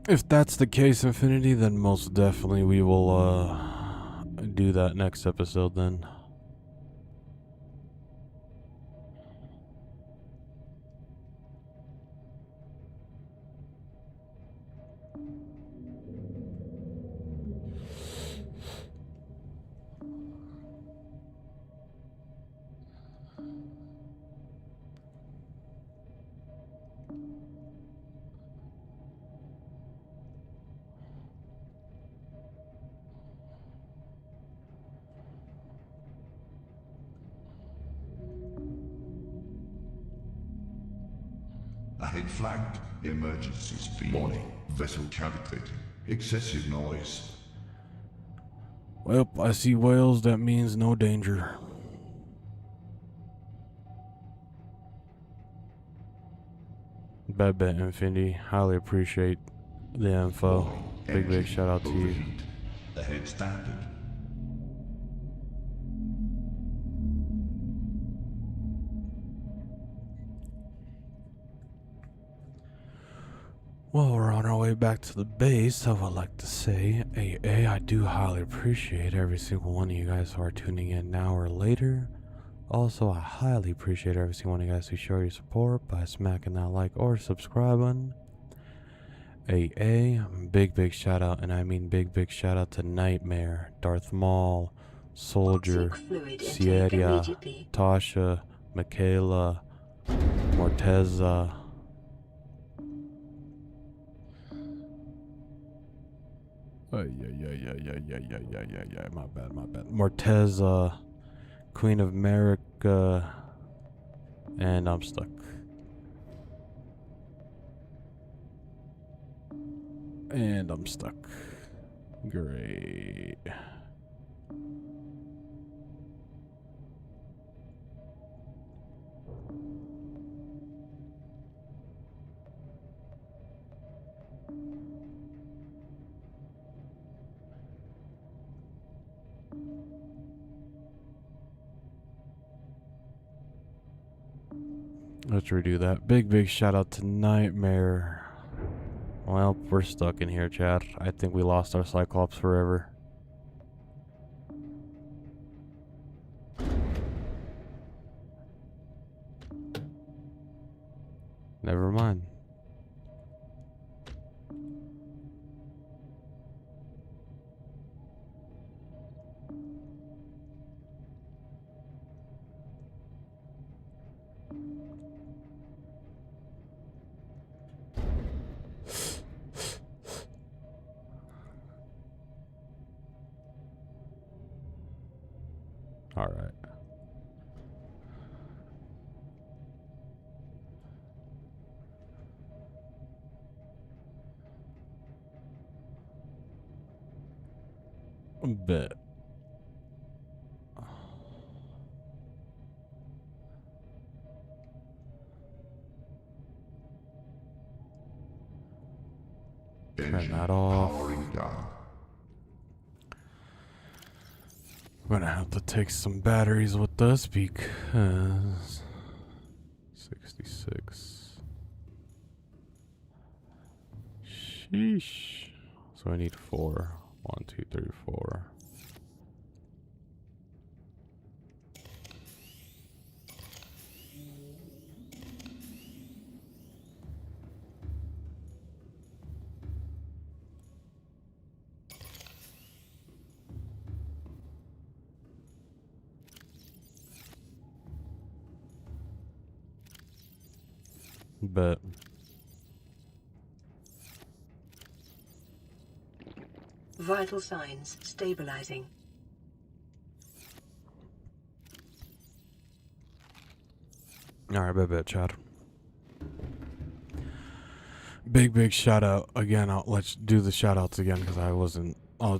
If that's the case, Infinity, then most definitely we will do that next episode then. Ahead flagged. Emergency speed. Warning. Vessel cavitating. Excessive noise. Well, I see whales, that means no danger. Bad bet, Infinity. Highly appreciate the info. Warning. Big Engine shout out to you. overheat. Ahead standard. Well, we're on our way back to the base. I would like to say, I do highly appreciate every single one of you guys who are tuning in now or later. Also, I highly appreciate every single one of you guys who show your support by smacking that like or subscribe button. Big shout out, and I mean big shout out to Nightmare, Darth Maul, Soldier, Seek fluid intake Sierra, immediately. Tasha, Michaela, Morteza. Yeah. My bad. Morteza, Queen of America, and I'm stuck. Great. Let's redo that. Big shout out to Nightmare. Well, we're stuck in here, chat. I think we lost our Cyclops forever. Never mind. All right. Bet. Turn that off. Powering down. We're gonna have to take some batteries with us because 66. Sheesh. So I need 4. 1, 2, 3, 4. Bet. Vital signs stabilizing. Alright, bet, Chad. Big shout out again. Let's do the shout outs again because I was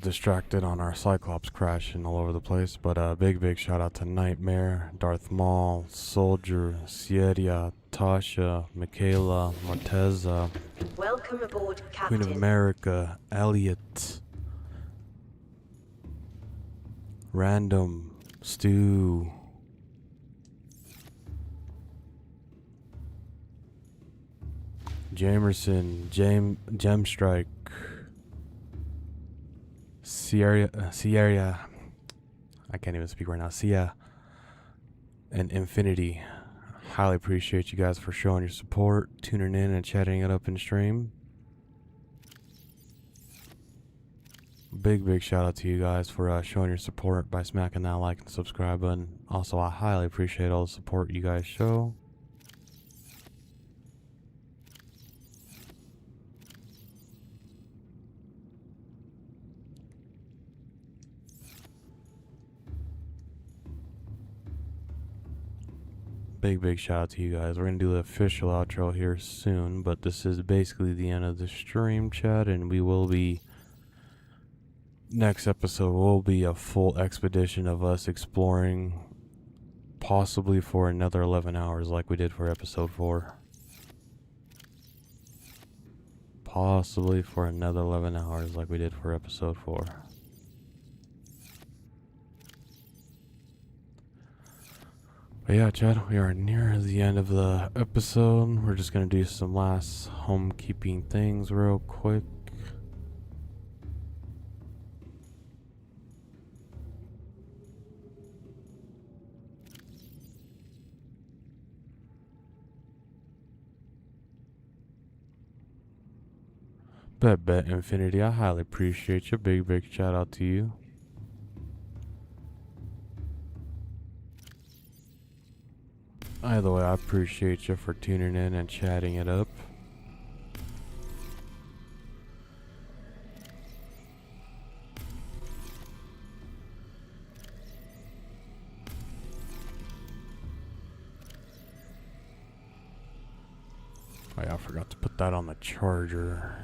distracted on our Cyclops crashing all over the place. But big shout out to Nightmare, Darth Maul, Soldier, Sierra, Tasha, Michaela, Morteza, Welcome aboard, Queen Captain. of America, Elliot, Random, Stu, Jamerson, Gemstrike, Sierra, I can't even speak right now, Sia, and Infinity. Highly appreciate you guys for showing your support, tuning in and chatting it up in stream. Big shout out to you guys for showing your support by smacking that like and subscribe button. Also, I highly appreciate all the support you guys show. Big shout out to you guys. We're gonna do the official outro here soon, but this is basically the end of the stream, chat, and we will be next episode will be a full expedition of us exploring, possibly for another 11 hours like we did for episode 4. Possibly for another 11 hours like we did for episode 4. But yeah, Chad, we are near the end of the episode. We're just gonna do some last homekeeping things real quick. Bet Infinity, I highly appreciate you. Big shout out to you. Either way, I appreciate you for tuning in and chatting it up. Oh yeah, I forgot to put that on the charger.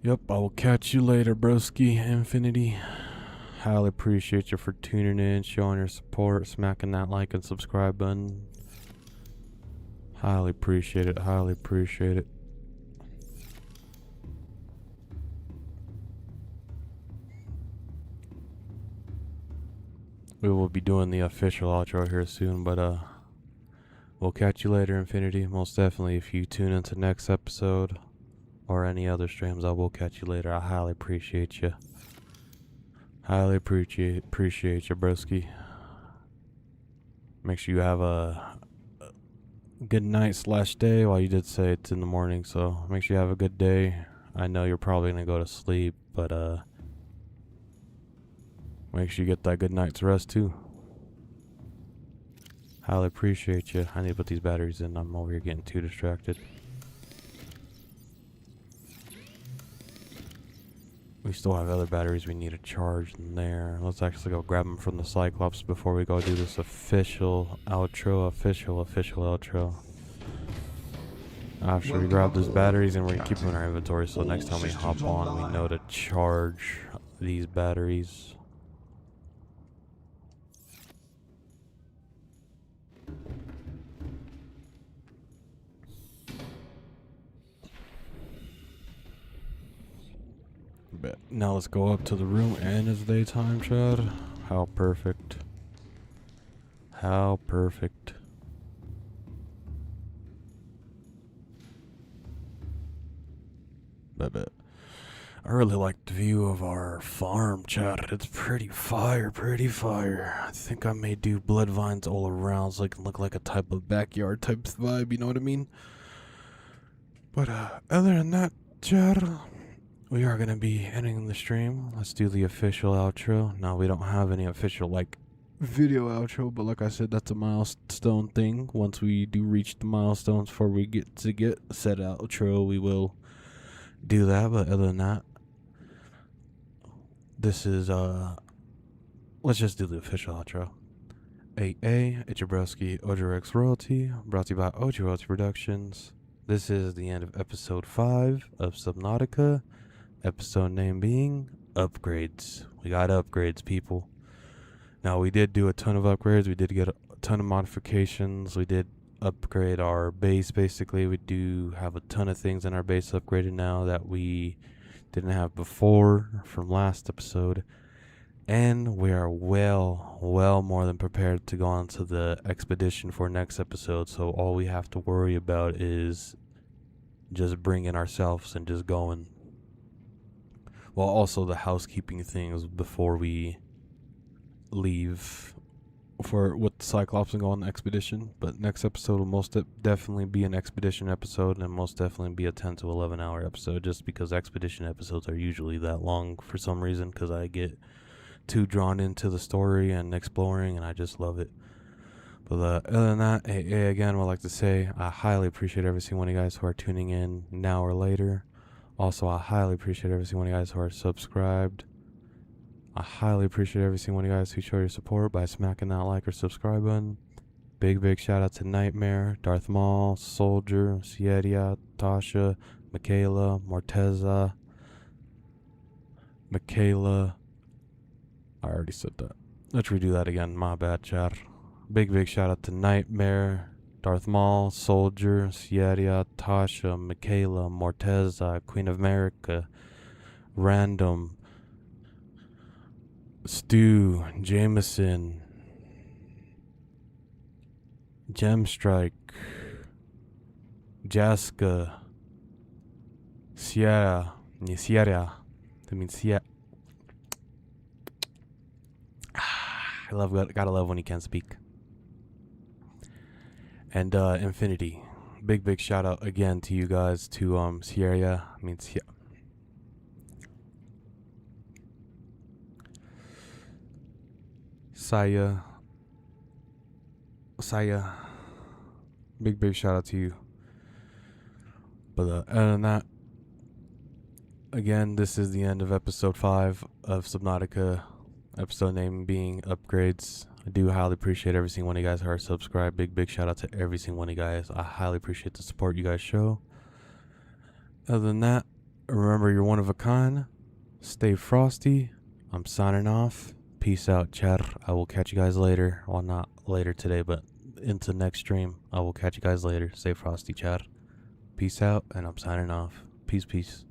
Yep, I will catch you later, broski. Infinity. Highly appreciate you for tuning in, showing your support, smacking that like and subscribe button. Highly appreciate it, highly appreciate it. We will be doing the official outro here soon, but we'll catch you later, Infinity. Most definitely, if you tune into next episode or any other streams, I will catch you later. I highly appreciate you. Highly appreciate you, broski. Make sure you have a good night / day. Well, you did say it's in the morning, so make sure you have a good day. I know you're probably gonna go to sleep, but make sure you get that good night's rest too. Highly appreciate you. I need to put these batteries in. I'm over here getting too distracted. We still have other batteries we need to charge in there. Let's actually go grab them from the Cyclops before we go do this official outro. Official outro. After we grab those batteries, and we're gonna keep them in our inventory so next time we hop on, we know to charge these batteries. Bet. Now let's go up to the room, and it's daytime, Chad. How perfect. How perfect. Bet. I really like the view of our farm, Chad. It's pretty fire. I think I may do blood vines all around so it can look like a type of backyard type vibe, you know what I mean? But other than that, Chad, we are going to be ending the stream. Let's do the official outro. Now, we don't have any official, video outro, but like I said, that's a milestone thing. Once we do reach the milestones before we get said outro, we will do that. But other than that, this is, let's just do the official outro. It's your broski, Ojorex Royalty, brought to you by Ojo Royalty Productions. This is the end of episode 5 of Subnautica. Episode name being upgrades. We got upgrades, people. Now, we did do a ton of upgrades. We did get a ton of modifications. We did upgrade our base, basically. We do have a ton of things in our base upgraded now that we didn't have before from last episode. And we are well more than prepared to go on to the expedition for next episode. So all we have to worry about is just bringing ourselves and just going. Well, also the housekeeping things before we leave with the Cyclops and go on the expedition. But next episode will most definitely be an expedition episode, and most definitely be a 10 to 11 hour episode, just because expedition episodes are usually that long for some reason, because I get too drawn into the story and exploring, and I just love it. But other than that, again, I'd like to say I highly appreciate every single one of you guys who are tuning in now or later. Also, I highly appreciate every single one of you guys who are subscribed. I highly appreciate every single one of you guys who show your support by smacking that like or subscribe button. Big shout out to Nightmare, Darth Maul, Soldier, Siedia, Tasha, Michaela, Morteza, Michaela. I already said that. Let's redo that again. My bad, chat. Big shout out to Nightmare, Darth Maul, Soldier, Sierra, Tasha, Michaela, Morteza, Queen of America, Random, Stu, Jameson, Gemstrike, Jaska, Sierra, I mean Sierra. Gotta love when you can't speak. And Infinity. Big shout out again to you guys, to Sierra. I mean Saya. Big shout out to you. But other than that, again, this is the end of episode 5 of Subnautica. Episode name being Upgrades. I do highly appreciate every single one of you guys who are subscribed. Big shout out to every single one of you guys. I highly appreciate the support you guys show. Other than that, remember you're one of a kind. Stay frosty. I'm signing off. Peace out, chat. I will catch you guys later. Well, not later today, but into next stream. I will catch you guys later. Stay frosty, chat. Peace out, and I'm signing off. Peace.